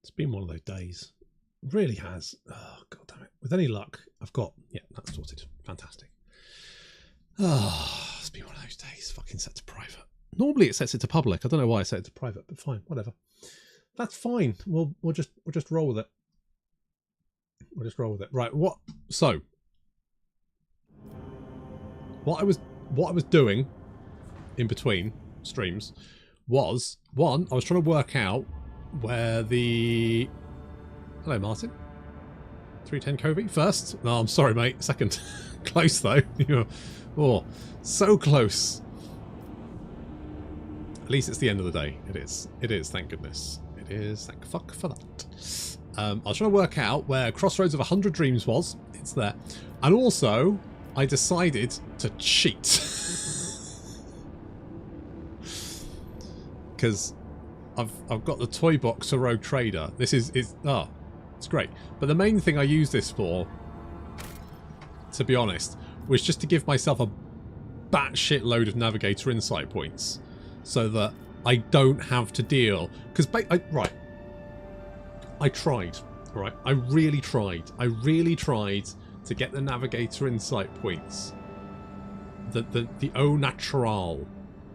It's been one of those days. It really has. Oh, God damn it. With any luck, I've got... Yeah, that's sorted. Fantastic. Oh, it's been one of those days. Fucking set to private. Normally it sets it to public. I don't know why I set it to private, but fine, whatever. That's fine. We'll just roll with it. We'll just roll with it. Right, what... So... What I was doing in between streams was, one, I was trying to work out where the... Hello, Martin. 310 Covey. First. No, I'm sorry, mate. Second. Close, though. Oh, so close. At least it's the end of the day. It is. It is, thank goodness. It is. Thank fuck for that. I was trying to work out where Crossroads of 100 Dreams was. It's there. And also, I decided to cheat. Because I've got the toy box for Rogue Trader. This is it's great. But the main thing I use this for, to be honest, was just to give myself a batshit load of Navigator insight points, so that I don't have to deal. Because I tried. Right, I really tried. I really tried to get the Navigator insight points the au natural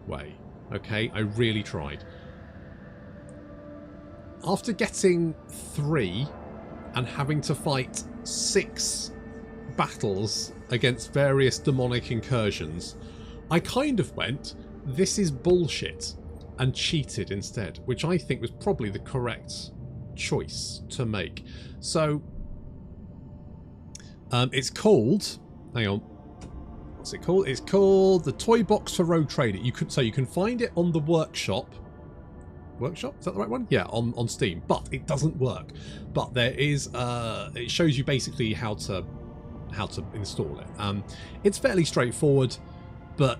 way. Okay, I really tried. After getting 3 and having to fight 6 battles against various demonic incursions, I kind of went, this is bullshit, and cheated instead, which I think was probably the correct choice to make. So, it's called, hang on, what's it called? It's called the Toy Box for Rogue Trader. You can find it on the workshop. Workshop? Is that the right one? Yeah, on Steam. But it doesn't work. But there is it shows you basically how to install it. It's fairly straightforward, but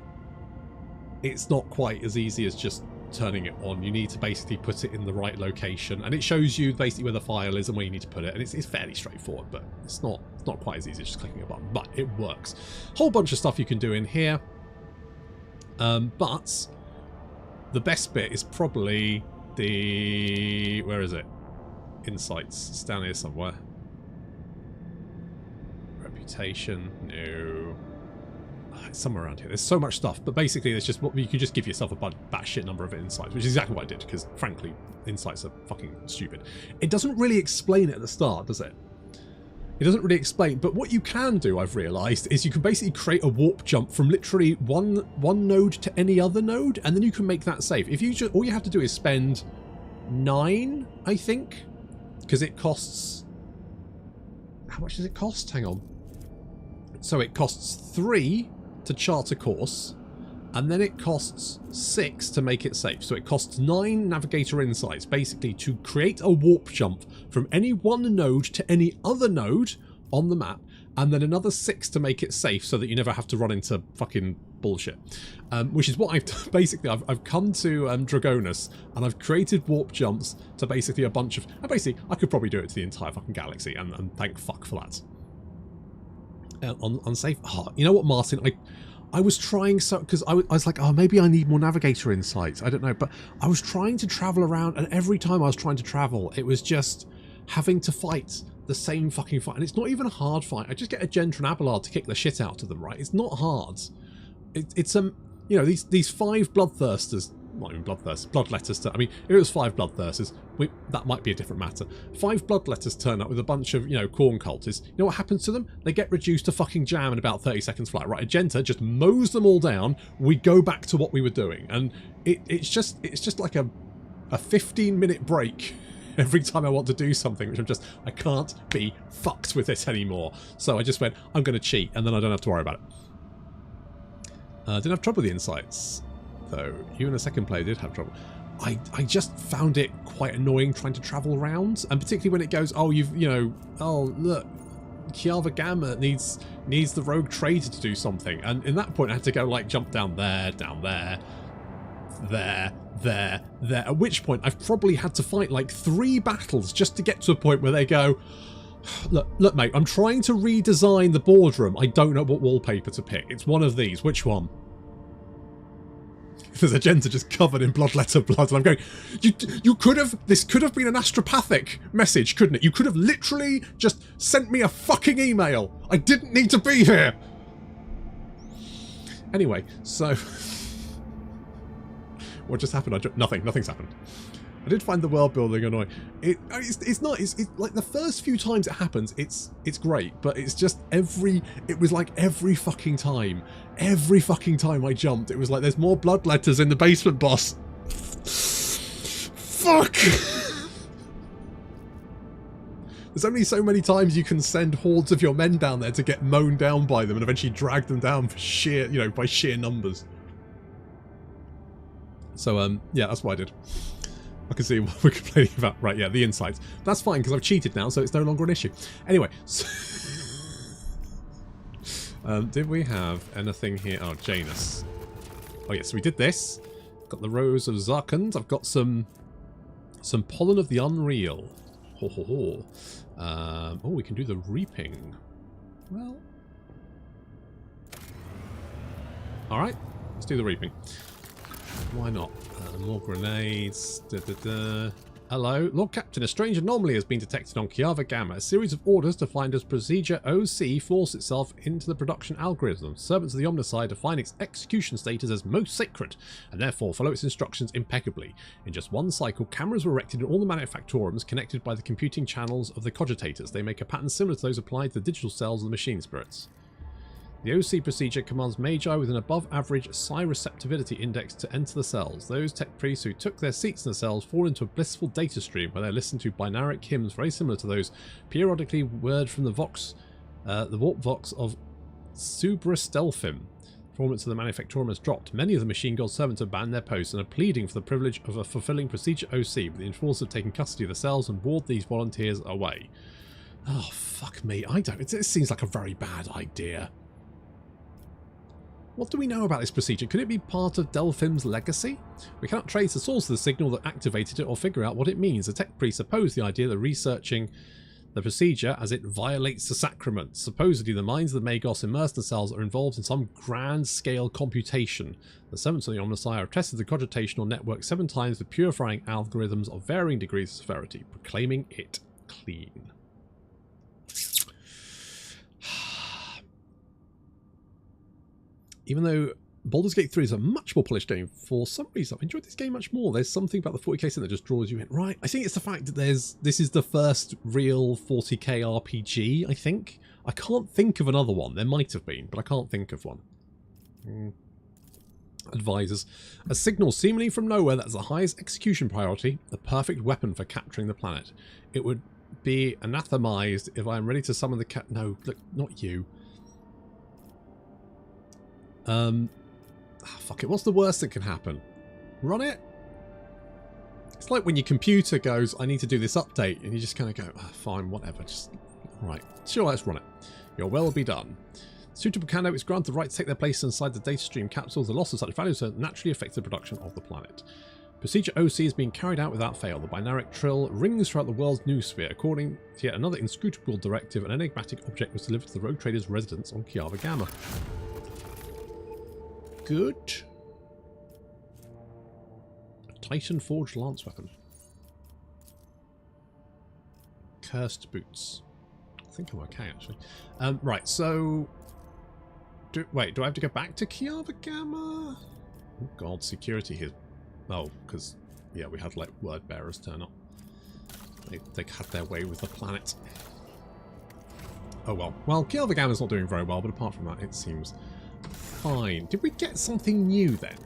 it's not quite as easy as just turning it on. You need to basically put it in the right location, and it shows you basically where the file is and where you need to put it, and it's fairly straightforward, but it's not quite as easy as just clicking a button, but it works. Whole bunch of stuff you can do in here, but the best bit is probably the... where is it? Insights. It's down here somewhere. Reputation. No. It's somewhere around here. There's so much stuff, but basically there's just... you can just give yourself a batshit number of insights, which is exactly what I did, because frankly, insights are fucking stupid. It doesn't really explain it at the start, does it? It doesn't really explain, but what you can do, I've realised, is you can basically create a warp jump from literally one node to any other node, and then you can make that safe. If you just, all you have to do is spend 9, I think, because it costs... How much does it cost? Hang on. So it costs 3 to chart a course, and then it costs 6 to make it safe. So it costs 9 Navigator insights, basically, to create a warp jump from any one node to any other node on the map, and then another 6 to make it safe so that you never have to run into fucking bullshit. Which is what I've done. Basically, I've come to Dragonus, and I've created warp jumps to basically a bunch of... And basically, I could probably do it to the entire fucking galaxy, and thank fuck for that. On safe... Oh, you know what, Martin? I was trying so... Because I was like, oh, maybe I need more Navigator insights. I don't know. But I was trying to travel around, and every time I was trying to travel, it was just having to fight the same fucking fight. And it's not even a hard fight. I just get Argenta and Abelard to kick the shit out of them, right? It's not hard. It's you know, these 5 bloodthirsters... Not even bloodthirsters. Bloodletters. I mean, if it was 5 bloodthirsters, that might be a different matter. 5 bloodletters turn up with a bunch of, you know, corn cultists. You know what happens to them? They get reduced to fucking jam in about 30 seconds flat. Right, Argenta just mows them all down. We go back to what we were doing, and it's just like a 15-minute break every time I want to do something, which I can't be fucked with it anymore. So I just went, I'm going to cheat, and then I don't have to worry about it. Didn't have trouble with the insights, though. You and a second player did have trouble. I just found it quite annoying trying to travel around, and particularly when it goes, oh, oh, look, Kiava Gamma needs the Rogue Trader to do something, and in that point I had to go, like, jump down there, there, at which point I've probably had to fight like 3 battles just to get to a point where they go, look mate, I'm trying to redesign the boardroom, I don't know what wallpaper to pick, it's one of these, which one? There's Argenta just covered in bloodletter blood, and I'm going, you could have, this could have been an astropathic message, couldn't it? You could have literally just sent me a fucking email. I didn't need to be here. Anyway, so what just happened? Nothing's happened. I did find the world building annoying. It's not. It's like the first few times it happens, it's great, but it's just it was like every fucking time I jumped, it was like there's more bloodletters in the basement, boss. Fuck. There's only so many times you can send hordes of your men down there to get mown down by them and eventually drag them down for sheer, by sheer numbers. So yeah, that's what I did. I can see what we're complaining about. Right, yeah, the insights. That's fine, because I've cheated now, so it's no longer an issue. Anyway, so did we have anything here? Oh, Janus. Oh, yes, we did this. Got the Rose of Zarkand. I've got some Pollen of the Unreal. Ho, ho, ho. Oh, we can do the Reaping. Well. Alright, let's do the Reaping. Why not? More grenades. Hello. Lord Captain, a strange anomaly has been detected on Kiava Gamma. A series of orders defined as Procedure OC force itself into the production algorithm. Servants of the Omnicide define its execution status as most sacred, and therefore follow its instructions impeccably. In just one cycle, cameras were erected in all the manufactorums connected by the computing channels of the cogitators. They make a pattern similar to those applied to the digital cells of the machine spirits. The OC procedure commands Magi with an above-average psi receptivity index to enter the cells. Those tech priests who took their seats in the cells fall into a blissful data stream where they listen to binaric hymns very similar to those periodically word from the warp vox of Subrastelfim. Performance of the manufactorum has dropped. Many of the machine god servants have banned their posts and are pleading for the privilege of fulfilling procedure OC, but the enforcers have taken custody of the cells and ward these volunteers away. Oh, fuck me. It seems like a very bad idea. What do we know about this procedure? Could it be part of Delphim's legacy? We cannot trace the source of the signal that activated it or figure out what it means. The tech priests oppose the idea that researching the procedure as it violates the sacrament. Supposedly, the minds of the Magos immersed in the cells are involved in some grand-scale computation. The servants of the Omnicide have tested the cogitational network 7 times with purifying algorithms of varying degrees of severity, proclaiming it clean. Even though Baldur's Gate 3 is a much more polished game, for some reason I've enjoyed this game much more. There's something about the 40k scene that just draws you in. Right, I think it's the fact that this is the first real 40k RPG, I think. I can't think of another one. There might have been, but I can't think of one. Advisors. A signal seemingly from nowhere that has the highest execution priority, the perfect weapon for capturing the planet. It would be anathemized if I am ready to summon the cat. No, look, not you. Fuck it. What's the worst that can happen? Run it? It's like when your computer goes, I need to do this update, and you just kind of go, fine, whatever. Just, right. Sure, let's run it. Your will will be done. Suitable candidates granted the right to take their place inside the data stream capsules. The loss of such values naturally affects the production of the planet. Procedure OC is being carried out without fail. The binaric trill rings throughout the world's noosphere. According to yet another inscrutable directive, an enigmatic object was delivered to the rogue trader's residence on Kiava Gamma. Good. A Titan forged lance weapon. Cursed boots. I think I'm okay actually. Right, so wait, do I have to go back to Kiava Gamma? Oh god, security here. Oh, because yeah, we had like word bearers turn up. They had their way with the planet. Oh well. Well, Kiava Gamma's not doing very well, but apart from that, it seems fine. Did we get something new then?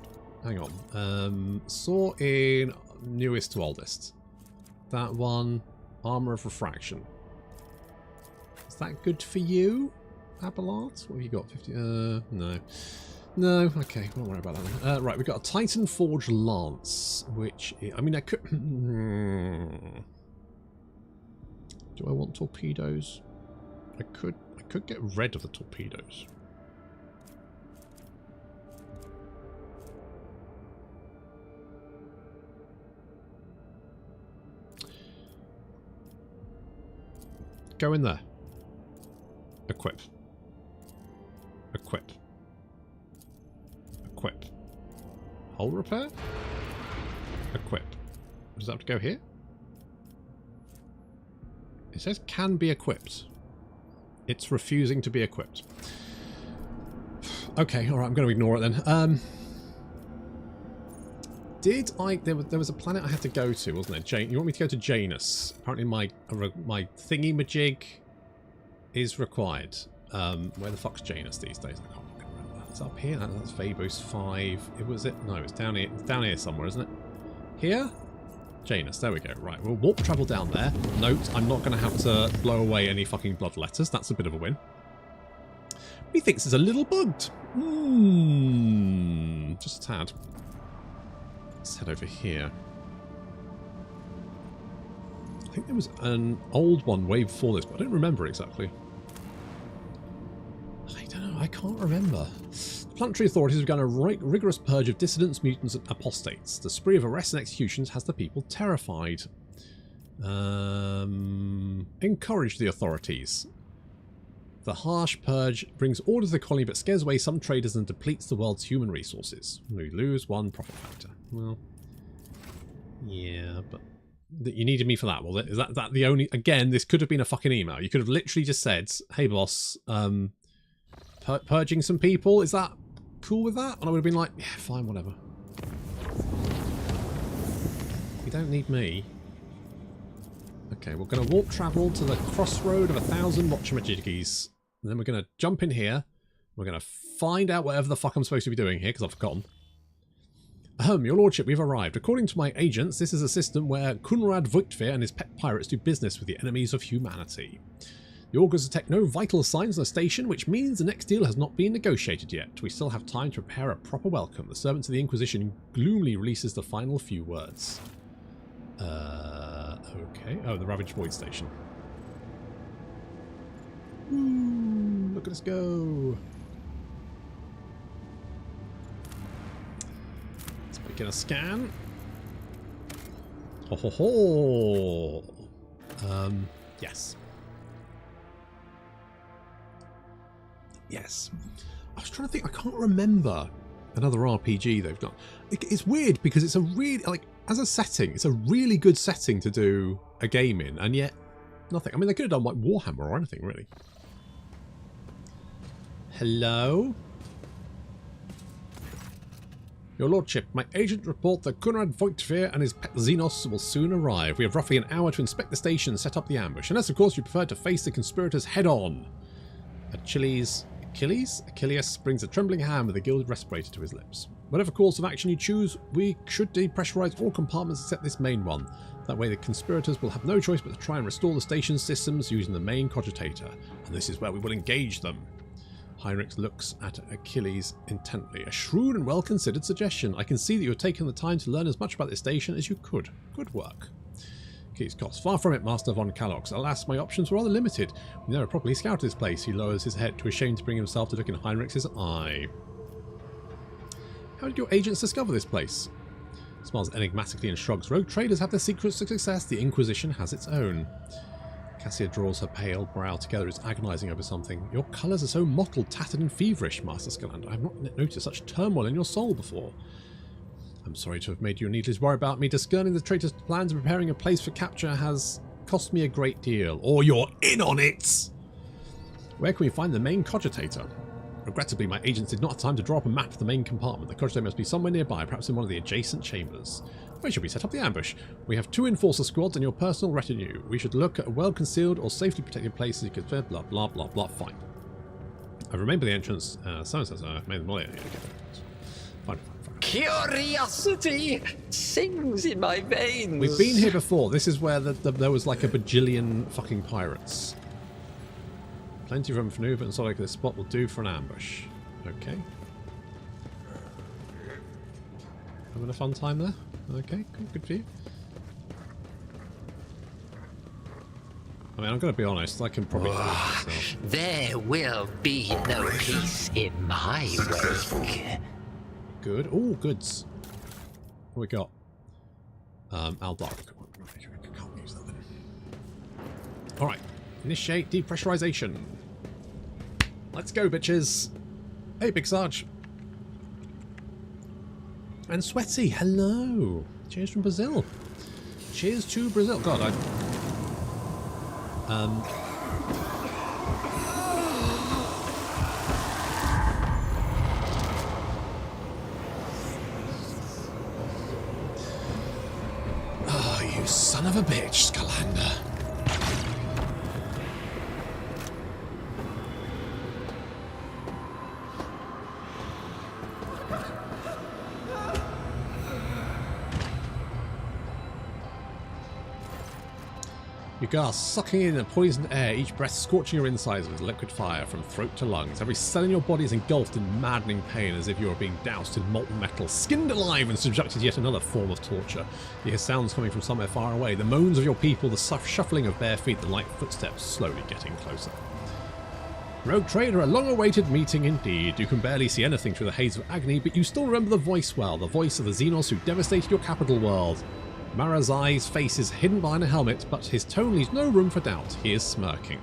Hang on. Saw in newest to oldest. That one. Armor of Refraction. Is that good for you, Abelard? What have you got? 50? No. No, okay. Don't worry about that one. Right, we've got a Titan Forged Lance, which I mean, I could. Do I want torpedoes? I could get rid of the torpedoes. Go in there. Equip. Equip. Equip. Hull repair? Equip. Does that have to go here? It says can be equipped. It's refusing to be equipped. Okay, alright, I'm going to ignore it then. There was a planet I had to go to, wasn't there? You want me to go to Janus? Apparently my thingy-majig is required. Where the fuck's Janus these days? I can't remember. It's up here. That's Vaboost 5. Was it? No, it's down here. It's down here somewhere, isn't it? Here? Janus, there we go. Right, we'll warp travel down there. Note, I'm not going to have to blow away any fucking blood letters. That's a bit of a win. He thinks it's a little bugged. Just a tad. Let's head over here. I think there was an old one way before this, but I don't remember exactly. I don't know, I can't remember. The planetary authorities have begun a rigorous purge of dissidents, mutants, and apostates. The spree of arrests and executions has the people terrified. Encourage the authorities. The harsh purge brings order to the colony but scares away some traders and depletes the world's human resources. We lose 1 profit factor. Well, yeah, but you needed me for that. Well, is that the only... Again, this could have been a fucking email. You could have literally just said, hey boss, purging some people, is that cool with that? And I would have been like, yeah, fine, whatever. You don't need me. Okay, we're going to warp travel to the crossroad of 1,000 watchamajiggies. And then we're going to jump in here. We're going to find out whatever the fuck I'm supposed to be doing here, because I've forgotten. Your lordship, we've arrived. According to my agents, this is a system where Kunrad Voigtveer and his pet pirates do business with the enemies of humanity. The augurs detect no vital signs on the station, which means the next deal has not been negotiated yet. We still have time to prepare a proper welcome. The servant of the Inquisition gloomily releases the final few words. Okay. Oh, the Ravaged Void Station. Ooh, look at us go. Let's begin a scan. Ho ho ho. Yes. Yes. I was trying to think, I can't remember another RPG they've done. It's weird because it's a really, like, as a setting, it's a really good setting to do a game in, and yet nothing. I mean, they could have done like Warhammer or anything, really. Hello? Your lordship, my agent report that Kunrad Voigtveer and his pet Xenos will soon arrive. We have roughly an hour to inspect the station and set up the ambush, unless of course you prefer to face the conspirators head on. Achilles brings a trembling hand with a gilded respirator to his lips. Whatever course of action you choose, we should depressurize all compartments except this main one. That way the conspirators will have no choice but to try and restore the station's systems using the main cogitator, and this is where we will engage them. Heinrich looks at Achilles intently. A shrewd and well-considered suggestion. I can see that you have taken the time to learn as much about this station as you could. Good work. Achilles coughs. Far from it, Master von Kalox. Alas, my options were rather limited. We never properly scouted this place. He lowers his head, too ashamed to bring himself to look in Heinrich's eye. How did your agents discover this place? Smiles enigmatically and shrugs. Rogue traders have their secrets to success. The Inquisition has its own. Cassia draws her pale brow together, is agonising over something. Your colours are so mottled, tattered and feverish, Master Scalander. I have not noticed such turmoil in your soul before. I'm sorry to have made you needless worry about me. Discerning the traitors' plans and preparing a place for capture has cost me a great deal. Or you're in on it! Where can we find the main cogitator? Regrettably, my agents did not have time to draw up a map of the main compartment. The cogitator must be somewhere nearby, perhaps in one of the adjacent chambers. Where should we set up the ambush? We have 2 enforcer squads and your personal retinue. We should look at a well-concealed or safely protected place as you could blah blah blah blah. Fine. I've remained by the entrance. I've made them all. Fine. Curiosity sings in my veins. We've been here before. This is where there was like a bajillion fucking pirates. Plenty of room for maneuver, and so like this spot will do for an ambush. Okay. Having a fun time there? Okay, good for you. I mean, I'm going to be honest, I can probably do it myself. There will be no peace in my wake. Good. Oh, goods. What we got? Aldar. Can't use that then. Alright. Initiate depressurization. Let's go, bitches. Hey, Big Sarge. And Sweaty, hello. Cheers from Brazil. Cheers to Brazil. God, Oh, you son of a bitch, Scalander. You gasp, sucking in the poisoned air, each breath scorching your insides with liquid fire from throat to lungs. Every cell in your body is engulfed in maddening pain as if you are being doused in molten metal, skinned alive and subjected to yet another form of torture. You hear sounds coming from somewhere far away, the moans of your people, the shuffling of bare feet, the light footsteps slowly getting closer. Rogue Trader, a long-awaited meeting indeed. You can barely see anything through the haze of agony, but you still remember the voice well, the voice of the Xenos who devastated your capital world. Marazhai's face is hidden behind a helmet, but his tone leaves no room for doubt. He is smirking.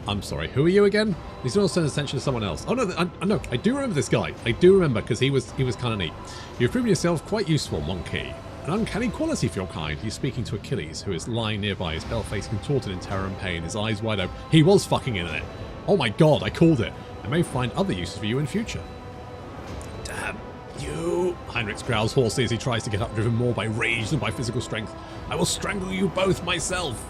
I'm sorry, who are you again? He's not turning attention to someone else. Oh no, I do remember this guy. I do remember, because he was kind of neat. You've proven yourself quite useful, Monkey. An uncanny quality for your kind. He's speaking to Achilles, who is lying nearby, his pale face contorted in terror and pain, his eyes wide open. He was fucking in it. Oh my god, I called it. I may find other uses for you in future. Damn you. Heinrich growls hoarsely as he tries to get up, driven more by rage than by physical strength. I will strangle you both myself.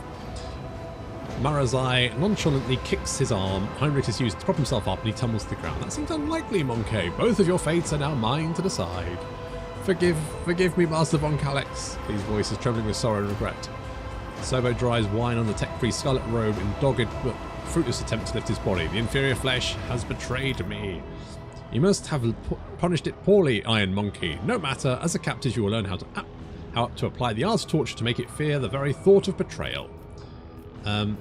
Marazhai nonchalantly kicks his arm. Heinrich is used to prop himself up and he tumbles to the ground. That seems unlikely, Monkey. Both of your fates are now mine to decide. Forgive me, Master von Calyx. His voice is trembling with sorrow and regret. Servo dries wine on the tech-free scarlet robe in dogged but fruitless attempt to lift his body. The inferior flesh has betrayed me. You must have punished it poorly, Iron Monkey. No matter, as a captive you will learn how to apply the art of torture to make it fear the very thought of betrayal. You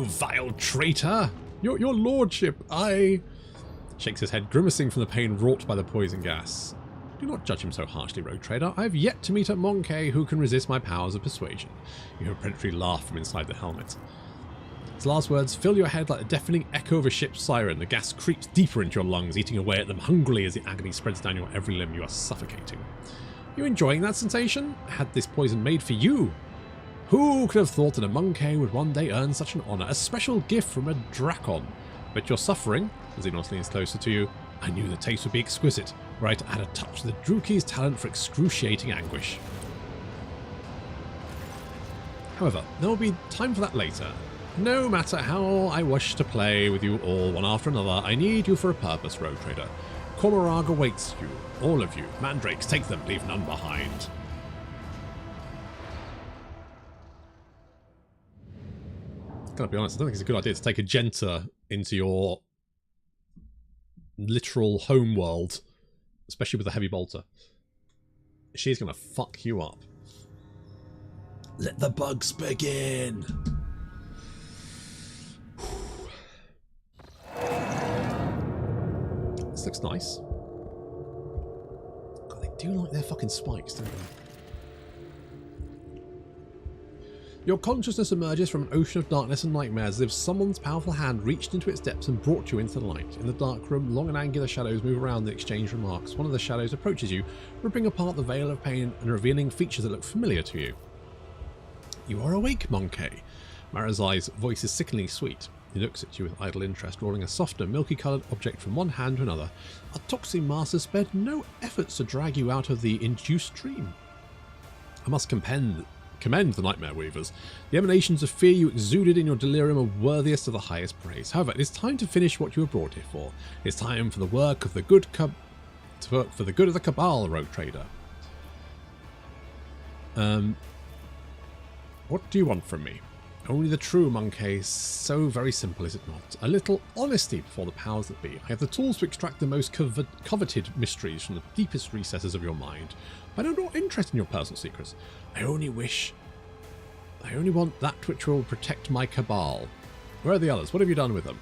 vile traitor! Your lordship, I... Shakes his head, grimacing from the pain wrought by the poison gas. Do not judge him so harshly, Rogue Trader. I have yet to meet a Monkey who can resist my powers of persuasion. You hear a predatory laugh from inside the helmet. His last words fill your head like a deafening echo of a ship's siren. The gas creeps deeper into your lungs, eating away at them hungrily as the agony spreads down your every limb. You are suffocating. You enjoying that sensation? I had this poison made for you. Who could have thought that a Monkey would one day earn such an honour? A special gift from a Dracon. But you're suffering, as Xenos leans closer to you. I knew the taste would be exquisite, were I to add a touch to the Druki's talent for excruciating anguish. However, there will be time for that later. No matter how I wish to play with you all one after another, I need you for a purpose, Rogue Trader. Cormorag awaits you, all of you. Mandrakes, take them, leave none behind. Gotta be honest, I don't think it's a good idea to take Argenta into your literal home world, especially with a heavy bolter. She's gonna fuck you up. Let the bugs begin. This looks nice. God, they do like their fucking spikes, don't they? Your consciousness emerges from an ocean of darkness and nightmares as if someone's powerful hand reached into its depths and brought you into the light. In the dark room, long and angular shadows move around and exchange remarks. One of the shadows approaches you, ripping apart the veil of pain and revealing features that look familiar to you. You are awake, Monkey. Marazhai's voice is sickeningly sweet. He looks at you with idle interest, rolling a softer, milky-coloured object from one hand to another. Our toxic master spared no efforts to drag you out of the induced dream. I must commend the Nightmare Weavers. The emanations of fear you exuded in your delirium are worthiest of the highest praise. However, it is time to finish what you were brought here for. It is time for the work of the good for the good of the Cabal, Rogue Trader. What do you want from me? Only the true, Monkey. So very simple, is it not? A little honesty before the powers that be. I have the tools to extract the most coveted mysteries from the deepest recesses of your mind. I am not interested in your personal secrets. I only want that which will protect my Cabal. Where are the others? What have you done with them?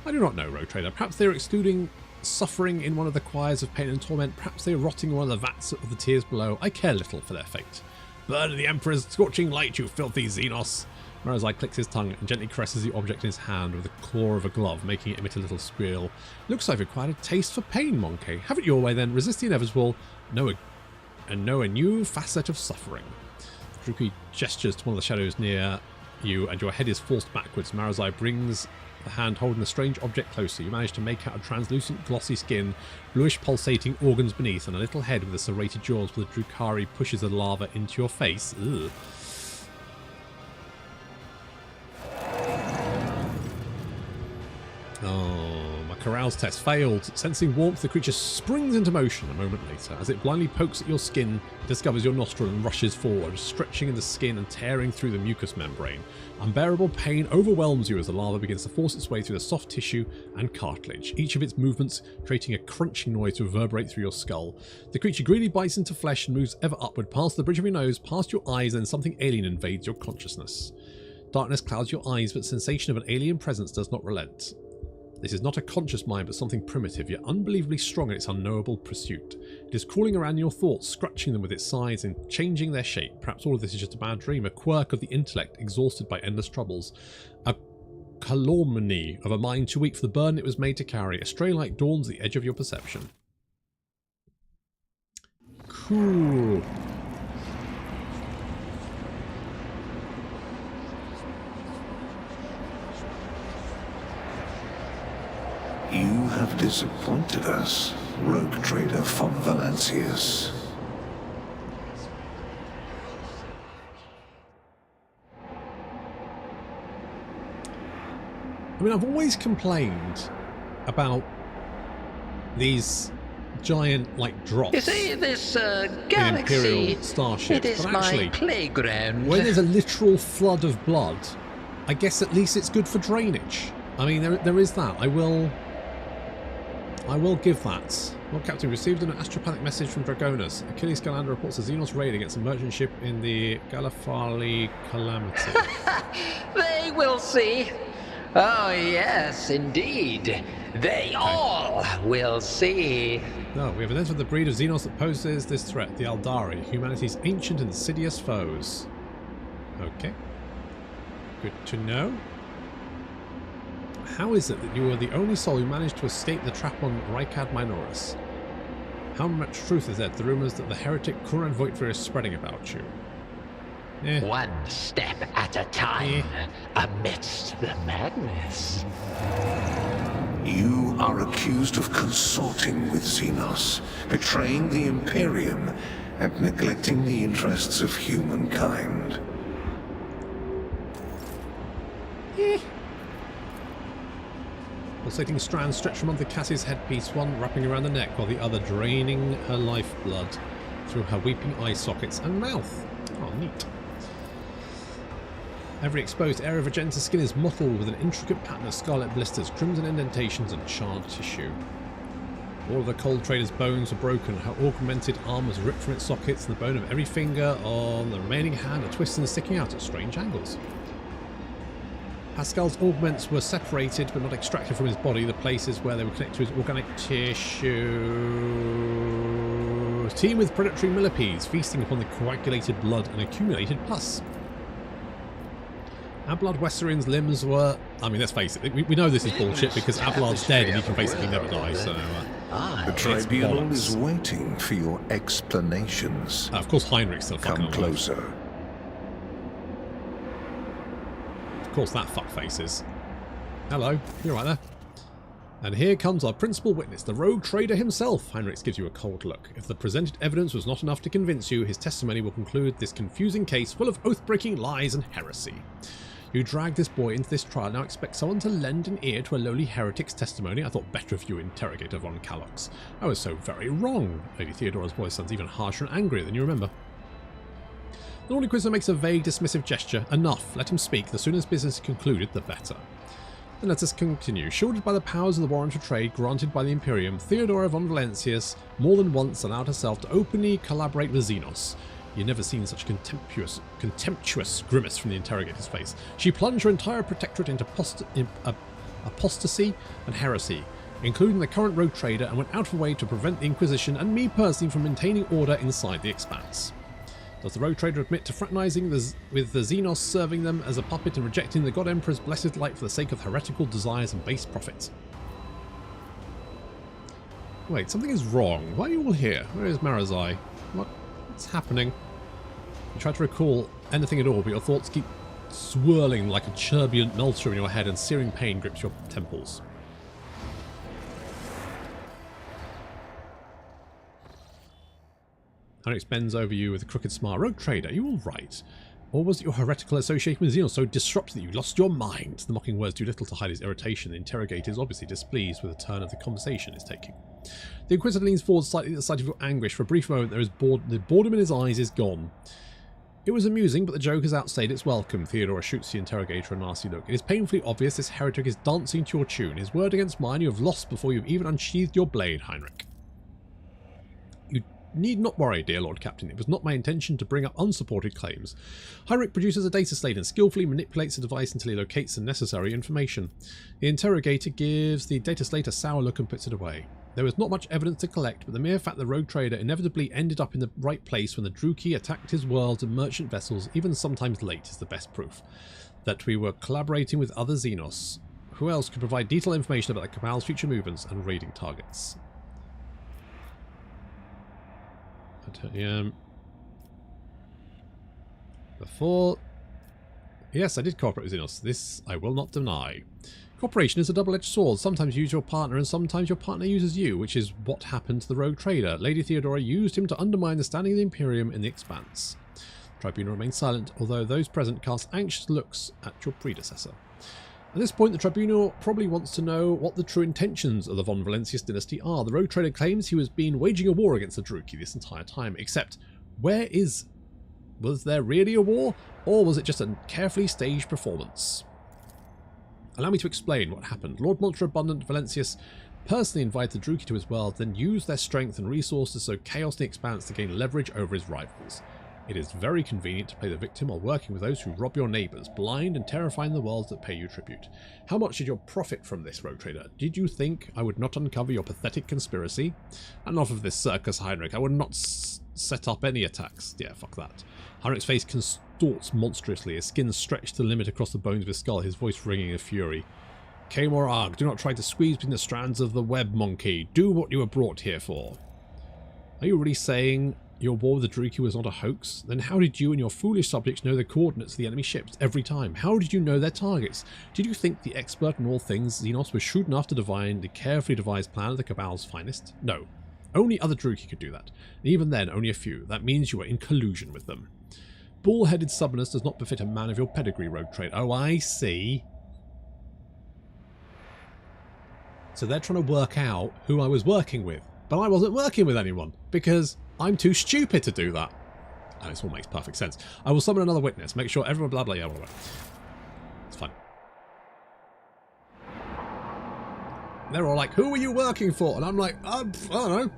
I do not know, Rogue Trader. Perhaps they are excluding suffering in one of the choirs of pain and torment. Perhaps they are rotting in one of the vats of the tears below. I care little for their fate. Burn in the Emperor's scorching light, you filthy Xenos. Marazhai clicks his tongue and gently caresses the object in his hand with the claw of a glove, making it emit a little squeal. Looks like you've acquired a taste for pain, Monkey. Have it your way then. Resist the inevitable. Know a new facet of suffering. Druki gestures to one of the shadows near you, and your head is forced backwards. Marazhai brings the hand holding the strange object closer. You manage to make out a translucent, glossy skin, bluish pulsating organs beneath, and a little head with the serrated jaws where the Drukari pushes the lava into your face. Ugh. Oh, my carouse test failed. Sensing warmth, the creature springs into motion a moment later. As it blindly pokes at your skin, it discovers your nostril and rushes forward, stretching in the skin and tearing through the mucous membrane. Unbearable pain overwhelms you as the lava begins to force its way through the soft tissue and cartilage, each of its movements creating a crunching noise to reverberate through your skull. The creature greedily bites into flesh and moves ever upward, past the bridge of your nose, past your eyes, then something alien invades your consciousness. Darkness clouds your eyes, but sensation of an alien presence does not relent. This is not a conscious mind, but something primitive, yet unbelievably strong in its unknowable pursuit. It is crawling around your thoughts, scratching them with its sides and changing their shape. Perhaps all of this is just a bad dream, a quirk of the intellect exhausted by endless troubles. A calumny of a mind too weak for the burden it was made to carry. A stray light dawns at the edge of your perception. Cool. You have disappointed us, rogue trader von Valancius. I mean, I've always complained about these giant, like, drops. You see, this in galaxy, Imperial starships, it is but actually, my playground. when there's a literal flood of blood, I guess at least it's good for drainage. I mean, there is that. I will give that. Well, Captain, received an astropathic message from Dragonis. Achilles Galander reports a Xenos raid against a merchant ship in the Galafali Calamity. They will see. Oh, yes, indeed. They all will see. No, we have identified the breed of Xenos that poses this threat, the Eldari, humanity's ancient and insidious foes. Okay. Good to know. How is it that you are the only soul who managed to escape the trap on Rykad Minoris? How much truth is there to the rumours that the heretic Kuran Voitvir is spreading about you? One step at a time, amidst the madness. You are accused of consorting with Xenos, betraying the Imperium, and neglecting the interests of humankind. Pulsating strands stretch from under Cassie's headpiece, one wrapping around the neck while the other draining her lifeblood through her weeping eye sockets and mouth. Oh, neat. Every exposed area of Argenta's skin is mottled with an intricate pattern of scarlet blisters, crimson indentations and charred tissue. All of the cold trader's bones were broken, her augmented arm was ripped from its sockets, and the bone of every finger on the remaining hand are twisted and sticking out at strange angles. Pascal's augments were separated but not extracted from his body, the places where they were connected to his organic tissue. Teem with predatory millipedes, feasting upon the coagulated blood and accumulated pus. Abelard Westerin's limbs were... I mean, let's face it, we know this is bullshit because Abelard's dead and he can basically never die, so... The tribunal is waiting for your explanations. Of course Heinrich's still fucking Come alive. closer. Of course that fuckface is. Hello, you're right there. And here comes our principal witness, the rogue trader himself. Heinrich gives you a cold look. If the presented evidence was not enough to convince you, his testimony will conclude this confusing case full of oath-breaking lies and heresy. You dragged this boy into this trial, now expect someone to lend an ear to a lowly heretic's testimony? I thought better of you, Interrogator von Kalox. I was so very wrong. Lady Theodora's voice sounds even harsher and angrier than you remember. The Lord Inquisitor makes a vague, dismissive gesture. Enough. Let him speak. The sooner this business is concluded, the better. Then let us continue. Shielded by the powers of the warrant of trade granted by the Imperium, Theodora von Valancius more than once allowed herself to openly collaborate with Xenos. You've never seen such a contemptuous grimace from the interrogator's face. She plunged her entire protectorate into apostasy and heresy, including the current rogue trader, and went out of her way to prevent the Inquisition and me personally from maintaining order inside the Expanse. Does the Rogue Trader admit to fraternizing with the Xenos, serving them as a puppet and rejecting the God Emperor's blessed light for the sake of heretical desires and base profit? Wait, something is wrong. Why are you all here? Where is Marazhai? What's happening? You try to recall anything at all, but your thoughts keep swirling like a turbulent melter in your head, and searing pain grips your temples. Alex bends over you with a crooked smile. Rogue Trader, are you all right? Or was it your heretical association with Xenos so disrupted that you lost your mind? The mocking words do little to hide his irritation. The interrogator is obviously displeased with the turn of the conversation is taking. The Inquisitor leans forward slightly at the sight of your anguish. For a brief moment, the boredom in his eyes is gone. It was amusing, but the joke has outstayed its welcome. Theodora shoots the interrogator a nasty look. It is painfully obvious this heretic is dancing to your tune. His word against mine you have lost before you've even unsheathed your blade, Heinrich. You need not worry, dear Lord Captain. It was not my intention to bring up unsupported claims. Heinrich produces a data slate and skillfully manipulates the device until he locates the necessary information. The interrogator gives the data slate a sour look and puts it away. There was not much evidence to collect, but the mere fact the Rogue Trader inevitably ended up in the right place when the Druki attacked his worlds and merchant vessels, even sometimes late, is the best proof. That we were collaborating with other Xenos. Who else could provide detailed information about the Cabal's future movements and raiding targets? Before... Yes, I did cooperate with Xenos. This I will not deny. Cooperation is a double-edged sword. Sometimes you use your partner and sometimes your partner uses you, which is what happened to the Rogue Trader. Lady Theodora used him to undermine the standing of the Imperium in the Expanse. The Tribunal remained silent, although those present cast anxious looks at your predecessor. At this point, the Tribunal probably wants to know what the true intentions of the Von Valentius dynasty are. The Rogue Trader claims he was been waging a war against the Druki this entire time, except where is... Was there really a war, or was it just a carefully staged performance? Allow me to explain what happened. Lord Monterabundant Valentius personally invited the Druki to his world, then used their strength and resources so chaos in the Expanse to gain leverage over his rivals. It is very convenient to play the victim while working with those who rob your neighbours, blind and terrifying the worlds that pay you tribute. How much did you profit from this, Rogue Trader? Did you think I would not uncover your pathetic conspiracy? Enough of this circus, Heinrich. I would not set up any attacks. Yeah, fuck that. Heinrich's face contorts monstrously, his skin stretched to the limit across the bones of his skull, his voice ringing in fury. Kamor Arg, do not try to squeeze between the strands of the web, monkey. Do what you were brought here for. Are you really saying your war with the Druki was not a hoax? Then how did you and your foolish subjects know the coordinates of the enemy ships every time? How did you know their targets? Did you think the expert in all things Xenos was shrewd enough to divine the carefully devised plan of the Cabal's finest? No. Only other Druki could do that. And even then, only a few. That means you were in collusion with them. Bull-headed stubbornness does not befit a man of your pedigree, Rogue Trader. Oh, I see. So they're trying to work out who I was working with. But I wasn't working with anyone, because I'm too stupid to do that. And this all makes perfect sense. I will summon another witness, make sure everyone blah blah blah blah. It's fine. They're all like, who are you working for? And I'm like, I don't know.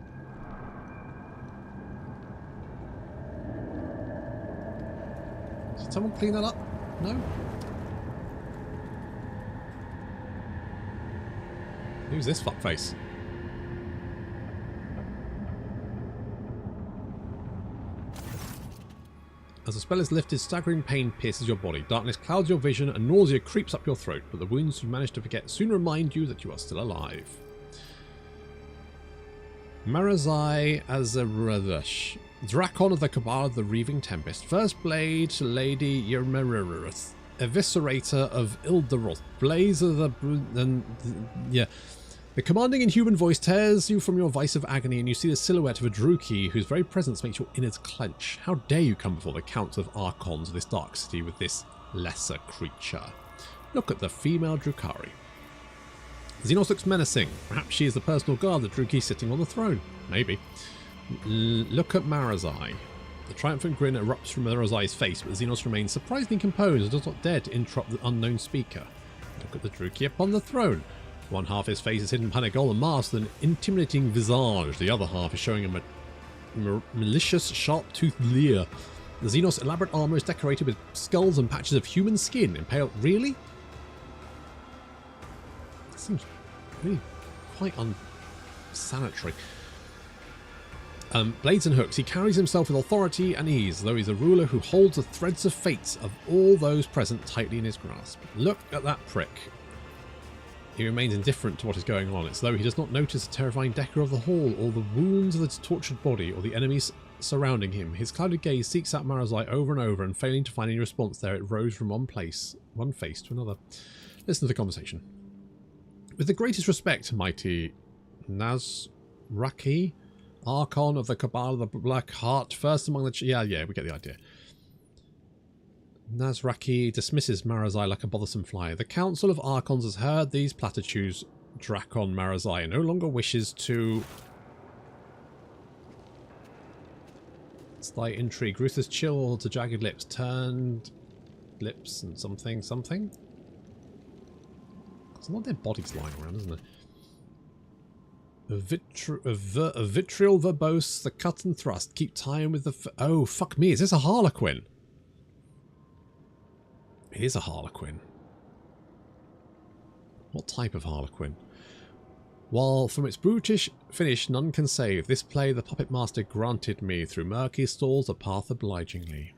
Did someone clean that up? No? Who's this fuckface? As the spell is lifted, staggering pain pierces your body. Darkness clouds your vision and nausea creeps up your throat, but the wounds you manage to forget soon remind you that you are still alive. Marazhai Azaradush, Drakon of the Cabal of the Reaving Tempest, First Blade to Lady Yermerurith, Eviscerator of Ildaroth, Blaze of the... The commanding inhuman voice tears you from your vice of agony, and you see the silhouette of a Druki whose very presence makes your innards clench. How dare you come before the counts of archons of this dark city with this lesser creature? Look at the female Drukari. Xenos looks menacing. Perhaps she is the personal guard of the Druki sitting on the throne. Maybe. Look at Marazhai. The triumphant grin erupts from Marazhai's face, but Xenos remains surprisingly composed and does not dare to interrupt the unknown speaker. Look at the Druki upon the throne. One half of his face is hidden behind a golden mask with an intimidating visage. The other half is showing a malicious, sharp-toothed leer. The Xenos' elaborate armour is decorated with skulls and patches of human skin impaled. Really? That seems really quite unsanitary. Blades and hooks, he carries himself with authority and ease, though he's a ruler who holds the threads of fate of all those present tightly in his grasp. Look at that prick. He remains indifferent to what is going on. It's though he does not notice the terrifying decker of the hall, or the wounds of the tortured body, or the enemies surrounding him. His clouded gaze seeks out Marazhai over and over, and failing to find any response there, it roves from one face to another. Listen to the conversation. With the greatest respect, mighty Nazraki, Archon of the Cabal of the Black Heart, first among the... Yeah, we get the idea. Nazraki dismisses Marazhai like a bothersome fly. The Council of Archons has heard these platitudes. Drakon Marazhai no longer wishes to... Slight intrigue. Ruthless chill to jagged lips. Turned lips and something. There's a lot of their bodies lying around, isn't there? A vitriol verbose, the cut and thrust. Keep time with the... Oh, fuck me. Is this a Harlequin? It is a Harlequin. What type of Harlequin? While from its brutish finish none can save, this play the Puppet Master granted me through murky stalls a path obligingly.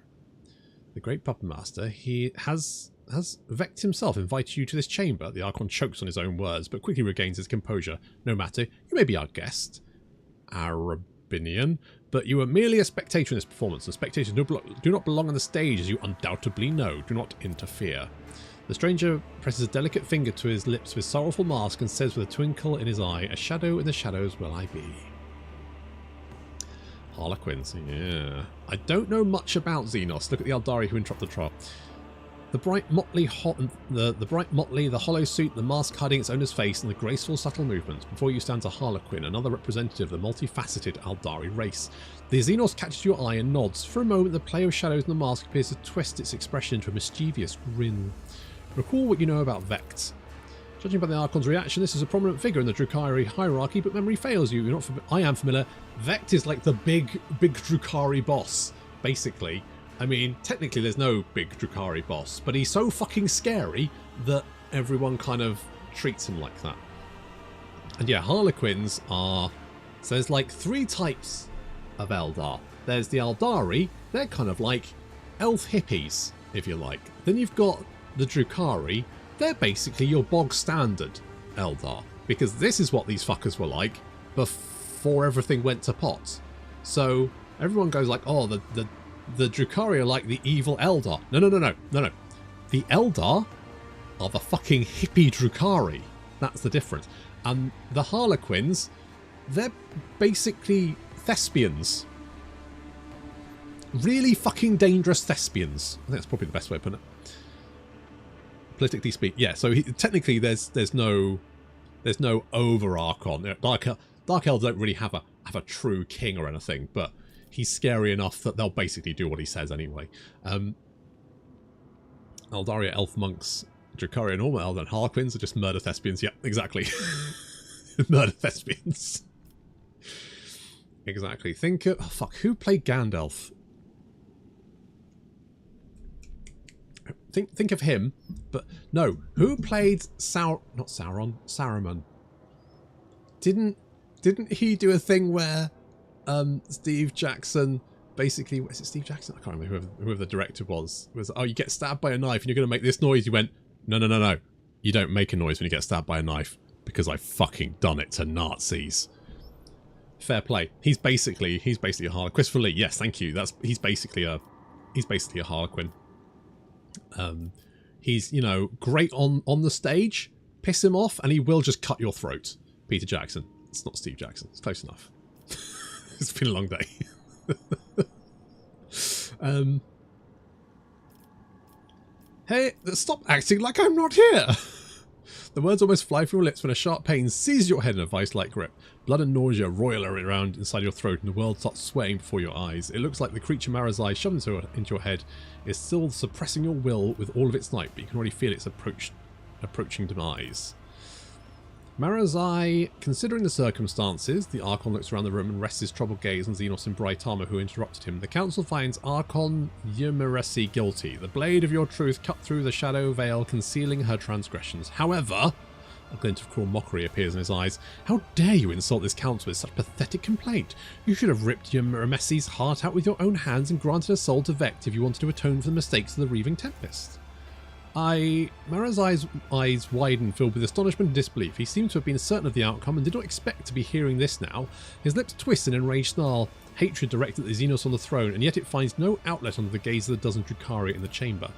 The great Puppet Master, he has Vect himself invited you to this chamber. The Archon chokes on his own words, but quickly regains his composure. No matter, you may be our guest, Arabinian, but you are merely a spectator in this performance, and spectators do not belong on the stage, as you undoubtedly know. Do not interfere. The stranger presses a delicate finger to his lips with sorrowful mask and says with a twinkle in his eye, a shadow in the shadows will I be. Harlequins, yeah. I don't know much about Xenos. Look at the Eldari who interrupt the trial. The bright motley, the hollow suit, the mask hiding its owner's face, and the graceful, subtle movements. Before you stands a Harlequin, another representative of the multifaceted Eldari race. The Xenos catches your eye and nods. For a moment, the play of shadows in the mask appears to twist its expression into a mischievous grin. Recall what you know about Vect. Judging by the Archon's reaction, this is a prominent figure in the Drukhari hierarchy, but memory fails you. You're not I am familiar. Vect is like the big Drukhari boss, basically. I mean, technically there's no big Drukhari boss, but he's so fucking scary that everyone kind of treats him like that. And yeah, Harlequins are... So there's like 3 types of Eldar. There's the Eldari, they're kind of like elf hippies, if you like. Then you've got the Drukhari, they're basically your bog standard Eldar. Because this is what these fuckers were like before everything went to pot. So everyone goes like, oh, the Drukhari are like the evil Eldar. No. The Eldar are the fucking hippie Drukhari. That's the difference. And the Harlequins, they're basically thespians. Really fucking dangerous thespians. I think that's probably the best way of putting it. Politically speaking, yeah. So technically, there's no over Archon. Dark Eldar don't really have a true king or anything, but he's scary enough that they'll basically do what he says anyway. Eldaria elf monks, Drukhari normal Eldar, and Harlequins are just murder thespians. Yep, exactly. Murder thespians. Exactly. Think of... Oh, fuck. Who played Gandalf? Think of him. But no. Who played not Sauron. Saruman. Didn't he do a thing where Steve Jackson basically... Is it Steve Jackson? I can't remember whoever the director was. Oh, you get stabbed by a knife and you're going to make this noise. You went, no. You don't make a noise when you get stabbed by a knife because I've fucking done it to Nazis. Fair play. He's basically a Harlequin. Christopher Lee, yes, thank you. He's basically a Harlequin. He's, you know, great on the stage. Piss him off, and he will just cut your throat. Peter Jackson. It's not Steve Jackson. It's close enough. It's been a long day. Hey, stop acting like I'm not here. The words almost fly from your lips when a sharp pain seizes your head in a vice-like grip. Blood and nausea roil around inside your throat and the world starts swaying before your eyes. It looks like the creature Marazhai shoved into your head is still suppressing your will with all of its might, but you can already feel its approaching demise. Marazhai, considering the circumstances, the Archon looks around the room and rests his troubled gaze on Xenos in bright armour who interrupted him. The council finds Archon Ymeresi guilty. The blade of your truth cut through the shadow veil concealing her transgressions. However, A glint of cruel mockery appears in his eyes. How dare you insult this council with such pathetic complaint? You should have ripped your Messi's heart out with your own hands and granted a soul to Vect if you wanted to atone for the mistakes of the Reaving Tempest. Marazhai's eyes widened, filled with astonishment and disbelief. He seemed to have been certain of the outcome and did not expect to be hearing this now. His lips twist in enraged snarl, hatred directed at the Xenos on the throne, and yet it finds no outlet under the gaze of the dozen Drukhari in the chamber.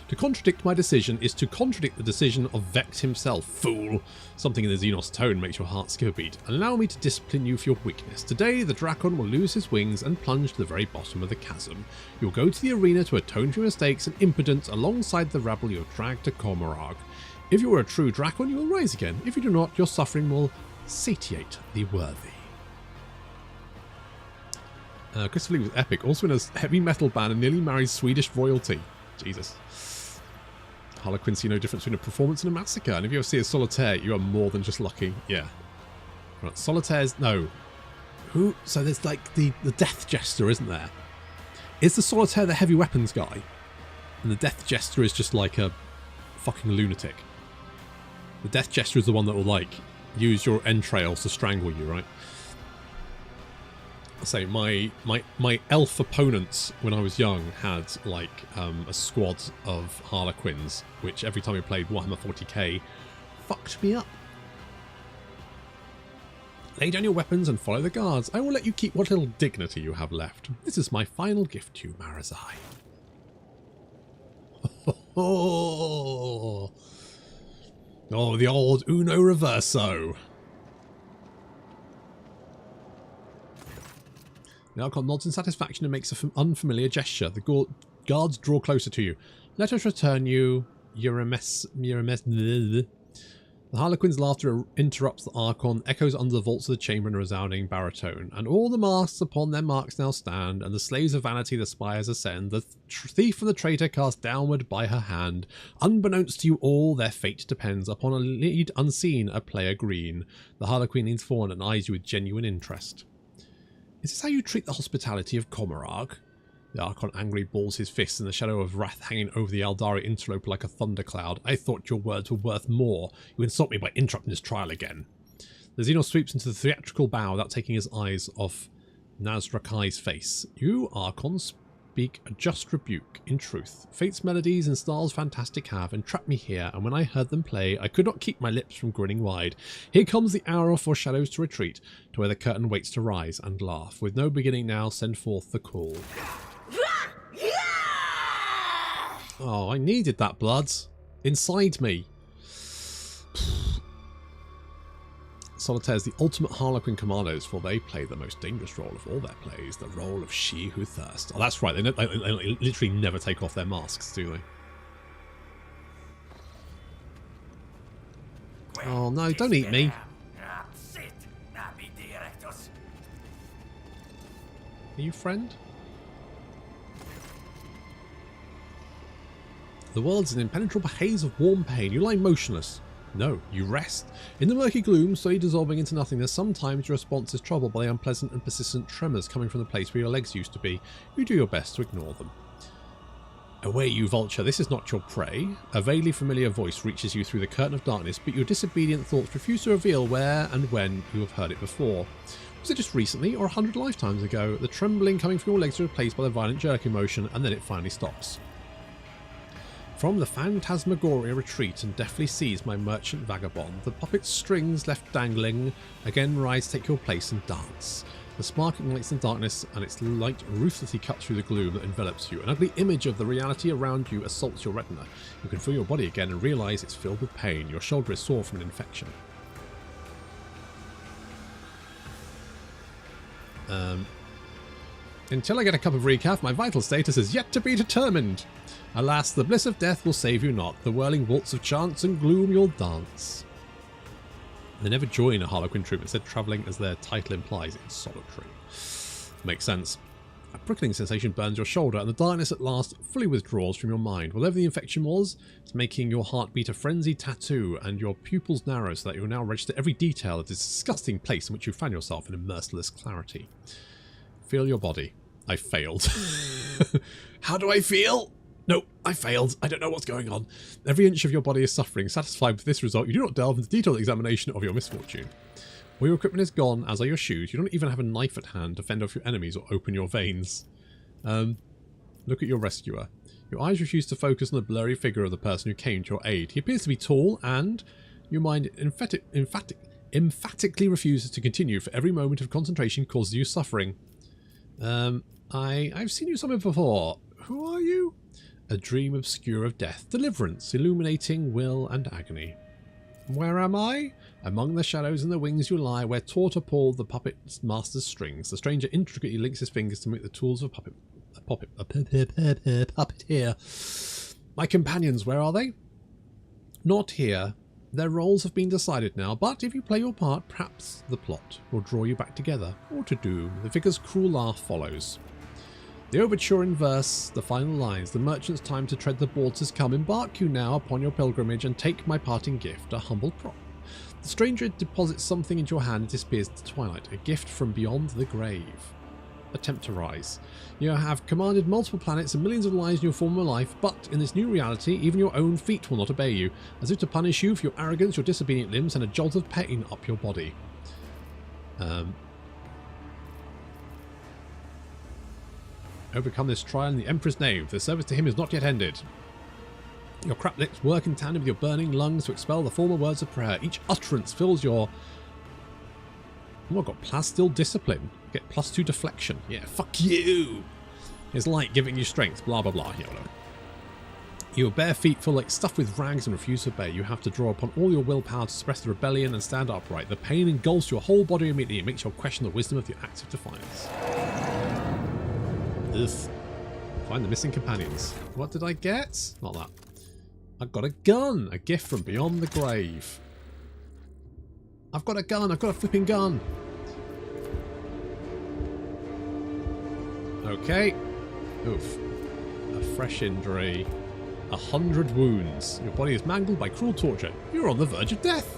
To contradict my decision is to contradict the decision of Vect himself, fool. Something in the Xenos tone makes your heart skip a beat. Allow me to discipline you for your weakness. Today, the Drakon will lose his wings and plunge to the very bottom of the chasm. You'll go to the arena to atone for your mistakes and impotence alongside the rabble you have dragged to Cormorag. If you are a true Drakon, you will rise again. If you do not, your suffering will satiate the worthy. Christopher Lee was epic, also in a heavy metal band and nearly married Swedish royalty. Jesus. Harlequin see no difference between a performance and a massacre, and if you ever see a solitaire, you are more than just lucky. Yeah. Right, solitaires, no. Who? So there's like the Death Jester, isn't there? Is the solitaire the heavy weapons guy? And the Death Jester is just like a fucking lunatic. The Death Jester is the one that will like use your entrails to strangle you, right? Say my elf opponents when I was young had like a squad of Harlequins, which every time we played Warhammer 40k fucked me up. Lay down your weapons and follow the guards. I will let you keep what little dignity you have left. This is my final gift to you, Marazhai. Oh, the old Uno Reverso. The Archon nods in satisfaction and makes an unfamiliar gesture. The guards draw closer to you. Let us return you, Urames. The Harlequin's laughter interrupts the Archon, echoes under the vaults of the chamber in a resounding baritone. And all the masks upon their marks now stand, and the slaves of vanity the spires ascend. The thief and the traitor cast downward by her hand. Unbeknownst to you all, their fate depends upon a lead unseen, a player green. The Harlequin leans forward and eyes you with genuine interest. Is this how you treat the hospitality of Cormorag? The Archon angrily balls his fists in the shadow of wrath hanging over the Eldari interloper like a thundercloud. I thought your words were worth more. You insult me by interrupting this trial again. The Xenos sweeps into the theatrical bow without taking his eyes off Nazrakai's face. You, Archon, speak a just rebuke. In truth, fate's melodies and stars fantastic have entrapped me here, and when I heard them play, I could not keep my lips from grinning wide. Here comes the hour for shadows to retreat, to where the curtain waits to rise and laugh. With no beginning now, send forth the call. Oh, I needed that blood. Inside me. Solitaires, the ultimate Harlequin commandos, for they play the most dangerous role of all their plays, the role of she who thirsts. Oh, that's right, they literally never take off their masks, do they? Oh no, don't eat me. Are you friend? The world's an impenetrable haze of warm pain. You lie motionless. No, you rest. In the murky gloom, slowly dissolving into nothingness, sometimes your response is troubled by the unpleasant and persistent tremors coming from the place where your legs used to be. You do your best to ignore them. Away, you vulture, this is not your prey. A vaguely familiar voice reaches you through the curtain of darkness, but your disobedient thoughts refuse to reveal where and when you have heard it before. Was it just recently, or 100 lifetimes ago? The trembling coming from your legs is replaced by the violent jerking motion, and then it finally stops. From the phantasmagoria retreat and deftly seize my merchant vagabond. The puppet's strings left dangling again rise, take your place and dance. The spark ignites in darkness and its light ruthlessly cuts through the gloom that envelops you. An ugly image of the reality around you assaults your retina. You can feel your body again and realise it's filled with pain. Your shoulder is sore from an infection. Until I get a cup of recaf, my vital status is yet to be determined. Alas, the bliss of death will save you not. The whirling waltz of chance and gloom you'll dance. They never join a Harlequin troop, instead travelling, as their title implies, in solitary. Makes sense. A prickling sensation burns your shoulder, and the darkness at last fully withdraws from your mind. Whatever the infection was, it's making your heart beat a frenzied tattoo, and your pupils narrow so that you'll now register every detail of this disgusting place in which you found yourself in a merciless clarity. Feel your body. I failed. How do I feel? No, I failed. I don't know what's going on. Every inch of your body is suffering. Satisfied with this result, you do not delve into detailed examination of your misfortune. All your equipment is gone, as are your shoes. You don't even have a knife at hand to fend off your enemies or open your veins. Look at your rescuer. Your eyes refuse to focus on the blurry figure of the person who came to your aid. He appears to be tall and your mind emphatically refuses to continue, for every moment of concentration causes you suffering. I've seen you somewhere before. Who are you? A dream obscure of death, deliverance, illuminating will and agony. Where am I? Among the shadows and the wings you lie, where taut or pull the puppet master's strings. The stranger intricately links his fingers to make the tools of puppet here. My companions, where are they? Not here. Their roles have been decided now, but if you play your part, perhaps the plot will draw you back together, or to doom. The figure's cruel laugh follows. The overture in verse, the final lines. The merchant's time to tread the boards has come. Embark you now upon your pilgrimage and take my parting gift, a humble prop. The stranger deposits something into your hand and disappears into twilight, a gift from beyond the grave. Attempt to rise. You have commanded multiple planets and millions of lives in your former life, but in this new reality, even your own feet will not obey you, as if to punish you for your arrogance, your disobedient limbs, and a jolt of pain up your body. Overcome this trial in the Emperor's name, for the service to him is not yet ended. Your crap lips work in tandem with your burning lungs to expel the former words of prayer. Each utterance fills your... Oh, I've got plasteel discipline. Get +2 deflection. Yeah, fuck you! It's light giving you strength, blah blah blah. Yeah, whatever. Your bare feet feel like stuffed with rags and refuse to obey. You have to draw upon all your willpower to suppress the rebellion and stand upright. The pain engulfs your whole body immediately. It makes you question the wisdom of your acts of defiance. Ugh. Find the missing companions. What did I get? Not that. I got a gun! A gift from beyond the grave. I've got a gun! I've got a flipping gun! Okay. Oof. A fresh injury. 100 wounds. Your body is mangled by cruel torture. You're on the verge of death.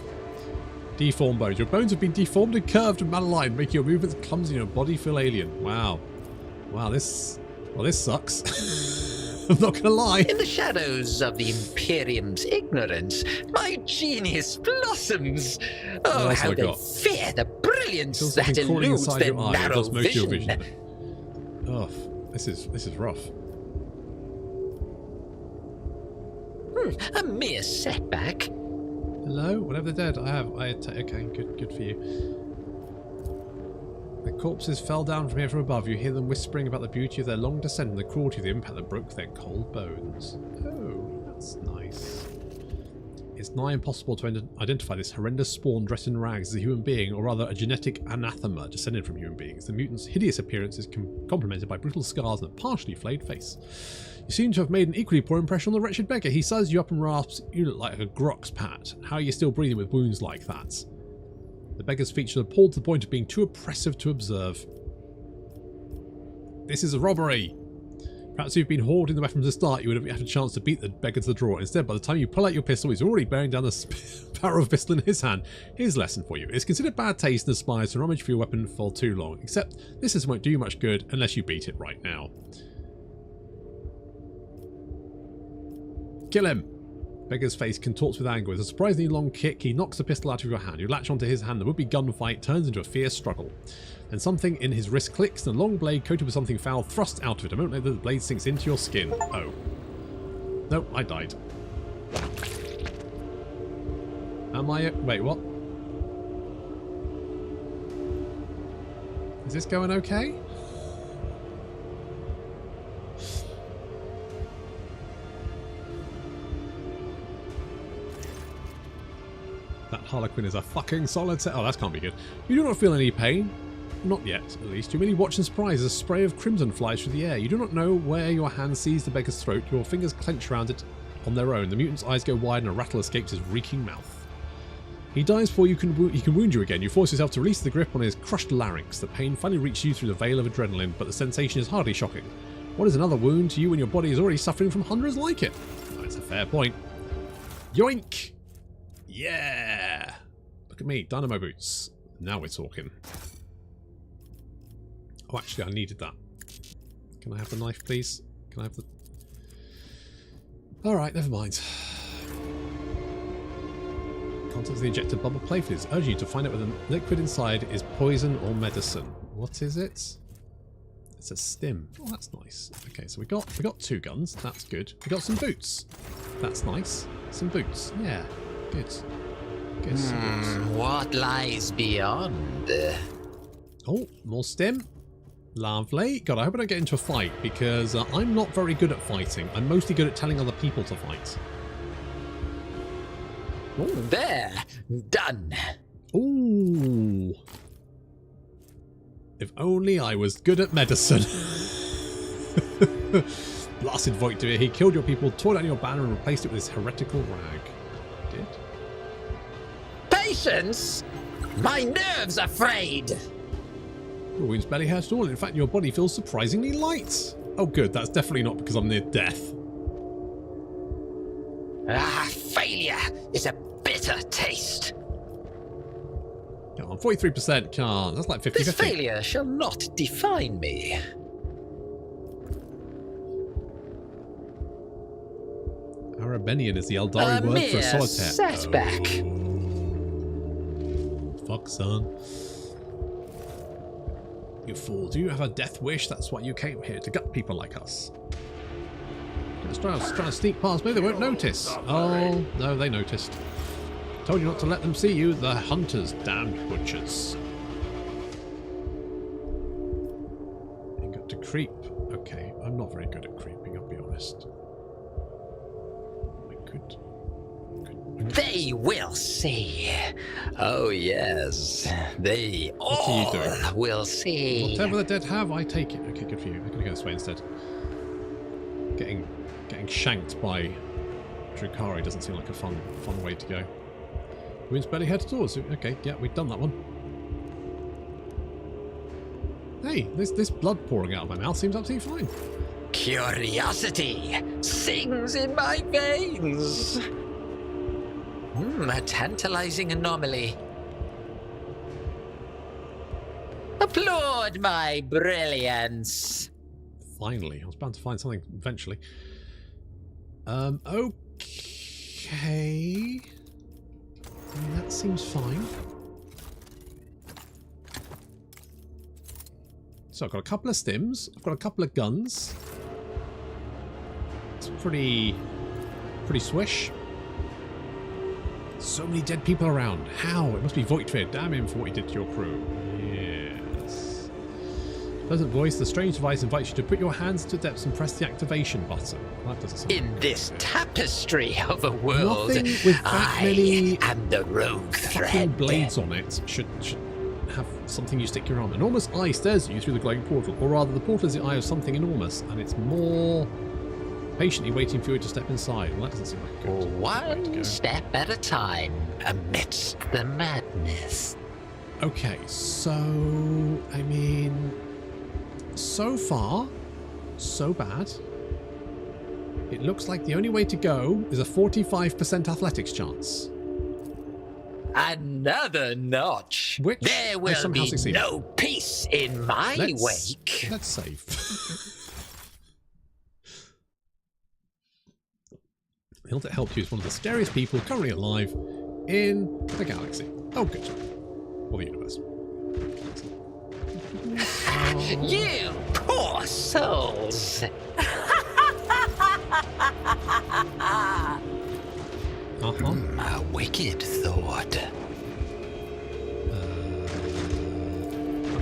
Deformed bones. Your bones have been deformed and curved and malaligned, making your movements clumsy and your body feel alien. Wow. Wow, this... Well, this sucks. I'm not gonna lie. In the shadows of the Imperium's ignorance, my genius blossoms. Oh, how they fear the brilliance that eludes their narrow vision. Oh, this is rough. A mere setback. Hello? Whatever they're dead, okay, good for you. The corpses fell down from here from above. You hear them whispering about the beauty of their long descent and the cruelty of the impact that broke their cold bones. Oh, that's nice. It's nigh impossible to identify this horrendous spawn dressed in rags as a human being, or rather a genetic anathema descended from human beings. The mutant's hideous appearance is complemented by brutal scars and a partially flayed face. You seem to have made an equally poor impression on the wretched beggar. He sizes you up and rasps, "You look like a grox, Pat. How are you still breathing with wounds like that?" The beggar's features are appalled to the point of being too oppressive to observe. This is a robbery! Perhaps if you'd been hoarding the weapons to start, you would have had a chance to beat the beggar to the draw. Instead, by the time you pull out your pistol, he's already bearing down the barrel of a pistol in his hand. Here's a lesson for you. It's considered bad taste and aspires to rummage for your weapon for too long. Except, this won't do you much good unless you beat it right now. Kill him! Beggar's face contorts with anger. With a surprisingly long kick, he knocks the pistol out of your hand. You latch onto his hand. The would-be gunfight turns into a fierce struggle. Then something in his wrist clicks, and a long blade coated with something foul thrusts out of it. A moment later, the blade sinks into your skin. Oh. No, I died. Am I... Wait, what? Is this going okay? That Harlequin is a fucking solid set. Oh, that can't be good. You do not feel any pain. Not yet, at least. You merely watch in surprise as a spray of crimson flies through the air. You do not know where your hand sees the beggar's throat. Your fingers clench around it on their own. The mutant's eyes go wide and a rattle escapes his reeking mouth. He dies before he can wound you again. You force yourself to release the grip on his crushed larynx. The pain finally reaches you through the veil of adrenaline, but the sensation is hardly shocking. What is another wound to you when your body is already suffering from hundreds like it? That's a fair point. Yoink! Yeah! Look at me, dynamo boots. Now we're talking. Oh, actually, I needed that. Can I have the knife, please? Can I have the... Alright, never mind. Contents of the injected bubble playfitters urge you to find out whether the liquid inside is poison or medicine. What is it? It's a stim. Oh, that's nice. Okay, so we got 2 guns. That's good. We got some boots. That's nice. Some boots. Yeah. Good. Good. What lies beyond? Oh, more stim. Lovely. God, I hope I don't get into a fight because I'm not very good at fighting. I'm mostly good at telling other people to fight. Ooh, there. Done. Ooh. If only I was good at medicine. Blasted Void here. He killed your people, tore down your banner, and replaced it with this heretical rag. Did? Patience? My nerves are frayed. Your wounds barely hurt at all. In fact, your body feels surprisingly light. Oh, good. That's definitely not because I'm near death. Failure is a bitter taste. Come on, 43%. Can't. That's like 50-50. This failure shall not define me. Arabenian is the Eldari word for a solitaire. Setback. Oh, fuck, son. You fool. Do you have a death wish? That's why you came here, to gut people like us. Just trying to sneak past me. They won't notice. Oh, no, they noticed. Told you not to let them see you. The hunters, damned butchers. You got to creep. Okay, I'm not very good at creeping, I'll be honest. They will see. Oh, yes. They all will see. Whatever the dead have, I take it. Okay, good for you. I'm going to go this way instead. Getting shanked by Drukari doesn't seem like a fun way to go. Wounds barely head towards. Okay, yeah, we've done that one. Hey, this blood pouring out of my mouth seems absolutely fine. Curiosity sings in my veins. A tantalizing anomaly. Applaud my brilliance. Finally, I was bound to find something eventually. Okay. I mean, that seems fine. So I've got a couple of stims. I've got a couple of guns. It's pretty swish. So many dead people around. How? It must be Voidfear. Damn him for what he did to your crew. Yes. Pleasant voice. The strange device invites you to put your hands to depths and press the activation button. That doesn't sound in this tapestry of a world, nothing with that many am the rogue thread. Blades on it should have something you stick your arm. Enormous eye stares at you through the glowing portal, or rather, the portal is the eye of something enormous, and it's more patiently waiting for you to step inside. Well, that doesn't seem like a good way to go. One step at a time amidst the madness. Okay, so I mean, so far, so bad. It looks like the only way to go is a 45% athletics chance. Another notch. Which there will be no peace in my wake. Let's save. He'll help you as one of the scariest people currently alive in the galaxy. Oh, good. Or the universe. You poor souls. A wicked thought.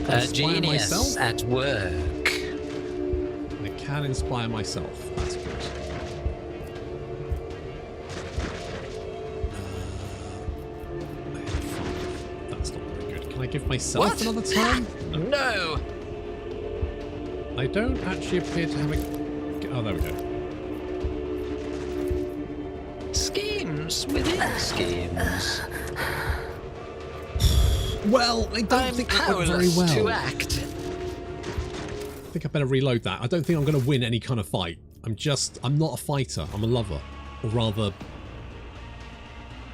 A genius myself? At work. I can inspire myself. That's good. That's not very good. Can I give myself another time? No. I don't actually appear to have a... Oh, there we go. Schemes within schemes. Well, I don't think that went very well. To act. I think I better reload that. I don't think I'm going to win any kind of fight. I'm not a fighter. I'm a lover. Or rather,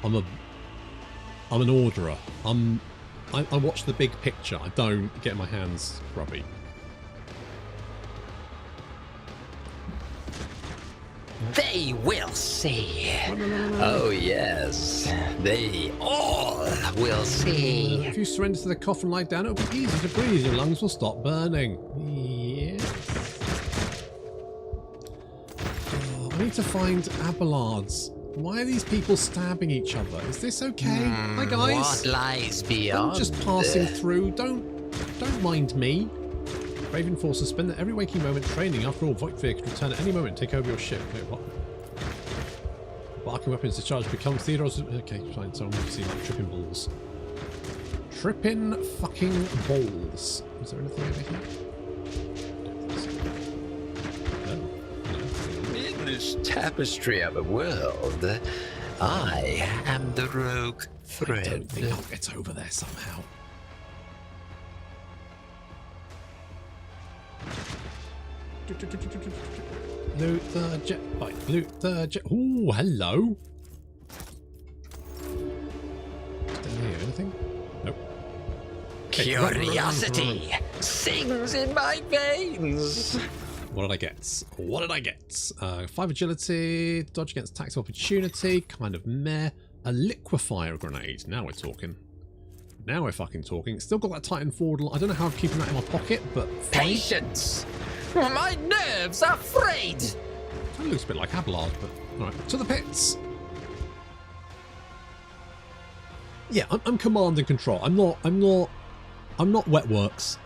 I'm an orderer. I watch the big picture. I don't get my hands grubby. They will see. Oh, yes. They all will see. If you surrender to the cough and lie down, it'll be easy to breathe. Your lungs will stop burning. Yes. Oh, I need to find Abelards. Why are these people stabbing each other? Is this okay? Hi, guys. What lies beyond? I'm just passing through. Don't mind me. Brave Enforcers spend every waking moment training. After all, Voigtveer could return at any moment and take over your ship. Wait, what? Barking weapons discharge becomes Theodore's... Okay, fine. So I'm going to see like tripping balls. Tripping fucking balls. Is there anything over here? No. In this tapestry of a world, I am the rogue thread. I don't think I'll get over there somehow. Loot the jet bike. Loot the jet. Ooh, hello. Down here, anything? Nope. Okay. Curiosity sings in my veins. What did I get? What did I get? 5 agility, dodge against attacks of opportunity, kind of meh. A liquefier grenade. Now we're talking. Now we're fucking talking. Still got that Titan forward. I don't know how I'm keeping that in my pocket, but fine. Patience. My nerves are frayed. That looks a bit like Abelard, but alright. To the pits. Yeah, I'm command and control. I'm not Wetworks.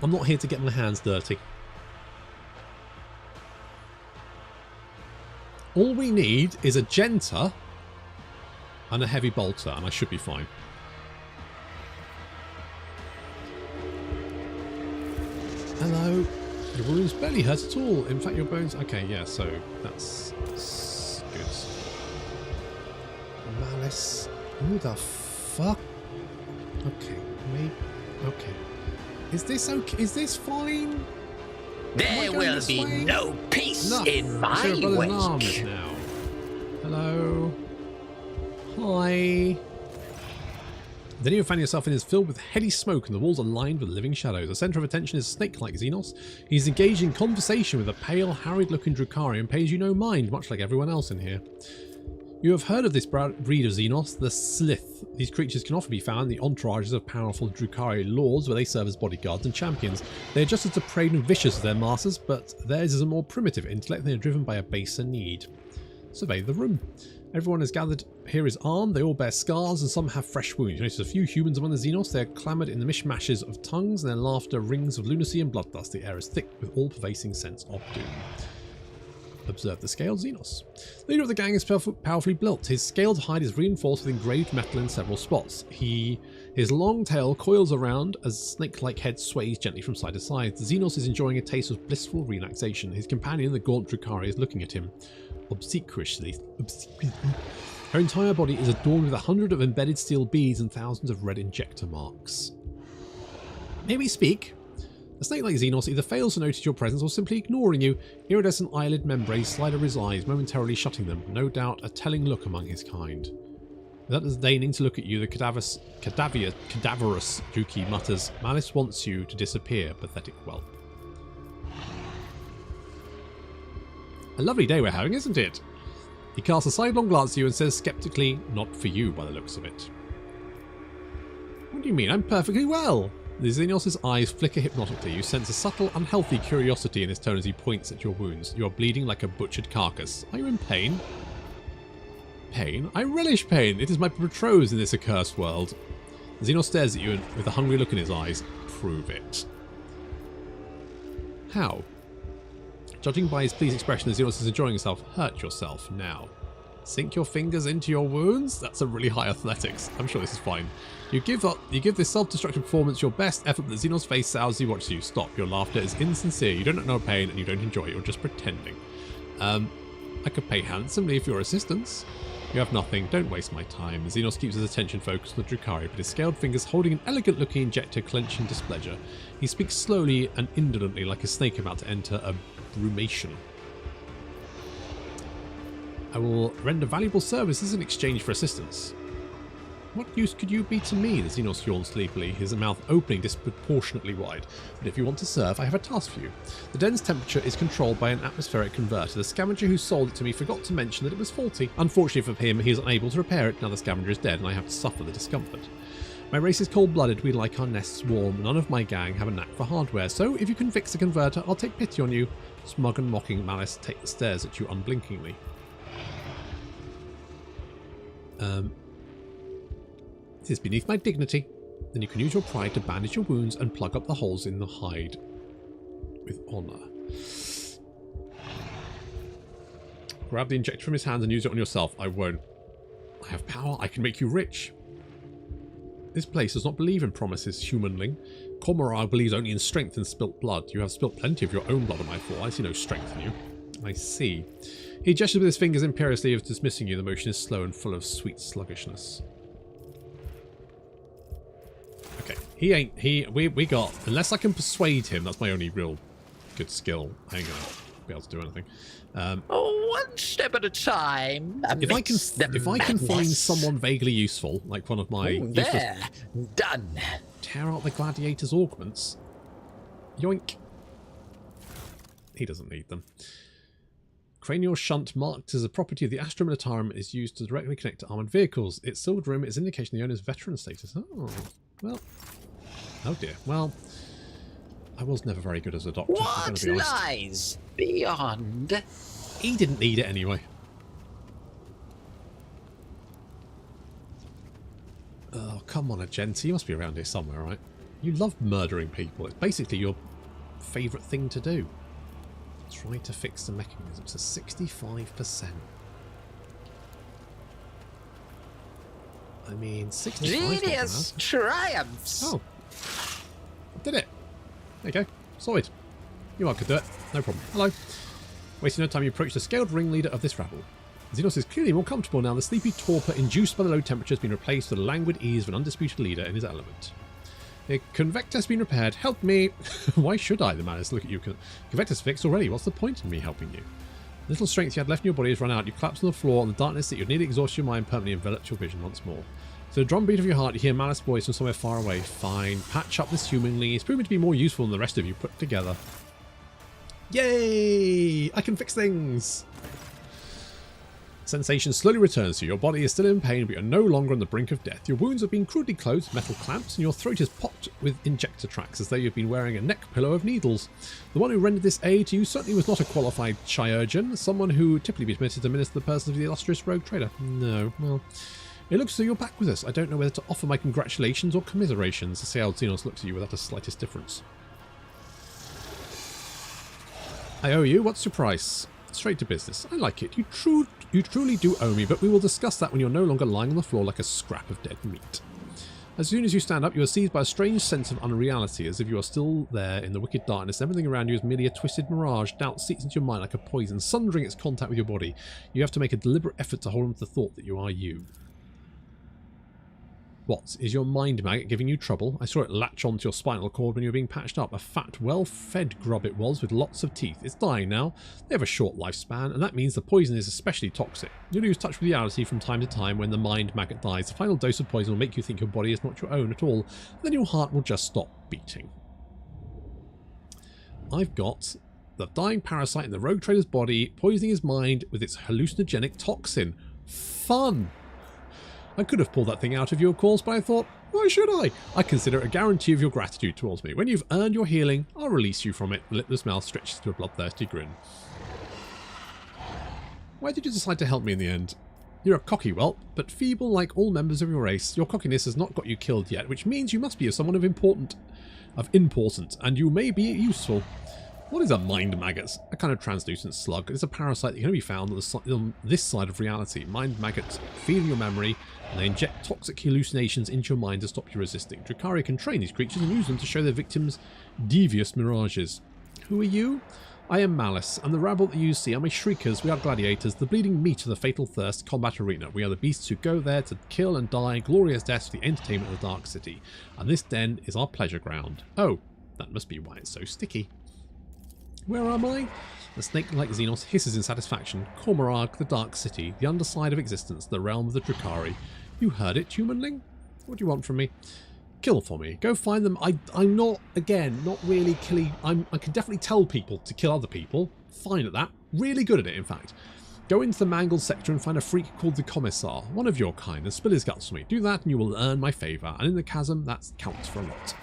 I'm not here to get my hands dirty. All we need is a Argenta and a heavy bolter, and I should be fine. Hello. Your wounds barely hurt at all. In fact, your bones... Okay, yeah, so that's good. Malice. Who the fuck? Okay, maybe... Okay. Is this okay? Is this fine? There will be no peace in my way. Now. Hello. Hi. Then you find yourself in is filled with heady smoke and the walls are lined with living shadows. The centre of attention is a snake like Xenos. He's engaged in conversation with a pale, harried-looking Drukhari and pays you no mind, much like everyone else in here. You have heard of this breed of Xenos, the Slith. These creatures can often be found in the entourages of powerful Drukhari lords where they serve as bodyguards and champions. They are just as depraved and vicious as their masters, but theirs is a more primitive intellect and they are driven by a baser need. Survey the room. Everyone is gathered here is armed, they all bear scars and some have fresh wounds. You notice a few humans among the Xenos, they are clamoured in the mishmashes of tongues and their laughter rings of lunacy and bloodlust. The air is thick with all-pervasive sense of doom. Observe the scaled Xenos. The leader of the gang is powerfully built. His scaled hide is reinforced with engraved metal in several spots. His long tail coils around as snake-like head sways gently from side to side. The Xenos is enjoying a taste of blissful relaxation. His companion, the gaunt Drukhari, is looking at him obsequiously. Her entire body is adorned with 100 of embedded steel beads and thousands of red injector marks. May we speak? A snake like Xenos either fails to notice your presence or simply ignoring you. Iridescent eyelid membranes slide over his eyes, momentarily shutting them. No doubt a telling look among his kind. Without disdaining to look at you, the cadaverous Juki mutters, "Malice wants you to disappear, pathetic whelp." A lovely day we're having, isn't it? He casts a sidelong glance at you and says skeptically, "Not for you by the looks of it." What do you mean? I'm perfectly well. The Xenos' eyes flicker hypnotically. You sense a subtle, unhealthy curiosity in his tone as he points at your wounds. You are bleeding like a butchered carcass. Are you in pain? Pain? I relish pain. It is my betrothed in this accursed world. The Xenos stares at you with a hungry look in his eyes. Prove it. How? Judging by his pleased expression, the Xenos is enjoying himself. Hurt yourself now. Sink your fingers into your wounds? That's a really high athletics. I'm sure this is fine. You give this self-destructive performance your best effort, but the Xenos face sours. He watches you. Stop. Your laughter is insincere. You don't know pain and you don't enjoy it. You're just pretending. I could pay handsomely for your assistance. You have nothing. Don't waste my time. The Xenos keeps his attention focused on the Drukhari, but his scaled fingers holding an elegant-looking injector clench in displeasure. He speaks slowly and indolently like a snake about to enter a brumation. I will render valuable services in exchange for assistance. What use could you be to me? The Xenos yawned sleepily, his mouth opening disproportionately wide. But if you want to serve, I have a task for you. The den's temperature is controlled by an atmospheric converter. The scavenger who sold it to me forgot to mention that it was faulty. Unfortunately for him, he is unable to repair it. Now the scavenger is dead and I have to suffer the discomfort. My race is cold-blooded, we like our nests warm. None of my gang have a knack for hardware, so if you can fix the converter, I'll take pity on you. Smug and mocking Malice take the stares at you unblinkingly. It is beneath my dignity. Then you can use your pride to bandage your wounds and plug up the holes in the hide with honour. Grab the injector from his hands and use it on yourself. I won't. I have power. I can make you rich. This place does not believe in promises, humanling. Corsair believes only in strength and spilt blood. You have spilt plenty of your own blood on my floor. I see no strength in you. I see. He gestures with his fingers imperiously as dismissing you. The motion is slow and full of sweet sluggishness. Okay, we got, unless I can persuade him, that's my only real good skill. I ain't gonna be able to do anything. One step at a time. If I can find someone vaguely useful, like one of my done. Tear out the gladiator's augments. Yoink. He doesn't need them. Cranial shunt marked as a property of the Astra Militarum is used to directly connect to armoured vehicles. Its silvered rim is indication of the owner's veteran status. Oh, well. Oh dear. Well, I was never very good as a doctor. What lies beyond? He didn't need it anyway. Oh, come on, Argenta. You must be around here somewhere, right? You love murdering people. It's basically your favourite thing to do. Try to fix the mechanism to 65%. I mean, 65%. Genius triumphs! Oh. I did it. There you go. Sorted. You could do it. No problem. Hello. Wasting no time, you approach the scaled ringleader of this rabble. Xenos is clearly more comfortable now. The sleepy torpor induced by the low temperature has been replaced with the languid ease of an undisputed leader in his element. The convector has been repaired. Help me! Why should I? The man is look at you. Convector's fixed already. What's the point in me helping you? The little strength you had left in your body has run out. You collapse on the floor, and the darkness that you'd nearly exhaust your mind permanently envelops your vision once more. So the drumbeat of your heart, you hear Malice's voice from somewhere far away. Fine. Patch up this humanly. It's proven to be more useful than the rest of you put together. Yay! I can fix things! Sensation slowly returns to you. Your body is still in pain, but you're no longer on the brink of death. Your wounds have been crudely closed, metal clamps, and your throat is popped with injector tracks, as though you've been wearing a neck pillow of needles. The one who rendered this aid to you certainly was not a qualified chirurgeon, someone who would typically be permitted to administer the person of the illustrious rogue trader. No, well, it looks as though you're back with us. I don't know whether to offer my congratulations or commiserations. The Sealed Xenos looks at you without the slightest difference. I owe you. What's your price? Straight to business. I like it. You truly do owe me, but we will discuss that when you're no longer lying on the floor like a scrap of dead meat. As soon as you stand up, you are seized by a strange sense of unreality, as if you are still there in the wicked darkness. Everything around you is merely a twisted mirage. Doubt seeps into your mind like a poison, sundering its contact with your body. You have to make a deliberate effort to hold on to the thought that you are you. What? Is your mind maggot giving you trouble? I saw it latch onto your spinal cord when you were being patched up. A fat, well-fed grub it was, with lots of teeth. It's dying now. They have a short lifespan, and that means the poison is especially toxic. You lose touch with reality from time to time when the mind maggot dies. The final dose of poison will make you think your body is not your own at all, and then your heart will just stop beating. I've got the dying parasite in the rogue trader's body, poisoning his mind with its hallucinogenic toxin. Fun! I could have pulled that thing out of you, of course, but I thought, why should I? I consider it a guarantee of your gratitude towards me. When you've earned your healing, I'll release you from it. The lipless mouth stretches to a bloodthirsty grin. Why did you decide to help me in the end? You're a cocky whelp, but feeble like all members of your race. Your cockiness has not got you killed yet, which means you must be someone of importance, and you may be useful. What is a mind maggot? A kind of translucent slug. It is a parasite that can only be found on this side of reality. Mind maggots feed your memory, and they inject toxic hallucinations into your mind to stop you resisting. Drukhari can train these creatures and use them to show their victims devious mirages. Who are you? I am Malice, and the rabble that you see are my shriekers. We are gladiators, the bleeding meat of the fatal thirst combat arena. We are the beasts who go there to kill and die glorious deaths for the entertainment of the Dark City. And this den is our pleasure ground. Oh, that must be why it's so sticky. Where am I? The snake-like Xenos hisses in satisfaction. Corsair, the Dark City, the underside of existence, the realm of the Drukhari. You heard it, humanling? What do you want from me? Kill for me. Go find them. I'm not, again, not really killing. I can definitely tell people to kill other people. Fine at that. Really good at it, in fact. Go into the mangled sector and find a freak called the Commissar, one of your kind, and spill his guts for me. Do that and you will earn my favour, and in the chasm, that counts for a lot.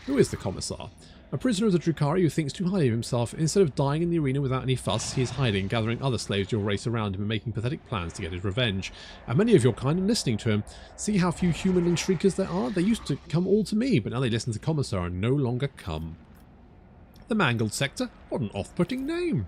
Who is the Commissar? A prisoner of the Drukhari who thinks too highly of himself. Instead of dying in the arena without any fuss, he is hiding, gathering other slaves to your race around him and making pathetic plans to get his revenge. And many of your kind are listening to him. See how few humanling shriekers there are? They used to come all to me, but now they listen to Commissar and no longer come. The Mangled Sector? What an off-putting name.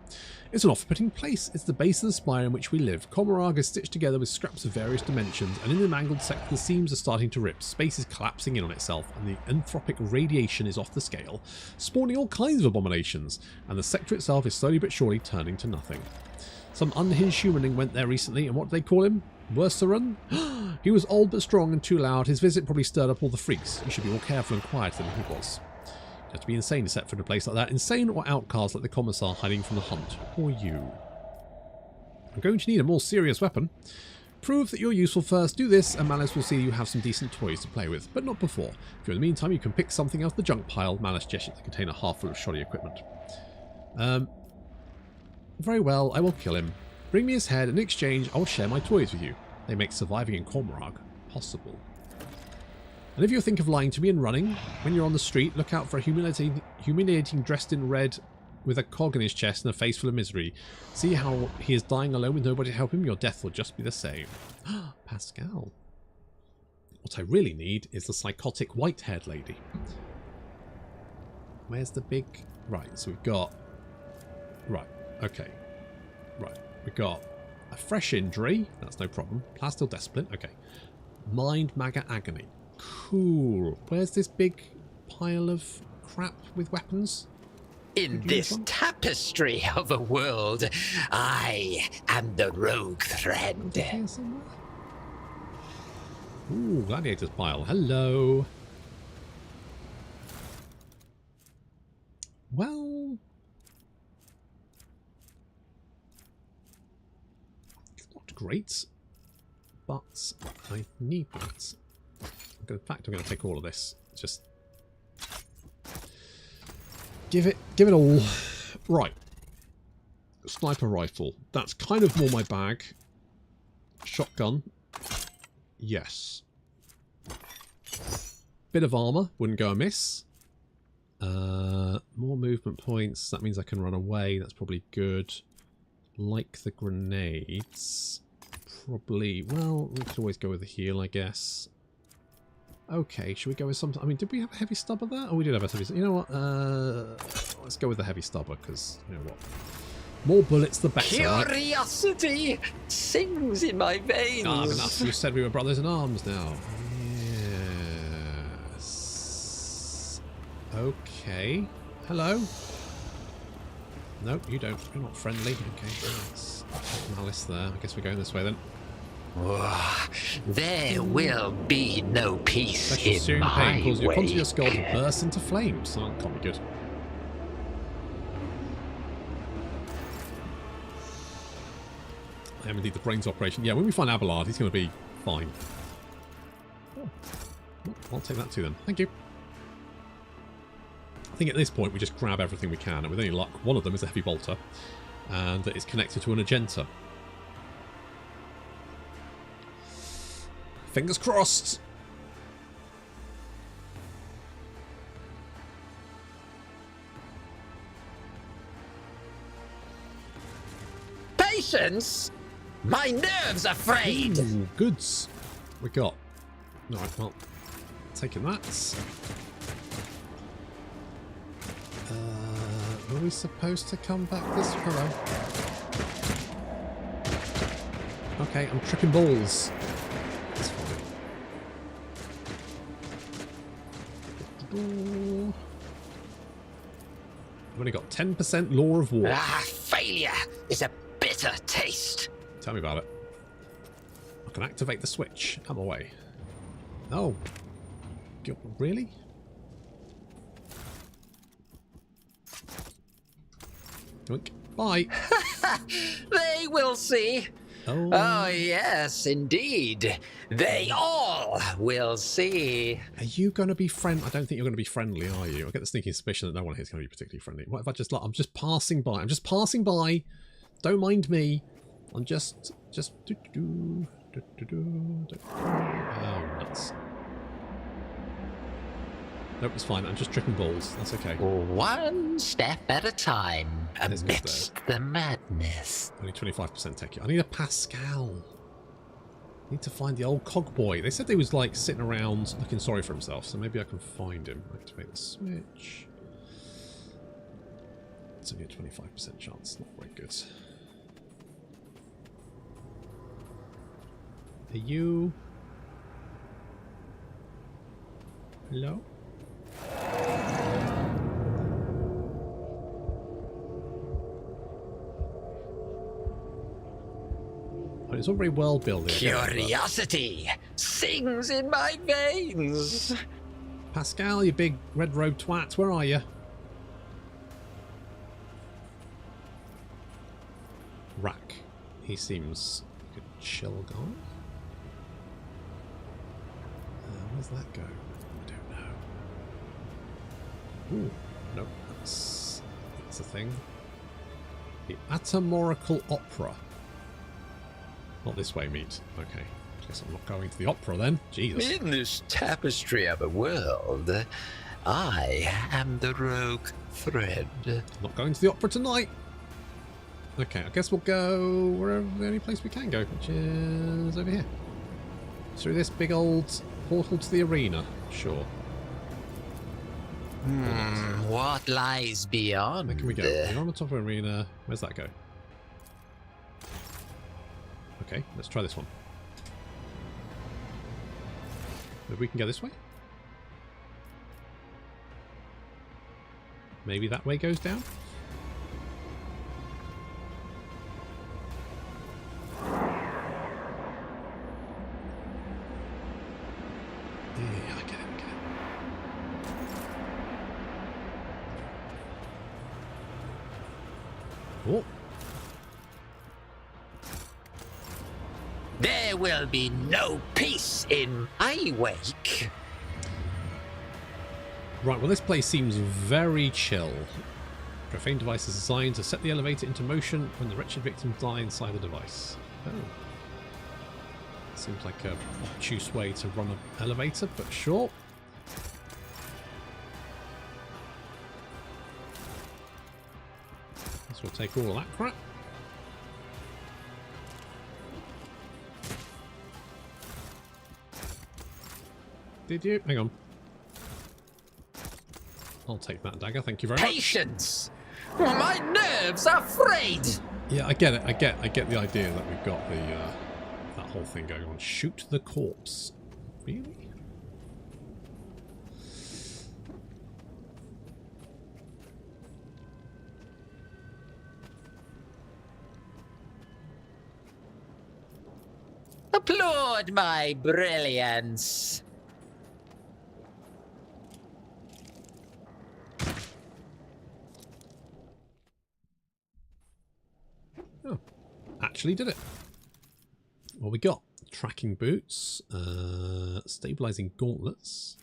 It's an off-putting place. It's the base of the spire in which we live. Commorag is stitched together with scraps of various dimensions, and in the Mangled Sector the seams are starting to rip. Space is collapsing in on itself, and the anthropic radiation is off the scale, spawning all kinds of abominations, and the sector itself is slowly but surely turning to nothing. Some unhinged humanling went there recently, and what do they call him? Worserun? He was old but strong and too loud. His visit probably stirred up all the freaks. You should be more careful and quieter than he was. You have to be insane to set foot in a place like that. Insane or outcast like the Commissar hiding from the hunt. Or you. I'm going to need a more serious weapon. Prove that you're useful first. Do this and Malice will see you have some decent toys to play with. But not before. If you're in the meantime, you can pick something out of the junk pile. Malice gestured at the container half full of shoddy equipment. Very well, I will kill him. Bring me his head, and in exchange, I will share my toys with you. They make surviving in Cormorag possible. And if you think of lying to me and running, when you're on the street, look out for a humiliating dressed in red with a cog in his chest and a face full of misery. See how he is dying alone with nobody to help him? Your death will just be the same. Pascal. What I really need is the psychotic white-haired lady. Where's the big... Right, so we've got... Right, okay. Right, we've got a fresh injury. That's no problem. Plastil Desplit. Okay. Mind Maga Agony. Cool. Where's this big pile of crap with weapons? In this tapestry of a world, I am the rogue thread. Ooh, gladiator's pile. Hello. Well, it's not great, but I need that. In fact, I'm going to take all of this. Just give it all. Right. Sniper rifle. That's kind of more my bag. Shotgun. Yes. Bit of armor. Wouldn't go amiss. More movement points. That means I can run away. That's probably good. Like the grenades. Probably. Well, we could always go with the heal, I guess. Okay, should we go with something? I mean, did we have a heavy stubber there? Oh, we did have a heavy stubber. You know what? Let's go with the heavy stubber, because, you know what? More bullets, the better, Curiosity right? sings in my veins. Ah, enough. You said we were brothers in arms now. Yes. Okay. Hello? No, you don't. You're not friendly. Okay, let's take Malice there. I guess we're going this way then. There will be no peace Especially in my my pain causes your way. contour your skull to burst into flames. So that can't be good. I am indeed the brains operation. Yeah, when we find Abelard, he's going to be fine. Oh, well, I'll take that too then. Thank you. I think at this point we just grab everything we can, and with any luck, one of them is a heavy bolter, and it's connected to an Argenta. Fingers crossed! Patience! My nerves are frayed! Ooh, goods. We got. Alright, well, taking that. Were we supposed to come back this way? Hello. Okay, I'm tripping balls. That's fine. I've only got 10% Law of War. Failure is a bitter taste. Tell me about it. I can activate the switch. I'm away. Oh. Really? Yoink. Bye. They will see. Oh, yes, indeed. They all will see. Are you going to be friendly? I don't think you're going to be friendly, are you? I get the sneaking suspicion that no one here is going to be particularly friendly. What if I just like, I'm just passing by. I'm just passing by. Don't mind me. I'm just oh, nuts. Nope, it's fine. I'm just tripping balls. That's okay. One step at a time amidst the madness. Only 25% tech. I need a Pascal. I need to find the old cog boy. They said he was like sitting around looking sorry for himself, so maybe I can find him. Activate the switch. It's only a 25% chance. Not very good. Are you? Hello? Well, it's all very well built. Curiosity sings in my veins. Pascal, you big red-robed twat, where are you? Rack. He seems like a chill guy. Where's that go? I don't know. Ooh, nope, that's a thing. The Atomorical Opera. Not this way, meat. Okay, I guess I'm not going to the opera then. Jesus. In this tapestry of a world, I am the rogue thread. Not going to the opera tonight. Okay, I guess we'll go wherever the only place we can go, which is over here. Through this big old portal to the arena. Sure. What lies beyond? Where can we go? We're on the top of the arena. Where's that go? Okay, let's try this one. Maybe we can go this way? Maybe that way goes down? Yeah, I get it, Oh. There will be no peace in my wake. Right, well this place seems very chill. Profane device is designed to set the elevator into motion when the wretched victims die inside the device. Oh. Seems like a obtuse way to run an elevator, but sure. Guess we'll take all of that crap. Did you? Hang on. I'll take that dagger, thank you very much. Patience! My nerves are frayed! Yeah, I get it. I get the idea that we've got the that whole thing going on. Shoot the corpse. Really? Applaud my brilliance. Oh, actually did it. What we got? Tracking boots, stabilizing gauntlets.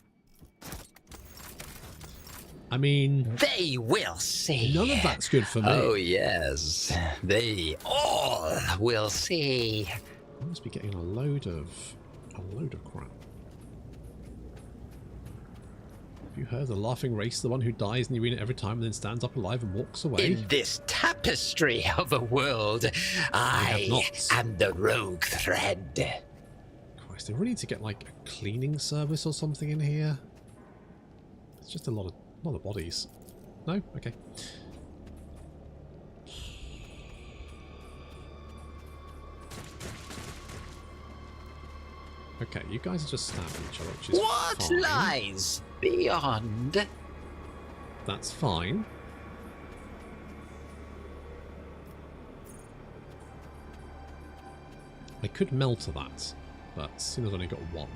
I mean, they will see. None of that's good for me. Oh yes, they all will see. I must be getting a load of crap. Have you heard the laughing race, the one who dies in the arena every time and then stands up alive and walks away? In this tapestry of a world, I am the rogue thread. Christ, they really need to get like a cleaning service or something in here. It's just a lot of bodies. No? Okay. Okay, you guys are just stabbing each other, which is what fine. Lies beyond? That's fine. I could melt that, but seems I've only got one.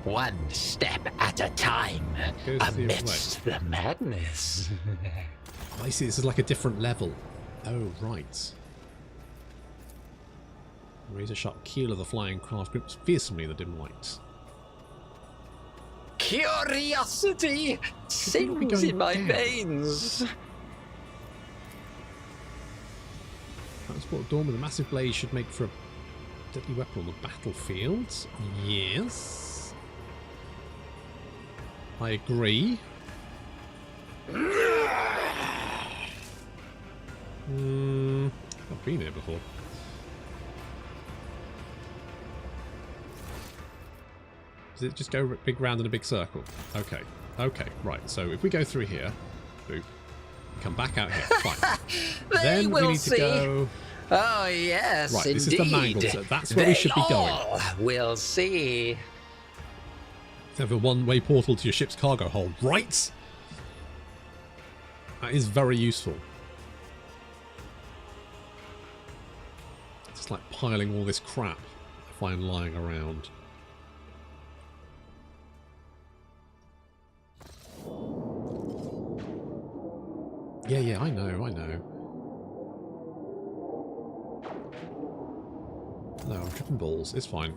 One step at a time, amidst the madness. Oh, I see, this is like a different level. Oh, right. Razor-sharp keel of the flying craft grips fearsomely in the dim light. Curiosity sings in my veins. Transport dawn with a massive blaze should make for a deadly weapon on the battlefield. Yes. I agree. I've been here before. Does it just go big round in a big circle? Okay. Okay, right. So if we go through here, boop, come back out here. Fine. Then we need to go... Oh, yes, right, indeed. this is the mangle, so that's where we should be going. We'll see. Have a one-way portal to your ship's cargo hold, right? That is very useful. Just like piling all this crap I find lying around. Yeah, I know. No, I'm tripping balls. It's fine.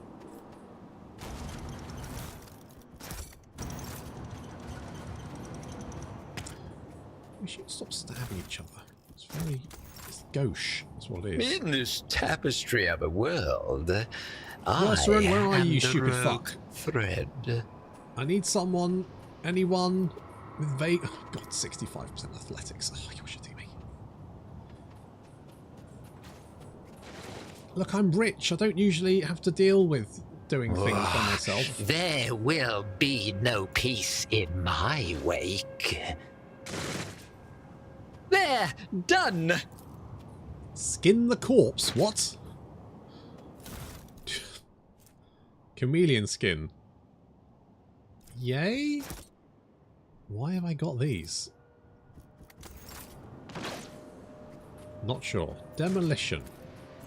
We should stop stabbing each other. It's gauche. That's what it is. In this tapestry of a world, Corsair, where are you, stupid fuck? Thread. I need someone, anyone with vague... Oh, God, 65% athletics. Oh, you're shitting me. Look, I'm rich. I don't usually have to deal with doing things by myself. There will be no peace in my wake. There! Done! Skin the corpse? What? Chameleon skin. Yay? Why have I got these? Not sure. Demolition.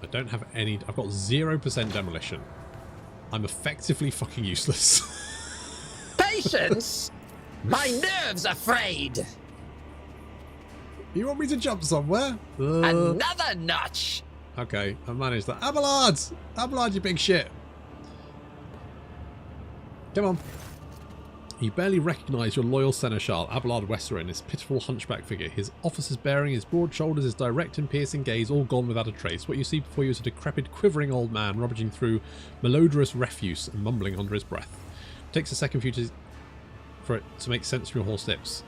I don't have any... I've got 0% demolition. I'm effectively fucking useless. Patience! My nerves are frayed! You want me to jump somewhere? Another notch! Okay, I managed that. Abelard! Abelard, you big shit! Come on. You barely recognise your loyal seneschal, Abelard Westerin, his pitiful hunchback figure. His officer's bearing, his broad shoulders, his direct and piercing gaze, all gone without a trace. What you see before you is a decrepit, quivering old man rummaging through malodorous refuse and mumbling under his breath. It takes a second for it to make sense from your horse lips.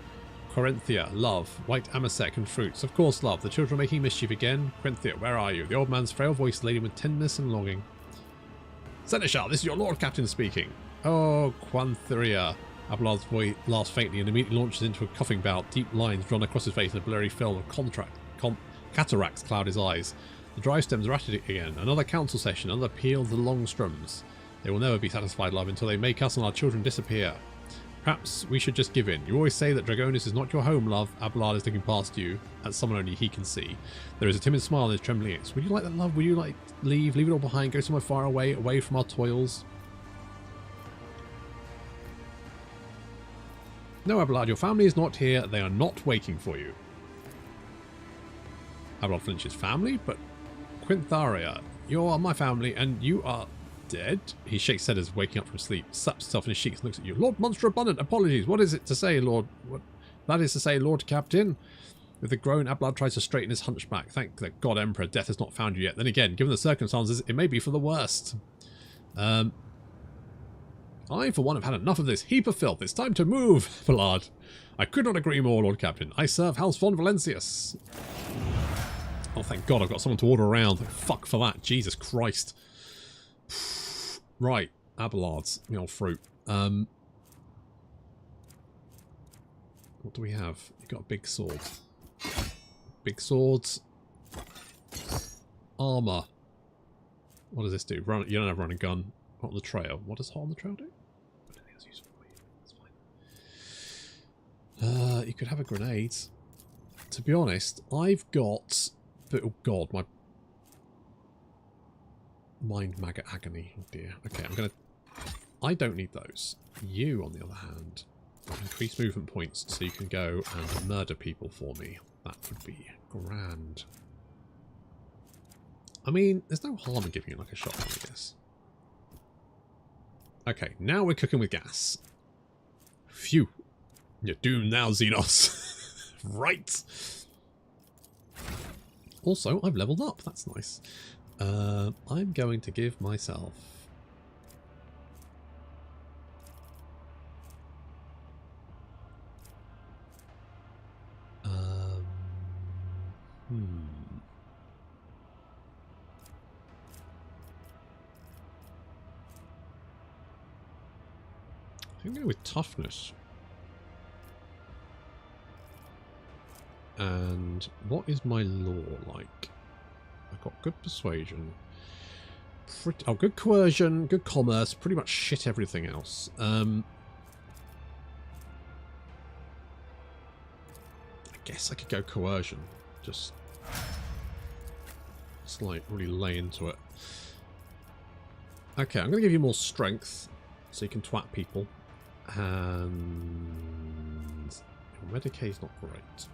Corinthia, love, white amasec and fruits. Of course, love. The children are making mischief again. Corinthia, where are you? The old man's frail voice laden with tenderness and longing. Seneschal, this is your Lord Captain speaking. Oh, Quantheria. Abelard's voice laughs faintly and immediately launches into a coughing bout. Deep lines drawn across his face and a blurry film of cataracts cloud his eyes. The drive stems are at it again. Another council session, another peal of the long strums. They will never be satisfied, love, until they make us and our children disappear. Perhaps we should just give in. You always say that Dragonis is not your home, love. Abelard is looking past you, as someone only he can see. There is a timid smile in his trembling lips. Would you like that, love? Would you like leave it all behind, go somewhere far away, away from our toils? No, Abelard, your family is not here. They are not waiting for you. Abelard flinches. Family? But Quintharia, you are my family, and you are dead? He shakes his head as waking up from sleep, slaps himself in his cheeks and looks at you. Lord Monster Abundant, apologies. What is it to say, Lord? What? That is to say, Lord Captain. With a groan, Abelard tries to straighten his hunchback. Thank the God Emperor, death has not found you yet. Then again, given the circumstances, it may be for the worst. I, for one, have had enough of this heap of filth. It's time to move, Abelard. I could not agree more, Lord Captain. I serve House von Valentius. Oh, thank God, I've got someone to order around. Fuck for that. Jesus Christ. Right, Abelards, the old fruit. What do we have? You've got a big sword. Big swords. Armour. What does this do? Run, you don't have run and gun. Hot on the trail. What does hot on the trail do? I don't think that's useful for you. That's fine. You could have a grenade. To be honest, I've got... Oh God, my... Mind maggot agony. Oh dear. Okay, I'm gonna... I don't need those. You, on the other hand, increase movement points so you can go and murder people for me. That would be grand. I mean, there's no harm in giving it like a shotgun, I guess. Okay, now we're cooking with gas. Phew. You're doomed now, Xenos. Right. Also, I've leveled up. That's nice. I'm going to give myself... I'm going to go with toughness. And what is my law like? I've got good persuasion. Good coercion, good commerce, pretty much shit everything else. I guess I could go coercion. Just like really lay into it. Okay, I'm going to give you more strength so you can twat people. And your Medicaid's not great.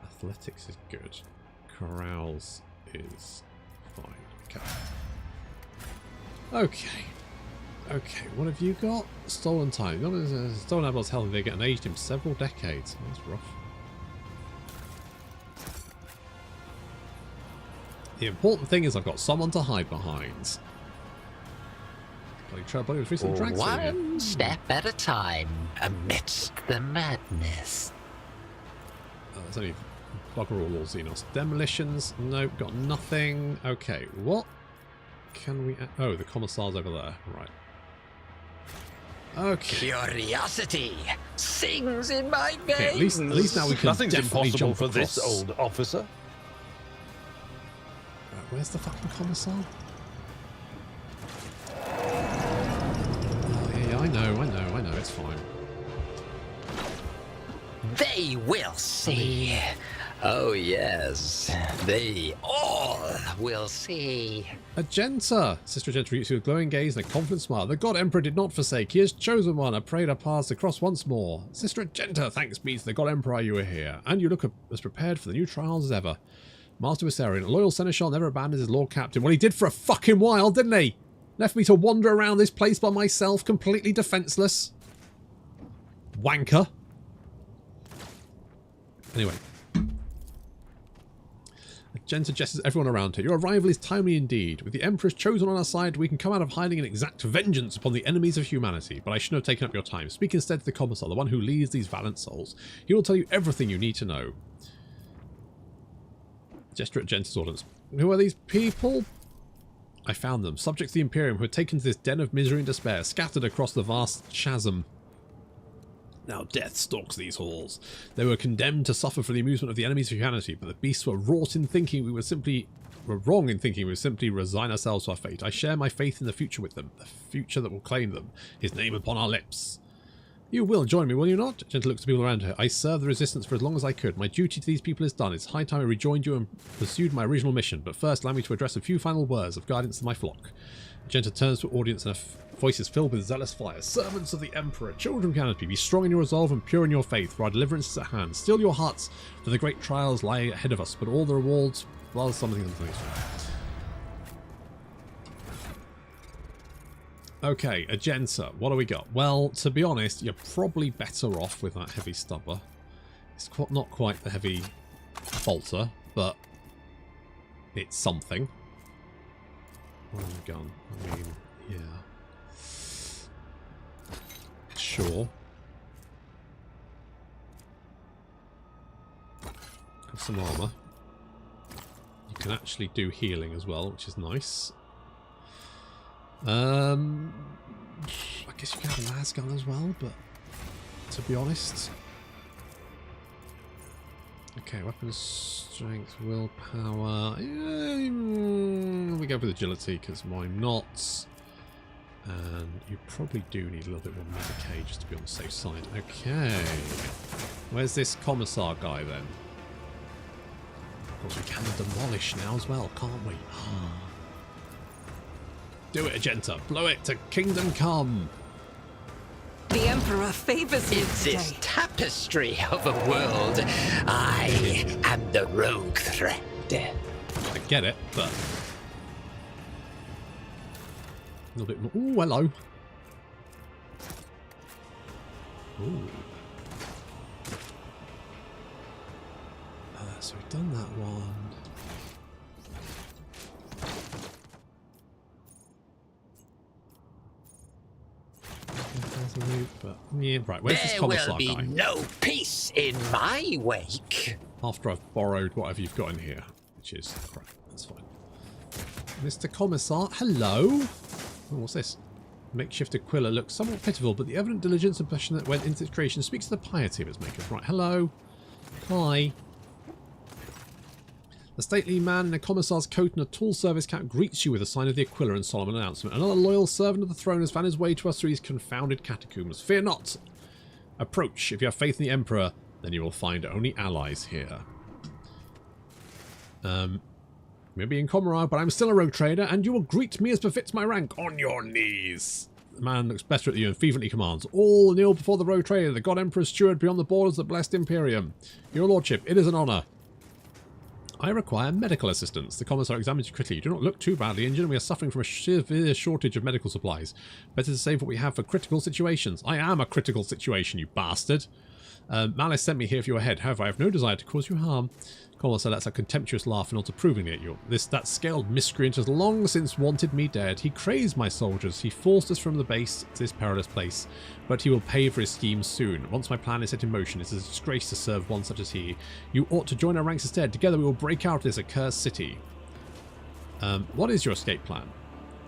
Athletics is good. Corrals is fine. Okay. Okay, what have you got? Stolen time. Stolen Abelard's health and vigor and aged him several decades. That's rough. The important thing is I've got someone to hide behind. One step at a time amidst the madness. There's only bugger all Xenos. Demolitions? Nope, got nothing. Okay, what can we... Oh, the commissar's over there. Right. Okay. Curiosity sings in my veins. Okay, at least now we can Nothing's definitely impossible jump for across. this old officer. Right, where's the fucking commissar? Oh, yeah, I know, it's fine. They will see. Oh, yes. They all will see. Argenta! Sister Argenta greets you with a glowing gaze and a confident smile. The God Emperor did not forsake. He has chosen one. I prayed our paths to cross once more. Sister Argenta, thanks be to the God Emperor you are here. And you look as prepared for the new trials as ever. Master Viserion, a loyal seneschal, never abandons his Lord Captain. Well, he did for a fucking while, didn't he? Left me to wander around this place by myself, completely defenseless. Wanker. Anyway. Argenta gestures everyone around her. Your arrival is timely indeed. With the Emperor's chosen on our side, we can come out of hiding and exact vengeance upon the enemies of humanity. But I shouldn't have taken up your time. Speak instead to the Commissar, the one who leads these valiant souls. He will tell you everything you need to know. Gesture at Argenta's orders. Who are these people? I found them, subjects of the Imperium who had taken to this den of misery and despair, scattered across the vast chasm. Now death stalks these halls. They were condemned to suffer for the amusement of the enemies of humanity, but the beasts were wrong in thinking we would simply resign ourselves to our fate. I share my faith in the future with them, the future that will claim them, his name upon our lips. You will join me, will you not? Gentle looks to people around her. I served the resistance for as long as I could. My duty to these people is done. It's high time I rejoined you and pursued my original mission. But first, allow me to address a few final words of guidance to my flock. Gentle turns to the audience and her voice is filled with zealous fire. Servants of the Emperor, children of humanity, be strong in your resolve and pure in your faith, for our deliverance is at hand. Steel your hearts, for the great trials lie ahead of us, but all the rewards, well, something. Okay, Argenta, what do we got? Well, to be honest, you're probably better off with that heavy stubber. It's not quite the heavy bolter, but it's something. One gun, I mean, yeah. Sure. Got some armour. You can actually do healing as well, which is nice. I guess you can have a las gun as well, but to be honest. Okay, weapon strength, willpower. We go with agility because why not? And you probably do need a little bit more Medicaid just to be on the safe side. Okay. Where's this commissar guy then? Of course, we can demolish now as well, can't we? Do it, Argenta. Blow it to kingdom come. The Emperor favors me In today. this tapestry of a world, I am the rogue threat. I get it, but a little bit more. Ooh, hello. Ooh. So we've done that one. But yeah, right. Where's this commissar guy? There will be no peace in my wake. After I've borrowed whatever you've got in here, which is crap. That's fine. Mr. Commissar, hello. Oh, what's this? Makeshift Aquila looks somewhat pitiful, but the evident diligence and passion that went into its creation speaks to the piety of its makers. Right, hello. Hi. A stately man in a commissar's coat and a tall service cap greets you with a sign of the Aquila and solemn announcement. Another loyal servant of the throne has found his way to us through these confounded catacombs. Fear not. Approach. If you have faith in the Emperor, then you will find only allies here. Maybe in Comrade, but I'm still a rogue trader, and you will greet me as befits my rank. On your knees. The man looks better at you and fervently commands. All kneel before the rogue trader, the God Emperor's steward beyond the borders of the blessed Imperium. Your lordship, it is an honour. I require medical assistance. The commissar examines you quickly. You do not look too badly injured, and we are suffering from a severe shortage of medical supplies. Better to save what we have for critical situations. I am a critical situation, you bastard. Malice sent me here for your head. However, I have no desire to cause you harm. Commissar lets a contemptuous laugh and not approvingly at you. That scaled miscreant has long since wanted me dead. He crazed my soldiers. He forced us from the base to this perilous place. But he will pay for his schemes soon. Once my plan is set in motion, it is a disgrace to serve one such as he. You ought to join our ranks instead. Together we will break out of this accursed city. What is your escape plan?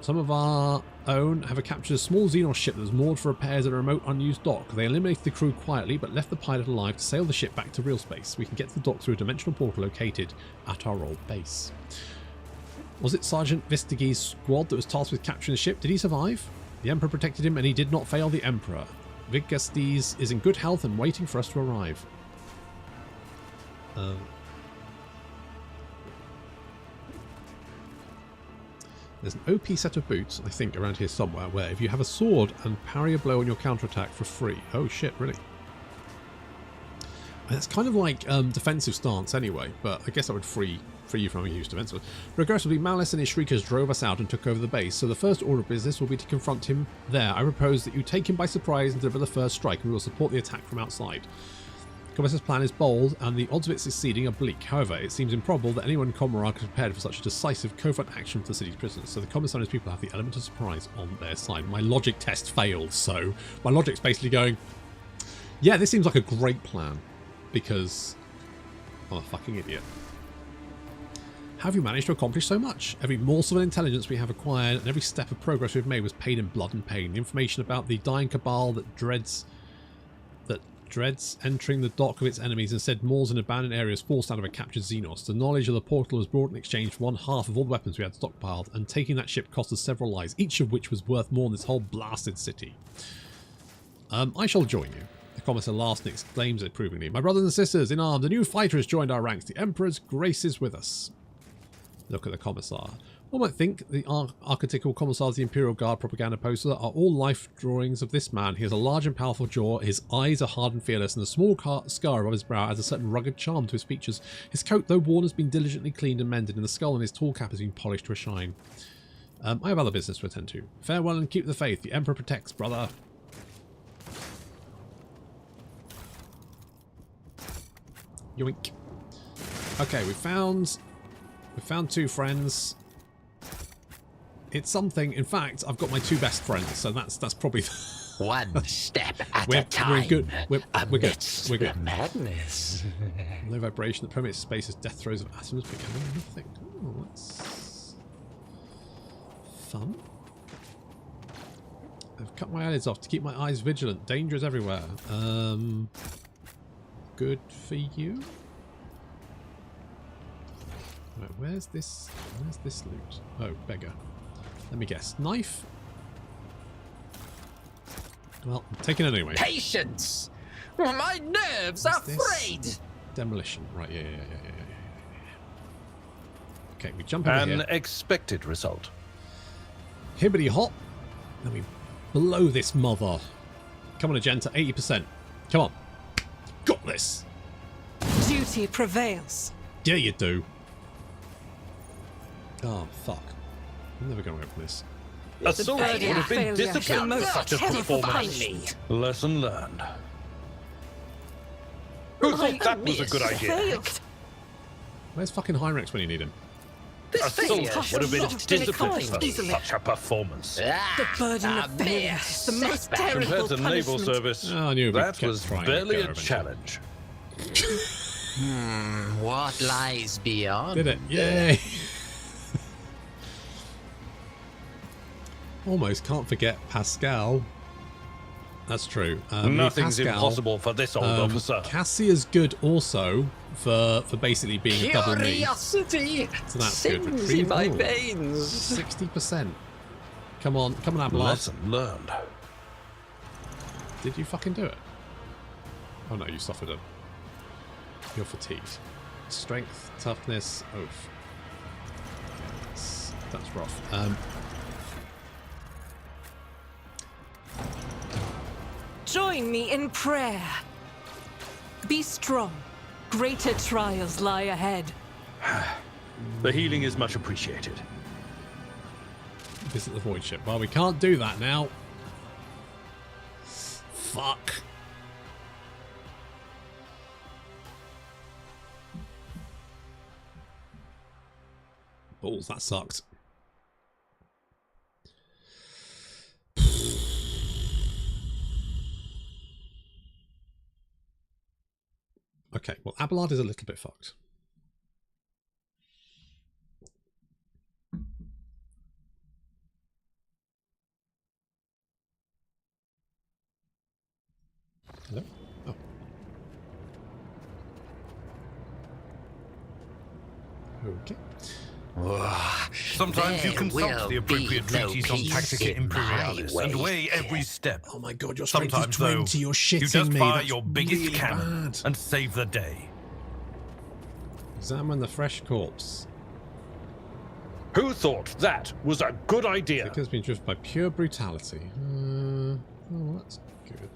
Some of our own have captured a small Xenos ship that was moored for repairs at a remote unused dock. They eliminated the crew quietly but left the pilot alive to sail the ship back to real space. We can get to the dock through a dimensional portal located at our old base. Was it Sergeant Vistigi's squad that was tasked with capturing the ship? Did he survive? The Emperor protected him and he did not fail the Emperor. Vigastes is in good health and waiting for us to arrive. There's an OP set of boots, I think, around here somewhere, where if you have a sword and parry a blow on your counterattack for free. Oh shit, really? And it's kind of like defensive stance anyway, but I guess that would free you from having to use defensive. Regrettably, Malice and his shriekers drove us out and took over the base, so the first order of business will be to confront him there. I propose that you take him by surprise and deliver the first strike, and we will support the attack from outside. Commissar's plan is bold, and the odds of it succeeding are bleak. However, it seems improbable that anyone in Comrade could prepare for such a decisive covert action for the city's prisoners, so the Commissar and his people have the element of surprise on their side. My logic test failed, so my logic's basically going, yeah, this seems like a great plan, because I'm a fucking idiot. How have you managed to accomplish so much? Every morsel of intelligence we have acquired and every step of progress we've made was paid in blood and pain. The information about the dying cabal that dreads entering the dock of its enemies and said moors in abandoned areas forced out of a captured Xenos. The knowledge of the portal was brought in exchange for 1/2 of all the weapons we had stockpiled, and taking that ship cost us several lives, each of which was worth more than this whole blasted city. I shall join you. The Commissar laughs and exclaims approvingly. My brothers and sisters in arms, a new fighter has joined our ranks. The Emperor's grace is with us. Look at the Commissar. One might think the archetypical Commissars of the Imperial Guard propaganda poster are all life drawings of this man. He has a large and powerful jaw, his eyes are hard and fearless, and the small scar above his brow adds a certain rugged charm to his features. His coat, though worn, has been diligently cleaned and mended, and the skull on his tall cap has been polished to a shine. I have other business to attend to. Farewell and keep the faith. The Emperor protects, brother. Yoink. Okay, we found 2 friends. It's something. In fact, I've got my 2 best friends, so that's probably one step at a time. We're good. We're good. We're good. Madness. No vibration that permeates space as death throes of atoms becoming nothing. Oh, that's fun. I've cut my eyelids off to keep my eyes vigilant. Danger is everywhere. Good for you. Right, where's this loot? Oh, beggar. Let me guess. Knife? Well, I'm taking it anyway. Patience! My nerves are frayed! Demolition. Right, yeah. Okay, we jump over here. An expected result. Hibbity hop. Let me blow this mother. Come on, Argenta. 80%. Come on. Got this. Duty prevails. Yeah, you do. Oh, fuck. I'm never going to open this. Assault would have been disciplined for such a performance. Lesson learned. Who thought that was a good idea? Where's fucking Heinrichs when you need him? Assault would have been disciplined for such a performance. The burden of failure, the most terrible Compared to punishment. naval service, Oh, I knew that was barely a challenge. What lies beyond? Did it? Yay! Almost can't forget Pascal. That's true. Nothing's Pascal, impossible for this old officer. Cassia's good also for basically being a double me. Curiosity So that's good. sings Retrieve in my all. veins. 60%. Come on, Abelard. Lesson learned. Did you fucking do it? Oh no, you suffered it. You're fatigued. Strength, toughness, oath. That's rough. Join me in prayer. Be strong. Greater trials lie ahead. The healing is much appreciated. Visit the void ship. Well, we can't do that now. Fuck. Balls, that sucked. Okay, well, Abelard is a little bit fucked. Hello? Oh. Okay. Sometimes you consult the appropriate treaties on Tactica Imperialis and way. weigh every step. Oh my god, you're straight to Sometimes, though, 20, you're shitting you just me. fire That's your biggest really cannon bad. and save the day. Examine the fresh corpse. Who thought that was a good idea? It has been driven by pure brutality. Oh, that's good.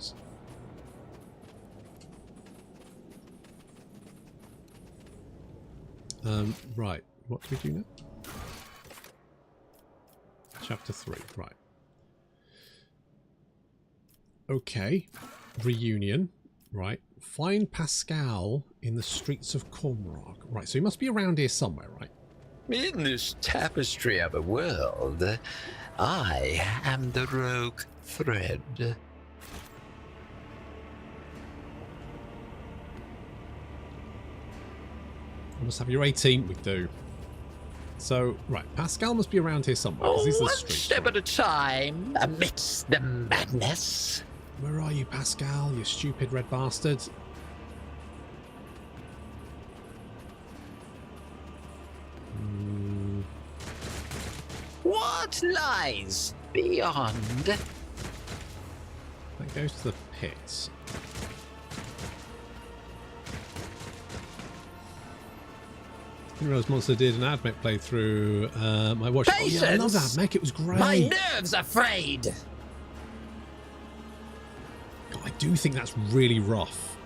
Right. What do we do now? Chapter 3. Right. Okay. Reunion. Right. Find Pascal in the streets of Cormorag. Right. So he must be around here somewhere, right? In this tapestry of a world, I am the rogue thread. We must have your 18. We do. So, right. Pascal must be around here somewhere. Oh, These are the one streets, step right? at a time, amidst the madness. Where are you, Pascal? You stupid red bastard. What lies beyond? That goes to the pits. I didn't realise Monster did an AdMech playthrough. My watch. Oh, yeah, I love AdMech. It was great. My nerves are frayed. God, I do think that's really rough.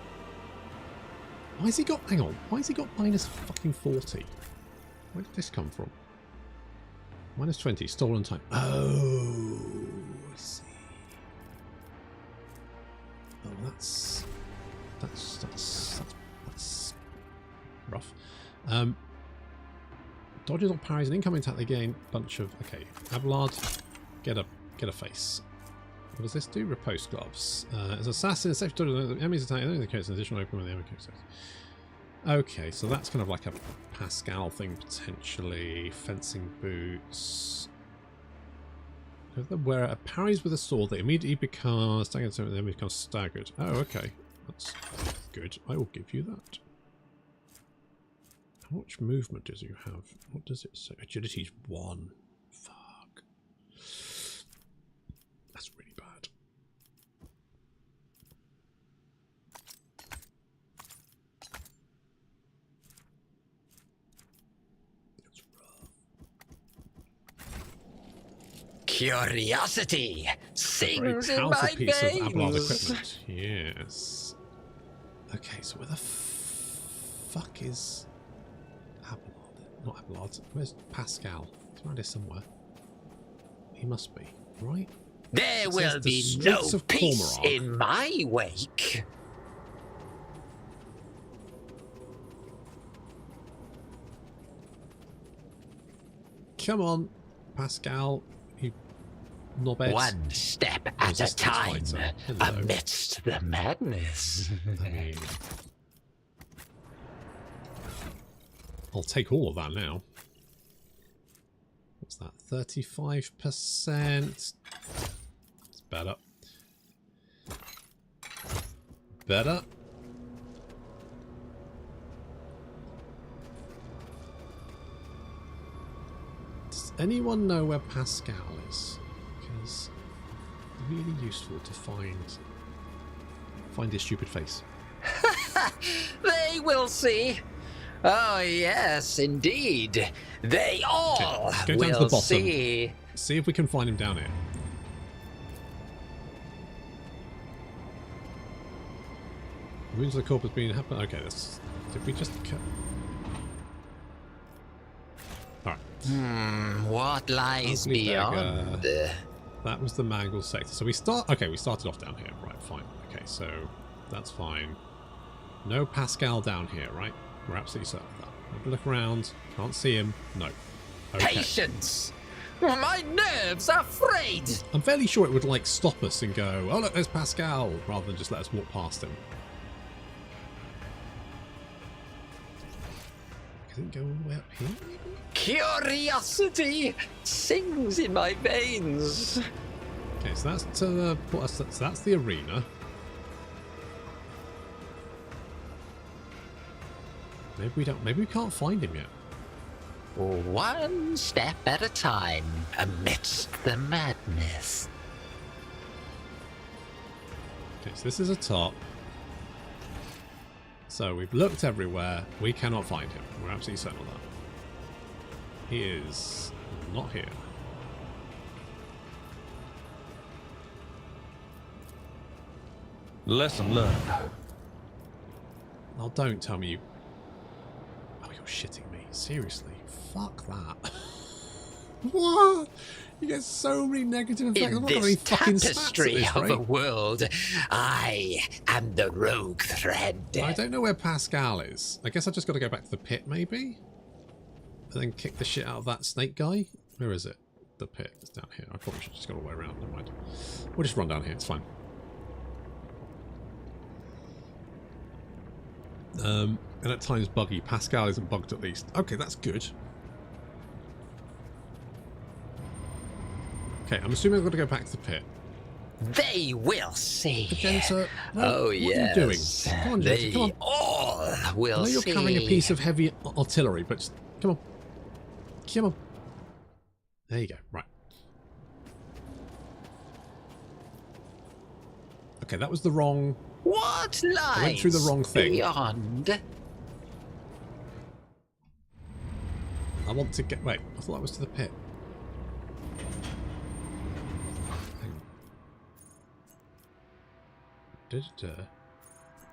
Why has he got... Hang on. Why has he got minus fucking 40? Where did this come from? Minus 20. Stolen time. Oh, I see. Oh, that's rough. Dodges or parries an incoming attack. They gain bunch of... Okay. Abelard, get a face. What does this do? Riposte gloves. As assassin, safe to dodge the enemy's attack. Only the case, an additional open with the enemy case. Okay, so that's kind of like a Pascal thing potentially. Fencing boots. Where it parries with a sword, they immediately become staggered, so the enemy becomes staggered. Oh, okay. That's good. I will give you that. How much movement does you have? What does it say? Agility's 1. Fuck. That's really bad. That's rough. Curiosity Very sings in my powerful piece of Abelard veins. equipment. Yes. Okay, so where the fuck is Abelard? not Abelard. Where's Pascal? He's around here somewhere. He must be, right? There will be no peace in my wake. Come on, Pascal, you knobhead. One step at a time, amidst the madness. I mean, I'll take all of that now. What's that? 35%. It's better. Better. Does anyone know where Pascal is? Because it's really useful to find his stupid face. They will see. Oh yes, indeed. They all go down to the bottom. see. See if we can find him down here. Wounds of the corpus being happened. Okay, that's. Did we just? All right. What lies beyond? That was the Mangle sector. So we start. Okay, we started off down here. Right, fine. Okay, so that's fine. No Pascal down here, right? We're absolutely certain of that. Have a look around. Can't see him. No. Okay. Patience! My nerves are frayed! I'm fairly sure it would like stop us and go, oh look, there's Pascal, rather than just let us walk past him. Can it go all the way up here? Curiosity sings in my veins. Okay, so that's to the, so that's the arena. Maybe we can't find him yet. One step at a time amidst the madness. Okay, so this is a top. So we've looked everywhere. We cannot find him. We're absolutely certain of that. He is not here. Lesson learned. Oh, don't tell me you... Oh, you're shitting me. Seriously. Fuck that. What? You get so many negative effects. In this tapestry of a world, I am the rogue thread. I don't know where Pascal is. I guess I just got to go back to the pit, maybe? And then kick the shit out of that snake guy? Where is it? The pit. It's down here. I probably should just go all the way around. Never mind. We'll just run down here. It's fine. And at times buggy. Pascal isn't bugged at least. Okay, that's good. Okay, I'm assuming I've got to go back to the pit. They will see. Argenta, oh yes. What are you doing? Come on, Argenta, come on. All will I know you're see. carrying a piece of heavy artillery, but just, come on. Come on. There you go. Right. Okay, that was the wrong... What lies I went through the wrong thing. Beyond? I want to get... Wait, I thought that was to the pit. Hang on.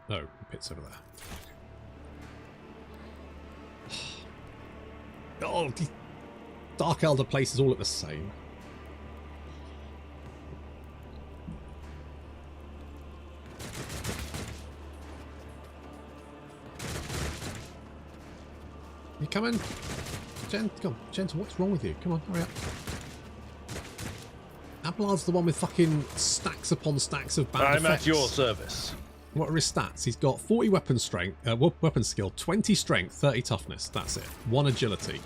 No, the pit's over there. Oh, the Dark Eldar places all look the same. You coming? Gentle, what's wrong with you? Come on, hurry up. Abelard's the one with fucking stacks upon stacks of bad effects. I'm at your service. What are his stats? He's got 40 weapon strength, weapon skill, 20 strength, 30 toughness. That's it. 1 agility.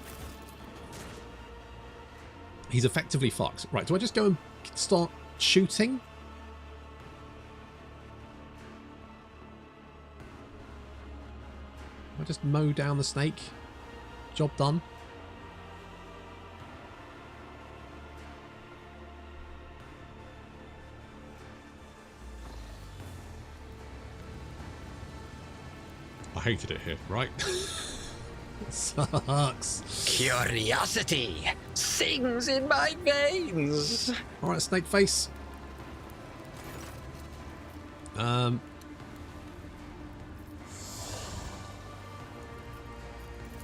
He's effectively fucked. Right, do I just go and start shooting? Do I just mow down the snake? Job done. I hated it here, right? It sucks. Curiosity sings in my veins. Alright, snake face.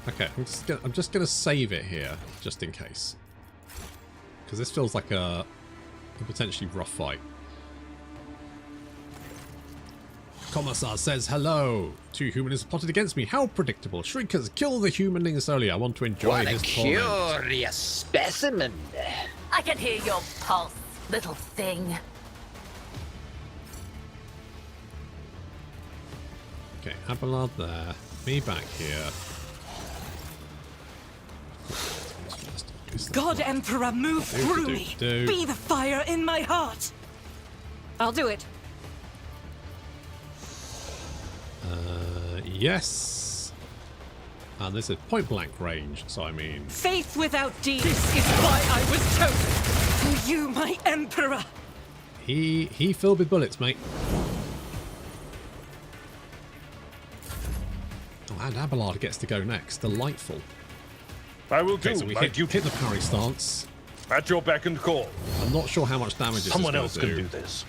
Okay, I'm just gonna save it here, just in case. Because this feels like a potentially rough fight. Commissar says hello. 2 humans plotted against me. How predictable. Shriekers, kill the humanlings early. I want to enjoy his torment. What a curious specimen. I can hear your pulse, little thing. Okay, Abelard there. Me back here. God Emperor, move through me. Be the fire in my heart. I'll do it. Yes. And this is point blank range, so I mean... Faith without deeds is why I was chosen. For you, my Emperor. He filled with bullets, mate. Oh, and Abelard gets to go next. Delightful. I will Okay, do so we my hit duty. the parry stance. At your beck and call. I'm not sure how much damage Someone this else is can going do to do. this.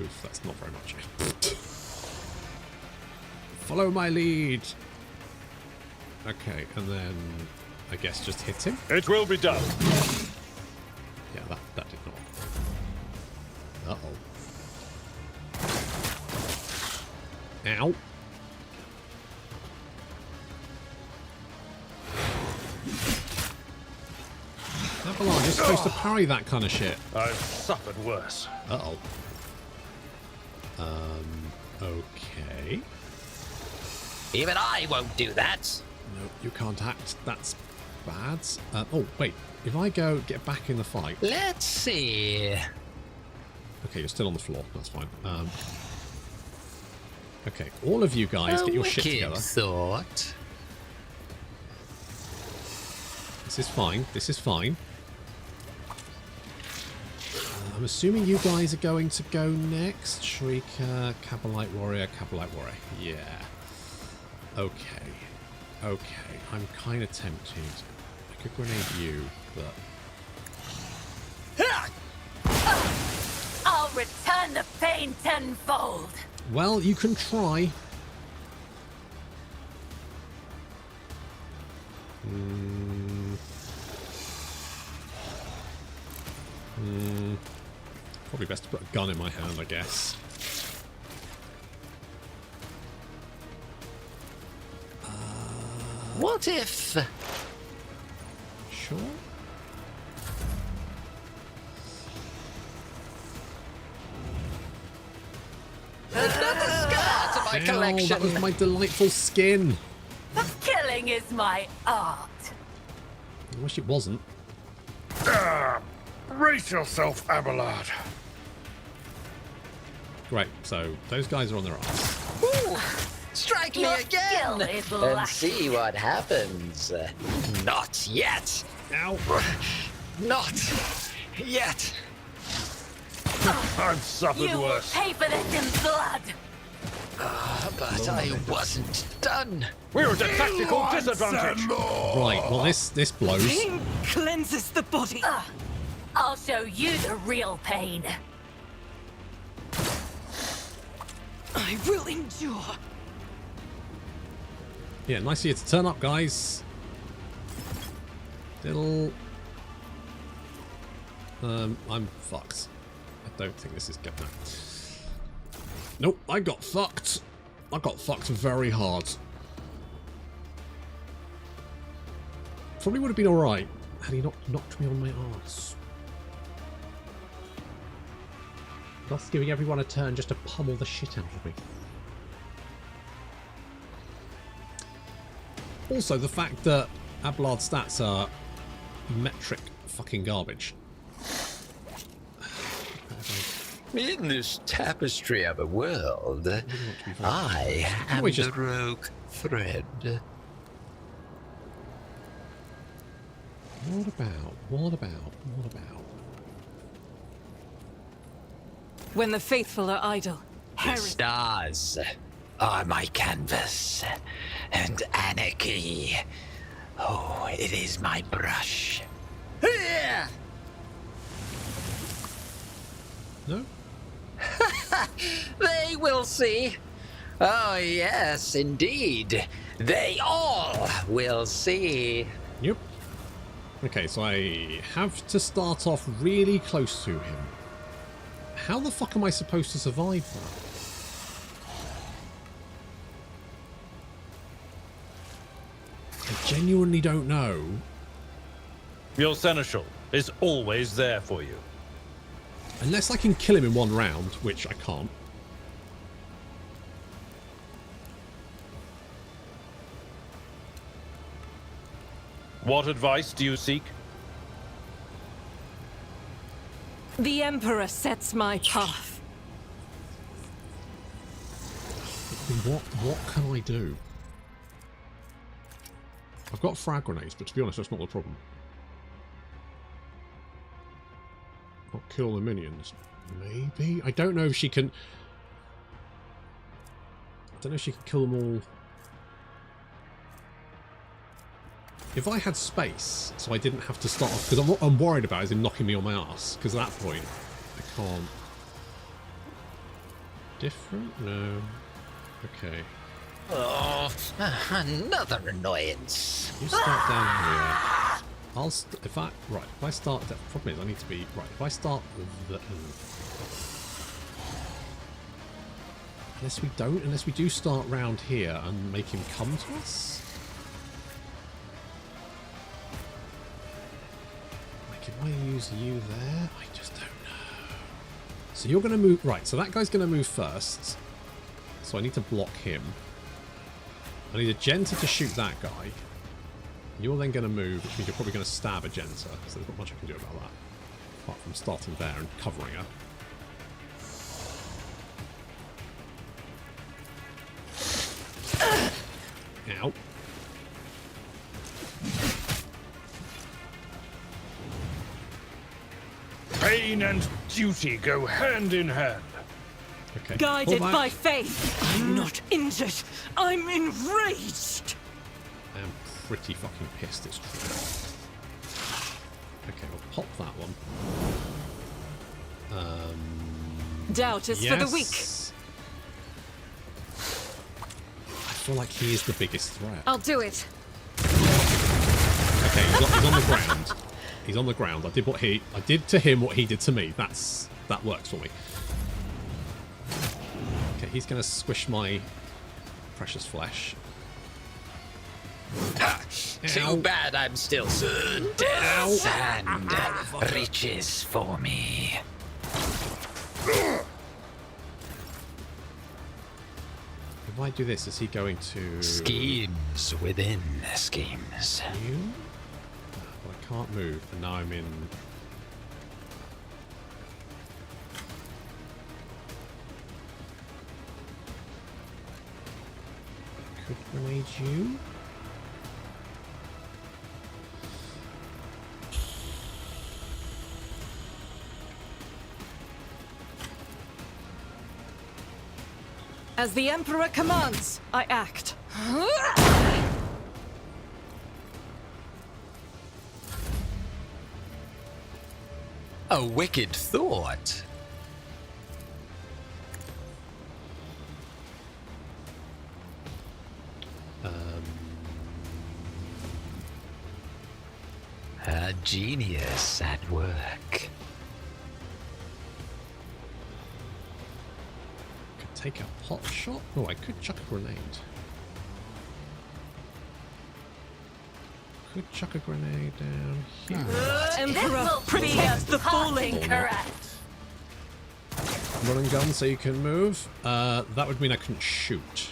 Oof, that's not very much. Follow my lead. Okay, and then I guess just hit him. It will be done. Yeah, that did not. Uh-oh. Ow. Abelard, you're supposed to parry that kind of shit. I've suffered worse. Uh-oh. Okay. Even I won't do that. No, you can't act. That's bad. Oh, wait. If I go get back in the fight... Let's see. Okay, you're still on the floor. That's fine. Okay, all of you guys, get your shit together. Thought. This is fine. This is fine. I'm assuming you guys are going to go next. Shrieker, Cabalite Warrior, Cabalite Warrior. Yeah. Okay. Okay. I'm kind of tempted. I could grenade you, but... I'll return the pain tenfold. Well, you can try. Probably best to put a gun in my hand, I guess. What if... Sure. Another scar to my collection. That was my delightful skin. Killing is my art. I wish it wasn't. Brace yourself, Abelard. Great, so those guys are on their ass. Ooh, strike me Your again skill is and lacking. see what happens. Not yet. Ow. Not yet. I've suffered You will worse. pay for this in blood. But I wasn't done. We're at a tactical disadvantage. Right, well this blows. Pain cleanses the body. I'll show you the real pain. I will endure. Yeah, nice of you to turn up, guys. Diddle. I'm fucked. I don't think this is good. No. Nope, I got fucked. I got fucked very hard. Probably would have been alright had he not knocked me on my arse. Thus giving everyone a turn just to pummel the shit out of me. Also, the fact that Abelard's stats are metric fucking garbage. In this tapestry of a world, I am the rogue thread. What about? When the faithful are idle, The stars are my canvas, and anarchy. Oh, it is my brush. No? They will see. Oh, yes, indeed. They all will see. Yep. Okay, so I have to start off really close to him. How the fuck am I supposed to survive that? I genuinely don't know. Your seneschal is always there for you. Unless I can kill him in one round, which I can't. What advice do you seek? The Emperor sets my path. I mean, what can I do? I've got frag grenades, but to be honest, that's not the problem. Not kill the minions. Maybe? I don't know if she can... I don't know if she can kill them all. If I had space, so I didn't have to start off... Because what I'm worried about is him knocking me on my ass. Because at that point, I can't... Different? No. Okay. Oh, another annoyance. You start down here. I'll if I start. The problem is I need to be right. If I start with the unless we do start round here and make him come to us. Like if I use you there, I just don't know. So you're going to move right. So that guy's going to move first. So I need to block him. I need Argenta to shoot that guy. You're then going to move, which means you're probably going to stab Argenta, so there's not much I can do about that. Apart from starting there and covering her. Ow. Pain and duty go hand in hand. Okay. Guided by faith. I'm not injured. I'm enraged. I am pretty fucking pissed, it's true. Okay, we'll pop that one. Doubt is for the weak. I feel like he is the biggest threat. I'll do it. Okay, he's on the ground. He's on the ground. I did to him what he did to me. That works for me. Okay, he's going to squish my precious flesh. Too bad I'm still so dead. Sand reaches for me. If I do this, is he going to... Schemes within schemes. You? Well, I can't move, and now I'm in... Could grenade you? As the Emperor commands, I act. A wicked thought. A genius at work. Could take a pot shot? Oh, I could chuck a grenade. Could chuck a grenade down here. Emperor, protect the falling. Correct. Run and gun so you can move. That would mean I couldn't shoot.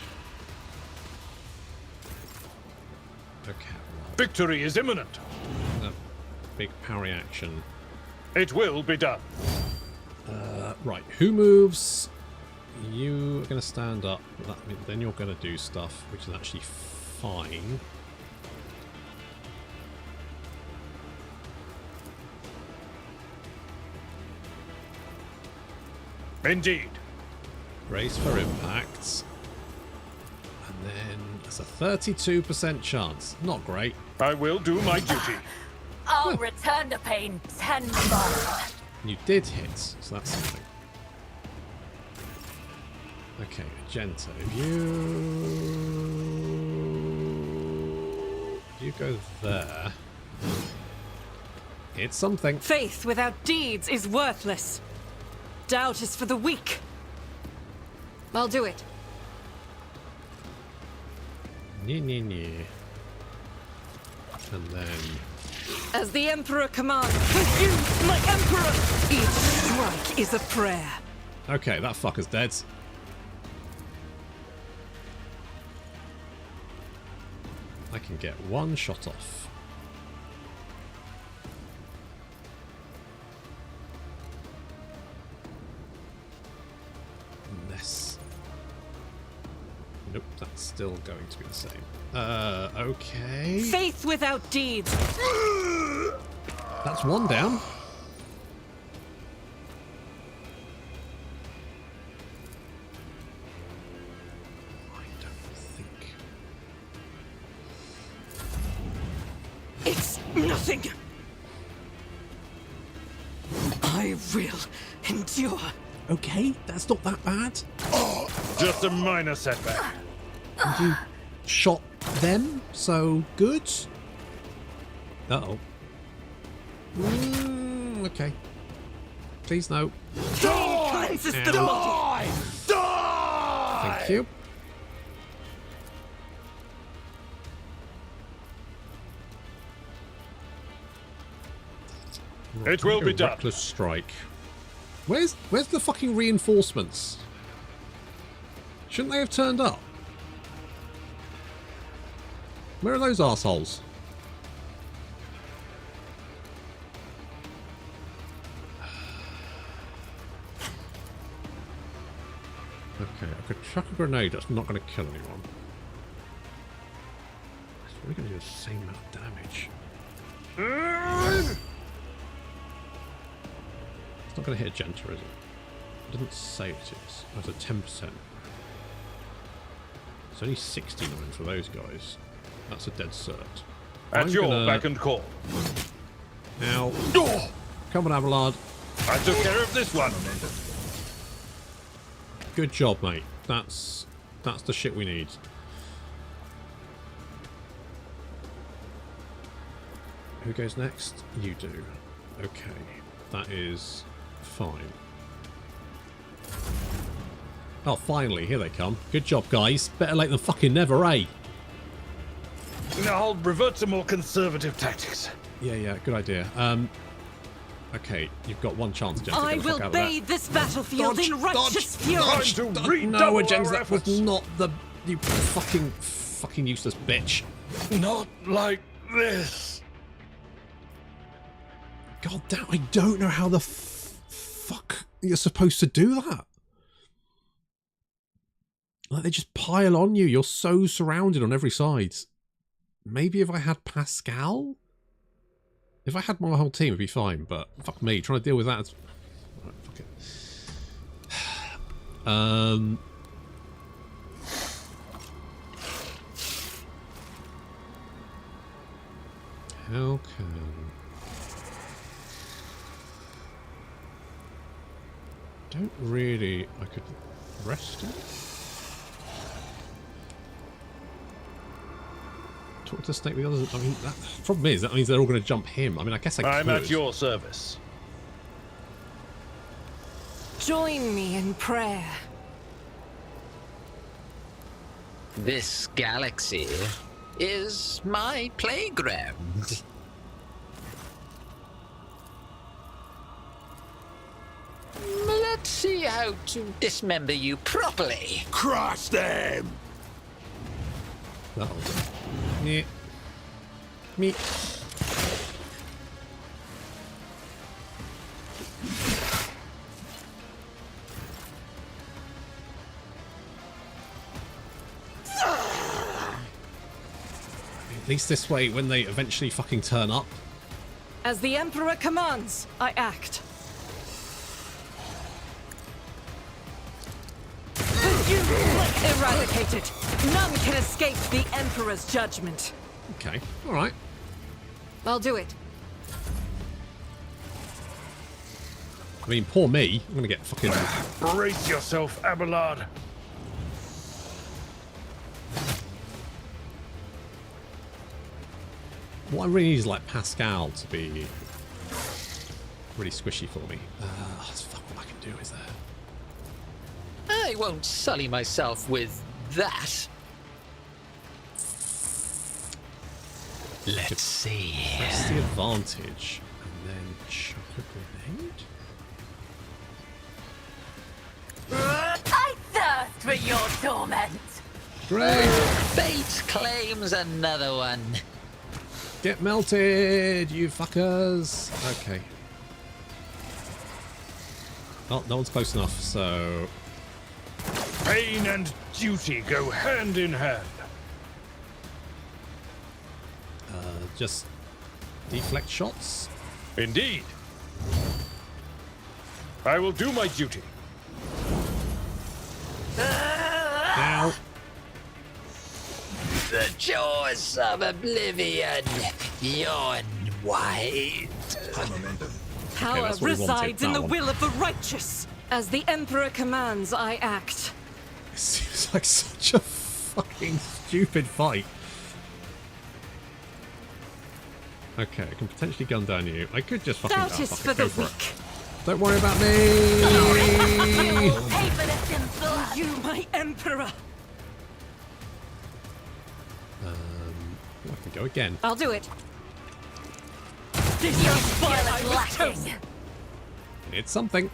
Okay. Victory is imminent. Big parry action. It will be done. Right, who moves? You are going to stand up. Then you're going to do stuff, which is actually fine. Indeed. Brace for impacts. And then there's a 32% chance. Not great. I will do my duty. I'll return the pain tenfold. You did hit, so that's something. Okay, Argenta, if you go there. It's something. Faith without deeds is worthless. Doubt is for the weak. I'll do it. And then... As the Emperor commands, with you, my Emperor! Each strike is a prayer. Okay, that fucker's dead. I can get one shot off. This. Nope, that's still going to be the same. Okay. Faith without deeds. That's one down. I don't think. It's nothing. I will endure. Okay, that's not that bad. Just a minor setback. And you shot them, so good. Uh-oh. Okay. Please no. Die! Die! Die! Thank you. It will be done. Reckless strike. Where's the fucking reinforcements? Shouldn't they have turned up? Where are those arseholes? Okay, I could chuck a grenade. That's not going to kill anyone. It's probably going to do the same amount of damage. It's not going to hit Argenta, is it? It doesn't say it is. That's a 10%. It's only 69 for those guys. That's a dead cert. At your beck and call. Now, come on, Abelard. I took care of this one. Good job, mate. That's the shit we need. Who goes next? You do. Okay, that is fine. Oh, finally, here they come. Good job, guys. Better late than fucking never, eh? Now I'll revert to more conservative tactics. Yeah, good idea. Okay, you've got one chance, Jensen. I will bathe this battlefield in righteous fury. No, Jensen, that was not the... You fucking useless bitch. Not like this. God damn, I don't know how the fuck you're supposed to do that. Like, they just pile on you. You're so surrounded on every side. Maybe if I had Pascal? If I had my whole team, it'd be fine, but fuck me, trying to deal with that. Right, fuck it. How can... Don't really... I could rest it? Talk to the snake with the others. I mean, the problem is, that means they're all going to jump him. I mean, I guess I could. I'm at your service. Join me in prayer. This galaxy is my playground. Let's see how to dismember you properly. Crush them! That'll do. Yeah. Me. At least this way, when they eventually fucking turn up. As the Emperor commands, I act. You eradicated. None can escape the Emperor's judgment. Okay, alright. I'll do it. I mean, poor me. I'm gonna get fucking... Brace yourself, Abelard. What I really need is like Pascal to be really squishy for me. That's fuck all I can do is there. I won't sully myself with that. Let's see. Press the advantage and then chuck a grenade. I thirst for your torment. Great! Fate claims another one. Get melted, you fuckers! Okay. Oh, no one's close enough, so... Pain and duty go hand in hand. Just deflect shots. Indeed. I will do my duty. Ow. The jaws of oblivion yawn wide. Power that's what we wanted, resides in that the one. will of the righteous. As the Emperor commands, I act. It seems like such a fucking stupid fight. Okay, I can potentially gun down you. I could just fucking Doubt is fuck for it, the go for it. weak. Don't worry about me! Pay for this in blood. You, my Emperor. I can go again. I'll do it. Your skill is lacking. It's something.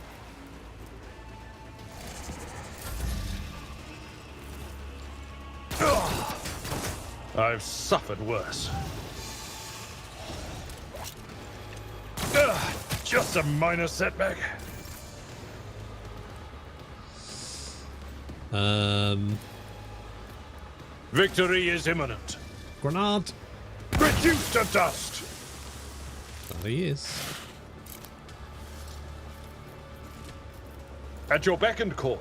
I've suffered worse. Just a minor setback. Victory is imminent. Grenade. Reduced to dust. There he is. At your beck and call.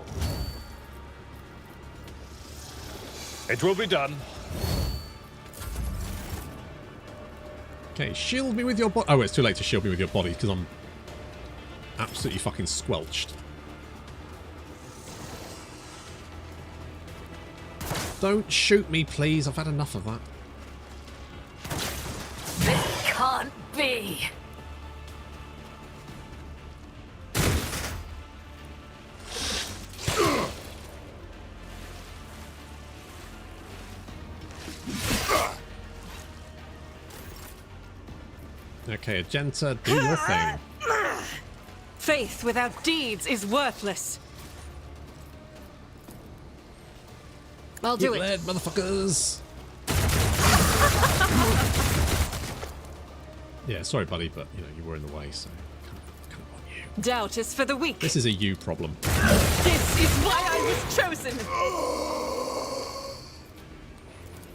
It will be done. Okay, shield me with your body. Oh, it's too late to shield me with your body because I'm absolutely fucking squelched. Don't shoot me, please. I've had enough of that. This can't be. Okay, Argenta, do your thing. Faith without deeds is worthless. I'll do Get it. led, motherfuckers. Yeah, sorry, buddy, but you know you were in the way, so can't want you. Doubt is for the weak. This is a you problem. This is why I was chosen.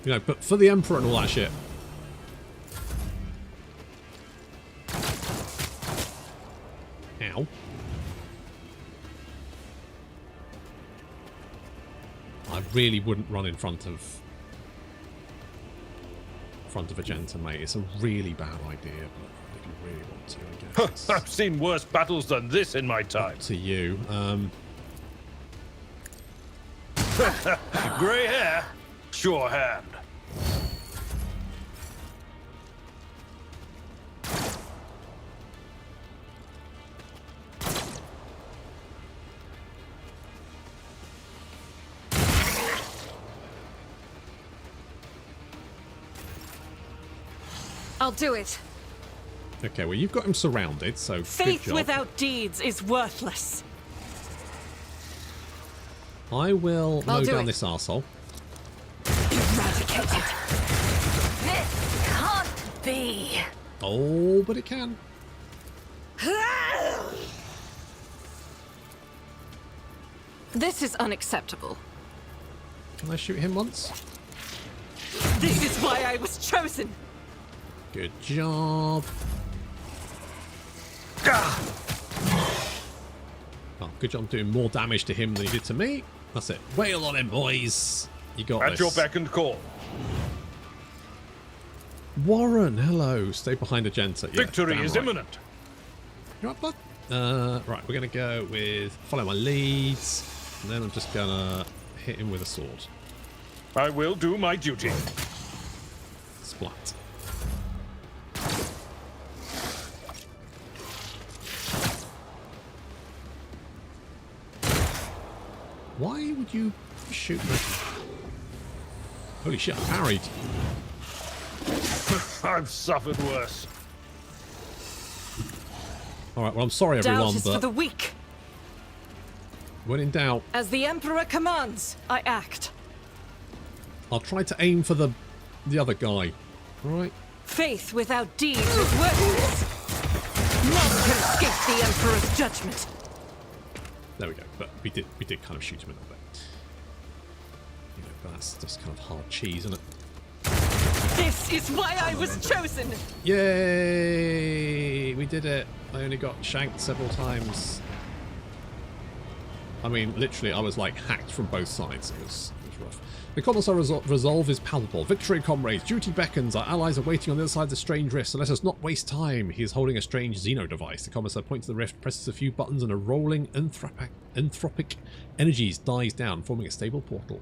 You know, but for the Emperor and all that shit. Ow. I really wouldn't run in front of Argenta, mate. It's a really bad idea, but I think I really want to, I guess. I've seen worse battles than this in my time. To you. Grey hair, sure hand. I'll do it. Okay, well, you've got him surrounded, so Faith good job. without deeds is worthless. I will I'll mow do down it. this arsehole. Eradicated. This can't be. Oh, but it can. This is unacceptable. Can I shoot him once? This is why I was chosen. Good job. Oh, good job doing more damage to him than he did to me. That's it. Wail on him, boys. You got At this. your beck and call. Warren, hello. Stay behind Argenta. Yeah, Victory damn is right. imminent. You up, bud? Right, we're going to go with follow my leads. And then I'm just going to hit him with a sword. I will do my duty. Splat. Why would you shoot me? Holy shit, I parried. I've suffered worse. Alright, well, I'm sorry, everyone, Doubt is but for the weak. when in doubt, As the Emperor commands, I act. I'll try to aim for the other guy. Alright? Faith without deeds is worthless. None can escape the Emperor's judgment. There we go. But we did kind of shoot him a little bit. You know, but that's just kind of hard cheese, isn't it? This is why I was chosen. Yay! We did it. I only got shanked several times. I mean, literally, I was like hacked from both sides. It was rough. The Commissar resolve is palpable. Victory, comrades. Duty beckons. Our allies are waiting on the other side of the strange rift, so let us not waste time. He is holding a strange Xeno device. The Commissar points to the rift, presses a few buttons, and a rolling anthropic energies dies down, forming a stable portal.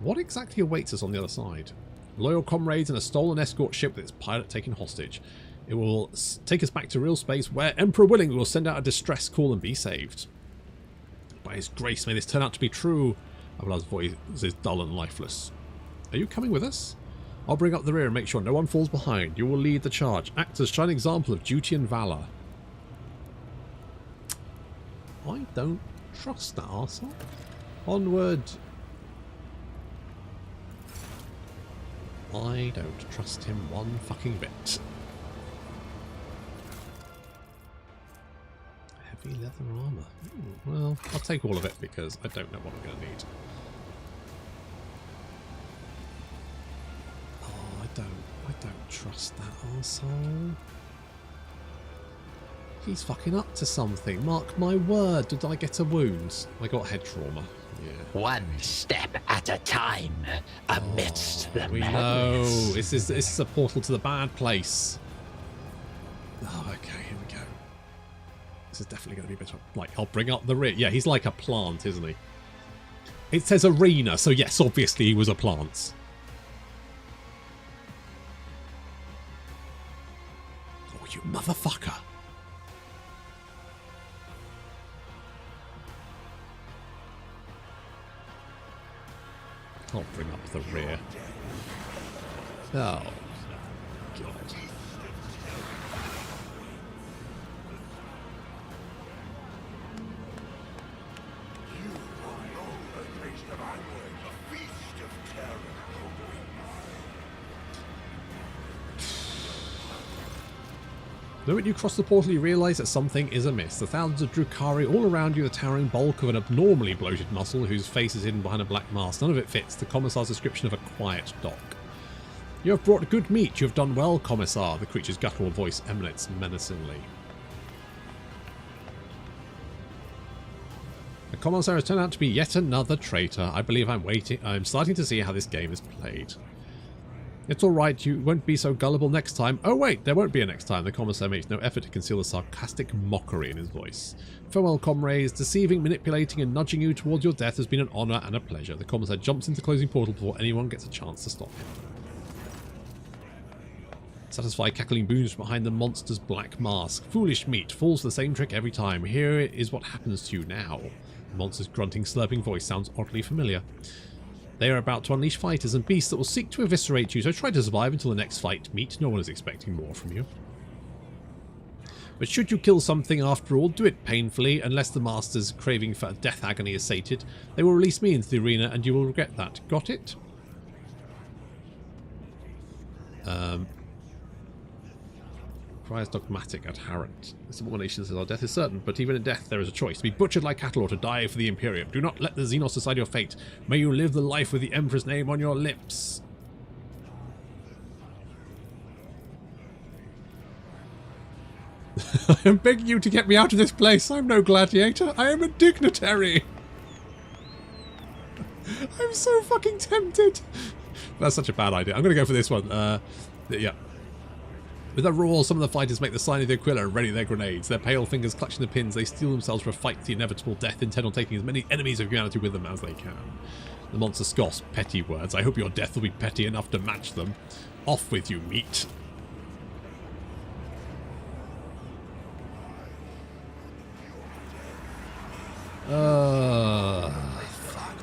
What exactly awaits us on the other side? Loyal comrades and a stolen escort ship with its pilot taken hostage. It will take us back to real space, where, Emperor willing, we will send out a distress call and be saved. By his grace, may this turn out to be true. Abelard's voice is dull and lifeless. Are you coming with us? I'll bring up the rear and make sure no one falls behind. You will lead the charge. Act as shining example of duty and valour. I don't trust that arsehole. Onward. I don't trust him one fucking bit. Heavy leather armour. Ooh, well, I'll take all of it because I don't know what I'm going to need. Oh, I don't trust that arsehole. He's fucking up to something. Mark my word. Did I get a wound? I got head trauma. Yeah. One step at a time amidst the we madness. know. This is a portal to the bad place. Oh, okay, here we go. This is definitely going to be a bit of, like, I'll bring up the rear. Yeah, he's like a plant, isn't he? It says arena, so yes, obviously he was a plant. Oh, you motherfucker. I'll bring up the rear. Oh, God. The moment you cross the portal, you realise that something is amiss. The thousands of Drukhari all around you, the towering bulk of an abnormally bloated muscle whose face is hidden behind a black mask. None of it fits the Commissar's description of a quiet dock. You have brought good meat. You have done well, Commissar. The creature's guttural voice emanates menacingly. The Commissar has turned out to be yet another traitor. I believe I'm starting to see how this game is played. It's alright, you won't be so gullible next time. Oh wait, there won't be a next time. The Commissar makes no effort to conceal the sarcastic mockery in his voice. Farewell, comrades. Deceiving, manipulating and nudging you towards your death has been an honour and a pleasure. The Commissar jumps into the closing portal before anyone gets a chance to stop him. Satisfy cackling booms from behind the monster's black mask. Foolish meat falls for the same trick every time. Here is what happens to you now. The monster's grunting, slurping voice sounds oddly familiar. They are about to unleash fighters and beasts that will seek to eviscerate you, so try to survive until the next fight meet. No one is expecting more from you. But should you kill something after all, do it painfully. Unless the master's craving for death agony is sated, they will release me into the arena and you will regret that. Got it? Cries dogmatic adherent. This abomination says our death is certain, but even in death there is a choice. To be butchered like cattle or to die for the Imperium. Do not let the Xenos decide your fate. May you live the life with the Emperor's name on your lips. I am begging you to get me out of this place. I'm no gladiator. I am a dignitary. I'm so fucking tempted. That's such a bad idea. I'm going to go for this one. Yeah. With a roar, some of the fighters make the sign of the Aquila and ready their grenades. Their pale fingers clutching the pins, they steel themselves for a fight to the inevitable death, intent on taking as many enemies of humanity with them as they can. The monster scoffs, petty words. I hope your death will be petty enough to match them. Off with you, meat. Fuck.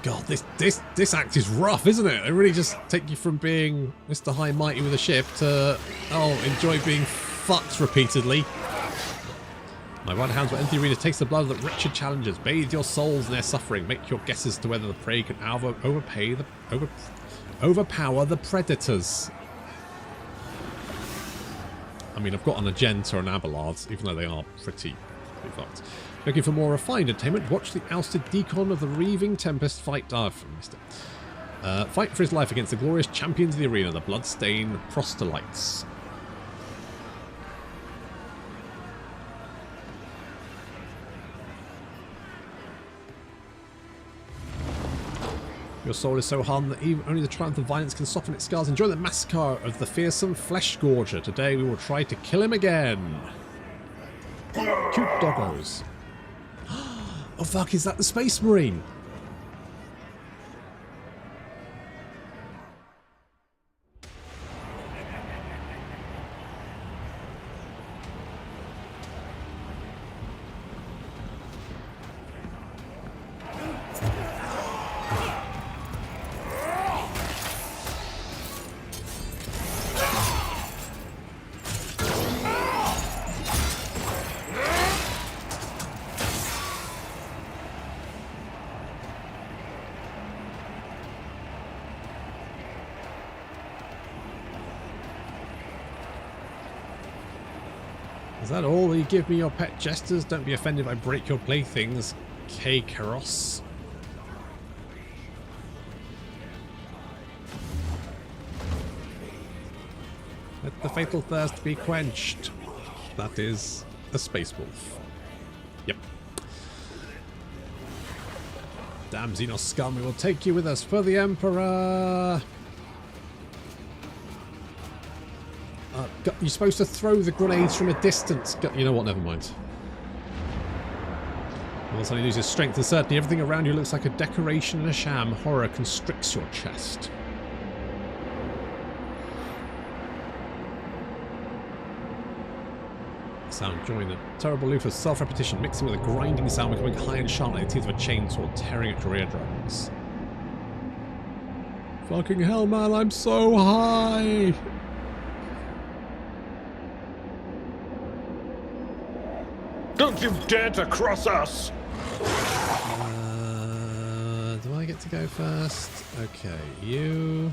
God, this act is rough, isn't it? They really just take you from being Mr. High Mighty with a ship to, oh, enjoy being fucked repeatedly. My white hounds will enter the arena, taste the blood of the wretched challengers, bathe your souls in their suffering, make your guesses to whether the prey can overpower the predators. I mean, I've got an Argenta and Abelard, even though they are pretty fucked. Looking for more refined entertainment? Watch the ousted Deacon of the Reaving Tempest fight. Fight for his life against the glorious champions of the arena, the bloodstained proselytes. Your soul is so hardened that only the triumph of violence can soften its scars. Enjoy the massacre of the fearsome flesh gorger. Today we will try to kill him again. Cute doggos. Oh fuck, is that the Space Marine? Is that all you give me, your pet jesters? Don't be offended if I break your playthings, K. Karos. Let the fatal thirst be quenched. That is a space wolf. Yep. Damn Xenos scum, we will take you with us for the Emperor. You're supposed to throw the grenades from a distance. You know what, never mind. All of a sudden he loses strength and certainty. Everything around you looks like a decoration and a sham. Horror constricts your chest. Sound join the terrible loop of self-repetition, mixing with a grinding sound, becoming high and sharp like the teeth of a chainsaw tearing at your eardrums. Fucking hell, man, I'm so high! Don't you dare to cross us! Do I get to go first? Okay, you...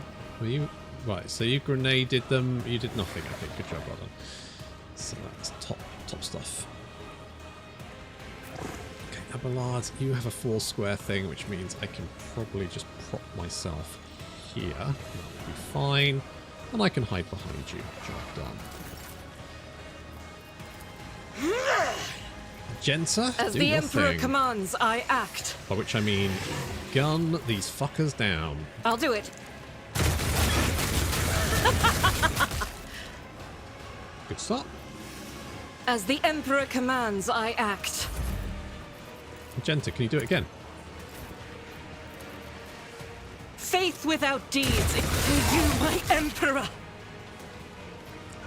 Right, so you grenaded them. You did nothing. Okay, good job, well done. So that's top stuff. Okay, Abelard, you have a 4 square thing, which means I can probably just prop myself here. That'll be fine. And I can hide behind you. Job done. Argenta, as the Emperor commands, I act. By which I mean, gun these fuckers down. I'll do it. Good start. As the Emperor commands, I act. Argenta, can you do it again? Faith without deeds is for you, my Emperor.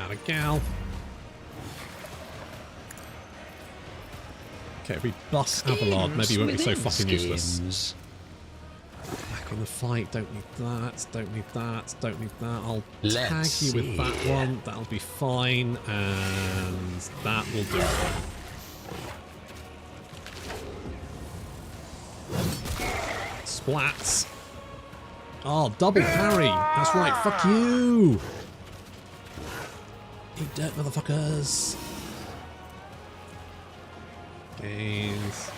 Out of gal. Okay, if we bust Abelard, maybe he won't be so fucking useless. Back in the fight, don't need that, don't need that, don't need that. I'll tag you with that one, that'll be fine, and that will do. Splats. Oh, double parry. That's right, fuck you. Eat dirt, motherfuckers. Gains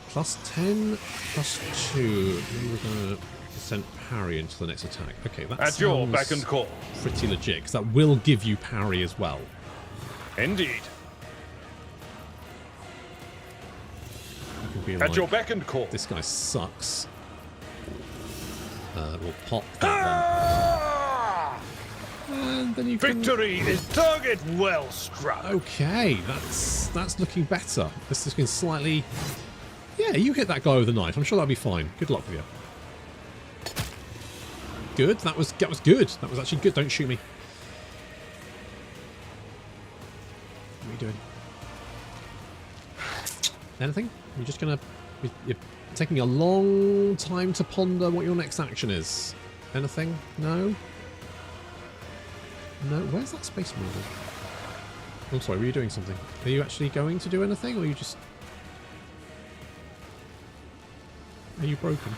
+10, +2. We're going to send parry into the next attack. Okay, that at your beck and call. Pretty legit, because that will give you parry as well. Indeed. You can be at like, your beck and call. This guy sucks. We'll pop that one. And then you Victory is target well struck. Okay, that's looking better. This is looking slightly... Yeah, you hit that guy with a knife. I'm sure that'll be fine. Good luck with you. Good. That was good. That was actually good. Don't shoot me. What are you doing? Anything? You're just gonna You're taking a long time to ponder what your next action is. Anything? No? No? Where's that space moving? I'm sorry, were you doing something? Are you actually going to do anything, or are you just... Are you broken?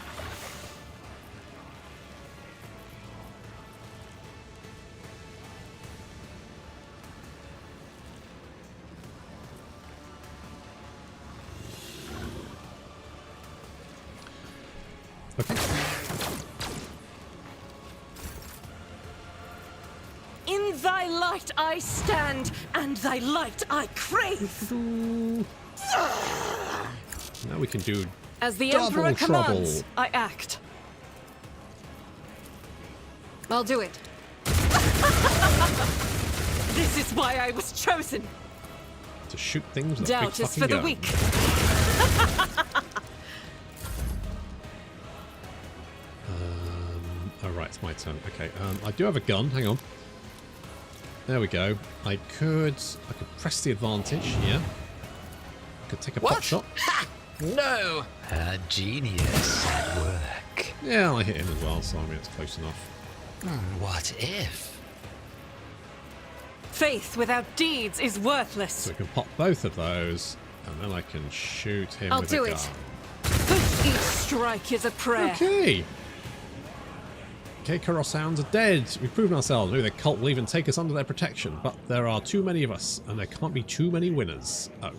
Okay. In thy light I stand, and thy light I crave. Now we can do As the double Emperor trouble. commands, I act. I'll do it. This is why I was chosen. To shoot things with Doubt a big is for fucking the gun. weak. Alright, it's my turn. Okay, I do have a gun. Hang on. There we go. I could press the advantage. Yeah. I could take a pot shot. Ha! No! A genius at work. Yeah, I hit him as well, so I mean it's close enough. What if? Faith without deeds is worthless. So we can pop both of those, and then I can shoot him I'll with do a it. gun. Each strike is a prayer. Okay. Okay, Corsounds are dead. We've proven ourselves. Maybe the cult will even take us under their protection, but there are too many of us, and there can't be too many winners. Oh.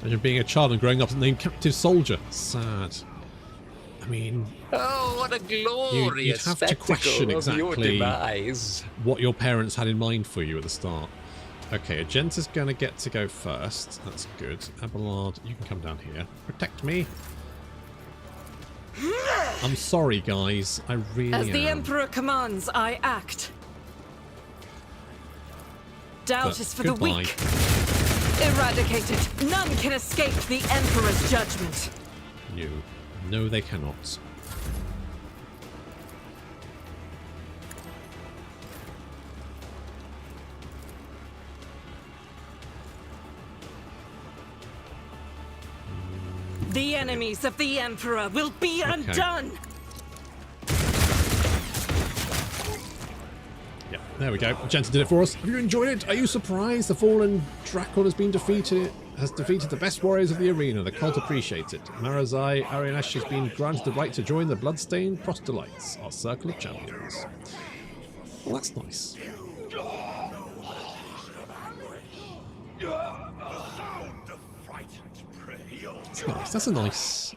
Imagine being a child and growing up named Captive Soldier. Sad. I mean... Oh, what a glorious you'd have to question spectacle of exactly your demise. what your parents had in mind for you at the start. Okay, Argenta's going to get to go first. That's good. Abelard, you can come down here. Protect me. I'm sorry, guys. I really As the am. Emperor commands, I act. Doubt But is for the goodbye. weak. Eradicated. None can escape the Emperor's judgment. No. No, they cannot. The enemies of the Emperor will be undone. Yeah, there we go. Argenta did it for us. Have you enjoyed it? Are you surprised? The fallen Dracon has been defeated. Has defeated the best warriors of the arena. The cult appreciates it. Marazhai Arianesh has been granted the right to join the bloodstained proselytes, our circle of champions. Well, that's nice. That's nice. That's a nice...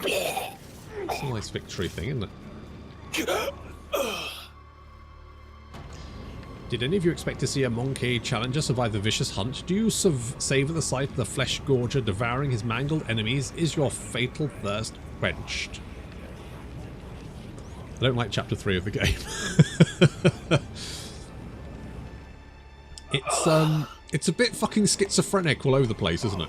It's a nice victory thing, isn't it? Did any of you expect to see a monkey challenger survive the vicious hunt? Do you savour the sight of the flesh gorger devouring his mangled enemies? Is your fatal thirst quenched? I don't like chapter 3 of the game. It's a bit fucking schizophrenic all over the place, isn't it?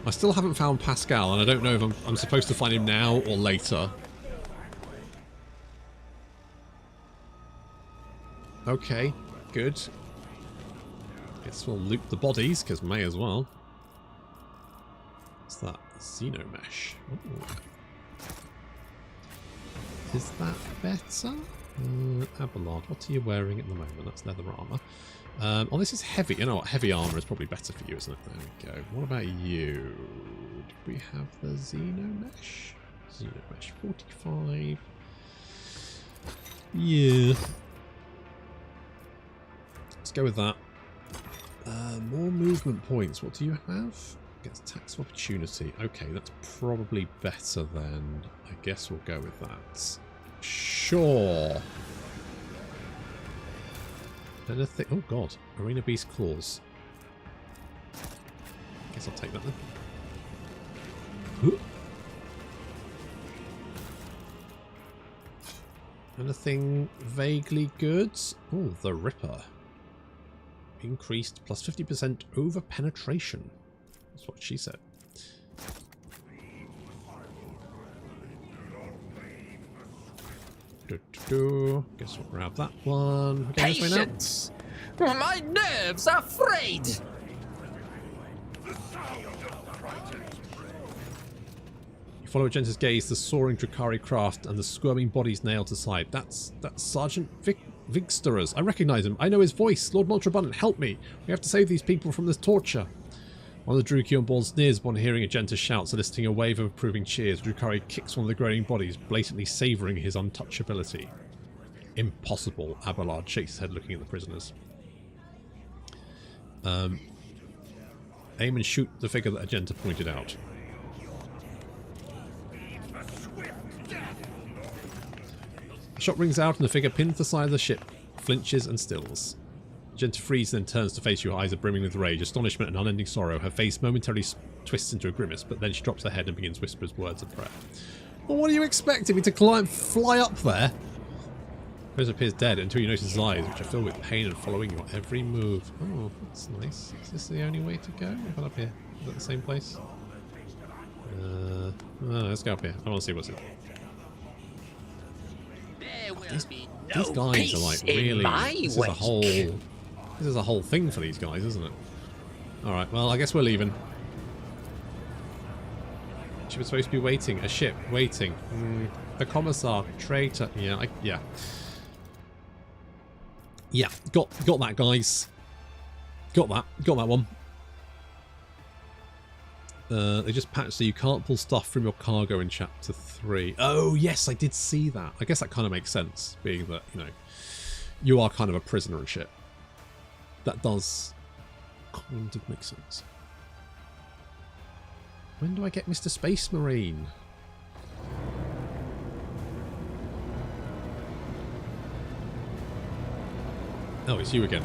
I still haven't found Pascal, and I don't know if I'm supposed to find him now or later. Okay, good. Guess we'll loot the bodies, because may as well. What's that? Xenomesh. Ooh. Is that better? Abelard, what are you wearing at the moment? That's leather armour. Oh, this is heavy. You know what? Heavy armour is probably better for you, isn't it? There we go. What about you? Did we have the Xenomesh? Xenomesh 45. Yeah. Let's go with that. More movement points. What do you have? Gets tax of opportunity. Okay, that's probably better then. I guess we'll go with that. Sure. Anything? Oh god. Arena Beast Claws. Guess I'll take that then. Ooh. Anything vaguely good? Oh, the Ripper. Increased plus 50% over penetration. That's what she said. Guess we'll grab that one. Patience! My nerves are frayed! You follow Argenta's gaze, the soaring Drukhari craft and the squirming bodies nailed to side. That's Sergeant Vigsterers. I recognize him. I know his voice. Lord Maltrabundant, help me. We have to save these people from this torture. One of the Druki on board sneers upon hearing Argenta's shout, soliciting a wave of approving cheers. Drukhari kicks one of the groaning bodies, blatantly savouring his untouchability. Impossible. Abelard shakes his head looking at the prisoners. Aim and shoot the figure that Argenta pointed out. A shot rings out and the figure pins the side of the ship, flinches and stills. Argenta freezes and then turns to face you, her eyes are brimming with rage, astonishment and unending sorrow. Her face momentarily twists into a grimace, but then she drops her head and begins whispering words of prayer. Well, what are you expecting me to fly up there? The prisoner appears dead until you notice his eyes, which are filled with pain and following your every move. Oh, that's nice. Is this the only way to go? I've got up here. Is that the same place? Let's go up here. I want to see what's in. These guys are like really. This is a whole thing for these guys, isn't it? Alright, well, I guess we're leaving. She was supposed to be waiting. A ship waiting. The commissar, traitor. Yeah, yeah, got that, guys. Got that one. They just patched so you can't pull stuff from your cargo in Chapter 3. Oh, yes, I did see that. I guess that kind of makes sense, being that, you know, you are kind of a prisoner and shit. That does kind of make sense. When do I get Mr. Space Marine? Oh, it's you again.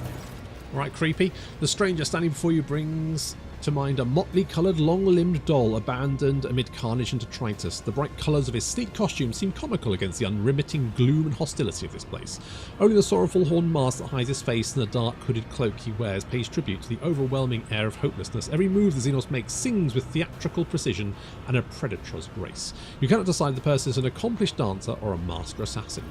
Alright, creepy. The stranger standing before you brings to mind a motley coloured, long-limbed doll abandoned amid carnage and detritus. The bright colours of his sleek costume seem comical against the unremitting gloom and hostility of this place. Only the sorrowful horn mask that hides his face and the dark hooded cloak he wears pays tribute to the overwhelming air of hopelessness. Every move the Xenos makes sings with theatrical precision and a predator's grace. You cannot decide if the person is an accomplished dancer or a master assassin.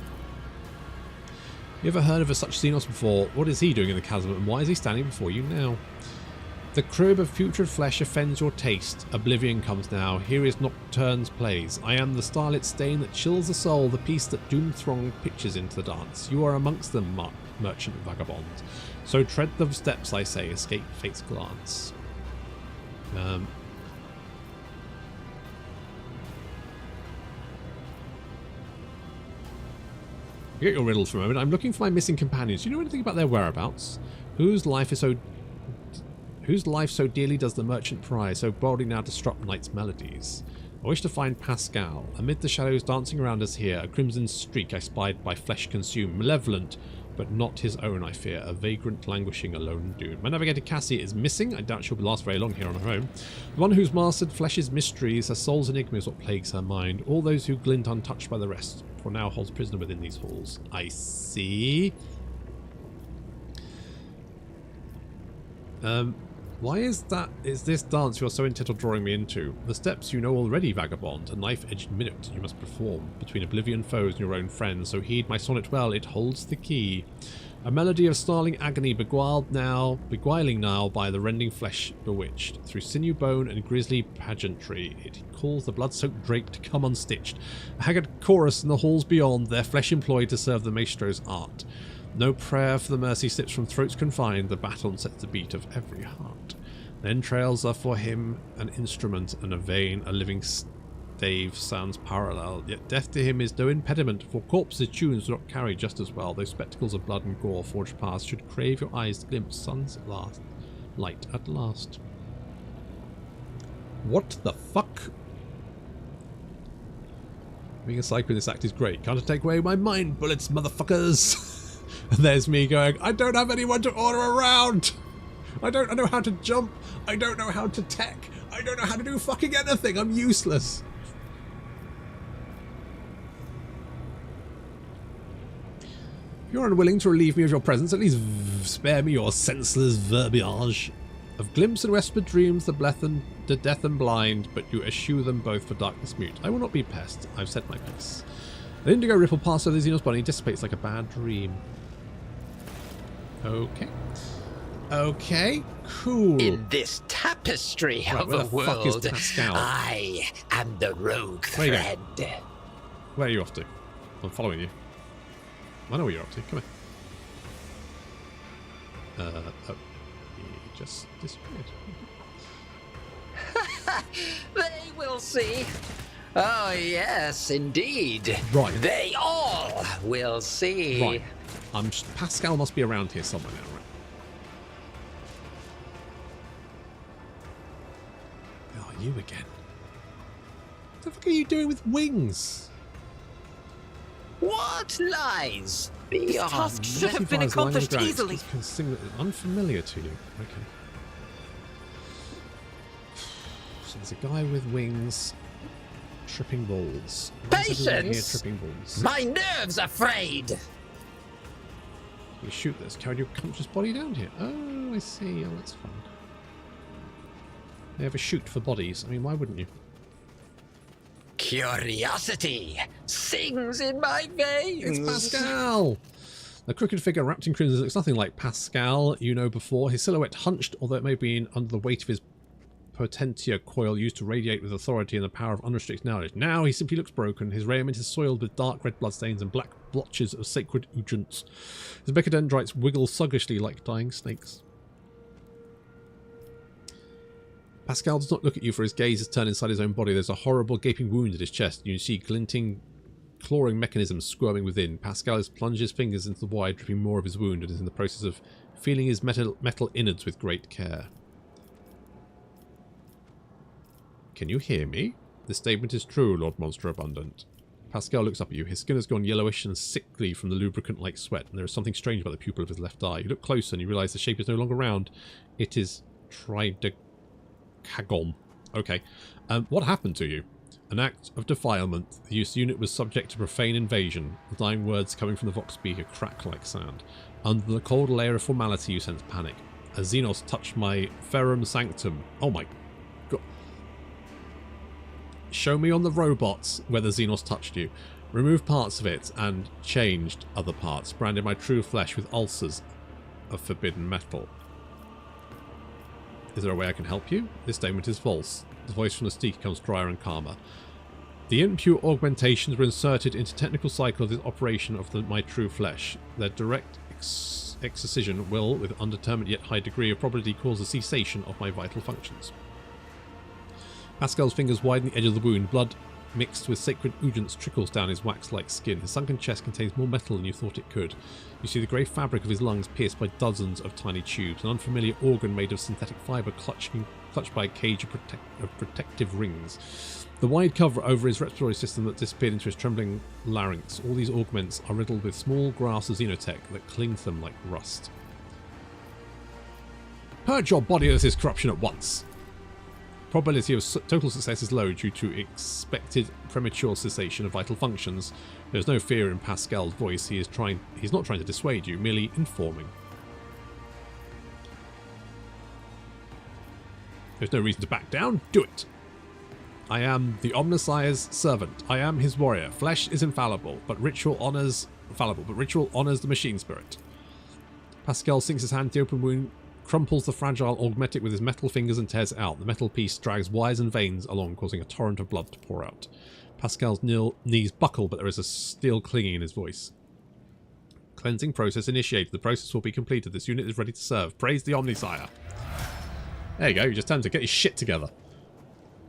You ever heard of such Xenos before? What is he doing in the chasm and why is he standing before you now? The crib of putrid flesh offends your taste. Oblivion comes now. Here is Nocturne's plays. I am the starlit stain that chills the soul, the piece that doomed throng pitches into the dance. You are amongst them, merchant vagabond. So tread the steps, I say, escape fate's glance. Forget your riddles for a moment. I'm looking for my missing companions. Do you know anything about their whereabouts? Whose life so dearly does the merchant prize, so boldly now disrupt night's melodies? I wish to find Pascal. Amid the shadows dancing around us here, a crimson streak I spied by flesh consumed, malevolent, but not his own, I fear, a vagrant languishing alone doomed. My navigator Cassie is missing. I doubt she'll last very long here on her own. The one who's mastered flesh's mysteries, her soul's enigma is what plagues her mind. All those who glint untouched by the rest, for now holds prisoner within these halls. I see. Why is this dance you're so intent on drawing me into? The steps you know already, vagabond, a knife-edged minute you must perform, between oblivion foes and your own friends, so heed my sonnet well, it holds the key. A melody of snarling agony beguiling now by the rending flesh bewitched. Through sinew bone and grisly pageantry, it calls the blood-soaked drape to come unstitched. A haggard chorus in the halls beyond, their flesh employed to serve the maestro's art. No prayer for the mercy slips from throats confined, the baton sets the beat of every heart. The entrails are for him an instrument and a vein, a living stave sounds parallel, yet death to him is no impediment, for corpses tunes do not carry just as well, those spectacles of blood and gore forged past should crave your eyes to glimpse sun's last light at last. What the fuck? Being a psycho in this act is great. Can't take away my mind bullets, motherfuckers! And there's me going, I don't have anyone to order around! I don't know how to jump! I don't know how to tech! I don't know how to do fucking anything! I'm useless! If you're unwilling to relieve me of your presence, at least spare me your senseless verbiage. Of glimpse and whispered dreams, the death and blind, but you eschew them both for darkness mute. I will not be pest. I've said my piece. An indigo ripple passes over the Xenos body and dissipates like a bad dream. Okay. Okay, cool. In this tapestry right, of where a the fuck is world, Pascal? I am the rogue Where you thread. Where are you off to? I'm following you. I know where you're up to. Come here. Oh, he just disappeared. They will see. Oh, yes, indeed. Right. They all will see. Right. Pascal must be around here somewhere now, right? Oh, you again. What the fuck are you doing with wings? What lies This beyond? task should have been accomplished easily. It's unfamiliar to you. Okay. So there's a guy with wings tripping balls. Patience! Tripping balls. My nerves are frayed. You shoot this. Carry your conscious body down here. Oh, I see. Oh, that's fun. They have a shoot for bodies. I mean, why wouldn't you? Curiosity sings in my veins. It's Pascal! The crooked figure wrapped in crimson looks nothing like Pascal you know before. His silhouette hunched, although it may be under the weight of his potentia coil used to radiate with authority and the power of unrestricted knowledge. Now he simply looks broken. His raiment is soiled with dark red bloodstains and black blotches of sacred agents. His mechadendrites wiggle sluggishly like dying snakes. Pascal does not look at you, for his gaze is turned inside his own body. There's a horrible gaping wound at his chest. You see glinting, clawing mechanisms squirming within. Pascal has plunged his fingers into the wide, dripping more of his wound, and is in the process of feeling his metal innards with great care. Can you hear me? This statement is true, Lord Monster Abundant. Pascal looks up at you. His skin has gone yellowish and sickly from the lubricant-like sweat, and there is something strange about the pupil of his left eye. You look closer and you realise the shape is no longer round. It is tridecagon. Okay. What happened to you? An act of defilement. The unit was subject to profane invasion. The dying words coming from the Vox speaker crack like sand. Under the cold layer of formality you sense panic. A Xenos touched my ferrum sanctum. Oh my god. Show me on the robots where the Xenos touched you. Remove parts of it and changed other parts. Branded my true flesh with ulcers of forbidden metal. Is there a way I can help you? This statement is false. The voice from the stick comes drier and calmer. The impure augmentations were inserted into technical cycle of the operation of my true flesh. Their direct excision will, with undetermined yet high degree of probability, cause a cessation of my vital functions. Pascal's fingers widen the edge of the wound. Blood mixed with sacred agents trickles down his wax-like skin. His sunken chest contains more metal than you thought it could. You see the grey fabric of his lungs pierced by dozens of tiny tubes. An unfamiliar organ made of synthetic fibre clutched by a cage of protective rings. The wide cover over his respiratory system that disappeared into his trembling larynx. All these augments are riddled with small grass of xenotech that cling to them like rust. Purge your body of this corruption at once. Probability of total success is low due to expected premature cessation of vital functions. There's no fear in Pascal's voice. He's not trying to dissuade you, merely informing. There's no reason to back down. Do it. I am the Omnissiah's servant. I am his warrior. Flesh is infallible, but ritual honors the machine spirit. Pascal sinks his hand to the open wound, crumples the fragile augmetic with his metal fingers and tears it out. The metal piece drags wires and veins along, causing a torrent of blood to pour out. Pascal's knees buckle, but there is a steel clinging in his voice. Cleansing process initiated. The process will be completed. This unit is ready to serve. Praise the Omnissiah. There you go. You just tell him to get his shit together.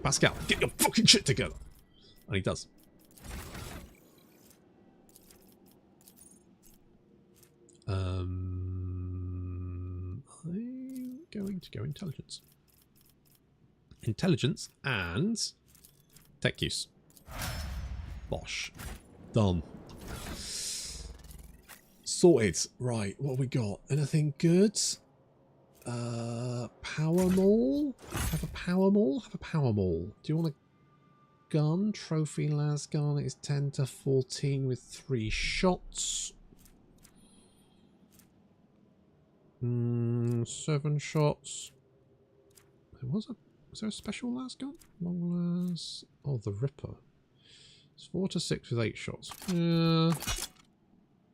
Pascal, get your fucking shit together. And he does. I'm going to go intelligence. Intelligence and tech use. Bosh. Done. Sorted. Right, what have we got? Anything good? Power maul? Have a power maul? Have a power maul. Do you want a gun? Trophy las gun is 10 to 14 with 3 shots. 7 shots. Was there a special las gun? Long las. Oh, the Ripper. It's 4 to 6 with 8 shots.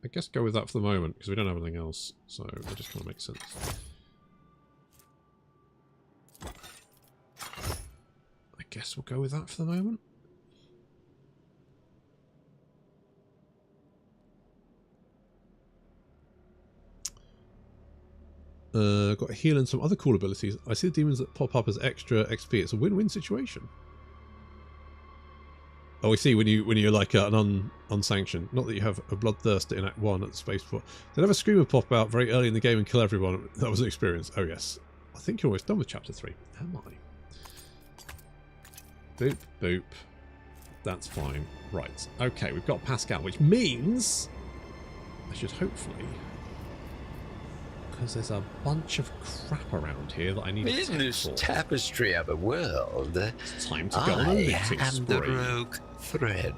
I guess go with that for the moment, because we don't have anything else. So it just kind of makes sense. I guess we'll go with that for the moment. Got a heal and some other cool abilities. I see the demons that pop up as extra XP. It's a win-win situation. Oh, I see. When you're like an unsanctioned, not that you have a bloodthirster in Act 1 at the spaceport. They'd have a screamer pop out very early in the game and kill everyone. That was an experience. Oh yes. I think you're almost done with Chapter 3. Am I? Boop, boop. That's fine. Right. Okay, we've got Pascal, which means I should hopefully, because there's a bunch of crap around here that I need to In this tapestry of a world, it's time to go on a looting spree. The rogue thread.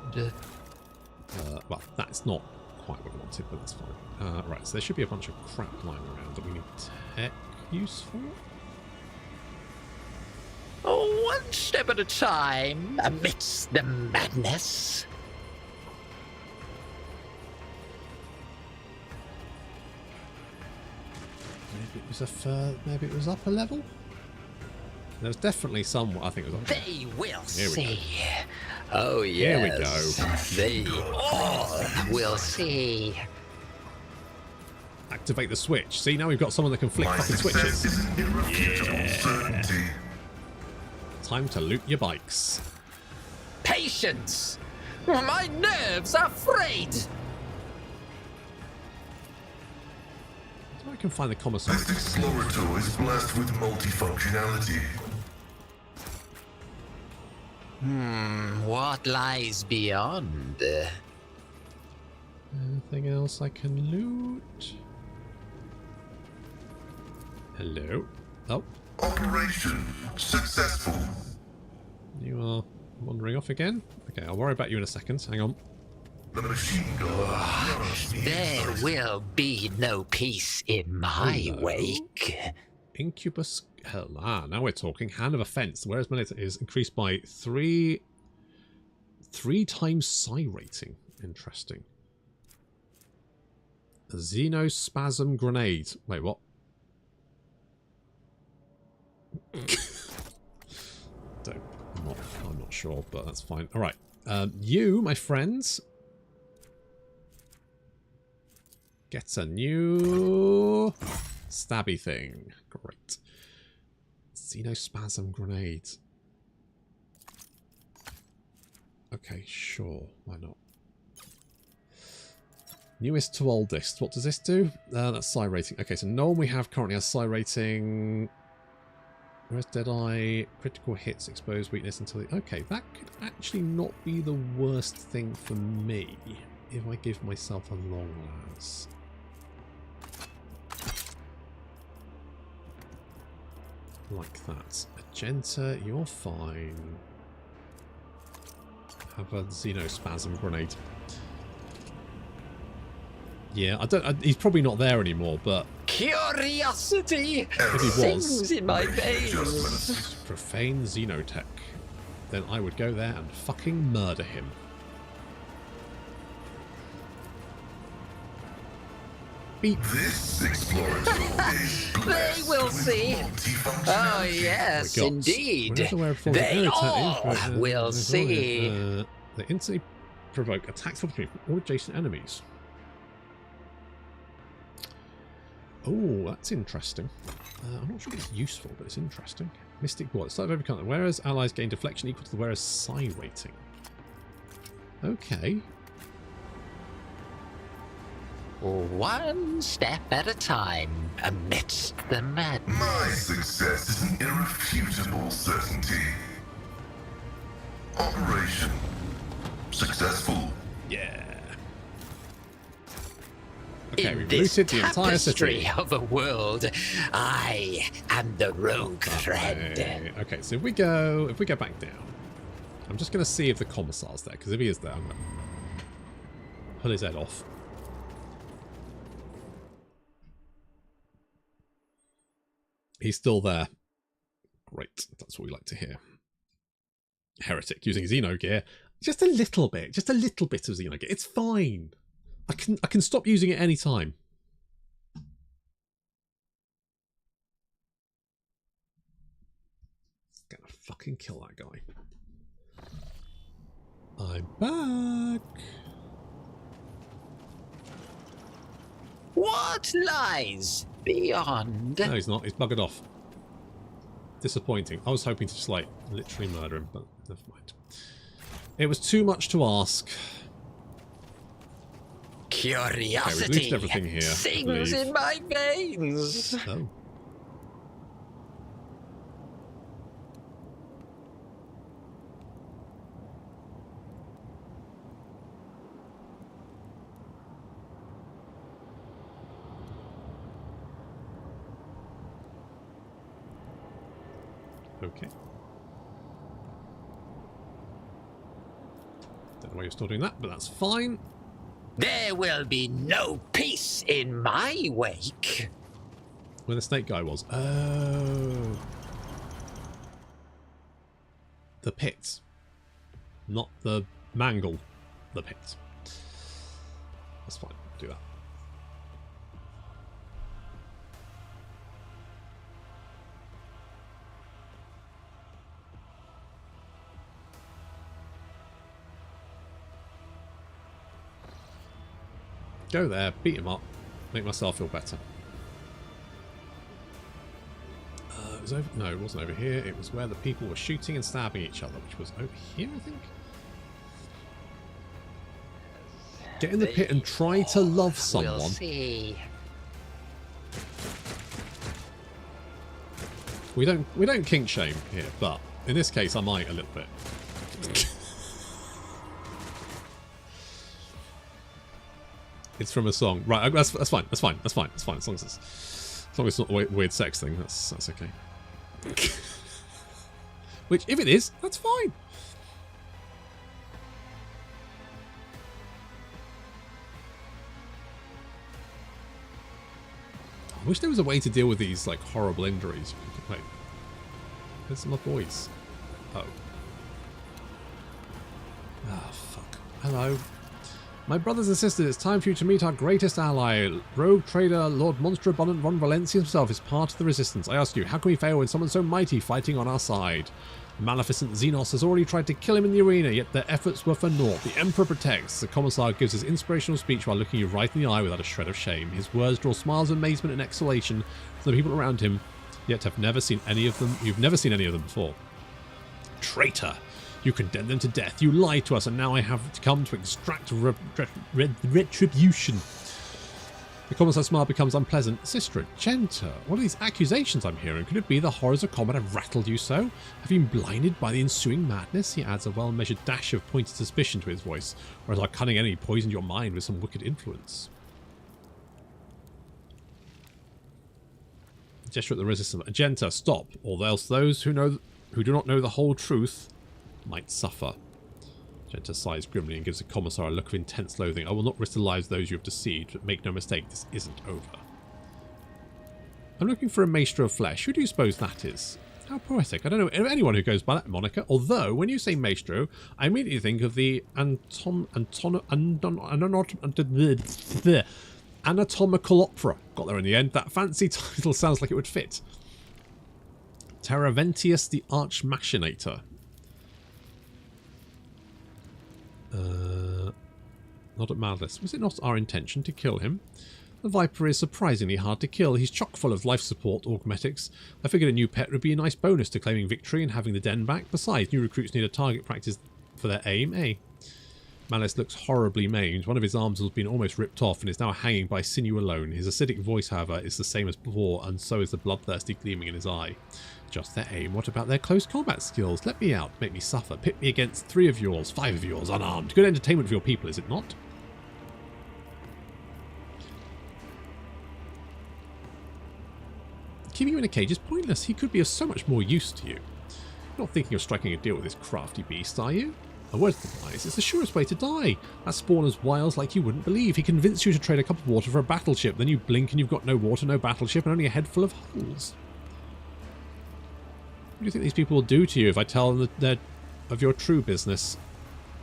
Well, that's not quite what I wanted, but that's fine. Right, so there should be a bunch of crap lying around that we need tech use for. Oh, one step at a time, amidst the madness. Maybe it was up a level. There was definitely some. I think it was up. They will Here see. we go. Oh Here yes. we go. They all will see. Activate the switch. See, now we've got someone that can flick fucking switches. Yeah. Time to loot your bikes. Patience. My nerves are frayed. I can find the commissar. This explorator is blessed with multifunctionality. What lies beyond? Anything else I can loot? Hello? Oh. Operation successful. You are wandering off again? Okay, I'll worry about you in a second. Hang on. The machine gun. There will be no peace in my wake. Incubus. Hell, now we're talking. Hand of Offense. Whereas Manita is increased by 3 times psi rating. Interesting. A Xenospasm Grenade. Wait, what? I'm not sure, but that's fine. All right. You, my friends, get a new stabby thing. Great. Xenospasm Grenade. Okay, sure. Why not? Newest to oldest. What does this do? That's psi rating. Okay, so no one we have currently has psi rating. Where's Deadeye? Critical hits, exposed weakness until the... Okay, that could actually not be the worst thing for me if I give myself a long lance. Like that. Argenta, you're fine. Have a Xenospasm Grenade. Yeah, he's probably not there anymore, but... Curiosity if he sings was in my veins. Profane Xenotech. Then I would go there and fucking murder him. Beep. This explorator is They will see. Oh yes, indeed. They all will see. They instantly provoke attacks from all adjacent enemies. Oh, that's interesting. I'm not sure if it's useful, but it's interesting. Mystic Ward. Start of every count. The wearer's allies gain deflection equal to the wearer's psi rating. Okay. One step at a time amidst the madness. My success is an irrefutable certainty. Operation successful. Yeah. Okay, In we've this looted the entire city. tapestry of a world, I am the rogue thread. Okay, so if we go back down, I'm just going to see if the commissar's there, because if he is there, I'm going to pull his head off. He's still there. Great, that's what we like to hear. Heretic using Xeno gear. Just a little bit of Xeno gear. It's fine. I can stop using it any time. Gonna fucking kill that guy. I'm back. What lies beyond? No, he's not. He's buggered off. Disappointing. I was hoping to just, like, literally murder him, but never mind. It was too much to ask. Curiosity. Okay, we've looted everything here. Sings in my veins. Oh. Okay. Don't know why you're still doing that, but that's fine. There will be no peace in my wake. Where the snake guy was. Oh. The pit. Not the mangle. The pit. That's fine. Do that. Go there, beat him up, make myself feel better. It was over. No, it wasn't over here. It was where the people were shooting and stabbing each other, which was over here, I think. Get in the pit and try to love someone. We'll see. We don't kink shame here, but in this case, I might a little bit. It's from a song, right? That's fine. That's fine. That's fine. That's fine. As long as it's not a weird sex thing, that's okay. Which, if it is, that's fine. I wish there was a way to deal with these like horrible injuries. Wait, where's my boys? Oh. Ah, fuck. Hello. My brothers and sisters, it's time for you to meet our greatest ally. Rogue trader Lord Monster Abundant von Valencia himself is part of the resistance. I ask you, how can we fail with someone so mighty fighting on our side? The maleficent Xenos has already tried to kill him in the arena, yet their efforts were for naught. The Emperor protects. The Commissar gives his inspirational speech while looking you right in the eye without a shred of shame. His words draw smiles of amazement and exultation from the people around him, yet have never seen any of them. You've never seen any of them before. Traitor! You condemned them to death. You lied to us, and now I have come to extract retribution. The Commissar's smile becomes unpleasant. Sister Argenta, what are these accusations I'm hearing? Could it be the horrors of combat have rattled you so? Have you been blinded by the ensuing madness? He adds a well-measured dash of pointed suspicion to his voice, whereas our cunning enemy poisoned your mind with some wicked influence. Gesture at the resistance. Argenta, stop, or else those who do not know the whole truth might suffer. Argenta sighs grimly and gives the Commissar a look of intense loathing. I will not risk the lives of those you have deceived, but make no mistake, this isn't over. I'm looking for a Maestro of Flesh. Who do you suppose that is? How poetic. I don't know anyone who goes by that moniker, although when you say Maestro, I immediately think of the Anatomical Opera. Got there in the end. That fancy title sounds like it would fit. Terraventius the Arch Machinator. Not at Malice. Was it not our intention to kill him? The Viper is surprisingly hard to kill. He's chock full of life support augmetics. I figured a new pet would be a nice bonus to claiming victory and having the den back. Besides, new recruits need a target practice for their aim, eh? Malice looks horribly maimed. One of his arms has been almost ripped off and is now hanging by sinew alone. His acidic voice, however, is the same as before, and so is the bloodthirsty gleaming in his eye. Just their aim. What about their close combat skills? Let me out. Make me suffer. Pit me against 3 of yours, 5 of yours, unarmed. Good entertainment for your people, is it not? Keeping him in a cage is pointless. He could be of so much more use to you. You're not thinking of striking a deal with this crafty beast, are you? A word to the wise, it's the surest way to die. That spawner's wiles like you wouldn't believe. He convinced you to trade a cup of water for a battleship, then you blink and you've got no water, no battleship, and only a head full of holes. What do you think these people will do to you if I tell them that they're of your true business?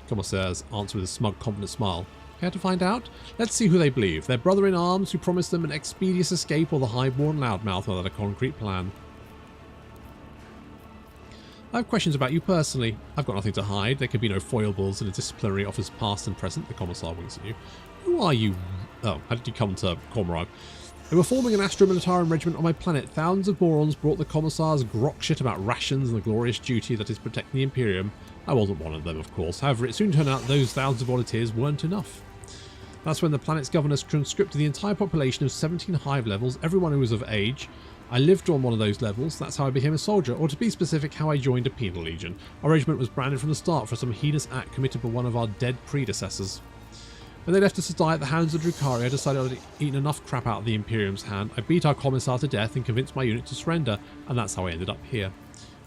Commissaire's answer with a smug, confident smile. Care to find out? Let's see who they believe. Their brother in arms who promised them an expeditious escape, or the highborn loudmouth without a concrete plan. I have questions about you personally. I've got nothing to hide. There can be no foibles in a disciplinary office past and present. The Commissar winks at you. Who are you? Oh, how did you come to Cormorag? They were forming an Astra Militarum regiment on my planet. Thousands of morons brought the Commissar's grok shit about rations and the glorious duty that is protecting the Imperium. I wasn't one of them, of course. However, it soon turned out those thousands of volunteers weren't enough. That's when the planet's governors conscripted the entire population of 17 hive levels, everyone who was of age. I lived on one of those levels. That's how I became a soldier, or to be specific, how I joined a penal legion. Our regiment was branded from the start for some heinous act committed by one of our dead predecessors. When they left us to die at the hands of Drukhari, I decided I'd eaten enough crap out of the Imperium's hand. I beat our Commissar to death and convinced my unit to surrender, and that's how I ended up here.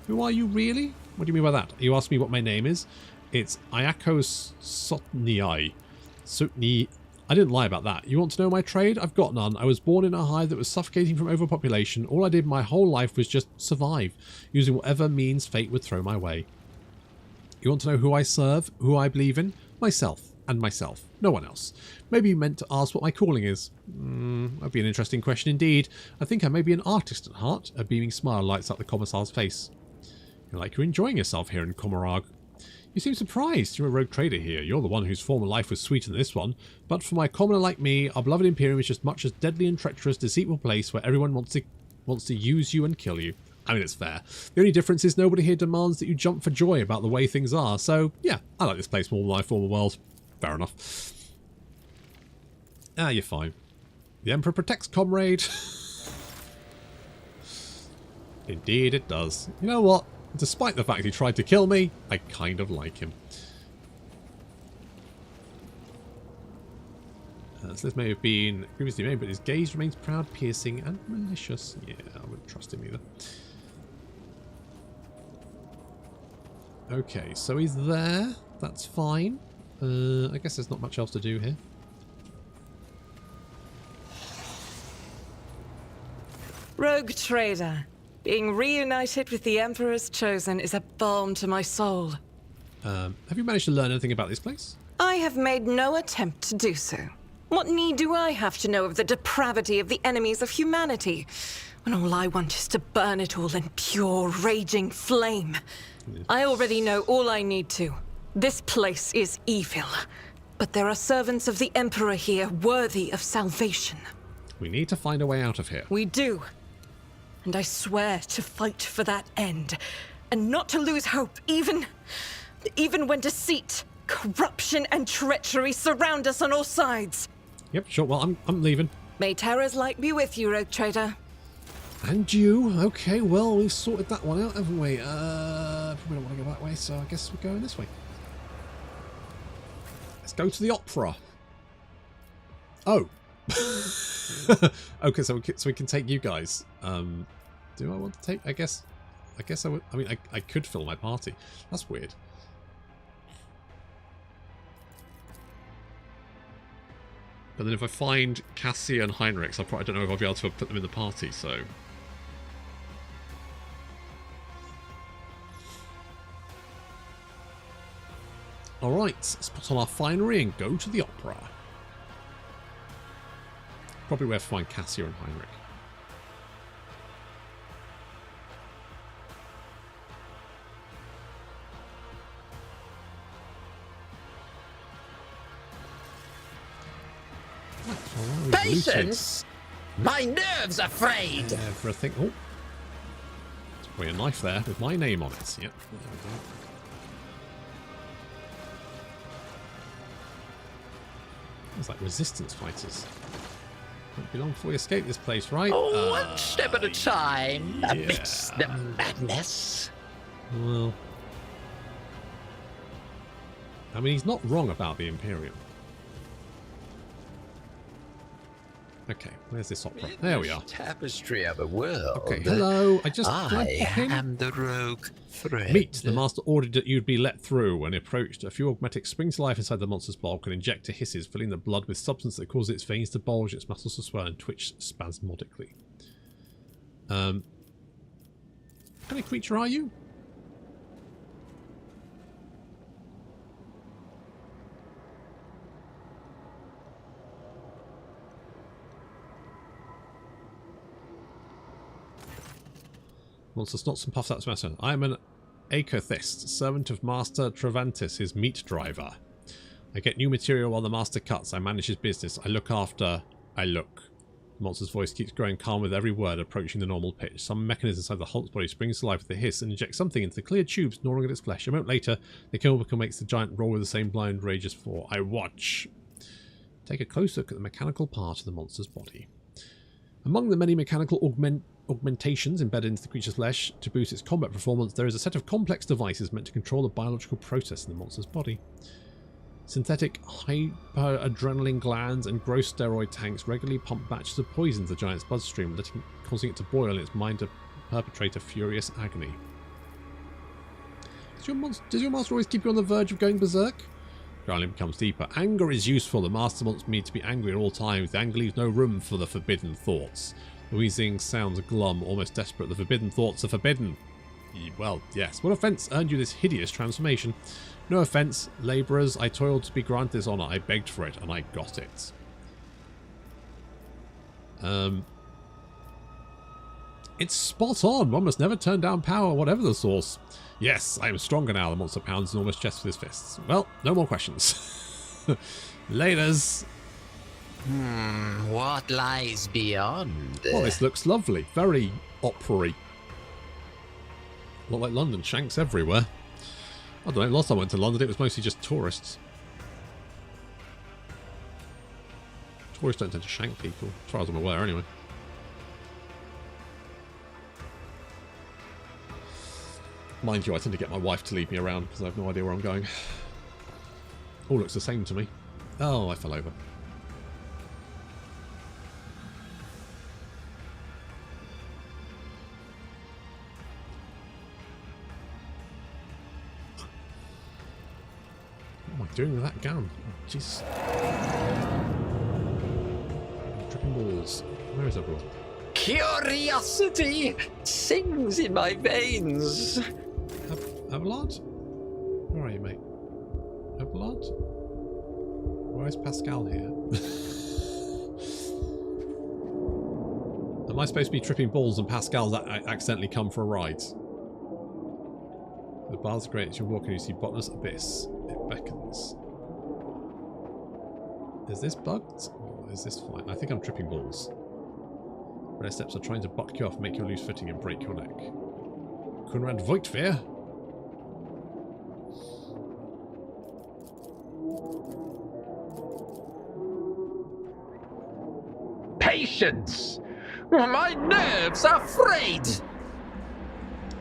Who are you, really? What do you mean by that? You asked me what my name is? It's Iakos Sotniai. Sotni. I didn't lie about that. You want to know my trade? I've got none. I was born in a hive that was suffocating from overpopulation. All I did my whole life was just survive, using whatever means fate would throw my way. You want to know who I serve? Who I believe in? Myself. And myself. No one else. Maybe you meant to ask what my calling is. That'd be an interesting question indeed. I think I may be an artist at heart. A beaming smile lights up the Commissar's face. You're like you're enjoying yourself here in Cormorag. You seem surprised. You're a rogue trader here. You're the one whose former life was sweeter than this one. But for my commoner like me, our beloved Imperium is just much as deadly and treacherous, deceitful place where everyone wants to use you and kill you. I mean, it's fair. The only difference is nobody here demands that you jump for joy about the way things are. So, yeah, I like this place more than my former world. Fair enough. Ah, you're fine. The Emperor protects, comrade. Indeed it does. You know what? Despite the fact he tried to kill me, I kind of like him. So this may have been previously made, but his gaze remains proud, piercing, and malicious. Yeah, I wouldn't trust him either. Okay, so he's there. That's fine. I guess there's not much else to do here. Rogue trader. Being reunited with the Emperor's Chosen is a balm to my soul. Have you managed to learn anything about this place? I have made no attempt to do so. What need do I have to know of the depravity of the enemies of humanity, when all I want is to burn it all in pure, raging flame? I already know all I need to. This place is evil, but there are servants of the Emperor here worthy of salvation. We need to find a way out of here. We do. And I swear to fight for that end, and not to lose hope, even when deceit, corruption, and treachery surround us on all sides. Yep, sure. Well, I'm leaving. May Terra's light be with you, Rogue Trader. And you. Okay, well, we've sorted that one out, haven't we? Probably don't want to go that way, so I guess we're going this way. Let's go to the opera. Oh. Okay, so we can take you guys. Do I want to take? I guess I would. I mean, I could fill my party. That's weird. But then if I find Cassia and Heinrichs, I don't know if I'll be able to put them in the party. So. All right, let's put on our finery and go to the opera. Probably where to find Cassia and Heinrich. Patience! My nerves are frayed! Everything. Oh. There's probably a knife there with my name on it. Yep. There we go. It's like resistance fighters. Won't be long before we escape this place, right? Oh, one step at a time, amidst the madness. Well, I mean, he's not wrong about the Imperium. Okay, where's this opera? There we are. Tapestry of a world. Okay, hello. I am the rogue thread. Meet. The master ordered that you'd be let through. When he approached, a few augmetics spring to life inside the monster's bulk and inject hisses, filling the blood with substance that causes its veins to bulge, its muscles to swell, and twitch spasmodically. What kind of creature are you? Monster snots and puffs out to Master. I am an Acothist, servant of Master Travantis, his meat driver. I get new material while the Master cuts. I manage his business. I look after... I look. The monster's voice keeps growing calm with every word approaching the normal pitch. Some mechanism inside the Hulk's body springs to life with a hiss and injects something into the clear tubes gnawing at its flesh. A moment later, the chemical makes the giant roll with the same blind rage as before. I watch. Take a close look at the mechanical part of the monster's body. Among the many mechanical augmentations embedded into the creature's flesh to boost its combat performance, there is a set of complex devices meant to control the biological process in the monster's body. Synthetic hyperadrenaline glands and gross steroid tanks regularly pump batches of poison into the giant's bloodstream, causing it to boil in its mind to perpetrate a furious agony. Does your master always keep you on the verge of going berserk? Growling becomes deeper. Anger is useful. The master wants me to be angry at all times. The anger leaves no room for the forbidden thoughts. The wheezing sounds glum, almost desperate. The forbidden thoughts are forbidden. Well, yes. What offence earned you this hideous transformation? No offence, labourers. I toiled to be granted this honour. I begged for it, and I got it. It's spot on. One must never turn down power, whatever the source. Yes, I am stronger now. The monster pounds an enormous chest with his fists. Well, no more questions. Laters. What lies beyond? Well, this looks lovely. Very opera-y. Not like London. Shanks everywhere. I don't know, last time I went to London it was mostly just tourists. Tourists don't tend to shank people, as far as I'm aware anyway. Mind you, I tend to get my wife to lead me around because I have no idea where I'm going. All looks the same to me. Oh, I fell over. What am I doing with that gun? Oh, Jesus. Dripping balls. Where is everyone? Curiosity sings in my veins. Abelard? Where are you, mate? Abelard? Why is Pascal here? Am I supposed to be tripping balls and Pascal's accidentally come for a ride? The bars are great as you're walking, you see bottomless abyss. It beckons. Is this bugged? Or is this fine? I think I'm tripping balls. Red steps are trying to buck you off, make you loose fitting and break your neck. Conrad Voigtveer? Patience! My nerves are frayed!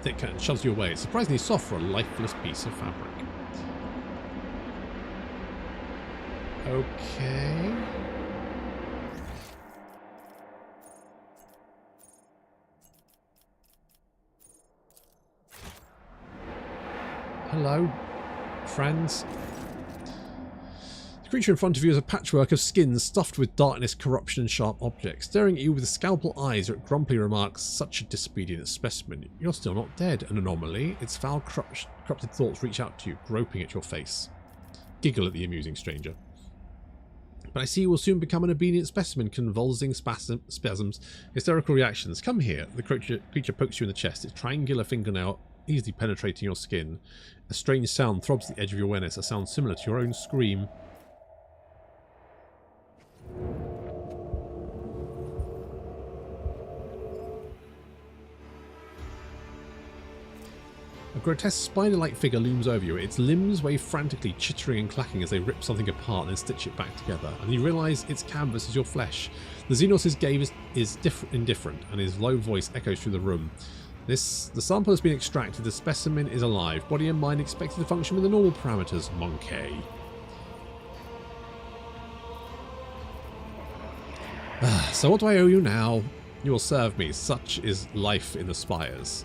Thick curtain shoves you away. It's surprisingly soft for a lifeless piece of fabric. Okay. Hello, friends. The creature in front of you is a patchwork of skins stuffed with darkness, corruption, and sharp objects. Staring at you with scalpel eyes, it grumpily remarks, "Such a disobedient specimen. You're still not dead. An anomaly." Its foul, corrupted thoughts reach out to you, groping at your face. Giggle at the amusing stranger. "But I see you will soon become an obedient specimen," convulsing spasms, hysterical reactions. "Come here." The creature pokes you in the chest, its triangular fingernail easily penetrating your skin. A strange sound throbs at the edge of your awareness, a sound similar to your own scream. A grotesque spider-like figure looms over you. Its limbs wave frantically, chittering and clacking as they rip something apart and then stitch it back together. And you realise its canvas is your flesh. The Xenos' gaze is indifferent, and his low voice echoes through the room. The sample has been extracted. The specimen is alive. Body and mind expected to function with the normal parameters. Monkey. So what do I owe you now? You will serve me. Such is life in the spires.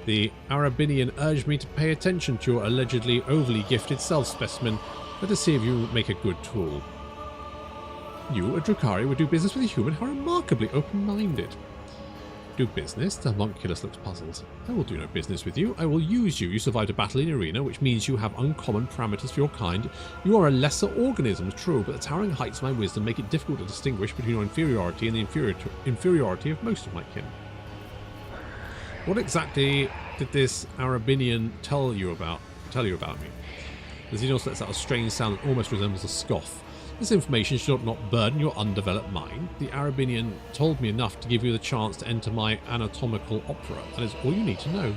The Arabinian urged me to pay attention to your allegedly overly gifted self-specimen. Let us see if you make a good tool. You, a Drukhari, would do business with a human? How remarkably open-minded. Do business? The homunculus looks puzzled. I will do no business with you. I will use you. You survived a battle in arena, which means you have uncommon parameters for your kind. You are a lesser organism, true, but the towering heights of my wisdom make it difficult to distinguish between your inferiority and the inferiority of most of my kin. What exactly did this Arabinian tell you about me? The Xenos lets out a strange sound that almost resembles a scoff. This information should not burden your undeveloped mind. The Arabinian told me enough to give you the chance to enter my anatomical opera. That is all you need to know.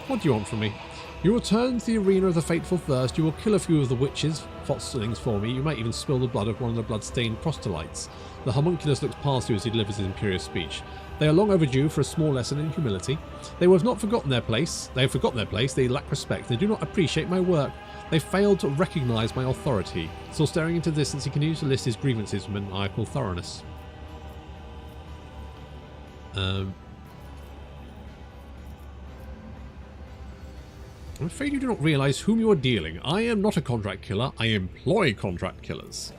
What do you want from me? You return to the arena of the fateful thirst. You will kill a few of the witches, fosterlings for me. You might even spill the blood of one of the blood-stained proselytes. The homunculus looks past you as he delivers his imperious speech. They are long overdue for a small lesson in humility. They have not forgotten their place. They have forgotten their place. They lack respect. They do not appreciate my work. They failed to recognise my authority. Still staring into the distance, he continues to list his grievances with maniacal thoroughness. I'm afraid you do not realise whom you are dealing. I am not a contract killer. I employ contract killers.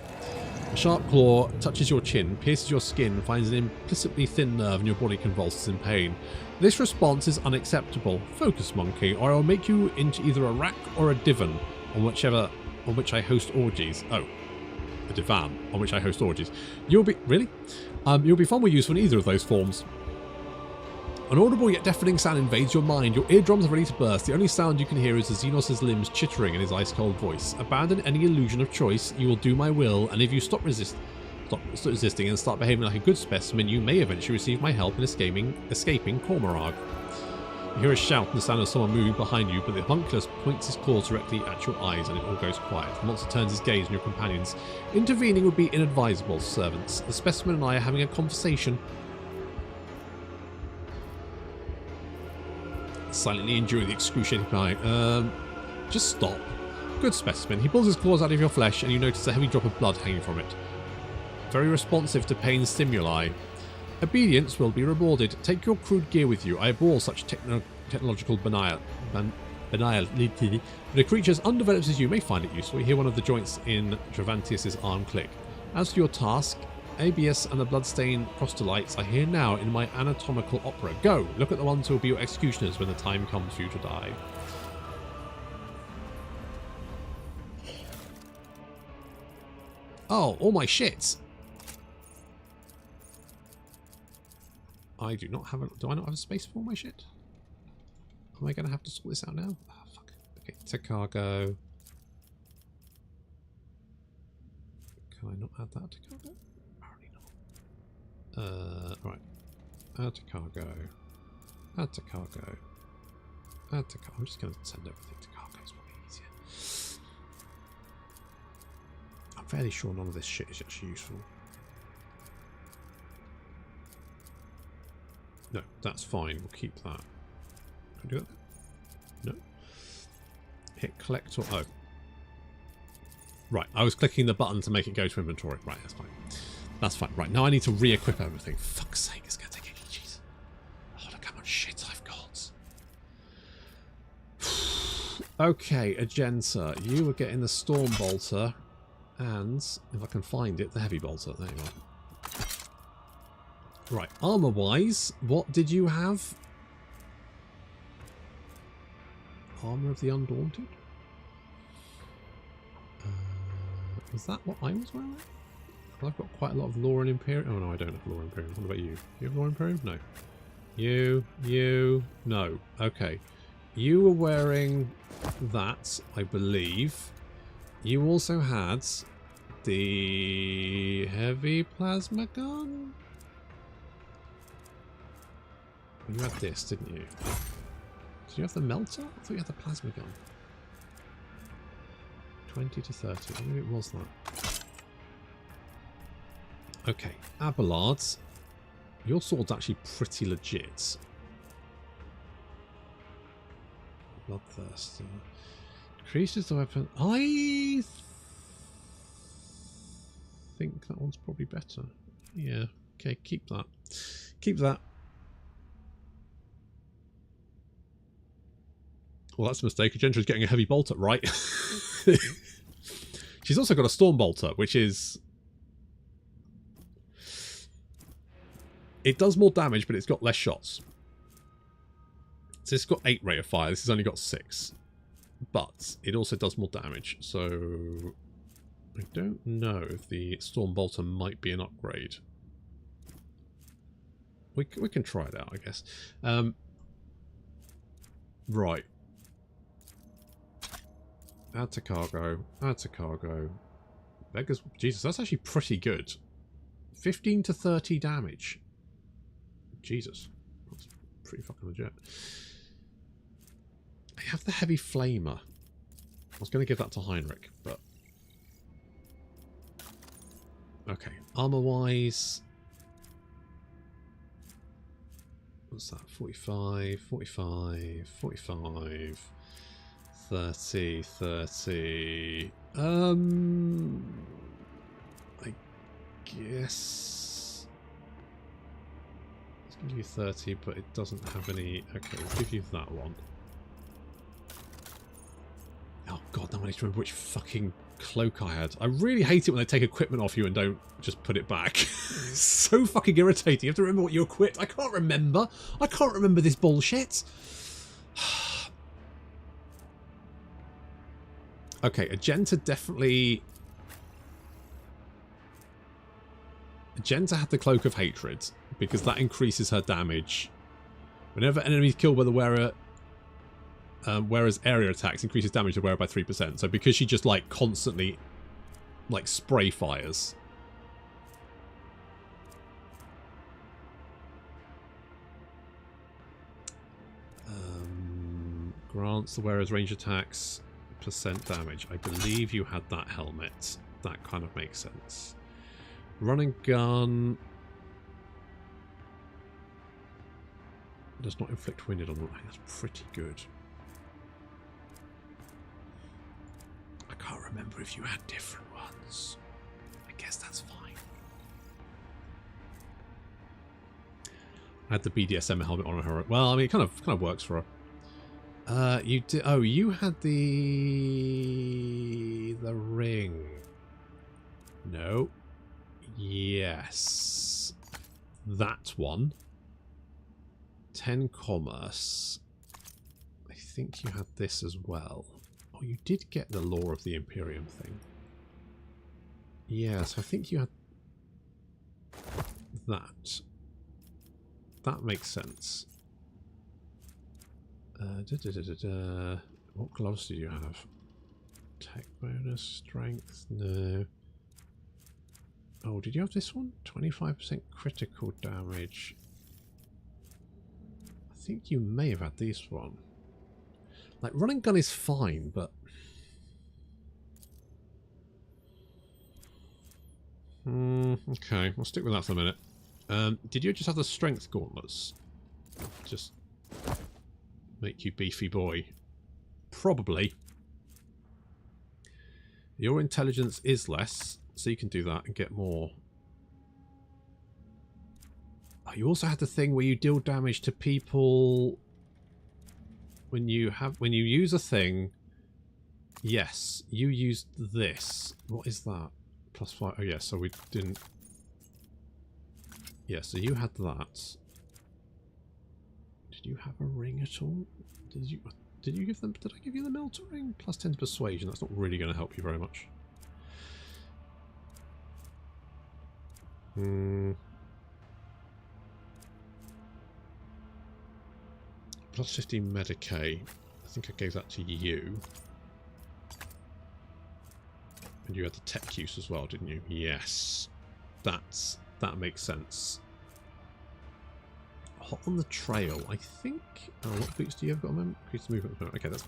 A sharp claw touches your chin, pierces your skin, finds an implicitly thin nerve, and your body convulses in pain. This response is unacceptable. Focus, monkey, or I will make you into either a rack or a divan, on which I host orgies. Oh, a divan on which I host orgies. You'll be you'll be far more useful in either of those forms. An audible yet deafening sound invades your mind. Your eardrums are ready to burst. The only sound you can hear is the Xenos' limbs chittering in his ice-cold voice. Abandon any illusion of choice. You will do my will, and if you stop resisting and start behaving like a good specimen, you may eventually receive my help in escaping Cormarag. You hear a shout and the sound of someone moving behind you, but the homunculus points his claws directly at your eyes, and it all goes quiet. The monster turns his gaze on your companions. Intervening would be inadvisable, servants. The specimen and I are having a conversation. Silently enduring the excruciating pain. Just stop. Good specimen. He pulls his claws out of your flesh, and you notice a heavy drop of blood hanging from it. Very responsive to pain stimuli. Obedience will be rewarded. Take your crude gear with you. I abhor such technological banality. But a creature as undeveloped as you may find it useful. You hear one of the joints in Travantius' arm click. As for your task, ABS and the bloodstained proselytes are here now in my anatomical opera. Go! Look at the ones who will be your executioners when the time comes for you to die. Oh, all my shit! I do not have a... Do I not have a space for all my shit? Am I going to have to sort this out now? Oh, fuck. Okay, to cargo. Can I not add that to cargo? Right. Add to cargo. Add to cargo. Add to cargo. I'm just going to send everything to cargo. It's probably easier. I'm fairly sure none of this shit is actually useful. No, that's fine. We'll keep that. Can I do that? No. Hit collect or... Oh. Right. I was clicking the button to make it go to inventory. Right, that's fine. That's fine. Right, now I need to re-equip everything. Fuck's sake, it's going to take ages. Oh, look how much shit I've got. Okay, Argenta. You were getting the Storm Bolter. And, if I can find it, the Heavy Bolter. There you are. Right, armour-wise, what did you have? Armour of the Undaunted? Was that what I was wearing? I've got quite a lot of Lore and Imperium. Oh no, I don't have Lore and Imperium. What about you? You have Lore and Imperium? No. You, no. Okay. You were wearing that, I believe. You also had the heavy plasma gun. You had this, didn't you? Did you have the melter? I thought you had the plasma gun. 20 to 30. Maybe it was that. Okay, Abelard, your sword's actually pretty legit. Bloodthirster. Increases the weapon. I think that one's probably better. Yeah, okay, keep that. Keep that. Well, that's a mistake. Argenta's getting a heavy bolter, right? She's also got a storm bolter, which is... It does more damage, but it's got less shots. So it's got 8 rate of fire. This has only got 6. But it also does more damage. So I don't know if the Storm Bolter might be an upgrade. We can try it out, I guess. Right. Add to cargo. Add to cargo. Beggars. Jesus, that's actually pretty good. 15 to 30 damage. Jesus. That's pretty fucking legit. I have the heavy flamer. I was going to give that to Heinrich, but... Okay. Armor-wise... What's that? 45, 45, 45... 30, 30... I guess... It's going to give you 30, but it doesn't have any... Okay, we'll give you that one. Oh god, now I need to remember which fucking cloak I had. I really hate it when they take equipment off you and don't just put it back. It's so fucking irritating. You have to remember what you equipped. I can't remember. I can't remember this bullshit. Okay, Argenta definitely... Argenta had the Cloak of Hatred, because that increases her damage. Whenever an enemy is killed by the wearer, whereas area attacks increases damage to the wearer by 3%. So because she just, like, constantly, like, spray fires. Grants the wearer's range attacks % damage. I believe you had that helmet. That kind of makes sense. Run and gun does not inflict wounded on them. That's pretty good. I can't remember if you had different ones. I guess that's fine. I had the BDSM helmet on her. Well, I mean, it kind of works for her. You did. Oh, you had the ring. No. Yes. That one. 10 commerce. I think you had this as well. Oh, you did get the Law of the Imperium thing. Yes, I think you had that. That makes sense. What gloves do you have? Tech bonus, strength, no. Oh, did you have this one? 25% critical damage. I think you may have had this one. Like, run and gun is fine, but... okay, we'll stick with that for a minute. Did you just have the strength gauntlets? Just make you beefy boy. Probably. Your intelligence is less, so you can do that and get more. Oh, you also had the thing where you deal damage to people when you use a thing. Yes, you used this. What is that? +5. Oh yeah, so we didn't. Yeah, so you had that. Did you have a ring at all? Did you give them? Did I give you the Melter ring? +10 to persuasion. That's not really going to help you very much. +15 Medicaid. I think I gave that to you. And you had the tech use as well, didn't you? Yes. That makes sense. Hot on the trail, I think. Oh, what boots do you have got a moment? Increase movement. Okay, that's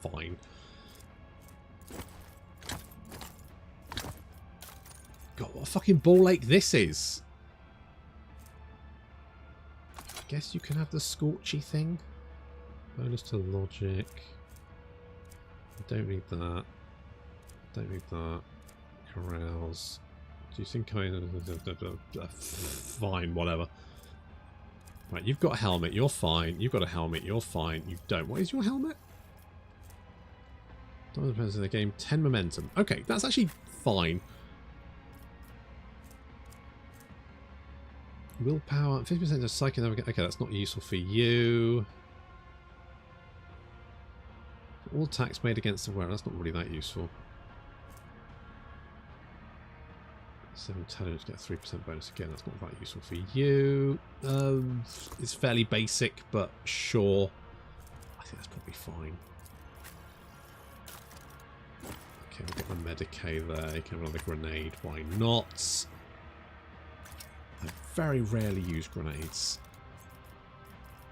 fine. God, what a fucking ball ache this is. I guess you can have the scorchy thing. Bonus to logic. I don't need that. Don't need that. Carouse. Do you think I... fine, whatever. Right, you've got a helmet, you're fine. You've got a helmet, you're fine. You don't. What is your helmet? Time depends on the game. 10 momentum. Okay, that's actually fine. Willpower. 50% of psychic navigation. Okay, that's not useful for you. All attacks made against the wearer. That's not really that useful. 7 intelligence, get a 3% bonus again. That's not that useful for you. It's fairly basic, but sure. I I think that's probably fine. Okay, we've got my Medicae there. You can have another grenade. Why not? I very rarely use grenades.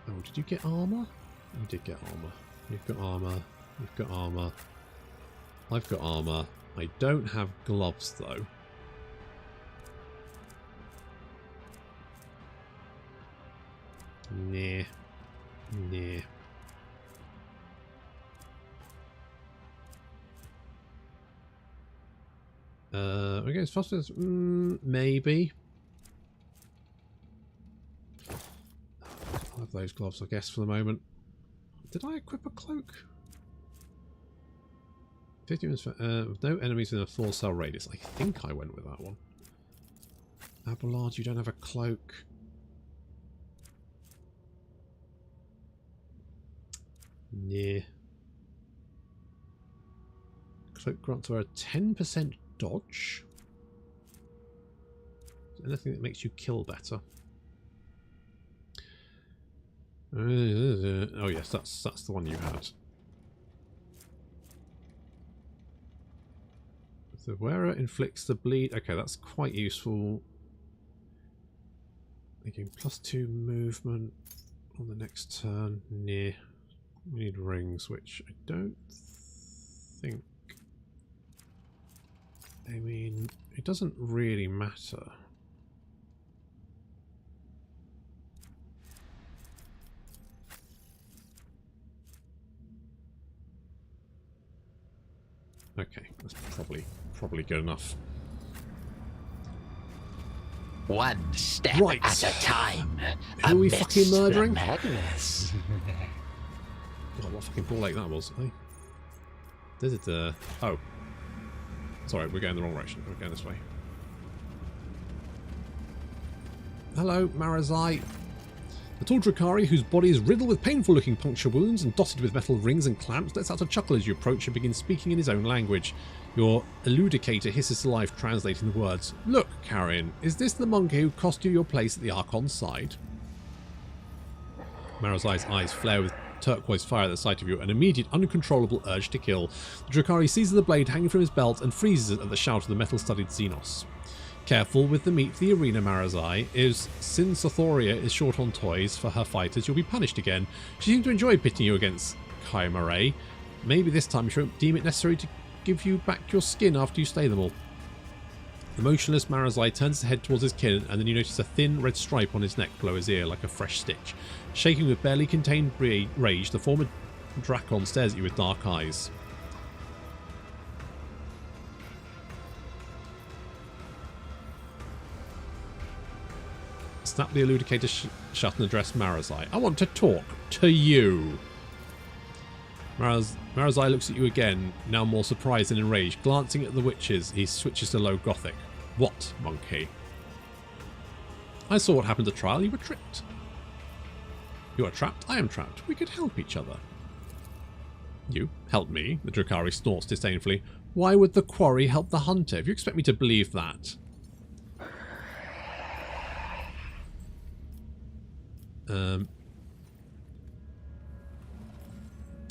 Oh, did you get armor? You did get armor. You've got armor. You've got armor. I've got armor. I don't have gloves, though. Nah. Nah. Okay, as fast as maybe. I'll have those gloves, I guess, for the moment. Did I equip a cloak? 50 minutes for, no enemies in a 4-cell radius. I think I went with that one. Abelard, you don't have a cloak. Nah. Cloak grants her a 10% dodge. Anything that makes you kill better. Oh yes, that's the one you had. The wearer inflicts the bleed. Okay, that's quite useful. Making +2 movement on the next turn. Nah. We need rings, which I don't think. I mean, it doesn't really matter. Okay, that's probably good enough. One step at a time. Who are we fucking murdering? Madness. God, what fucking ball ache that was, eh? Did it, oh. Sorry, we're going the wrong direction. We're going this way. Hello, Marazhai. The tall Drukhari, whose body is riddled with painful-looking puncture wounds and dotted with metal rings and clamps, lets out a chuckle as you approach and begins speaking in his own language. Your eludicator hisses to life, translating the words. Look, Carrion, is this the monkey who cost you your place at the Archon's side? Marazhai's eyes flare with turquoise fire at the sight of you, an immediate, uncontrollable urge to kill. The Drukhari seizes the blade hanging from his belt and freezes it at the shout of the metal-studded Xenos. Careful with the meat for the arena, Marazhai. Since Othoria is short on toys for her fighters, you'll be punished again. She seems to enjoy pitting you against Chimerae. Maybe this time she won't deem it necessary to give you back your skin after you slay them all. The motionless Marazhai turns his head towards his kin, and then you notice a thin red stripe on his neck below his ear, like a fresh stitch. Shaking with barely contained rage, the former Drakon stares at you with dark eyes. Snap the eludicator shut and address Marazhai. I want to talk to you. Marazhai looks at you again, now more surprised and enraged. Glancing at the witches, he switches to low Gothic. What, monkey? I saw what happened at trial. You were tricked. You are trapped. I am trapped. We could help each other. You? Help me? The Drukhari snorts disdainfully. Why would the quarry help the hunter? If you expect me to believe that...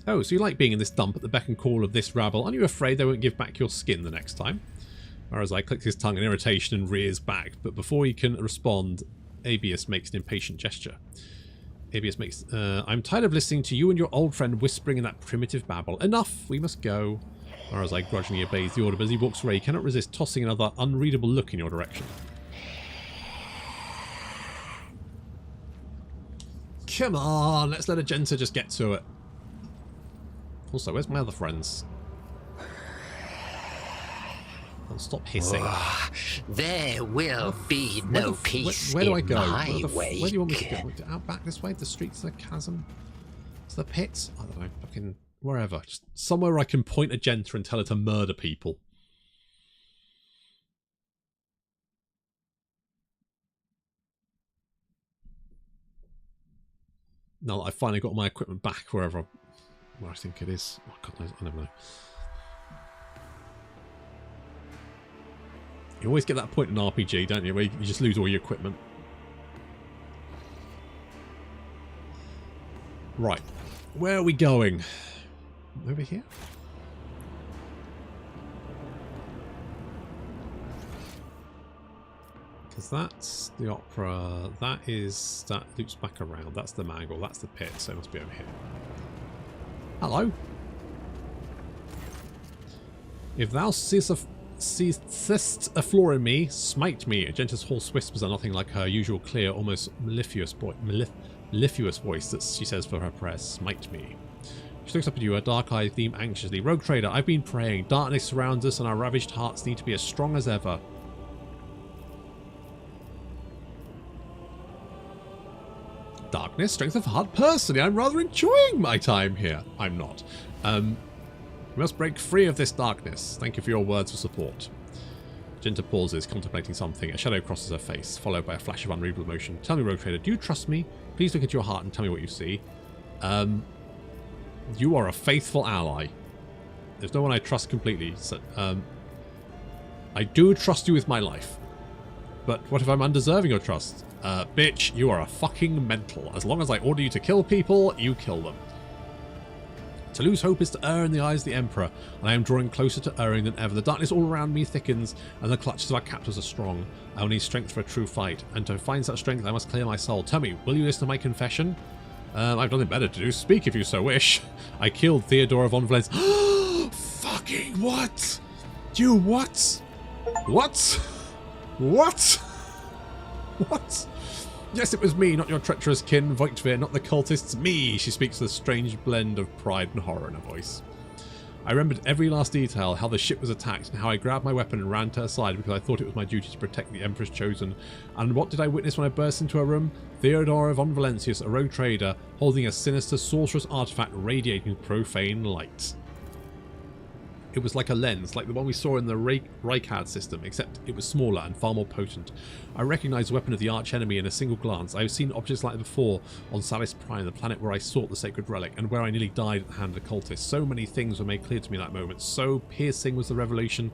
Oh, so you like being in this dump at the beck and call of this rabble. Aren't you afraid they won't give back your skin the next time? Marazhai clicks his tongue in irritation and rears back, but before he can respond, Abius makes an impatient gesture. Abius makes... I'm tired of listening to you and your old friend whispering in that primitive babble. Enough! We must go. Marazhai grudgingly obeys the order, but as he walks away, he cannot resist tossing another unreadable look in your direction. Come on, let's let Argenta just get to it. Also, where's my other friends? Oh, stop hissing. There will be no peace. Where do I go? Where do you want me to go? Out back this way? The streets of the chasm? To the pit? I don't know. Fucking wherever. Just somewhere where I can point Argenta and tell her to murder people. Now that I've finally got my equipment back where I think it is. Oh, God knows, I never know. You always get that point in RPG, don't you, where you just lose all your equipment. Right. Where are we going? Over here? Because that's the opera. That loops back around. That's the mangle. That's the pit. So it must be over here. Hello. If thou seest a flaw in me, smite me. Argenta's hoarse whispers are nothing like her usual clear, almost mellifluous voice that she says for her prayers. Smite me. She looks up at you, her dark eyes gleam anxiously. Rogue trader, I've been praying. Darkness surrounds us and our ravaged hearts need to be as strong as ever. Darkness, strength of heart. Personally, I'm rather enjoying my time here. I'm not. We must break free of this darkness. Thank you for your words of support. Argenta pauses, contemplating something. A shadow crosses her face, followed by a flash of unreadable emotion. Tell me, Rogue Trader, do you trust me? Please look at your heart and tell me what you see. You are a faithful ally. There's no one I trust completely. So, I do trust you with my life. But what if I'm undeserving of trust? Bitch, you are a fucking mental. As long as I order you to kill people, you kill them. To lose hope is to err in the eyes of the Emperor, and I am drawing closer to erring than ever. The darkness all around me thickens, and the clutches of our captors are strong. I will need strength for a true fight, and to find such strength I must clear my soul. Tell me, will you listen to my confession? I've nothing better to do. Speak if you so wish. I killed Theodora von Valencia. Fucking what? You what? What? What? What? Yes, it was me, not your treacherous kin, Voigtvir, not the cultists. Me! She speaks with a strange blend of pride and horror in her voice. I remembered every last detail, how the ship was attacked, and how I grabbed my weapon and ran to her side because I thought it was my duty to protect the Emperor's chosen. And what did I witness when I burst into her room? Theodora von Valencius, a rogue trader, holding a sinister sorcerous artifact radiating profane light. It was like a lens, like the one we saw in the Rykard system, except it was smaller and far more potent. I recognised the weapon of the archenemy in a single glance. I have seen objects like it before on Salis Prime, the planet where I sought the sacred relic, and where I nearly died at the hand of the cultists. So many things were made clear to me in that moment. So piercing was the revelation,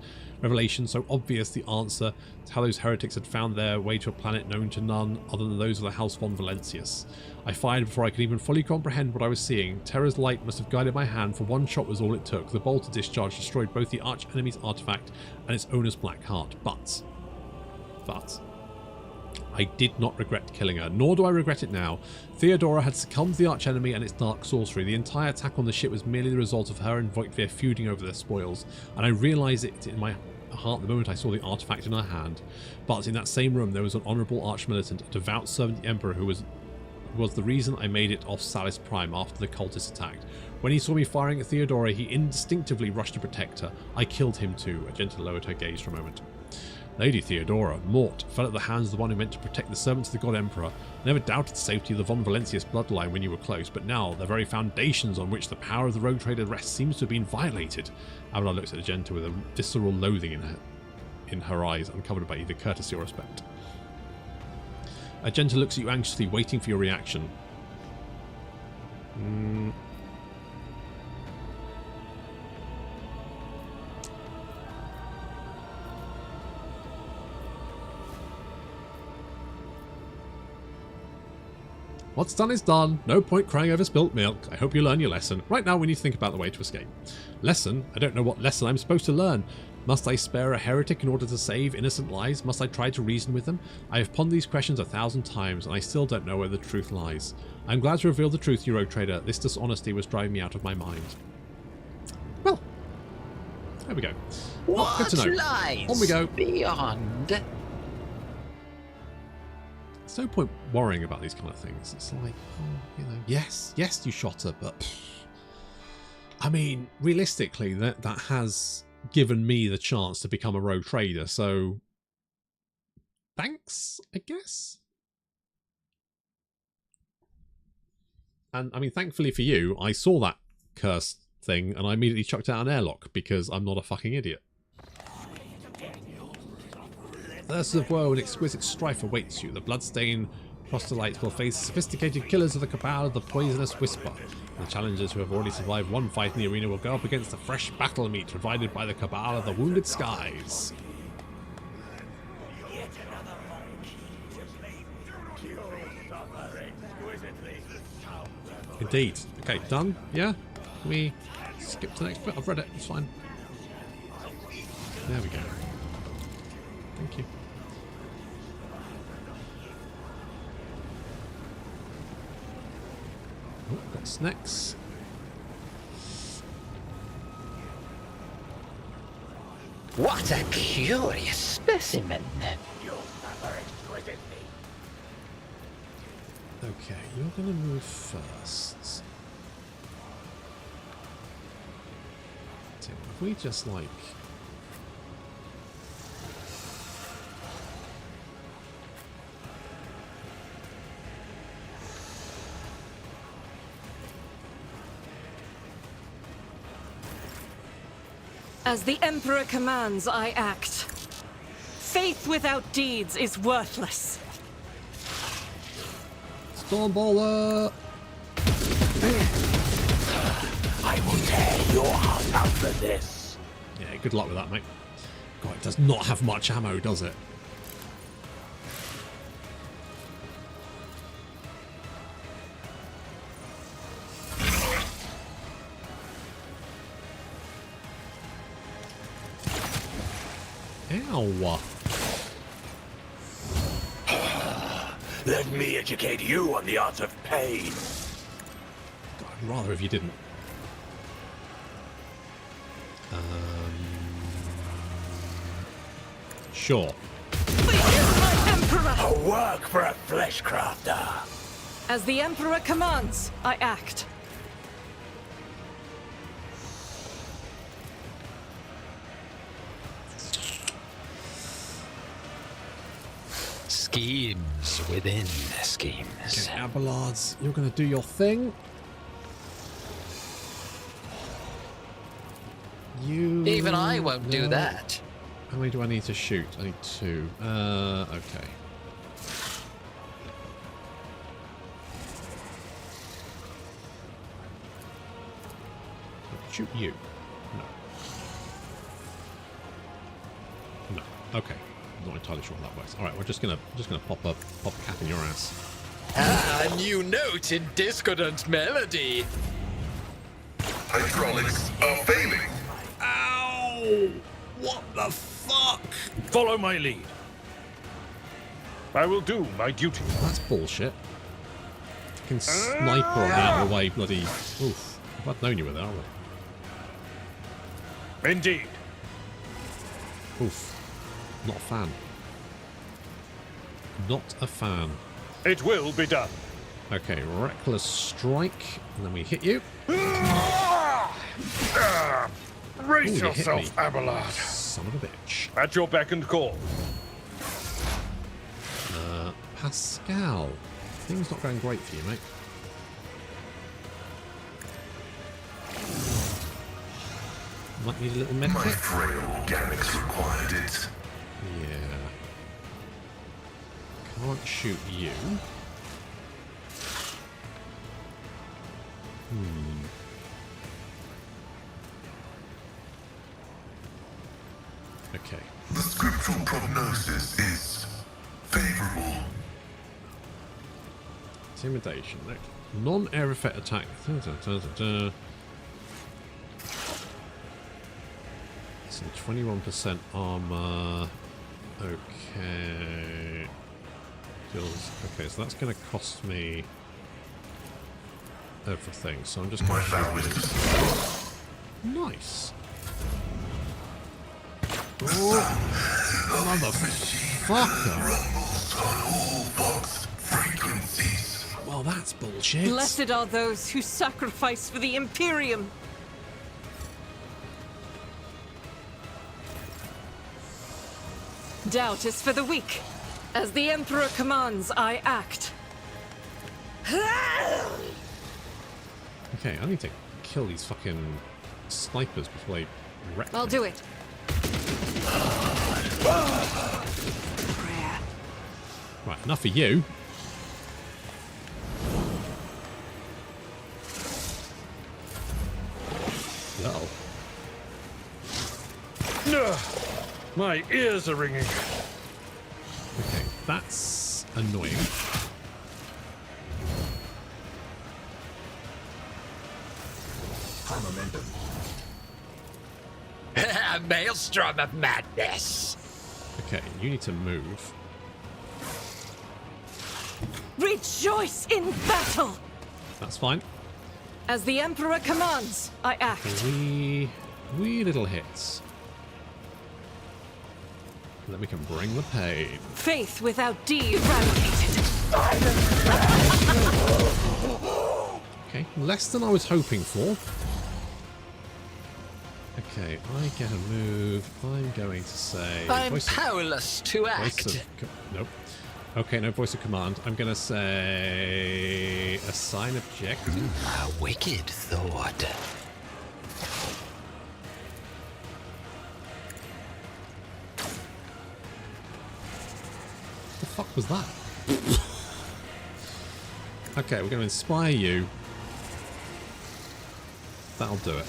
so obvious the answer to how those heretics had found their way to a planet known to none other than those of the House von Valencius. I fired before I could even fully comprehend what I was seeing. Terror's light must have guided my hand, for one shot was all it took. The bolt of discharge destroyed both the arch-enemy's artifact and its owner's black heart. But I did not regret killing her, nor do I regret it now. Theodora had succumbed to the archenemy and its dark sorcery. The entire attack on the ship was merely the result of her and Voigtvir feuding over their spoils, and I realised it in my heart the moment I saw the artifact in her hand. But in that same room there was an honourable arch-militant, a devout servant of the Emperor who was the reason I made it off Salis Prime after the cultists attacked. When he saw me firing at Theodora, he instinctively rushed to protect her. I killed him too. Argenta lowered her gaze for a moment. Lady Theodora, Mort, fell at the hands of the one who meant to protect the servants of the God Emperor. I never doubted the safety of the von Valencius bloodline when you were close, but now the very foundations on which the power of the rogue trader rests seems to have been violated. Abelard looks at Argenta with a visceral loathing in her eyes, uncovered by either courtesy or respect. Argenta looks at you anxiously, waiting for your reaction. What's done is done. No point crying over spilt milk. I hope you learn your lesson. Right now we need to think about the way to escape. Lesson? I don't know what lesson I'm supposed to learn. Must I spare a heretic in order to save innocent lives? Must I try to reason with them? I have pondered these questions 1,000 times, and I still don't know where the truth lies. I'm glad to reveal the truth, you rogue trader. This dishonesty was driving me out of my mind. Well, there we go. What good to know. Lies on we go. Beyond. There's no point worrying about these kind of things. It's like, oh, you know, yes, you shot her, but I mean, realistically, that has given me the chance to become a rogue trader, so thanks, I guess. And I mean, thankfully for you, I saw that cursed thing and I immediately chucked out an airlock because I'm not a fucking idiot. Thirst of woe and exquisite strife awaits you. The bloodstained proselytes will face sophisticated killers of the cabal of the poisonous whisper. The challengers who have already survived one fight in the arena will go up against the fresh battle meat provided by the cabal of the wounded skies. Indeed. Okay, done. Yeah? Can we skip to the next bit? I've read it. It's fine. There we go. Thank you. Oh, got snacks. What a curious specimen. Okay, you're going to move first. So if we just like... As the Emperor commands, I act. Faith without deeds is worthless. Stormballer! I will tear your heart out for this. Yeah, good luck with that, mate. God, it does not have much ammo, does it? Ow! Let me educate you on the art of pain. God, I'd rather if you didn't. Sure. My Emperor! A work for a flesh crafter. As the Emperor commands, I act. Schemes within schemes. Okay, Abelards, you're going to do your thing. You... Even I won't do that. How many do I need to shoot? I need 2. Okay. Shoot you. No. No. Okay. I'm not entirely sure how that works. All right, we're just gonna pop a cap in your ass. Ah, new note in discordant melody. Hydraulics are failing. Ow! What the fuck? Follow my lead. I will do my duty. That's bullshit. Fucking sniper out of the way, bloody. Oof. I've known you with that, haven't I? Indeed. Oof. Not a fan. Not a fan. It will be done. Okay, reckless strike, and then we hit you. Brace Ooh, you hit yourself, me. Abelard. Son of a bitch. At your beck and call. Pascal. Things not going great for you, mate. Might need a little My medkit. frail organics required it. Yeah. Can't shoot you. Okay. The scriptural prognosis is favorable. Intimidation. Non-air effect attack. So 21% armor. Okay. Okay, so that's going to cost me everything. So I'm just going to shoot. Nice. Oh, motherfucker. Well, that's bullshit. Blessed are those who sacrifice for the Imperium. Doubt is for the weak. As the Emperor commands, I act. Okay, I need to kill these fucking snipers before they wreck I'll me. do it. Prayer. Right, enough of you. Uh-oh. My ears are ringing. Okay, that's annoying. a maelstrom of madness. Okay, you need to move. Rejoice in battle! That's fine. As the Emperor commands, I act. Wee little hits. And then we can bring the pain. Faith without deed eradicated. Okay, less than I was hoping for. Okay, I get a move. I'm going to say... I'm powerless to act. Nope. Okay, no voice of command. I'm going to say... assign objective. A wicked thought. What the fuck was that? Okay, we're going to inspire you. That'll do it.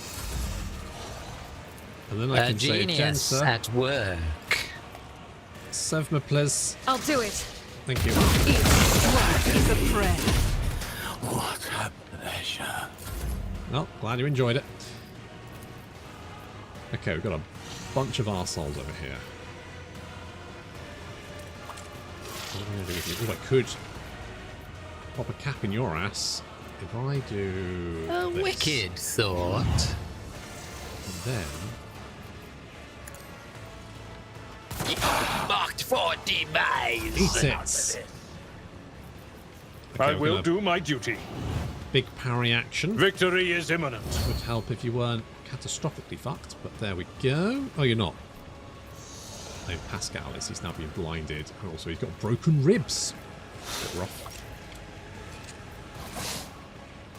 And then I can say genius Argenta. at work. Serve me, please. I'll do it. Thank you. Each sweat is a prayer. What a pleasure. Well, glad you enjoyed it. Okay, we've got a bunch of arseholes over here. What am I going to do with you? Oh, I could pop a cap in your ass if I do A this. wicked thought. And then... Marked for demise. Eat it! Okay, I we're will gonna- do my duty. Big parry action. Victory is imminent. Would help if you weren't catastrophically fucked, but there we go. Oh, you're not. No, Pascal is. He's now being blinded. And also, he's got broken ribs. Bit rough.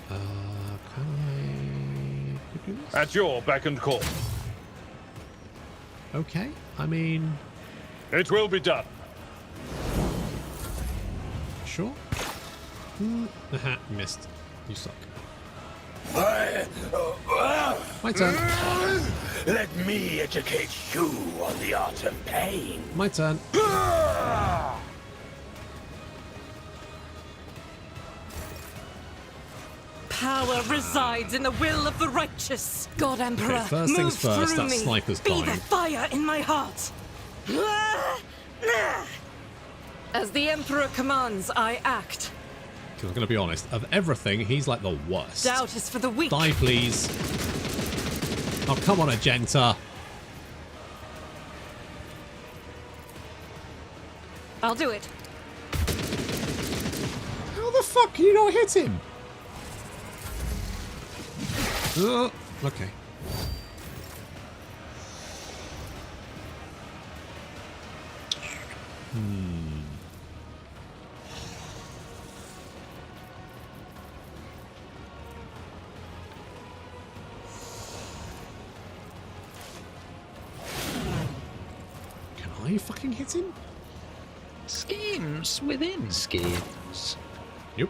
Can I do this? At your beck and call. Okay. I mean, It will be done. sure. Aha, you missed. You suck. My turn. Let me educate you on the art of pain. My turn. Power resides in the will of the righteous. God Emperor, Okay, first move things first, through that me. sniper's Be the dying. fire in my heart. As the Emperor commands, I act. Because I'm going to be honest, of everything, he's like the worst. Doubt is for the weak. Die, please. Oh, come on, Argenta. I'll do it. How the fuck can you not hit him? Okay. Can I fucking hit him? Schemes within schemes. Yep.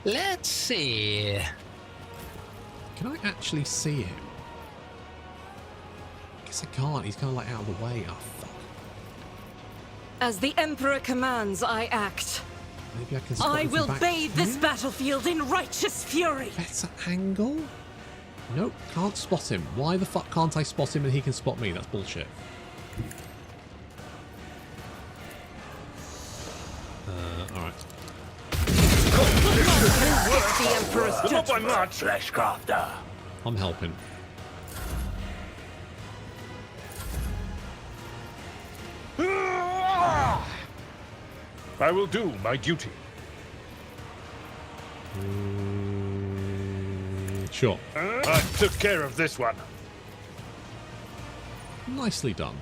Let's see. Can I actually see him? I guess I can't. He's kind of like out of the way. Oh, fuck. As the Emperor commands, I act. Maybe I can spot I him from will back bathe this here? battlefield in righteous fury. Better angle? Nope, can't spot him. Why the fuck can't I spot him and he can spot me? That's bullshit. Alright. The Emperor's Not judgment. by much. Fleshcrafter. I'm helping. I will do my duty. Sure. I took care of this one. Nicely done.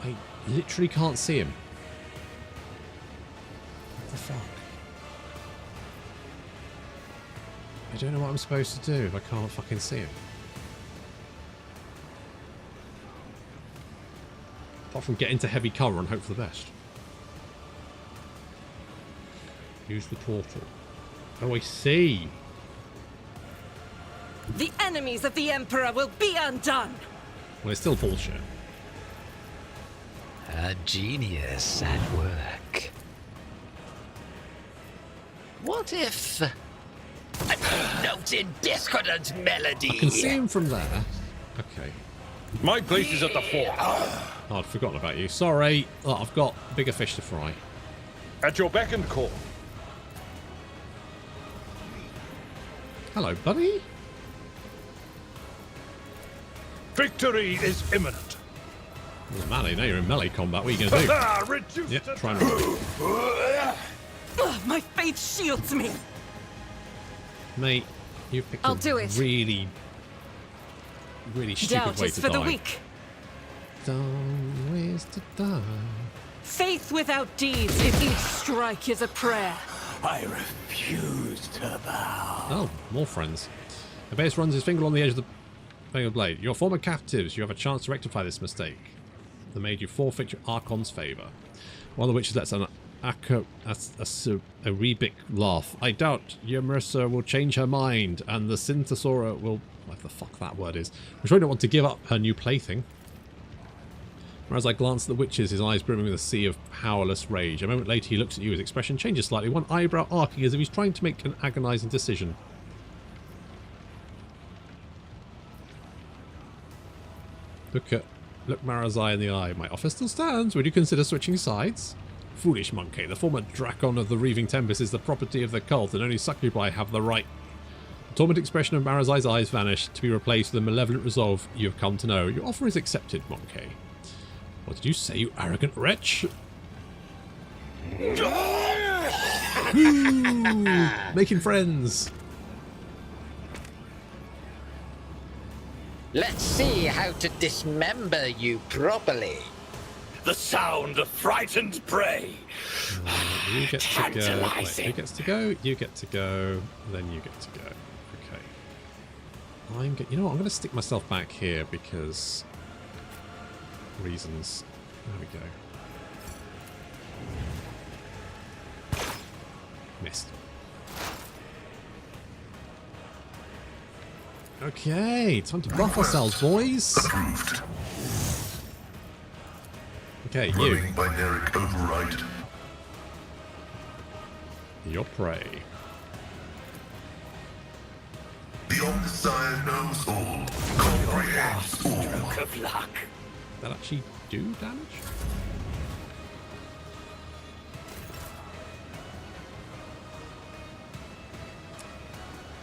I literally can't see him. What the fuck? I don't know what I'm supposed to do if I can't fucking see him. Apart from get into heavy cover and hope for the best. Use the portal. Oh, I see. The enemies of the Emperor will be undone. Well, it's still bullshit. A genius at work. What if... a note in discordant melody. I can see him from there. Okay. My place is at the fore. Oh, I'd forgotten about you. Sorry. Oh, I've got bigger fish to fry. At your beck and call. Hello, buddy. Victory is imminent. Doesn't matter, now you're in melee combat. What are you going to do? Reduce Yep, to try and run. My faith shields me. Mate, you've picked I'll a do it. really stupid Doubt way is to for die. the weak. Dumb ways to die. Faith without deeds, if each strike is a prayer. I refuse to bow. Oh, more friends. Abelard runs his finger on the edge of the finger blade. Your former captives, you have a chance to rectify this mistake. They made you forfeit your archon's favour. One of the witches lets an a rebic laugh. I doubt your Mercer will change her mind, and the Synthesora will... what the fuck that word is. I'm sure you don't want to give up her new plaything. As I glance at the witches, his eyes brimming with a sea of powerless rage. A moment later, he looks at you. His expression changes slightly, one eyebrow arcing as if he's trying to make an agonising decision. Look Marazhai in the eye. My offer still stands. Would you consider switching sides? Foolish monkey. The former Dracon of the Reaving Tempest is the property of the cult, and only succubi have the right. The torment expression of Marazhai's eyes vanished, to be replaced with the malevolent resolve you have come to know. Your offer is accepted, monkey. What did you say, you arrogant wretch? Ooh, making friends. Let's see how to dismember you properly. The sound of frightened prey. You get to go. Wait, who gets to go? You get to go. Then you get to go. Okay. You know what? I'm going to stick myself back here because reasons. There we go. Missed. Okay, time to buff ourselves, boys. Approved. Okay, you. Running binary override. Your prey. The Omniscient knows all, comprehends all. Stroke of luck. That actually do damage?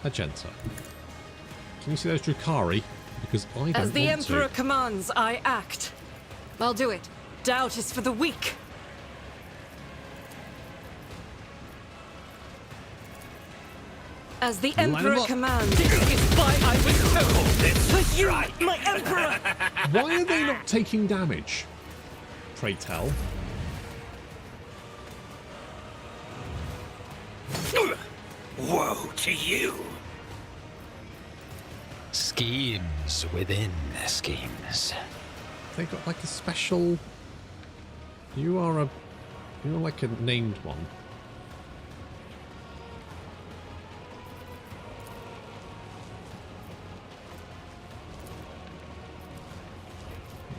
Argenta. Can you see those Drukhari? Because I don't As the want Emperor to. commands, I act. I'll do it. Doubt is for the weak. As the Emperor commands, it is why I was for you, my Emperor! Why are they not taking damage? Pray tell. Woe to you! Schemes within schemes. They got like a special. You're like a named one.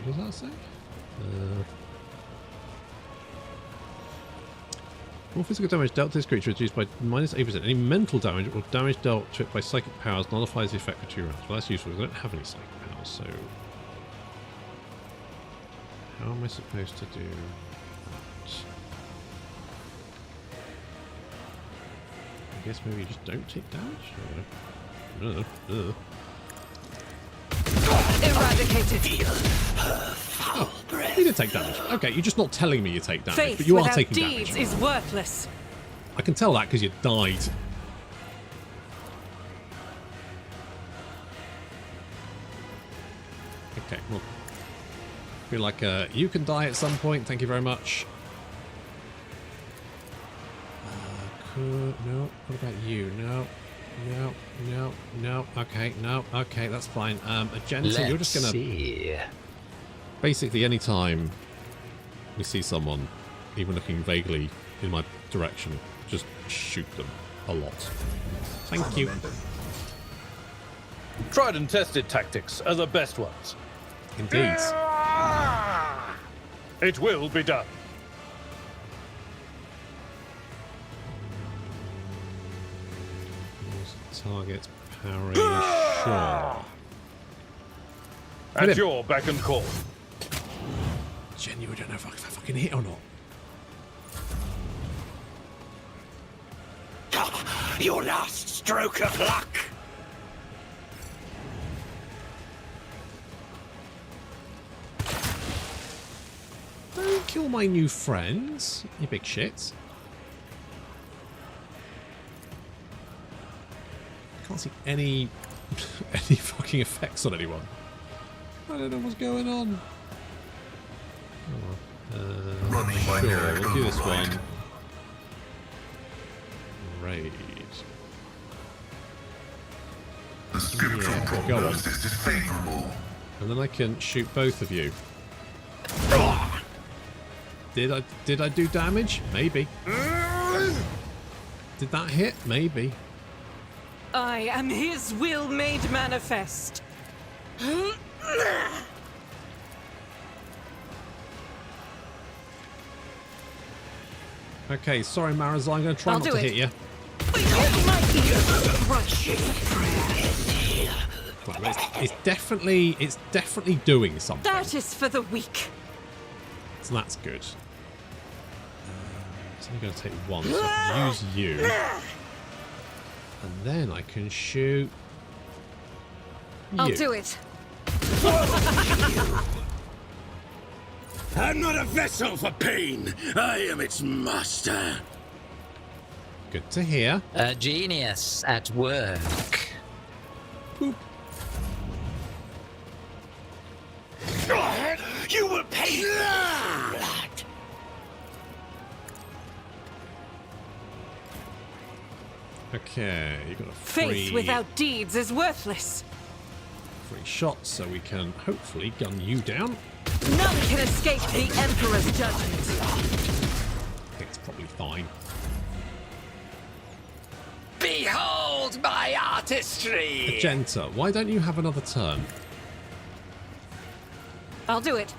What does that say? All physical damage dealt to this creature is reduced by -8%. Any mental damage or damage dealt to it by psychic powers nullifies the effect for 2 rounds. Well, that's useful because I don't have any psychic powers, so... how am I supposed to do that? I guess maybe you just don't take damage? Eradicated. Oh, you did take damage. Okay, you're just not telling me you take damage, Faith but you are without taking deeds damage. is worthless. I can tell that because you died. Okay, well, feel like you can die at some point. Thank you very much. No. What about you? No. Okay, no. Okay, that's fine. Argenta, you're just gonna. See. Basically, anytime we see someone, even looking vaguely in my direction, just shoot them a lot. Thank you. Tried and tested tactics are the best ones. Indeed. It will be done. Target parry. Sure. At your beck and call. Genuinely don't know if I fucking hit or not. Your last stroke of luck. Don't kill my new friends, you big shits. I can't see any fucking effects on anyone. I don't know what's going on. Sure, we'll do this one. Raid. The scriptural prognosis is favorable. And then I can shoot both of you. Did I do damage? Maybe. Did that hit? Maybe. I am his will made manifest. Okay, sorry Marazhai, I'm going to try not to hit you. Right, it's definitely doing something. That is for the weak. So that's good. So I'm going to take one, so I can use you. And then I can shoot you. I'll do it. I'm not a vessel for pain. I am its master. Good to hear. A genius at work. Boop. You will pay blood. Okay, you got a Faith without deeds is worthless. free shot, so we can hopefully gun you down. None can escape the Emperor's judgment. I think it's probably fine. Behold my artistry! Argenta, why don't you have another turn? I'll do it.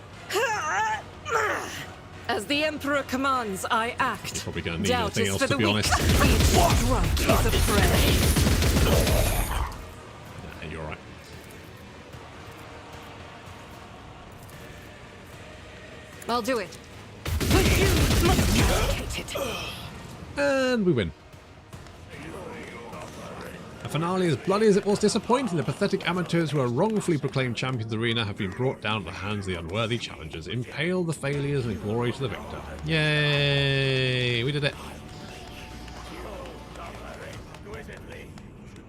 As the Emperor commands, I act. You're probably going to need Doubt anything is else, for to the be weak. honest. Strike is a friend. Yeah, you're right. I'll do it. But you must dedicate it. And we win. A finale as bloody as it was disappointing. The pathetic amateurs who are wrongfully proclaimed champions of the arena have been brought down at the hands of the unworthy challengers. Impale the failures and glory to the victor. Yay! We did it.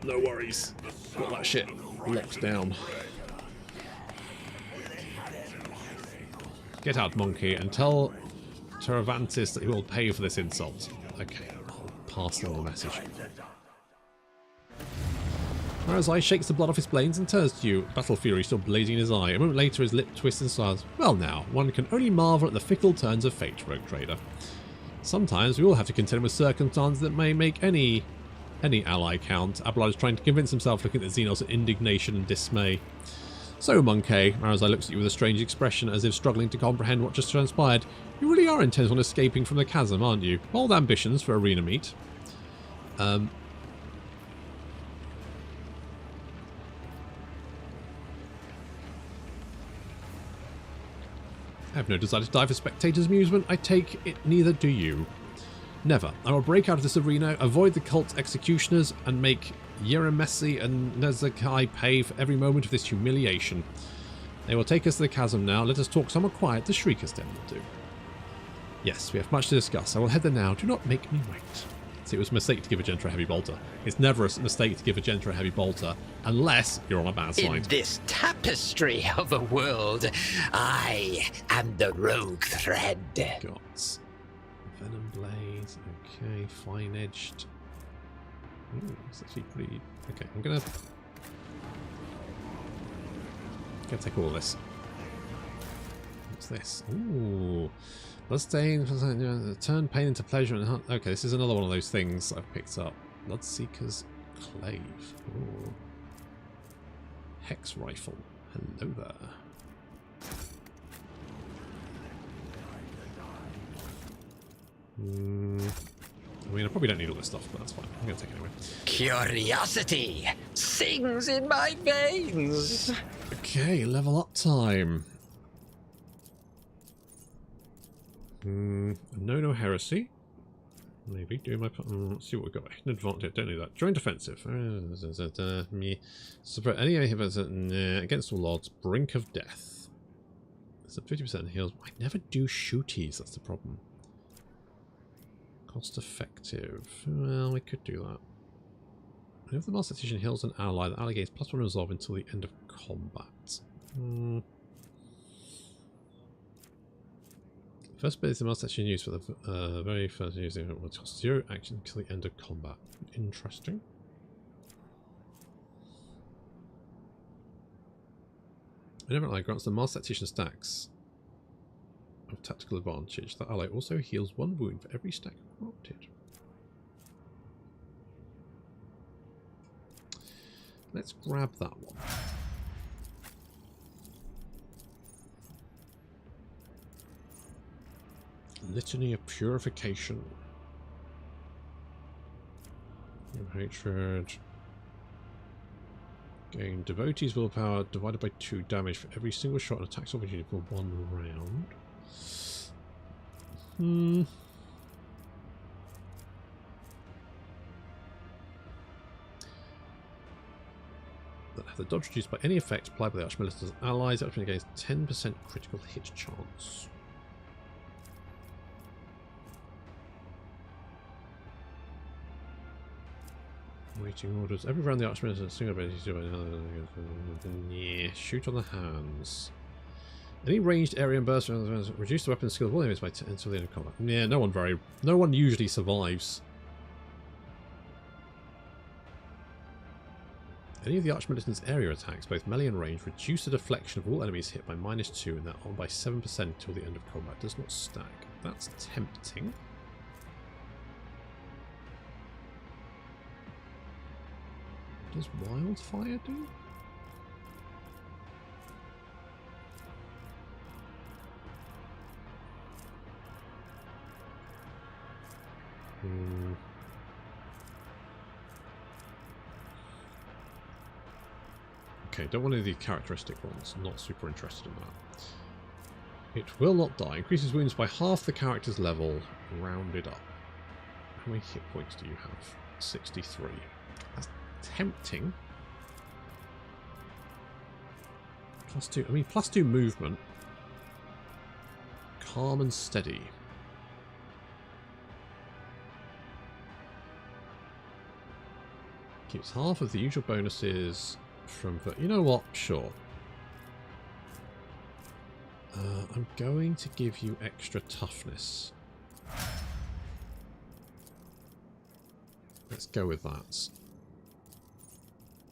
No worries. Got that shit locked down. Get out, monkey, and tell Teravantis that he will pay for this insult. Okay, I'll pass on the message. Marazhai shakes the blood off his blades and turns to you, battle fury still blazing in his eye. A moment later his lip twists and smiles. Well now, one can only marvel at the fickle turns of fate, rogue trader. Sometimes we all have to contend with circumstances that may make any ally count. Abelard is trying to convince himself, looking at Xenos in indignation and dismay. So, Monkey, Marazhai looks at you with a strange expression, as if struggling to comprehend what just transpired. You really are intent on escaping from the chasm, aren't you? Bold ambitions for arena meet. I have no desire to die for spectators' amusement. I take it neither do you. Never. I will break out of this arena, avoid the cult executioners, and make Yeremesi and Nezakai pay for every moment of this humiliation. They will take us to the chasm now. Let us talk somewhat quiet. The Shriekers then will do. Yes, we have much to discuss. I will head there now. Do not make me wait. See, it was a mistake to give Argenta a heavy bolter. It's never a mistake to give Argenta a heavy bolter, unless you're on a bad side. In this tapestry of a world, I am the rogue thread. Got Venom Blades, okay, fine edged. Ooh, it's actually pretty. Okay, I'm gonna take all this. What's this? Ooh, Bloodstain, turn pain into pleasure. And okay, this is another one of those things I've picked up. Bloodseeker's Clave. Ooh. Hex Rifle. Hello there. I mean, I probably don't need all this stuff, but that's fine. I'm going to take it anyway. Curiosity sings in my veins. Okay, level up time. No heresy. Maybe do my. Let's see what we've got. Hidden advantage. Don't do that. Joint defensive. Any against all odds. Brink of death. It's at 50% heals. I never do shooties. That's the problem. Cost effective. Well, we could do that. And if the Master Tactician heals an ally, the ally gains +1 resolve until the end of combat. First ability the Master Tactician used for the very first using it will cost 0 action until the end of combat. Interesting. Whenever an ally grants the Master Tactician stacks of tactical advantage, the ally also heals 1 wound for every stack granted. Let's grab that one. Litany of Purification. Hatred. Gain Devotee's willpower divided by 2 damage for every single shot and attacks opportunity for 1 round. That have the dodge reduced by any effect applied by the Archmilitan's allies. That gains 10% critical hit chance. Waiting orders. Every round the Archmilitan has a single ability to yeah, shoot on the hands. Any ranged area and burst reduce the weapon skill of all enemies by 10 until the end of combat. Yeah, no one usually survives. Any of the Archmilitan's area attacks, both melee and range, reduce the deflection of all enemies hit by -2 and that on by 7% until the end of combat. Does not stack. That's tempting. Does wildfire do? Okay, don't want any of the characteristic ones. Not super interested in that. It will not die. Increases wounds by half the character's level, rounded up. How many hit points do you have? 63. That's tempting. +2. I mean, +2 movement. Calm and steady. Keeps half of the usual bonuses from... You know what? Sure. I'm going to give you extra toughness. Let's go with that.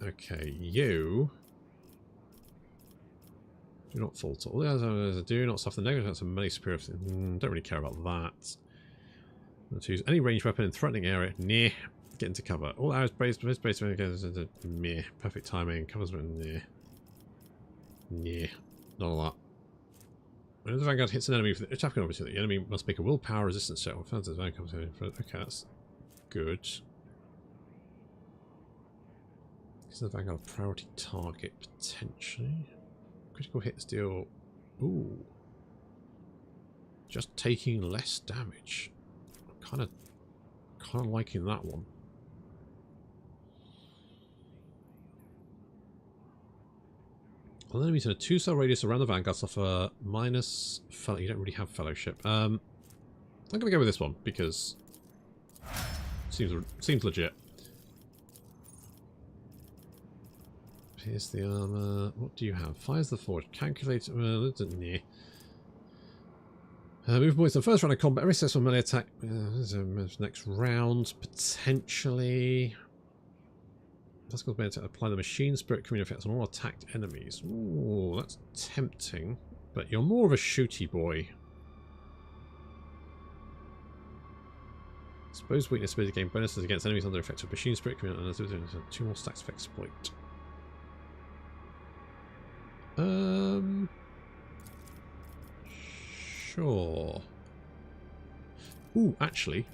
Okay, you... do not falter. All the others do not suffer the negative effects of melee superiority. Don't really care about that. Let's use any ranged weapon in threatening area. Nah. Get into cover. All arrows based against meh. Perfect timing. Covers meh. Nah. Not a lot. When the Vanguard hits an enemy with the attacking opportunity, the enemy must make a willpower resistance check. Okay, that's good. Gives the Vanguard a priority target potentially. Critical hits deal. Ooh. Just taking less damage. I'm kind of liking that one. All enemies in a 2-cell radius around the Vanguard suffer minus... You don't really have fellowship. I'm going to go with this one because seems legit. Here's the armor. What do you have? Fires the forge. Calculate. Move points in the first round of combat. Every successful melee attack. Next round potentially. That's going to be able to apply the machine spirit community effects on all attacked enemies. Ooh, that's tempting. But you're more of a shooty boy. Suppose weakness ability gain bonuses against enemies under effect of machine spirit community and 2 more stacks of exploit. Sure. Ooh, actually.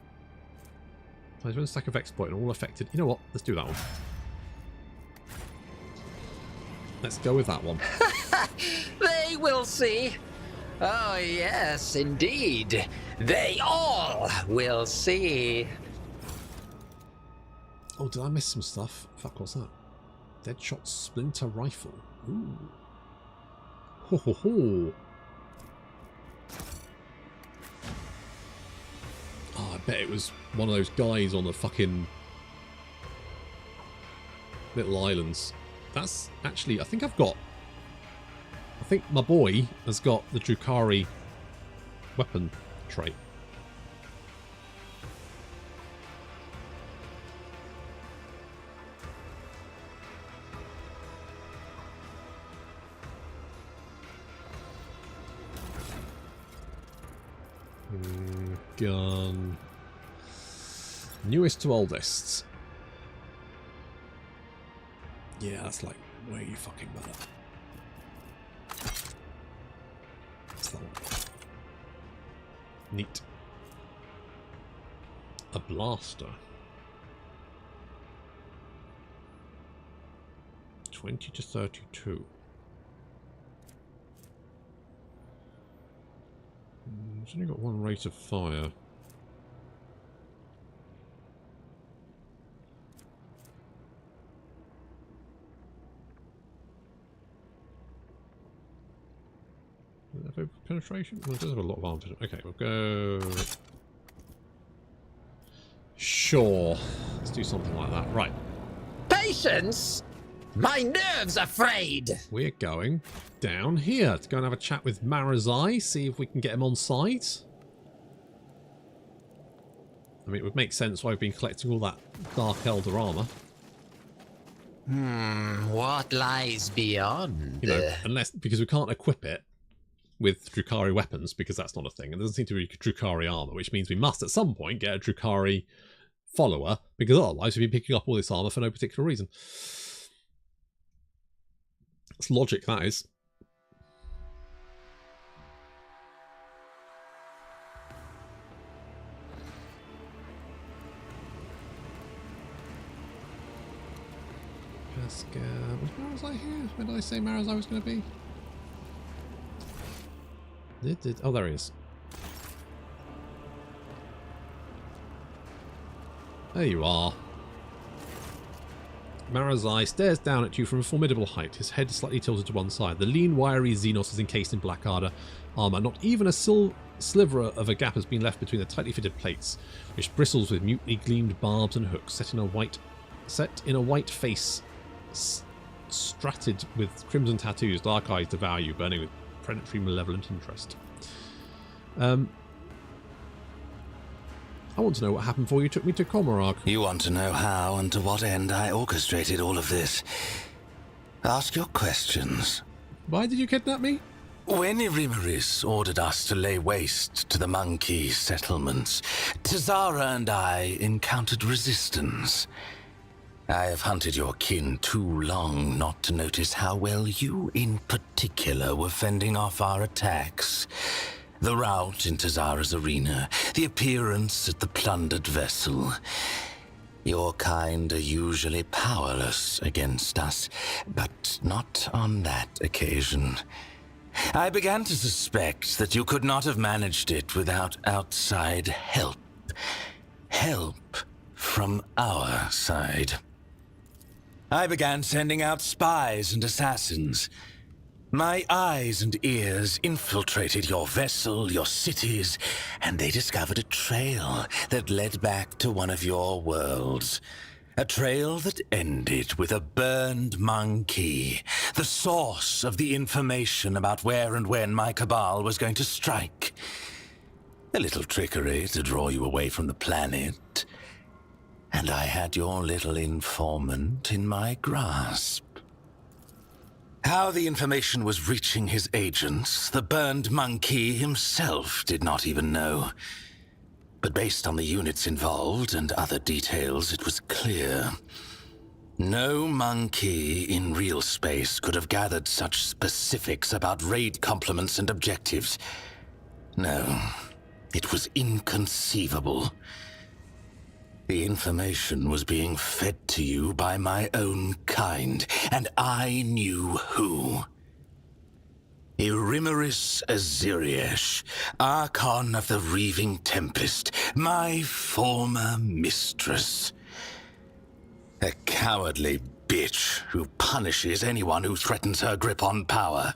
There's one stack of exploit and all affected. You know what? Let's do that one. Let's go with that one. They will see. Oh, yes, indeed. They all will see. Oh, did I miss some stuff? Fuck, what's that? Deadshot Splinter Rifle. Ooh. Ho ho ho. Oh, I bet it was one of those guys on the fucking little islands. That's actually, I think my boy has got the Drukhari weapon trait. Gun. Newest to oldest. Yeah, that's like way fucking better. That's that one. Neat. A blaster. 20 to 32. It's only got one rate of fire. Does it have penetration? Well, it does have a lot of arm penetration. Okay, we'll go... Sure. Let's do something like that. Right. Patience? My nerves are frayed. We're going down here to go and have a chat with Marazhai, see if we can get him on site. I mean, it would make sense why we've been collecting all that Dark Eldar armor. What lies beyond? You know, unless, because we can't equip it with Drukhari weapons, because that's not a thing. And there doesn't seem to be Drukhari armor, which means we must at some point get a Drukhari follower, because otherwise we'd be picking up all this armor for no particular reason. It's logic, that is. Pascal. Was Marazhai here? Where did I say Marazhai was going to be? Oh, there he is. There you are. Marazhai stares down at you from a formidable height, his head slightly tilted to one side. The lean, wiry Xenos is encased in black armor. Not even a sliver of a gap has been left between the tightly fitted plates, which bristles with mutely gleamed barbs and hooks, set in a white face, stratted with crimson tattoos. Dark eyes devour you, burning with predatory, malevolent interest. I want to know what happened before you took me to Comarag. You want to know how and to what end I orchestrated all of this? Ask your questions. Why did you kidnap me? When Irimaris ordered us to lay waste to the monkey settlements, Tazara and I encountered resistance. I have hunted your kin too long not to notice how well you in particular were fending off our attacks. The rout in Tazara's arena, the appearance at the plundered vessel. Your kind are usually powerless against us, but not on that occasion. I began to suspect that you could not have managed it without outside help. Help from our side. I began sending out spies and assassins. My eyes and ears infiltrated your vessel, your cities, and they discovered a trail that led back to one of your worlds. A trail that ended with a burned monkey, the source of the information about where and when my cabal was going to strike. A little trickery to draw you away from the planet. And I had your little informant in my grasp. How the information was reaching his agents, the burned monkey himself did not even know. But based on the units involved and other details, it was clear. No monkey in real space could have gathered such specifics about raid complements and objectives. No, It was inconceivable. The information was being fed to you by my own kind, and I knew who. Irimeris Aziriesh, Archon of the Reaving Tempest, my former mistress. A cowardly bitch who punishes anyone who threatens her grip on power.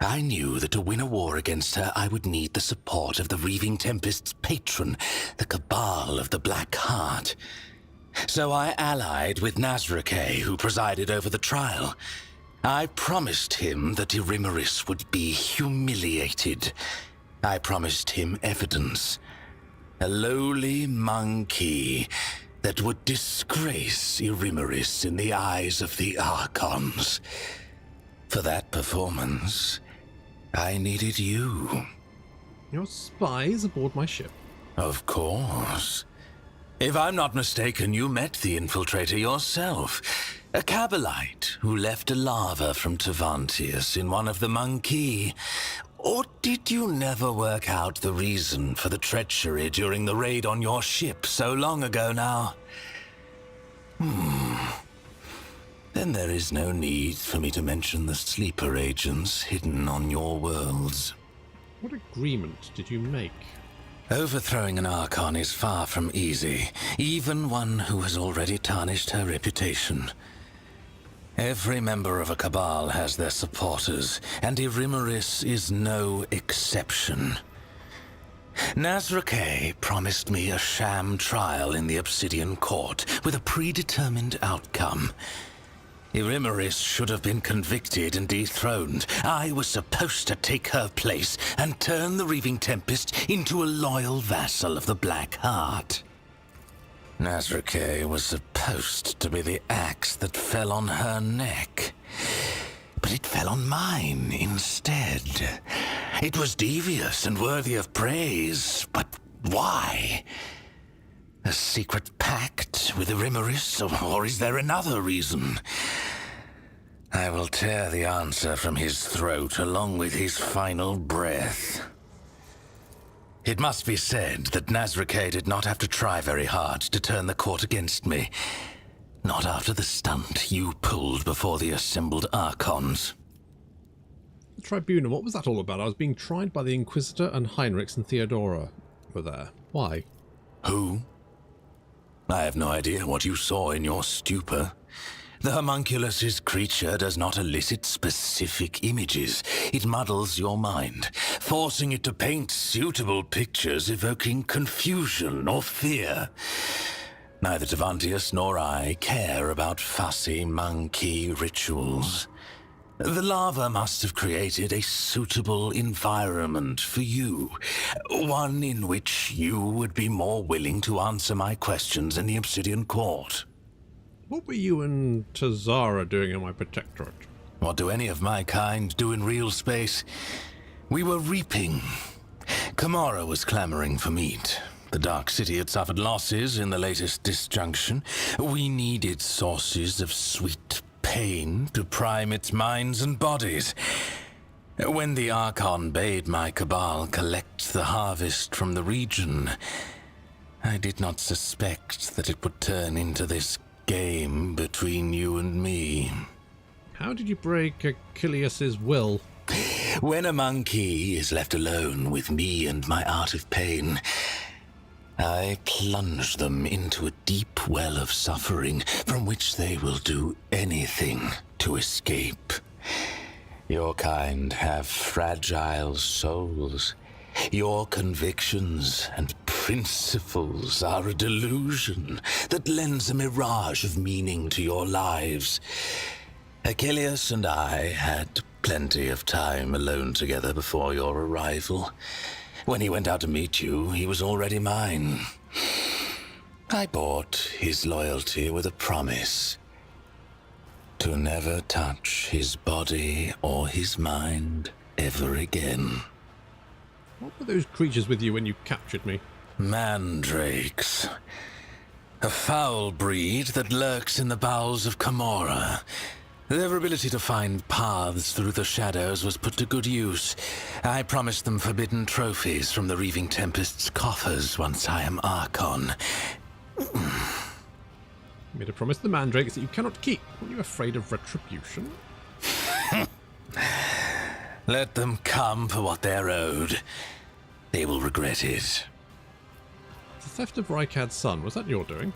I knew that to win a war against her, I would need the support of the Reaving Tempest's patron, the Cabal of the Black Heart. So I allied with Nazrake, who presided over the trial. I promised him that Irimeris would be humiliated. I promised him evidence. A lowly monkey that would disgrace Irimeris in the eyes of the Archons. For that performance, I needed you. Your spies aboard my ship. Of course. If I'm not mistaken, you met the infiltrator yourself. A Cabalite who left a lava from Tavantius in one of the monkey. Or did you never work out the reason for the treachery during the raid on your ship so long ago now? Then there is no need for me to mention the sleeper agents hidden on your worlds. What agreement did you make? Overthrowing an Archon is far from easy, even one who has already tarnished her reputation. Every member of a Cabal has their supporters, and Irimeris is no exception. Nazrake promised me a sham trial in the Obsidian Court with a predetermined outcome. Irimeris should have been convicted and dethroned. I was supposed to take her place and turn the Reaving Tempest into a loyal vassal of the Black Heart. Nazrake was supposed to be the axe that fell on her neck. But it fell on mine instead. It was devious and worthy of praise, but why? A secret pact with Irimeris, or is there another reason? I will tear the answer from his throat along with his final breath. It must be said that Nazrake did not have to try very hard to turn the court against me. Not after the stunt you pulled before the assembled Archons. The tribunal, what was that all about? I was being tried by the Inquisitor, and Heinrichs and Theodora were there. Why? Who? I have no idea what you saw in your stupor. The homunculus's creature does not elicit specific images. It muddles your mind, forcing it to paint suitable pictures evoking confusion or fear. Neither Tavantius nor I care about fussy monkey rituals. The lava must have created a suitable environment for you, one in which you would be more willing to answer my questions in the Obsidian Court. What were you and Tazara doing in my protectorate? What do any of my kind do in real space? We were reaping. Kamara was clamoring for meat. The Dark City had suffered losses in the latest disjunction. We needed sources of sweet pain to prime its minds and bodies. When the Archon bade my Cabal collect the harvest from the region, I did not suspect that it would turn into this game between you and me. How did you break Achilles' will? When a monkey is left alone with me and my art of pain, I plunge them into a deep well of suffering from which they will do anything to escape. Your kind have fragile souls. Your convictions and principles are a delusion that lends a mirage of meaning to your lives. Achilles and I had plenty of time alone together before your arrival. When he went out to meet you, he was already mine. I bought his loyalty with a promise to never touch his body or his mind ever again. What were those creatures with you when you captured me? Mandrakes. A foul breed that lurks in the bowels of Camorra. Their ability to find paths through the shadows was put to good use. I promised them forbidden trophies from the Reaving Tempest's coffers once I am Archon. You made a promise to the mandrakes that you cannot keep. Aren't you afraid of retribution? Let them come for what they're owed. They will regret it. The theft of Rykad's son, was that your doing?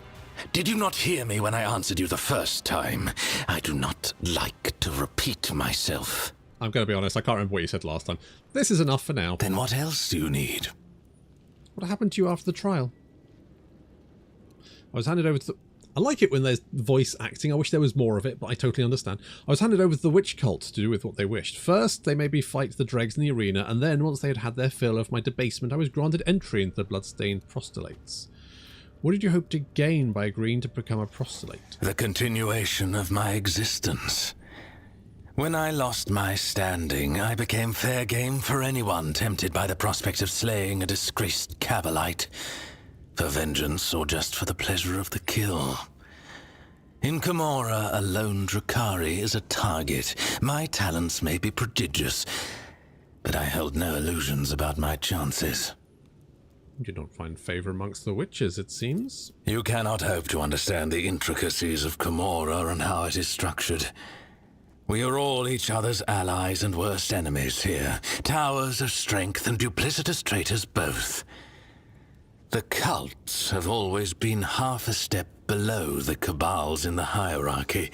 Did you not hear me when I answered you the first time? I do not like to repeat myself. I'm going to be honest, I can't remember what you said last time. This is enough for now. Then what else do you need? What happened to you after the trial? I was handed over to the... I like it when there's voice acting. I wish there was more of it, but I totally understand. I was handed over to the witch cult to do with what they wished. First, they made me fight the dregs in the arena, and then, once they had had their fill of my debasement, I was granted entry into the blood-stained prostalates. What did you hope to gain by agreeing to become a proselyte? The continuation of my existence. When I lost my standing, I became fair game for anyone tempted by the prospect of slaying a disgraced Cabalite. For vengeance, or just for the pleasure of the kill. In Camorra, a lone Drukhari is a target. My talents may be prodigious, but I held no illusions about my chances. You did not find favour amongst the witches, it seems. You cannot hope to understand the intricacies of Camorra and how it is structured. We are all each other's allies and worst enemies here. Towers of strength and duplicitous traitors both. The cults have always been half a step below the cabals in the hierarchy,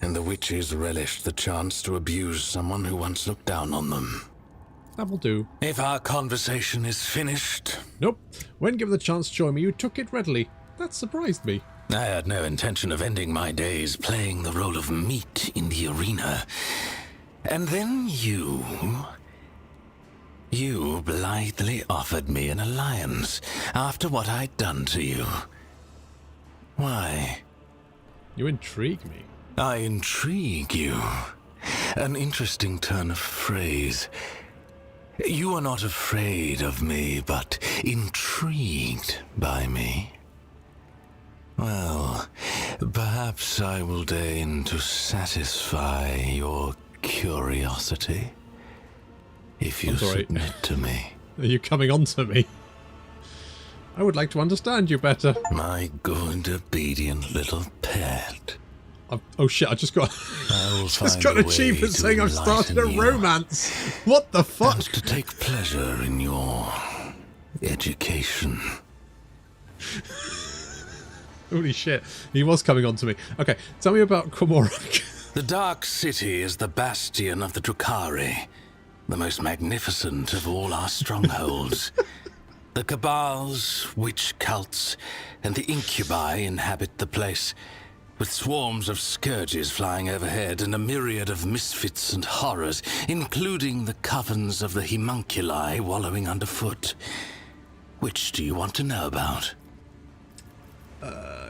and the witches relished the chance to abuse someone who once looked down on them. That will do. If our conversation is finished... Nope. When given the chance to join me, you took it readily. That surprised me. I had no intention of ending my days playing the role of meat in the arena. And then you blithely offered me an alliance after what I'd done to you. Why? You intrigue me. I intrigue you. An interesting turn of phrase. You are not afraid of me, but intrigued by me. Well, perhaps I will deign to satisfy your curiosity. If you submit to me. Are you coming on to me? I would like to understand you better. My good, obedient little pet. Oh shit, I just got an achievement saying I've started a romance. What the fuck? And to take pleasure in your education. Holy shit, he was coming on to me. Okay, tell me about Camorra. The Dark City is the bastion of the Drukhari, the most magnificent of all our strongholds. The cabals, witch cults, and the incubi inhabit the place, with swarms of scourges flying overhead and a myriad of misfits and horrors, including the covens of the homunculi wallowing underfoot. Which do you want to know about?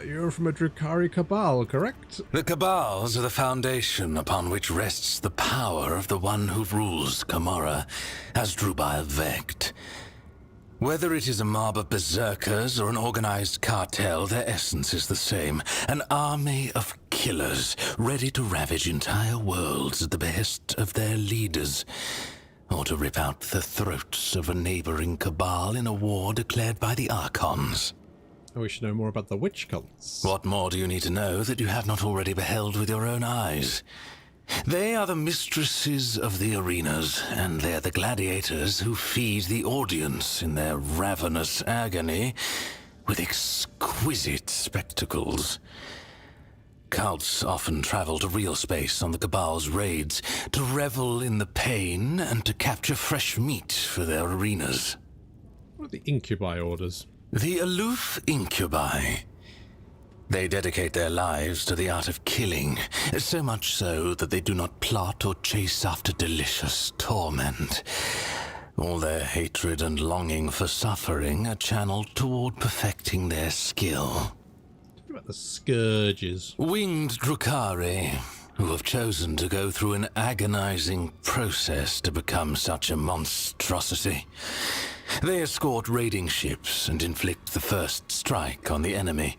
You're from a Drukhari cabal, correct? The cabals are the foundation upon which rests the power of the one who rules Camorra, as Drubile Vect. Whether it is a mob of berserkers or an organized cartel, their essence is the same. An army of killers, ready to ravage entire worlds at the behest of their leaders, or to rip out the throats of a neighboring cabal in a war declared by the archons. Oh, we should know more about the witch cults. What more do you need to know that you have not already beheld with your own eyes? They are the mistresses of the arenas, and they're the gladiators who feed the audience in their ravenous agony with exquisite spectacles. Cults often travel to real space on the Cabal's raids to revel in the pain and to capture fresh meat for their arenas. What are the incubi orders? The aloof incubi. They dedicate their lives to the art of killing, so much so that they do not plot or chase after delicious torment. All their hatred and longing for suffering are channeled toward perfecting their skill. Talk about the scourges. Winged Drukhari, who have chosen to go through an agonizing process to become such a monstrosity. They escort raiding ships and inflict the first strike on the enemy,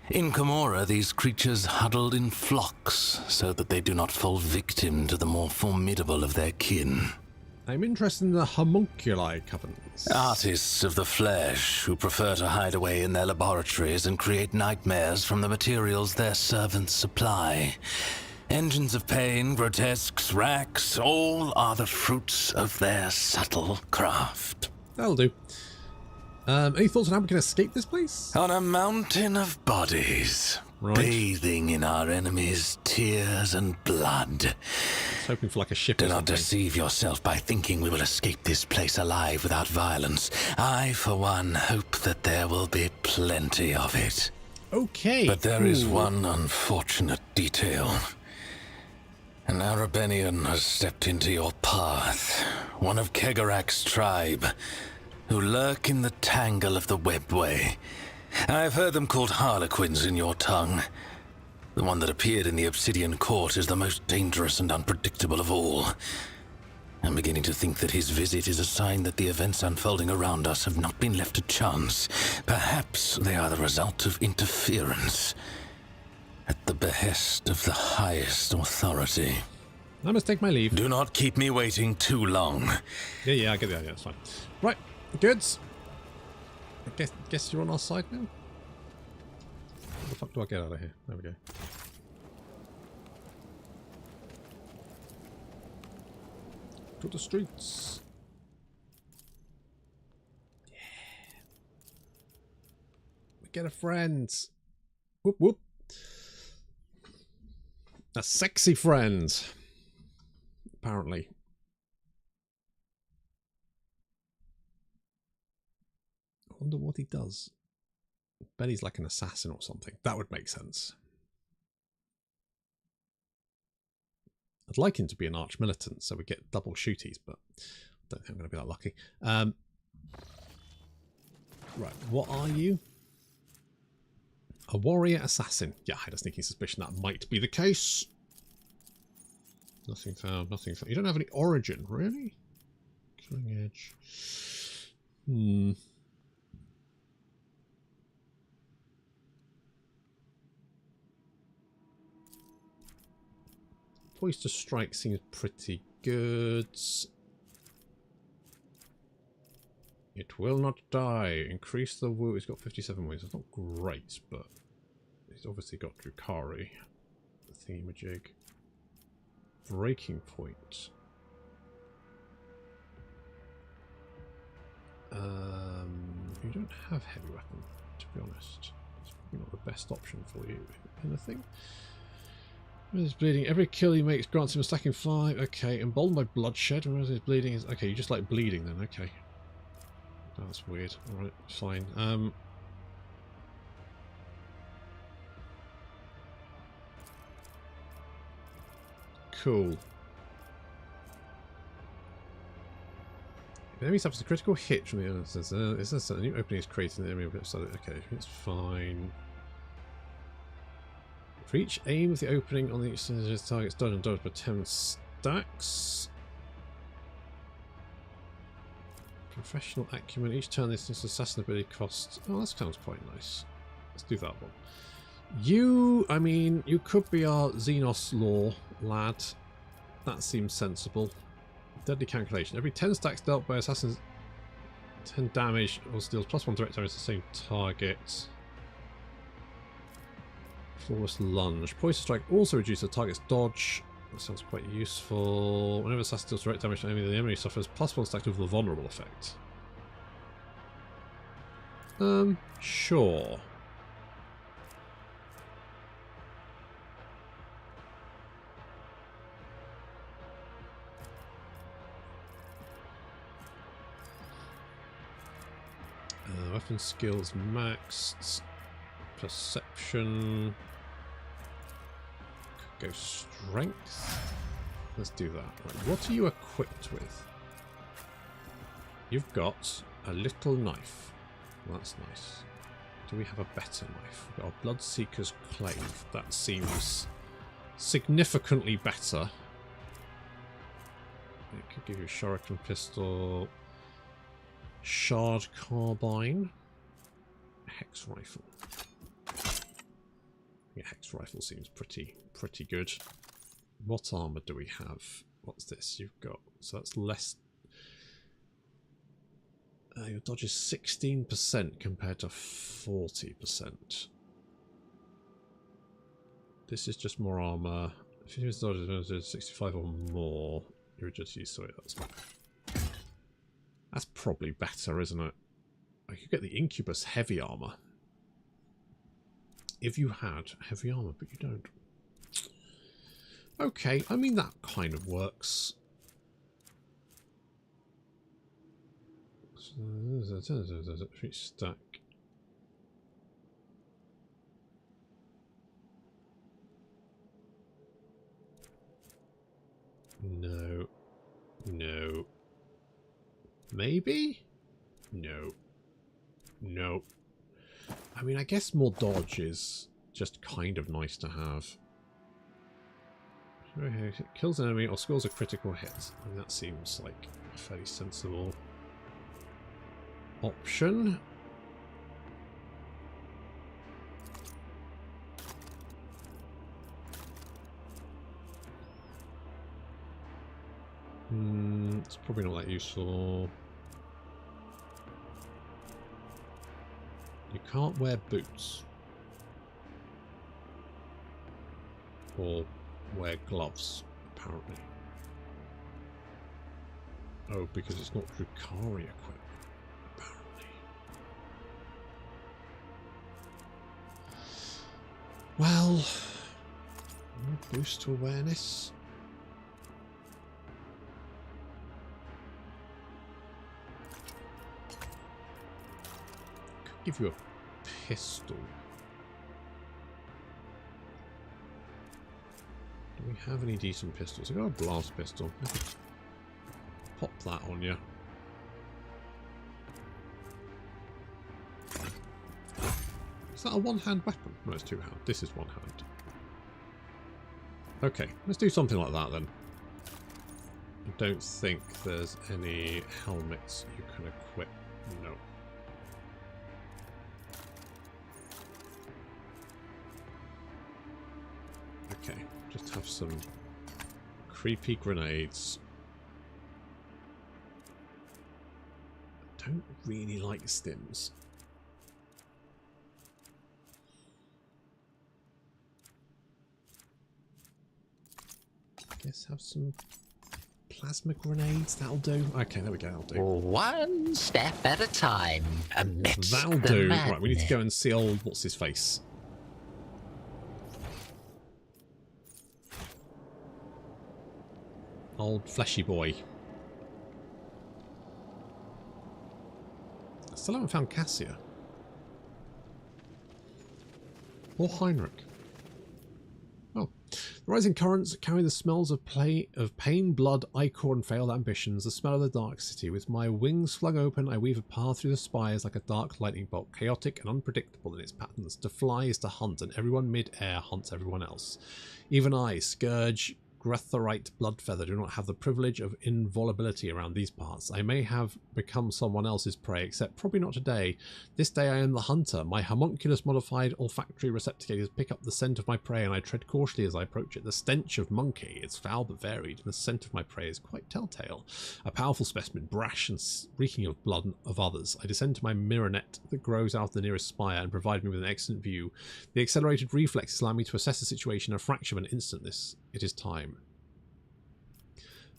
In Camorra, these creatures huddled in flocks so that they do not fall victim to the more formidable of their kin. I'm interested in the homunculi covenants. Artists of the flesh who prefer to hide away in their laboratories and create nightmares from the materials their servants supply. Engines of pain, grotesques, racks, all are the fruits of their subtle craft. That'll do. Any thoughts on how we can escape this place? On a mountain of bodies, bathing in our enemies' tears and blood. I was hoping for like a ship. Do not deceive yourself by thinking we will escape this place alive without violence. I, for one, hope that there will be plenty of it. Okay. But there is one unfortunate detail. An Arabenian has stepped into your path, one of Kegarak's tribe, who lurk in the tangle of the webway. I've heard them called Harlequins in your tongue. The one that appeared in the Obsidian Court is the most dangerous and unpredictable of all. I'm beginning to think that his visit is a sign that the events unfolding around us have not been left to chance. Perhaps they are the result of interference, at the behest of the highest authority. I must take my leave. Do not keep me waiting too long. Yeah, I get the idea. It's fine. Right, goods. I guess you're on our side now. How the fuck do I get out of here? There we go. To the streets. Yeah. We get a friend. Whoop whoop. A sexy friend. Apparently. I wonder what he does. I bet he's like an assassin or something. That would make sense. I'd like him to be an arch militant so we get double shooties, but I don't think I'm going to be that lucky. Right, what are you? A warrior assassin. Yeah, I had a sneaking suspicion that might be the case. Nothing found, nothing found. You don't have any origin, really? Killing edge. Poised to strike seems pretty good. It will not die. Increase the wound. He's got 57 wounds. It's not great, but he's obviously got Drukari. The thingamajig. Breaking point. You don't have heavy weapon, to be honest. It's probably not the best option for you. Anything? He's bleeding. Every kill he makes grants him a stacking 5. Okay. Emboldened by bloodshed. Whereas his bleeding is... Okay, you just like bleeding then. Okay. That's weird. Alright, fine. Cool. If the enemy suffers a critical hit from the enemy, is this a new opening is created in the enemy? Okay, it's fine. For each aim of the opening on the target's dodge and dodge by 10 stacks. Professional acumen. Each turn this assassin ability costs... Oh, that sounds quite nice. Let's do that one. You, I mean, you could be our Xenos lore lad. That seems sensible. Deadly calculation. Every 10 stacks dealt by assassins, 10 damage or deals +1 direct damage to the same target. Flawless lunge. Poison strike also reduces the target's dodge. That sounds quite useful. Whenever assassin deals direct damage to an enemy, the enemy suffers +1 stack with the vulnerable effect. Sure. Weapon skills maxed. Perception. Could go strength. Let's do that. Right, what are you equipped with? You've got a little knife. Well, that's nice. Do we have a better knife? We've got a Bloodseeker's Clave. That seems significantly better. It could give you a Shuriken pistol. Shard carbine. Hex rifle. Yeah, hex rifle seems pretty good. What armor do we have? What's this you've got? So that's less. Your dodge is 16% compared to 40%. This is just more armor. If you use dodge 65 or more, you would just use. Sorry, that's probably better, isn't it? I could get the Incubus heavy armor. If you had heavy armor, but you don't. Okay, I mean that kind of works. Stack. No. No. Maybe? No. No. I mean, I guess more dodge is just kind of nice to have. It kills an enemy or scores a critical hit. I mean, that seems like a fairly sensible option. It's probably not that useful. You can't wear boots. Or wear gloves, apparently. Oh, because it's not Drukhari equipment, apparently. Well, boost to awareness. Could give you a pistol. Do we have any decent pistols? I've got a blast pistol. Pop that on you. Is that a one-hand weapon? No, it's two-hand. This is one-hand. Okay, let's do something like that then. I don't think there's any helmets you can equip. No. Okay, just have some creepy grenades. I don't really like stims. I guess have some plasma grenades, that'll do. Okay, there we go, that'll do. One step at a time. That'll do. Right, we need to go and see old what's-his-face. Old fleshy boy. I still haven't found Cassia. Or Heinrich. Oh. The rising currents carry the smells of pain, blood, ichor, and failed ambitions, the smell of the dark city. With my wings flung open, I weave a path through the spires like a dark lightning bolt, chaotic and unpredictable in its patterns. To fly is to hunt, and everyone mid-air hunts everyone else. Even I, Scourge, Gretherite Bloodfeather, do not have the privilege of invulnerability around these parts. I may have become someone else's prey, except probably not today. This day I am the hunter. My homunculus-modified olfactory receptacles pick up the scent of my prey, and I tread cautiously as I approach it. The stench of monkey, it's foul but varied, and the scent of my prey is quite telltale. A powerful specimen, brash and reeking of blood of others. I descend to my mirror net that grows out of the nearest spire and provide me with an excellent view. The accelerated reflexes allow me to assess the situation in a fraction of an instant. It is time.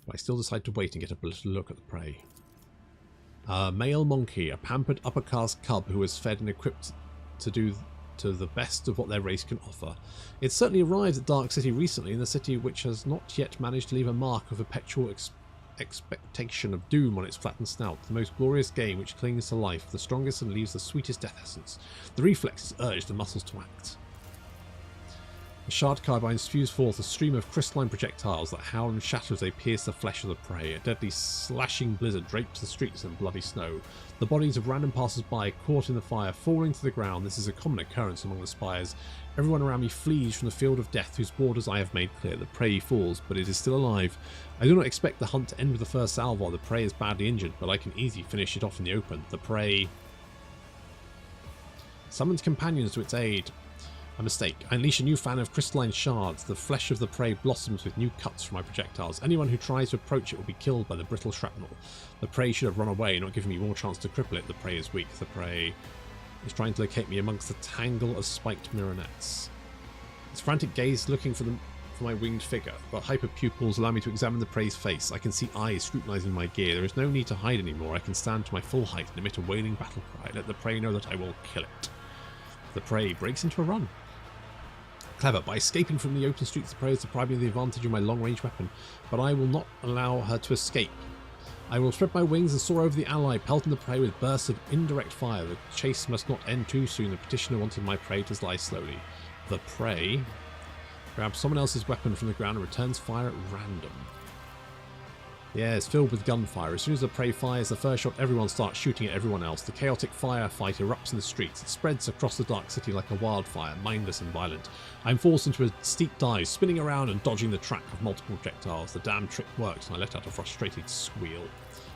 But I still decide to wait and get a little look at the prey. Male monkey, a pampered upper caste cub who is fed and equipped to do to the best of what their race can offer. It certainly arrived at Dark City recently, in the city which has not yet managed to leave a mark of perpetual expectation of doom on its flattened snout. The most glorious game which clings to life, the strongest and leaves the sweetest death essence. The reflexes urge the muscles to act. The shard carbines fuse forth a stream of crystalline projectiles that howl and shatter as they pierce the flesh of the prey. A deadly slashing blizzard drapes the streets in bloody snow. The bodies of random passers-by caught in the fire, falling to the ground. This is a common occurrence among the spires. Everyone around me flees from the field of death whose borders I have made clear. The prey falls, but it is still alive. I do not expect the hunt to end with the first salvo. The prey is badly injured, but I can easily finish it off in the open. The prey summons companions to its aid. A mistake. I unleash a new fan of crystalline shards. The flesh of the prey blossoms with new cuts from my projectiles. Anyone who tries to approach it will be killed by the brittle shrapnel. The prey should have run away, not giving me more chance to cripple it. The prey is weak. The prey is trying to locate me amongst the tangle of spiked mirror nets. Its frantic gaze looking for my winged figure, but hyper pupils allow me to examine the prey's face. I can see eyes scrutinizing my gear. There is no need to hide anymore. I can stand to my full height and emit a wailing battle cry. Let the prey know that I will kill it. The prey breaks into a run. Clever. By escaping from the open streets, the prey is depriving me of the advantage of my long-range weapon, but I will not allow her to escape. I will spread my wings and soar over the ally, pelting the prey with bursts of indirect fire. The chase must not end too soon. The petitioner wanted my prey to lie slowly. The prey grabs someone else's weapon from the ground and returns fire at random. The air is filled with gunfire. As soon as the prey fires the first shot, everyone starts shooting at everyone else. The chaotic firefight erupts in the streets. It spreads across the dark city like a wildfire, mindless and violent. I am forced into a steep dive, spinning around and dodging the track of multiple projectiles. The damn trick works, and I let out a frustrated squeal.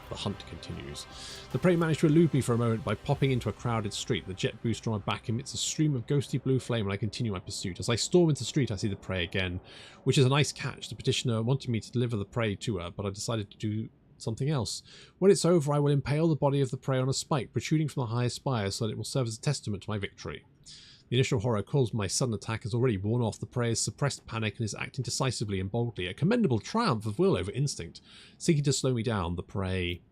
The hunt continues. The prey managed to elude me for a moment by popping into a crowded street. The jet booster on my back emits a stream of ghostly blue flame and I continue my pursuit. As I storm into the street, I see the prey again, which is a nice catch. The petitioner wanted me to deliver the prey to her, but I decided to do something else. When it's over, I will impale the body of the prey on a spike protruding from the highest spire so that it will serve as a testament to my victory. The initial horror caused by my sudden attack has already worn off. The prey has suppressed panic and is acting decisively and boldly. A commendable triumph of will over instinct. Seeking to slow me down, the prey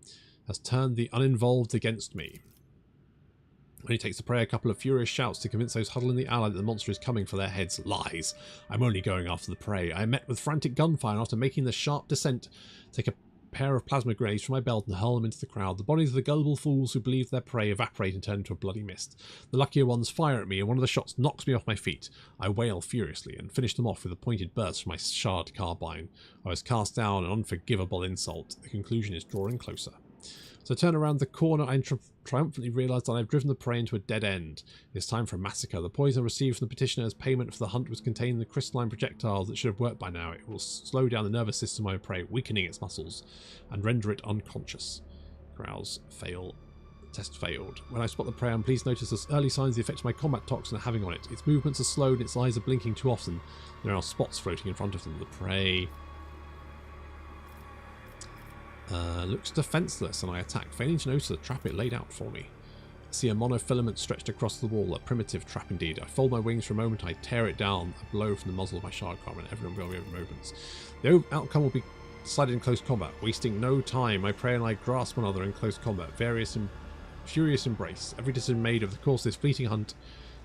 has turned the uninvolved against me. When he takes the prey, a couple of furious shouts to convince those huddled in the ally that the monster is coming for their heads. Lies. I'm only going after the prey. I am met with frantic gunfire and after making the sharp descent, take a pair of plasma grenades from my belt and hurl them into the crowd. The bodies of the gullible fools who believe their prey evaporate and turn into a bloody mist. The luckier ones fire at me and one of the shots knocks me off my feet. I wail furiously and finish them off with a pointed burst from my shard carbine. I was cast down, an unforgivable insult. The conclusion is drawing closer. So I turn around the corner and triumphantly realise that I have driven the prey into a dead end. It is time for a massacre. The poison received from the petitioner as payment for the hunt was contained in the crystalline projectiles that should have worked by now. It will slow down the nervous system of my prey, weakening its muscles, and render it unconscious. Growls fail. Test failed. When I spot the prey, I'm pleased to notice the early signs of the effect my combat toxin are having on it. Its movements are slowed and its eyes are blinking too often. There are spots floating in front of them. The prey looks defenceless, and I attack, failing to notice the trap it laid out for me. I see a monofilament stretched across the wall, a primitive trap indeed. I fold my wings for a moment, I tear it down, a blow from the muzzle of my shard carbine, and everyone will be over moments. The outcome will be decided in close combat. Wasting no time, my prey and I grasp one another in close combat. Furious embrace. Every decision made over the course of this fleeting hunt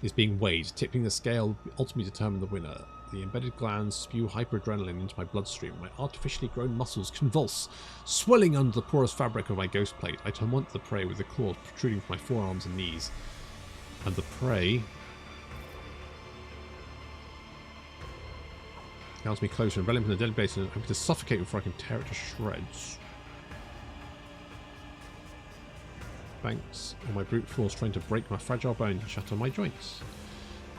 is being weighed. Tipping the scale will ultimately determine the winner. The embedded glands spew hyperadrenaline into my bloodstream. My artificially grown muscles convulse, swelling under the porous fabric of my ghost plate. I torment the prey with the claws protruding from my forearms and knees. And the prey comes me closer, enveloping the dead base, and I'm going to suffocate before I can tear it to shreds. Thanks, all my brute force trying to break my fragile bones and shatter my joints.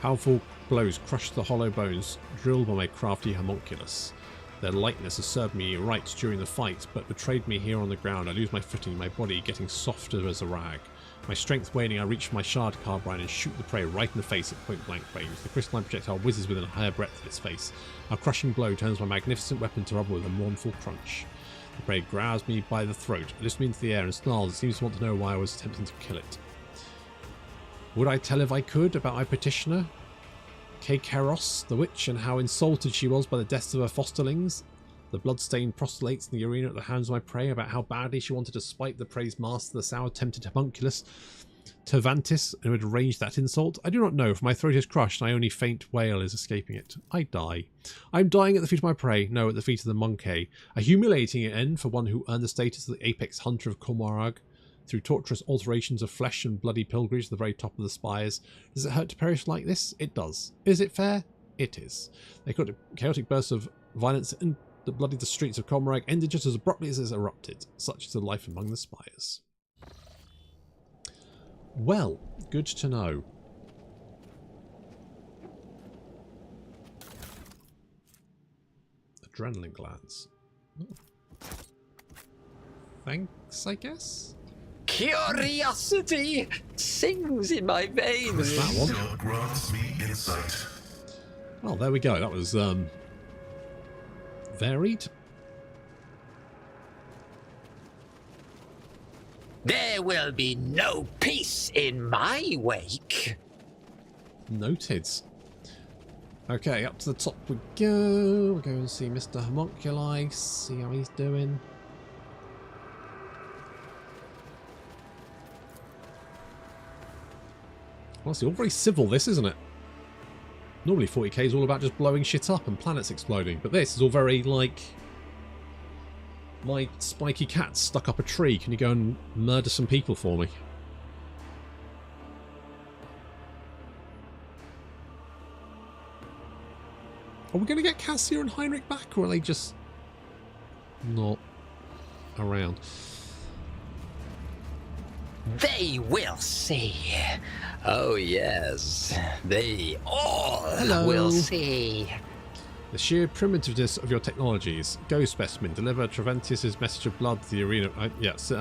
Powerful blows crushed the hollow bones drilled by my crafty homunculus. Their lightness has served me right during the fight, but betrayed me here on the ground. I lose my footing, my body getting softer as a rag. My strength waning, I reach for my shard carbine and shoot the prey right in the face at point blank range. The crystalline projectile whizzes within a hair breadth of its face. A crushing blow turns my magnificent weapon to rubble with a mournful crunch. The prey grabs me by the throat, lifts me into the air and snarls. It seems to want to know why I was attempting to kill it. Would I tell if I could about my petitioner, Kekeros, the witch, and how insulted she was by the deaths of her fosterlings? The blood-stained proselytes in the arena at the hands of my prey, about how badly she wanted to spite the prey's master, the sour-tempted homunculus, Tervantis, and would arrange that insult? I do not know, for my throat is crushed, and I only faint wail is escaping it. I die. I am dying at the feet of my prey, no, at the feet of the monkey. A humiliating end for one who earned the status of the apex hunter of Cormarag through torturous alterations of flesh and bloody pilgrimage to the very top of the spires. Does it hurt to perish like this? It does. Is it fair? It is. They got a chaotic burst of violence and the bloodied the streets of Cormarag ended just as abruptly as it erupted. Such is the life among the spires. Well, good to know. Adrenaline glands. Oh. Thanks, I guess? Curiosity sings in my veins. That one. Still grants me insight. Well, there we go. That was varied. There will be no peace in my wake. Noted. Okay, up to the top we go. We'll go and see Mr. Homunculi, see how he's doing. Honestly, all very civil, this, isn't it? Normally 40k is all about just blowing shit up and planets exploding, but this is all very, like... My spiky cat's stuck up a tree. Can you go and murder some people for me? Are we going to get Cassia and Heinrich back, or are they just not around? They will see. Oh yes, they all will see. The sheer primitiveness of your technologies. Go, specimen. Deliver Treventius's message of blood to the arena. Yes.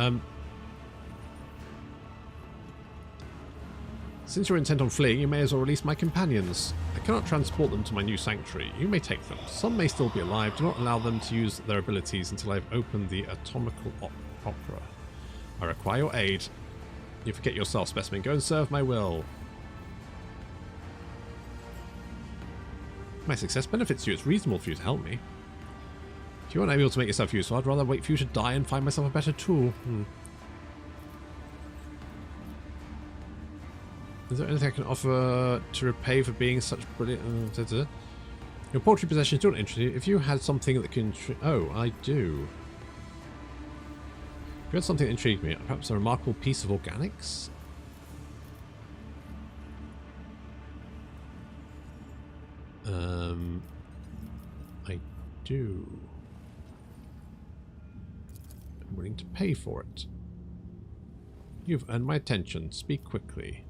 Since you're intent on fleeing, you may as well release my companions. I cannot transport them to my new sanctuary. You may take them. Some may still be alive. Do not allow them to use their abilities until I've opened the atomical opera. I require your aid. You forget yourself, specimen. Go and serve my will. My success benefits you. It's reasonable for you to help me. If you aren't able to make yourself useful, I'd rather wait for you to die and find myself a better tool. Is there anything I can offer to repay for being such brilliant... Your poultry possessions don't interest you. If you had something that can... Oh, I do. If you had something that intrigued me, perhaps a remarkable piece of organics? I do. I'm willing to pay for it. You've earned my attention. Speak quickly.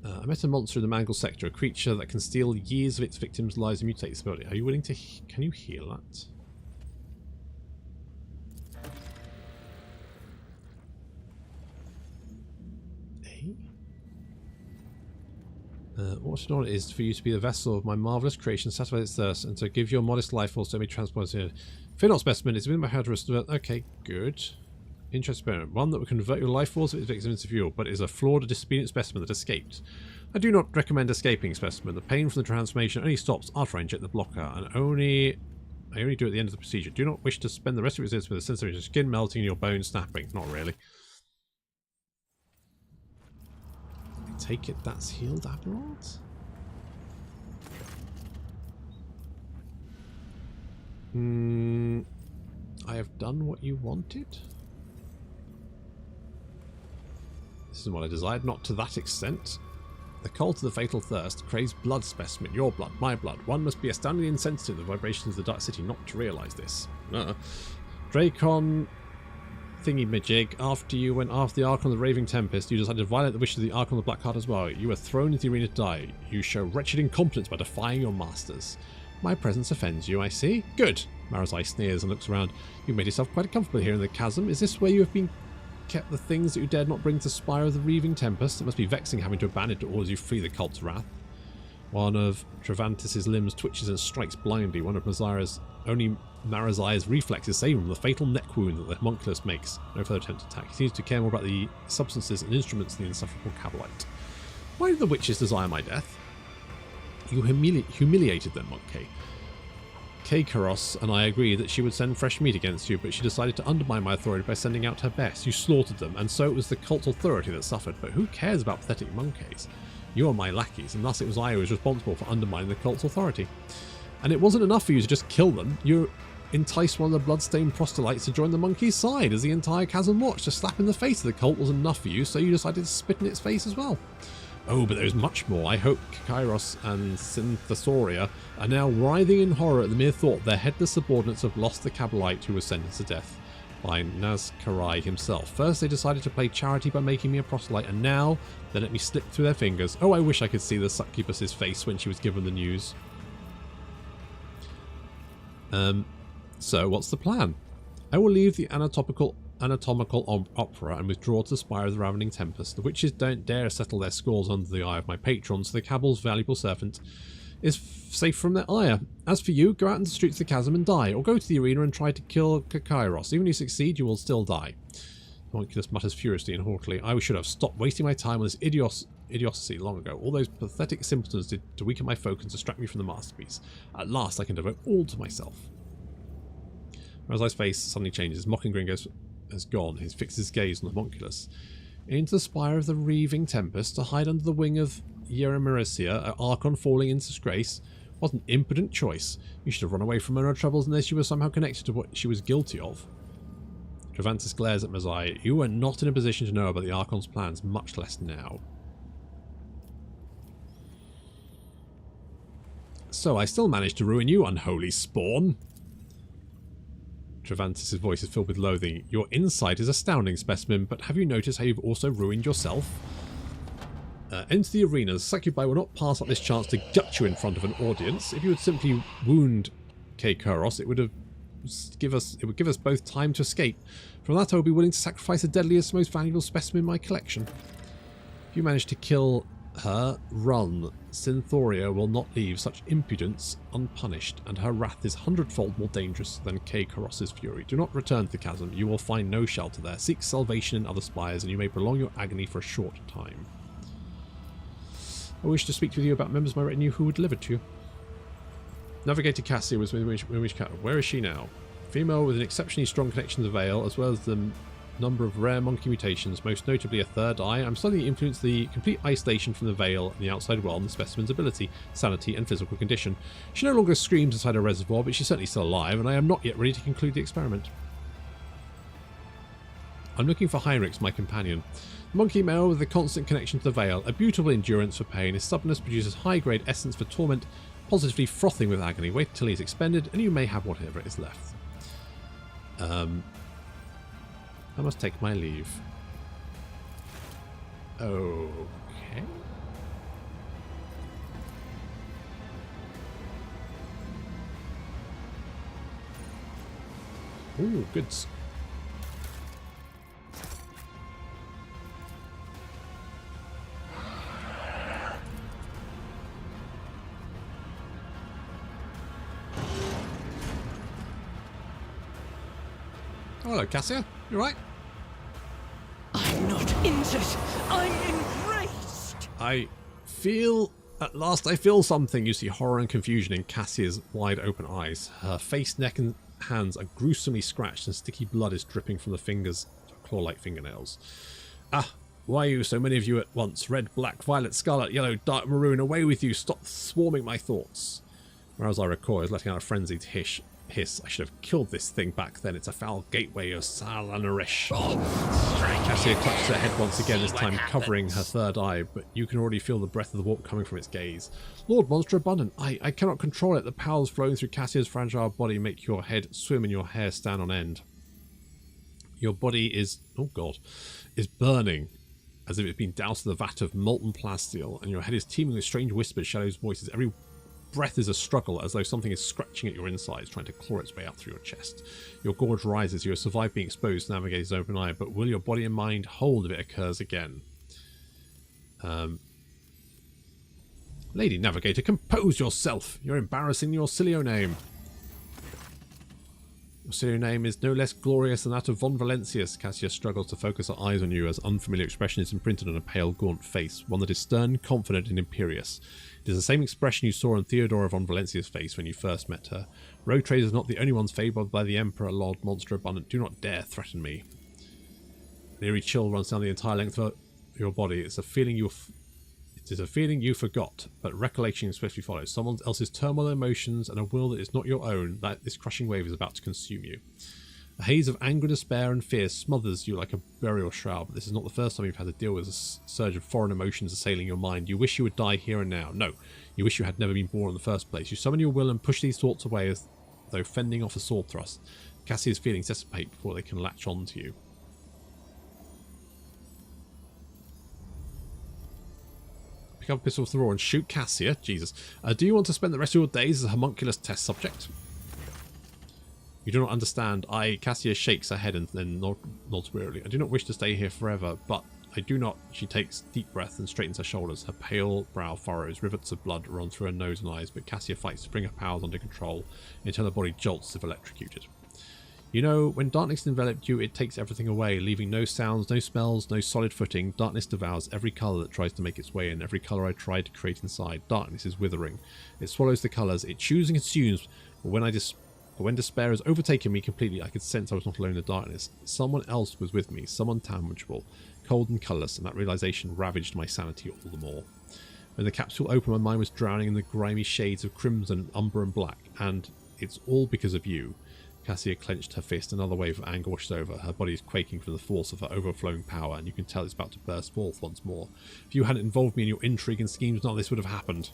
I met a monster in the Mangle sector, a creature that can steal years of its victims' lives and mutate its ability. Are you willing to... Can you heal that? What an honor it is for you to be the vessel of my marvellous creation, satisfy its thirst, and to give your modest life force to be transported here. Fear not, specimen, it's within my heart to restore... Okay, good. Interesting experiment. One that will convert your life force of its victims into fuel, but is a flawed, disobedient specimen that escaped. I do not recommend escaping, specimen. The pain from the transformation only stops after I inject the blocker, and I only do it at the end of the procedure. Do not wish to spend the rest of your existence with a sensation of your skin melting and your bones snapping. Not really. I take it that's healed Abelard? I have done what you wanted? This is what I desired, not to that extent. The cult of the fatal thirst craves blood, specimen. Your blood, my blood. One must be astoundingly insensitive to the vibrations of the Dark City not to realise this. Dracon thingy-majig, after you went after the Archon of the Raving Tempest, you decided to violate the wishes of the Archon of the Black Heart as well. You were thrown into the arena to die. You show wretched incompetence by defying your masters. My presence offends you, I see. Good. Marazhai sneers and looks around. You've made yourself quite comfortable here in the chasm. Is this where you have been kept the things that you dared not bring to the spire of the Reaving Tempest? It must be vexing having to abandon it all as you flee the cult's wrath. One of Trevantis' limbs twitches and strikes blindly. One of Marazhai's reflexes save him from the fatal neck wound that the homunculus makes. No further attempt to attack. He seems to care more about the substances and instruments than the insufferable Cabalite. Why did the witches desire my death? You humiliated them, Monkey. Karos and I agreed that she would send fresh meat against you, but she decided to undermine my authority by sending out her best. You slaughtered them, and so it was the cult authority that suffered. But who cares about pathetic monkeys? You are my lackeys, and thus it was I who was responsible for undermining the cult's authority. And it wasn't enough for you to just kill them. You enticed one of the blood-stained proselytes to join the monkey's side as the entire chasm watched. A slap in the face of the cult was enough for you, so you decided to spit in its face as well. Oh, but there's much more. I hope Kairos and Synthesauria are now writhing in horror at the mere thought their headless subordinates have lost the Cabalite who was sentenced to death by Nazcarai himself. First they decided to play charity by making me a proselyte, and now they let me slip through their fingers. Oh, I wish I could see the succubus's face when she was given the news. So, what's the plan? I will leave the anatomical anatomical opera and withdraw to the Spire of the Ravening Tempest. The witches don't dare settle their scores under the eye of my patron, so the cabal's valuable servant is safe from their ire. As for you, go out into the streets of the chasm and die, or go to the arena and try to kill Kairos. Even if you succeed, you will still die. Homunculus mutters furiously and haughtily. I should have stopped wasting my time on this idiocy long ago. All those pathetic simpletons did to weaken my focus and distract me from the masterpiece. At last I can devote all to myself. Marazhai's face suddenly changes. His mocking grin has gone. He fixes his gaze on the homunculus. Into the Spire of the Reaving Tempest, to hide under the wing of Yeremaricia, an archon falling into disgrace. What an impotent choice. You should have run away from her troubles unless you were somehow connected to what she was guilty of. Travantis glares at Marazhai. You were not in a position to know about the archon's plans, much less now. So I still managed to ruin you, unholy spawn. Travantis' voice is filled with loathing. Your insight is astounding, specimen, but have you noticed how you've also ruined yourself? Enter the arena. The succubi will not pass up this chance to gut you in front of an audience. If you would simply wound Kairos, it would give us both time to escape. From that I would be willing to sacrifice the deadliest, most valuable specimen in my collection. If you manage to kill her, run. Synthoria will not leave such impudence unpunished, and her wrath is 100-fold more dangerous than Kairos' fury. Do not return to the chasm. You will find no shelter there. Seek salvation in other spires, and you may prolong your agony for a short time. I wish to speak with you about members of my retinue who would deliver to you. Navigator Cassia was where is she now? Female with an exceptionally strong connection to the Veil, as well as the number of rare monkey mutations, most notably a third eye. I'm studying the influence of the complete isolation from the Veil and the outside world on the specimen's ability, sanity, and physical condition. She no longer screams inside a reservoir, but she's certainly still alive, and I am not yet ready to conclude the experiment. I'm looking for Heinrichs, my companion. The monkey male with a constant connection to the Veil, a beautiful endurance for pain. His stubbornness produces high-grade essence for torment, positively frothing with agony. Wait until he is expended, and you may have whatever is left. I must take my leave. Okay. Ooh, goods. Hello, Cassia. You right? I'm not injured. I'm enraged. At last I feel something. You see horror and confusion in Cassia's wide open eyes. Her face, neck and hands are gruesomely scratched and sticky blood is dripping from the fingers, claw-like fingernails. Ah, why you, so many of you at once? Red, black, violet, scarlet, yellow, dark, maroon, away with you. Stop swarming my thoughts. Whereas I recoil, letting out a frenzied hiss. I should have killed this thing back then. It's a foul gateway of Salanarish. Cassia clutches her head once again, this time covering her third eye, but you can already feel the breath of the warp coming from its gaze. Lord Monster Abundant, I cannot control it. The powers flowing through Cassia's fragile body make your head swim and your hair stand on end. Your body is, oh god, is burning, as if it's been doused in the vat of molten plasteel, and your head is teeming with strange whispers, shadows, voices. Every breath is a struggle, as though something is scratching at your insides, trying to claw its way out through your chest. Your gorge rises. You have survived being exposed to Navigator's open eye, but will your body and mind hold if it occurs again? Lady Navigator, compose yourself. You're embarrassing your Cilio name. Your Cilio name is no less glorious than that of Von Valentius. Cassia struggles to focus her eyes on you as unfamiliar expression is imprinted on a pale, gaunt face, one that is stern, confident, and imperious. It is the same expression you saw on Theodora von Valencia's face when you first met her. Road traders are not the only ones favoured by the Emperor, Lord Monster Abundant. Do not dare threaten me. An eerie chill runs down the entire length of your body. It is a feeling you forgot, but recollection swiftly follows. Someone else's turmoil emotions and a will that is not your own. That this crushing wave is about to consume you. A haze of anger, despair, and fear smothers you like a burial shroud, but this is not the first time you've had to deal with a surge of foreign emotions assailing your mind. You wish you would die here and now. No, you wish you had never been born in the first place. You summon your will and push these thoughts away as though fending off a sword thrust. Cassia's feelings dissipate before they can latch on to you. Pick up a pistol from the raw and shoot Cassia. Jesus. Do you want to spend the rest of your days as a homunculus test subject? You do not understand. Cassia shakes her head and then nods wearily. I do not wish to stay here forever, but I do not. She takes deep breath and straightens her shoulders. Her pale brow furrows. Rivets of blood run through her nose and eyes, but Cassia fights to bring her powers under control until her body jolts as if electrocuted. You know, when darkness enveloped you, it takes everything away, leaving no sounds, no smells, no solid footing. Darkness devours every colour that tries to make its way in, every colour I tried to create inside. Darkness is withering. It swallows the colours, it chews and consumes, but when despair has overtaken me completely, I could sense I was not alone in the darkness. Someone else was with me, someone tangible, cold and colourless, and that realisation ravaged my sanity all the more. When the capsule opened, my mind was drowning in the grimy shades of crimson, umber and black, and it's all because of you. Cassia clenched her fist, another wave of anger washes over. Her body is quaking from the force of her overflowing power, and you can tell it's about to burst forth once more. If you hadn't involved me in your intrigue and schemes, none of this would have happened.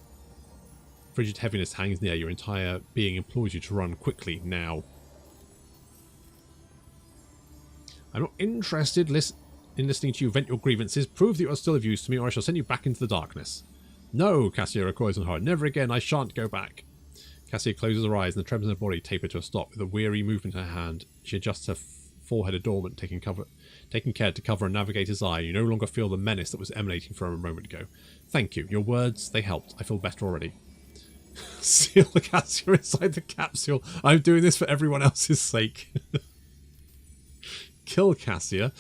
Frigid heaviness hangs near. Your entire being implores you to run quickly, now. I'm not interested in listening to you vent your grievances. Prove that you are still of use to me, or I shall send you back into the darkness. No, Cassia recoils in horror. Never again. I shan't go back. Cassia closes her eyes and the tremors in her body taper to a stop. With a weary movement in her hand, she adjusts her forehead adornment, taking care to cover a navigator's eye. You no longer feel the menace that was emanating from a moment ago. Thank you. Your words, they helped. I feel better already. Seal the Cassia inside the capsule. I'm doing this for everyone else's sake. Kill Cassia.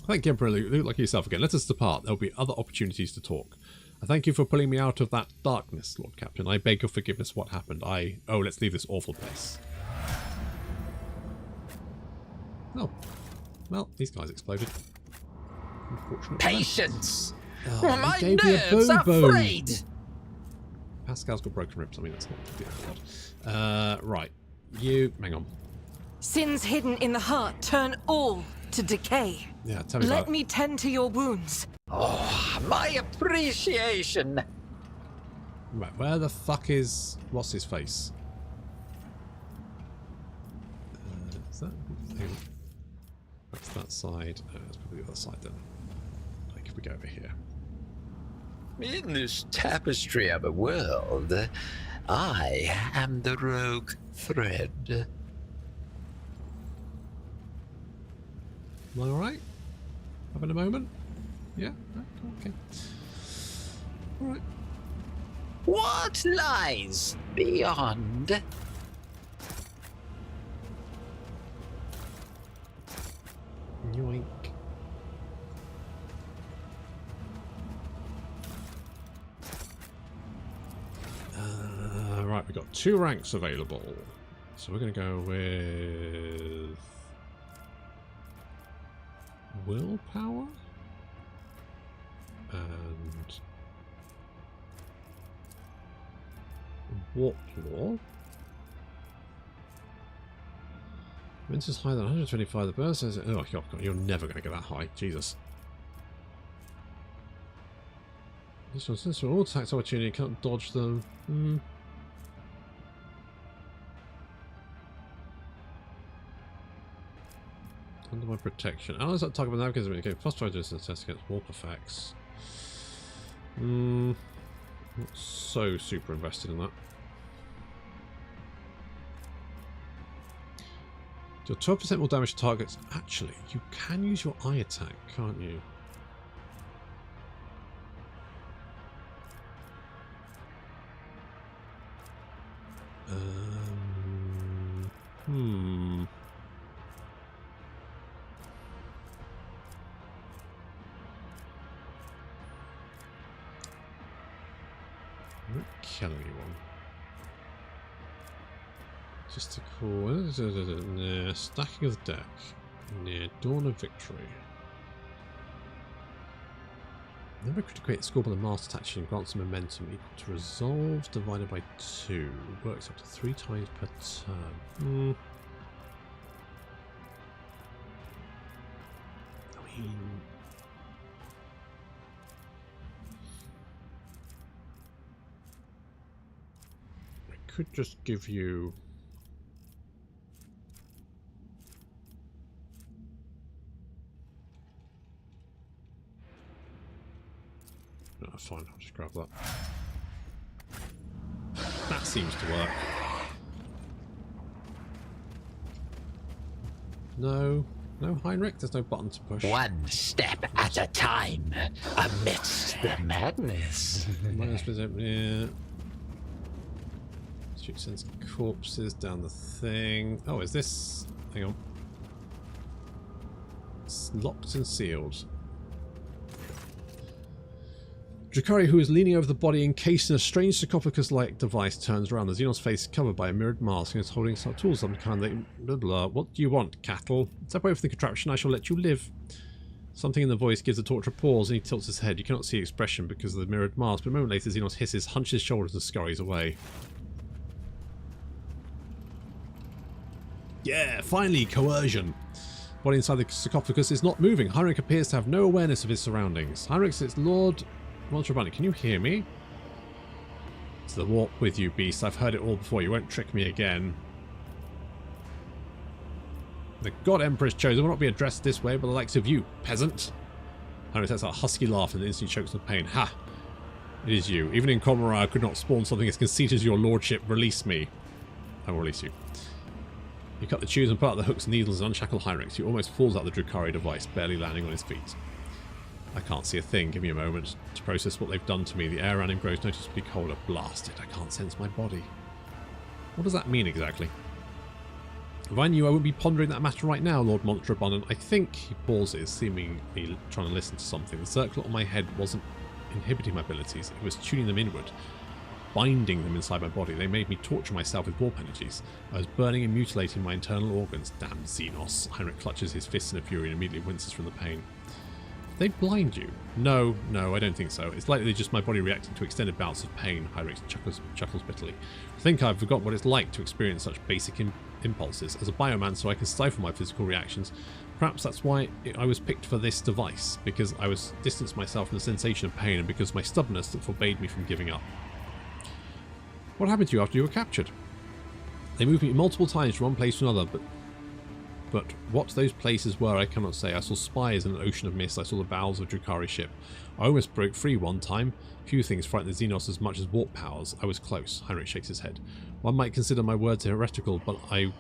Thank you, Emperor. Look like yourself again. Let us depart. There will be other opportunities to talk. I thank you for pulling me out of that darkness, Lord Captain. I beg your forgiveness for what happened. Oh, let's leave this awful place. Oh. Well, these guys exploded. Unfortunate. Patience! Oh, my nerves are frayed! Pascal's got broken ribs. I mean, that's not the end. Right. Hang on. Sins hidden in the heart turn all to decay. Yeah, tell me about it. Let me tend to your wounds. Oh, my appreciation. Right, where the fuck is... What's his face? Is that... That's that side. Oh, that's probably the other side then. Like if we go over here. In this tapestry of a world, I am the rogue thread. Am I alright? Having a moment? Yeah? Okay. Alright. What lies beyond? Yoink. Right, we've got 2 ranks available. So we're going to go with... willpower? And... warlord? Mince is higher than 125. The burst says... oh, you're never going to get that high. Jesus. This one's all attacks opportunity. You can't dodge them. Under my protection. Allies that target with navigators okay, plus 5 distance test against warp effects. Not so super invested in that. Do 12% more damage to targets. Actually, you can use your eye attack, can't you? I won't kill anyone. Just to call... nah, stacking of the deck. Near Dawn of Victory. Never could create a score by the master action grants some momentum equal to resolve divided by 2. Works up to 3 times per turn. I mean... I could just give you... no, fine, I'll just grab that. That seems to work. No. No, Heinrich, there's no button to push. One step at a time, amidst the madness. Yeah. Sends corpses down the thing. Oh, is this... Hang on. It's locked and sealed. Drukhari, who is leaning over the body encased in a strange sarcophagus-like device, turns around. The Xenos face is covered by a mirrored mask and is holding some tools of some kind. Blah, blah. What do you want, cattle? Step away from the contraption, I shall let you live. Something in the voice gives the torture a pause and he tilts his head. You cannot see expression because of the mirrored mask, but a moment later Xenos hisses, hunches his shoulders and scurries away. Yeah, finally, coercion. Body inside the sarcophagus is not moving. Heinrich appears to have no awareness of his surroundings. Heinrich says, Lord Montrabani, can you hear me? It's the warp with you, beast. I've heard it all before. You won't trick me again. The God Emperor's chosen will not be addressed this way by the likes of you, peasant. Heinrich lets out a husky laugh and instantly chokes with pain. Ha! It is you. Even in Corsair I could not spawn something as conceited as your lordship. Release me. I will release you. You cut the tubes and pull out the hooks and needles and unshackle Heinrich. He almost falls out the Drukhari device, barely landing on his feet. I can't see a thing. Give me a moment to process what they've done to me. The air around him grows noticeably colder. Blasted. I can't sense my body. What does that mean exactly? If I knew, I wouldn't be pondering that matter right now, Lord Monstrabundant. I think, he pauses, seemingly trying to listen to something. The circlet on my head wasn't inhibiting my abilities. It was tuning them inward. Binding them inside my body. They made me torture myself with warp energies. I was burning and mutilating my internal organs. Damn Xenos. Heinrich clutches his fists in a fury and immediately winces from the pain. Did they blind you? No, I don't think so. It's likely just my body reacting to extended bouts of pain. Heinrich chuckles bitterly. I think I've forgotten what it's like to experience such basic impulses. As a biomancer, I can stifle my physical reactions. Perhaps that's why I was picked for this device, because I was distanced myself from the sensation of pain and because of my stubbornness that forbade me from giving up. What happened to you after you were captured? They moved me multiple times from one place to another, but what those places were I cannot say. I saw spires in an ocean of mist. I saw the bowels of a Drukhari ship. I almost broke free one time. Few things frighten the Xenos as much as warp powers. I was close. Heinrich shakes his head. One might consider my words heretical, but I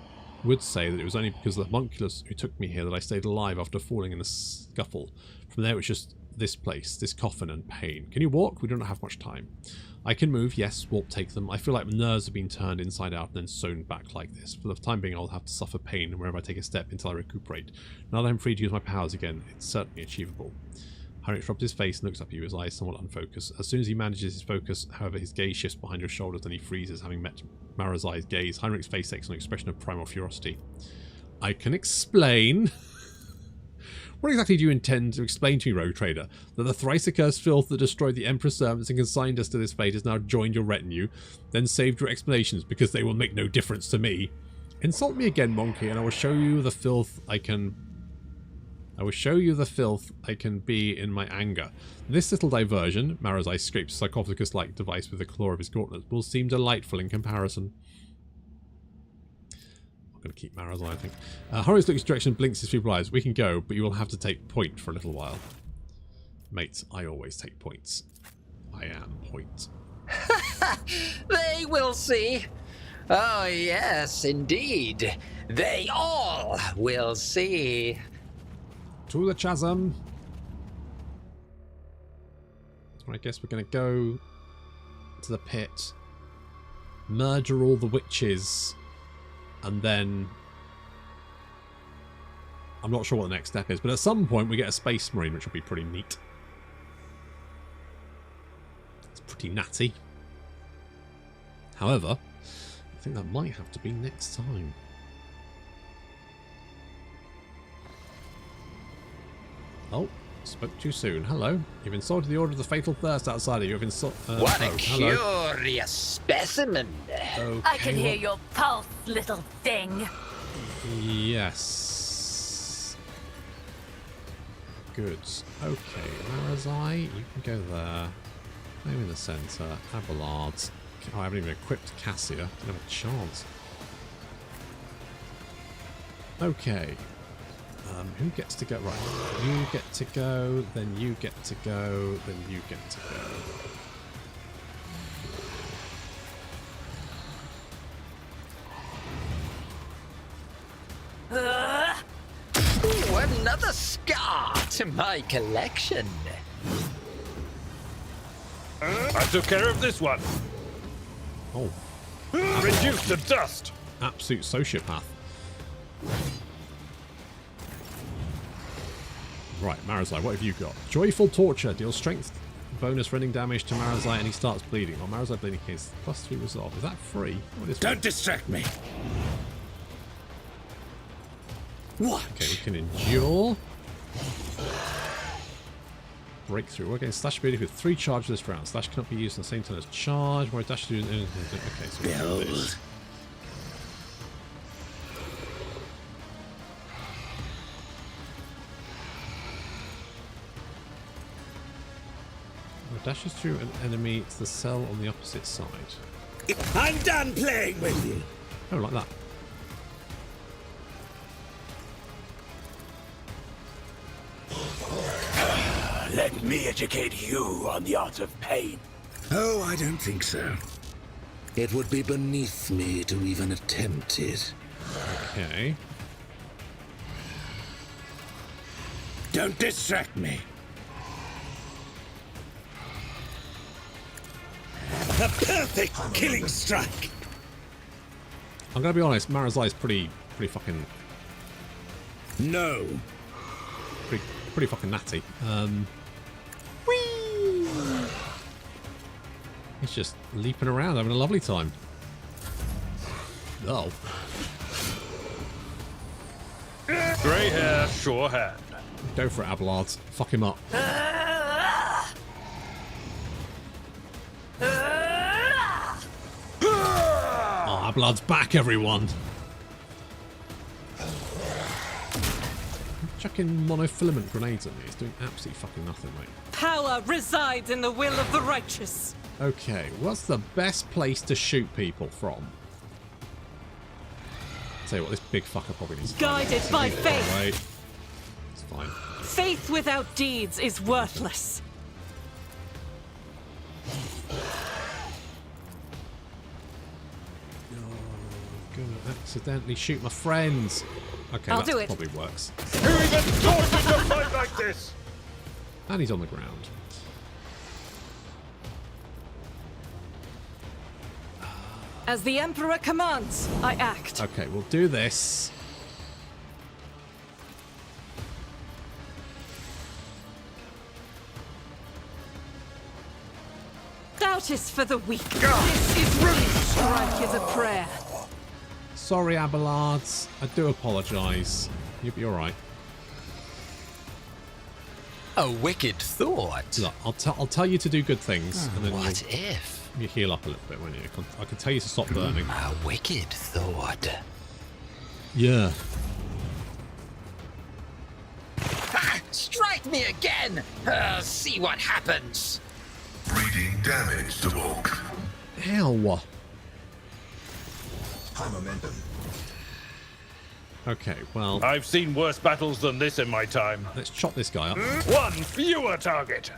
would say that it was only because of the homunculus who took me here that I stayed alive after falling in a scuffle. From there it was just this place, this coffin and pain. Can you walk? We don't have much time. I can move, yes, warp take them. I feel like my nerves have been turned inside out and then sewn back like this. For the time being, I'll have to suffer pain wherever I take a step until I recuperate. Now that I'm free to use my powers again, it's certainly achievable. Heinrich rubs his face and looks up at you, his eyes somewhat unfocused. As soon as he manages his focus, however, his gaze shifts behind your shoulders and he freezes, having met Marazhai's gaze. Heinrich's face takes an expression of primal ferocity. I can explain. What exactly do you intend to explain to me, Rogue Trader? That the thrice-accursed filth that destroyed the Emperor's servants and consigned us to this fate has now joined your retinue, then saved your explanations because they will make no difference to me? Insult me again, Monkey, and I will show you the filth I can be in my anger. This little diversion, Marazhai scrapes a sarcophagus-like device with the claw of his gauntlet, will seem delightful in comparison. I'm going to keep Marazhai, I think. Horus looks direction, blinks his feeble eyes. We can go, but you will have to take point for a little while. Mate, I always take points. I am point. They will see. Oh, yes, indeed. They all will see. To the chasm. So I guess we're going to go to the pit, murder all the witches, and then I'm not sure what the next step is, but at some point we get a space marine, which will be pretty neat. It's pretty natty. However, I think that might have to be next time. Oh, spoke too soon. Hello. You've insulted the order of the fatal thirst outside of you. You've insulted... what a curious specimen. Okay, I can hear your pulse, little thing. Yes. Good. Okay, Marazhai, you can go there. I'm in the centre. Abelard. Oh, I haven't even equipped Cassia. Don't have a chance. Okay. Who gets to go? Right. You get to go, then you get to go, then you get to go. another scar to my collection. I took care of this one. Oh. Reduced to dust. Absolute sociopath. Right, Marazhai, what have you got? Joyful Torture. Deals strength bonus running damage to Marazhai and he starts bleeding. While Marazhai bleeding case +3 resolve. Is that free? What is Don't distract me. What? Okay, we can endure. Breakthrough. We're getting slash ability with 3 charges this round. Slash cannot be used at the same time as charge. More dash to do. Okay, so we can do this. Dashes through an enemy to the cell on the opposite side. I'm done playing with you. Oh, like that. Let me educate you on the art of pain. Oh, I don't think so. It would be beneath me to even attempt it. Okay. Don't distract me. A perfect killing strike. I'm gonna be honest, Marazhai is pretty fucking. No. Pretty fucking natty. Whee! He's just leaping around, having a lovely time. Oh. Grey hair, sure hand. Go for it, Abelard. Fuck him up. Oh, Abelard's back, everyone. Chucking monofilament grenades at me. It's doing absolutely fucking nothing, mate. Power resides in the will of the righteous. Okay, what's the best place to shoot people from? Tell you what, this big fucker probably needs to Guided by faith. Away. It's fine. Faith without deeds is worthless. Gonna accidentally shoot my friends. Okay, I'll that do it. probably works. Who even taught you to fight like this? And he's on the ground. As the Emperor commands, I act. Okay, we'll do this. Doubt is for the weak. This is ruin. Strike is a prayer. Sorry, Abelards. I do apologise. You'll be alright. A wicked thought. Look, I'll tell you to do good things, and then What if? you heal up a little bit, won't you? I can tell you to stop burning. A wicked thought. Yeah. Ah, strike me again! See what happens. Reading damage to Volk. Ow. High momentum. Okay, well, I've seen worse battles than this in my time. let's chop this guy up. One fewer target.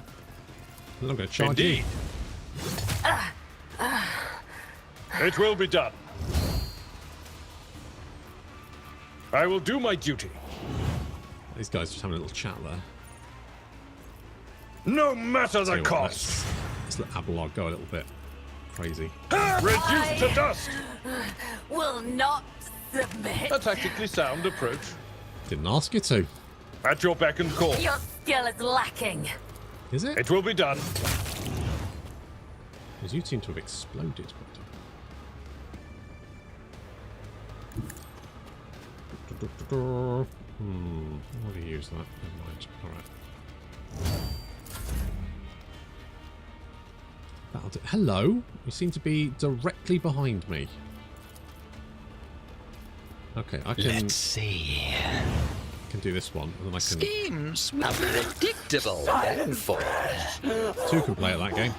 I'm not going to charge Indeed. you. It will be done. I will do my duty. These guys just having a little chat there. No matter Tell the you what, cost. let's let Abelard go a little bit crazy. Reduced to dust. Will not submit. A tactically sound approach. Didn't ask you to. At your beck and call. Your skill is lacking. Is it? It will be done. Because you seem to have exploded. I'll already use that. Never mind. Alright. That'll do. Hello? You seem to be directly behind me. Okay, I can Let's see. do this one, and then I can. Schemes are predictable, therefore. Two can play at that game.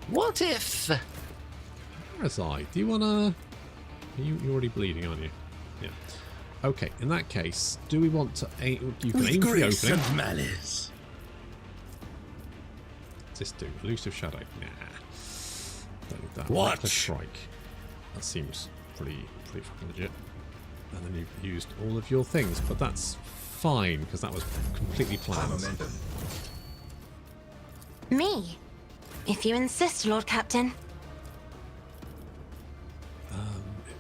What if... Marazhai, do you wanna? You're already bleeding, aren't you? Yeah. Okay. In that case, do we want to aim? You can aim for the opening. And malice. What's this do? Elusive shadow. Nah. Don't need that. Watch. Reckless strike. That seems pretty fucking legit. And then you've used all of your things, but that's fine, because that was completely planned. Me? If you insist, Lord Captain.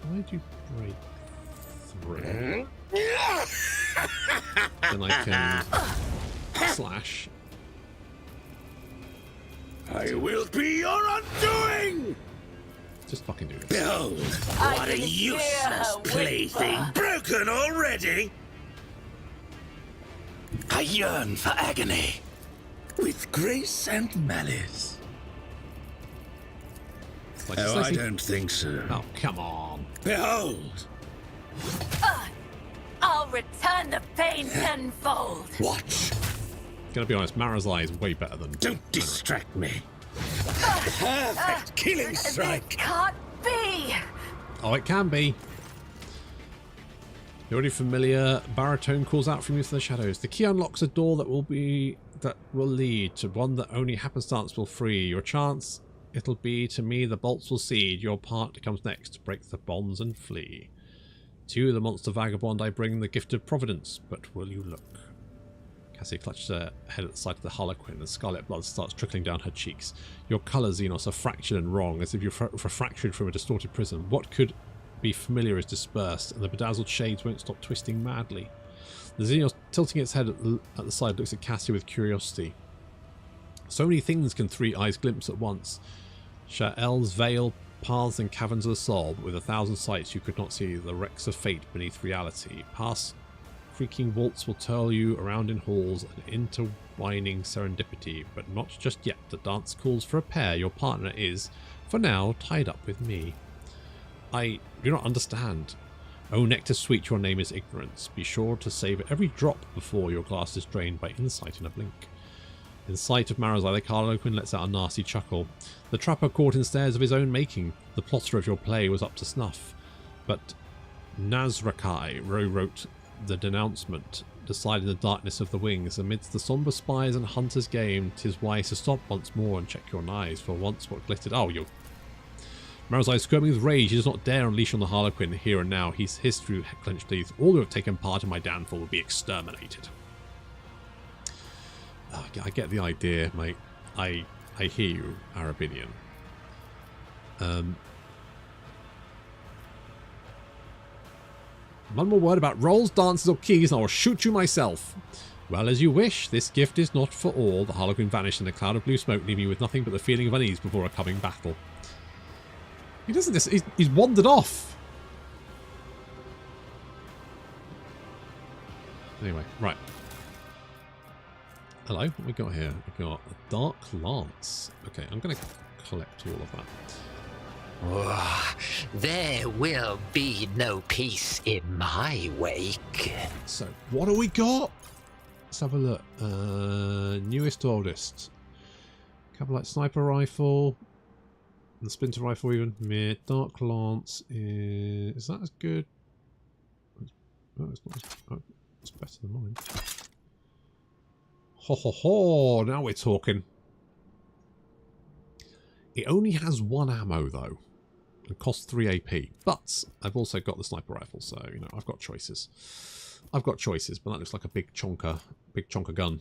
Why did you break through? Then I can slash. I will be your undoing! Just fucking do this. Behold, what a useless plaything. Broken already? I yearn for agony. With grace and malice. Oh, I don't think so. Oh, come on. Behold! I'll return the pain tenfold. Watch. Gonna be honest, Marazhai is way better than... Don't distract me. Perfect killing strike. This can't be. Oh, it can be. You're already familiar. Baritone calls out from you from the shadows. The key unlocks a door that will lead to one that only happenstance will free. Your chance it'll be to me the bolts will cede. Your part comes next to break the bonds and flee. To you, the monster vagabond, I bring the gift of providence. But will you look? Cassie clutches her head at the sight of the Harlequin, and scarlet blood starts trickling down her cheeks. Your colours, Xenos, are fractured and wrong, as if you're refracted from a distorted prism. What could be familiar is dispersed, and the bedazzled shades won't stop twisting madly. The Xenos, tilting its head at the side, looks at Cassie with curiosity. So many things can three eyes glimpse at once. Sha'el's veil, paths and caverns of the soul, but with 1,000 sights you could not see the wrecks of fate beneath reality. Past creaking vaults will twirl you around in halls, an intertwining serendipity, but not just yet. The dance calls for a pair. Your partner is, for now, tied up with me. I do not understand. O nectar sweet, your name is ignorance. Be sure to save every drop before your glass is drained by insight in a blink. In sight of Marazhai, the Harlequin lets out a nasty chuckle. The trapper caught in snares of his own making. The plotter of your play was up to snuff. But Nazrakai wrote the denouncement, decided the darkness of the wings. Amidst the sombre spies and hunters' game, 'tis wise to stop once more and check your knives, for once what glittered... Oh, you're... Marazhai squirming with rage. He does not dare unleash on the Harlequin here and now. He's hissed through clenched teeth. All who have taken part in my downfall will be exterminated. I get the idea, mate. I hear you, Arabinian. One more word about rolls, dances, or keys, and I will shoot you myself. Well, as you wish. This gift is not for all. The Harlequin vanished in a cloud of blue smoke, leaving you with nothing but the feeling of unease before a coming battle. He doesn't just... He's wandered off. Anyway, right. Hello, what we got here? We got a Dark Lance. Okay, I'm going to collect all of that. Oh, there will be no peace in my wake. So, what do we got? Let's have a look. Newest to oldest. Cavalite sniper rifle. The splinter rifle even. Meh. Dark Lance is that as good? No, it's not. Oh, it's better than mine. Ho ho ho! Now we're talking. It only has 1 ammo though. It costs 3 AP. But I've also got the sniper rifle, so you know I've got choices. I've got choices, but that looks like a big chonker gun.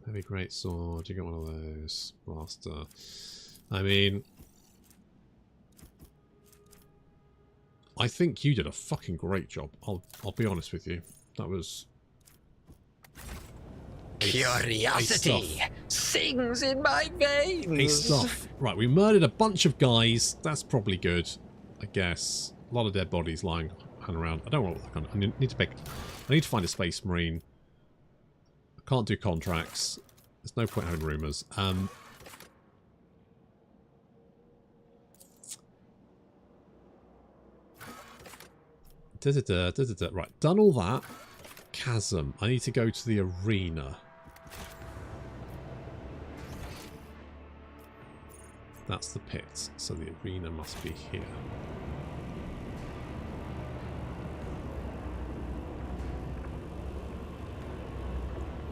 Heavy greatsword. You get one of those. Blaster. I mean, I think you did a fucking great job. I'll be honest with you. That was. Curiosity sings in my veins. Ace stuff. Right, we murdered a bunch of guys. That's probably good, I guess. A lot of dead bodies lying around. I don't want that kind of. I need to pick. I need to find a space marine. I can't do contracts. There's no point having rumours. Right, done all that. Chasm. I need to go to the arena. That's the pit, so the arena must be here.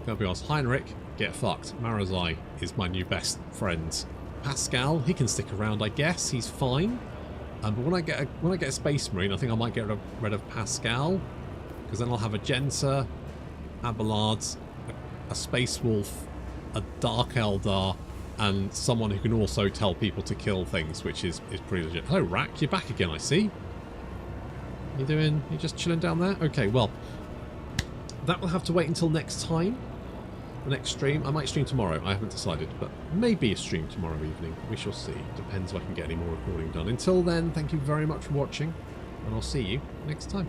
Gotta be honest, Heinrich, get fucked. Marazhai is my new best friend. Pascal, he can stick around, I guess. He's fine. But when I get a Space Marine, I think I might get rid of Pascal, because then I'll have Argenta, Abelard, a Space Wolf, a Dark Eldar, and someone who can also tell people to kill things, which is pretty legit. Hello, Rack, you're back again, I see. You doing? You just chilling down there? Okay, well, that will have to wait until next time. The next stream. I might stream tomorrow. I haven't decided, but maybe a stream tomorrow evening. We shall see. Depends if I can get any more recording done. Until then, thank you very much for watching, and I'll see you next time.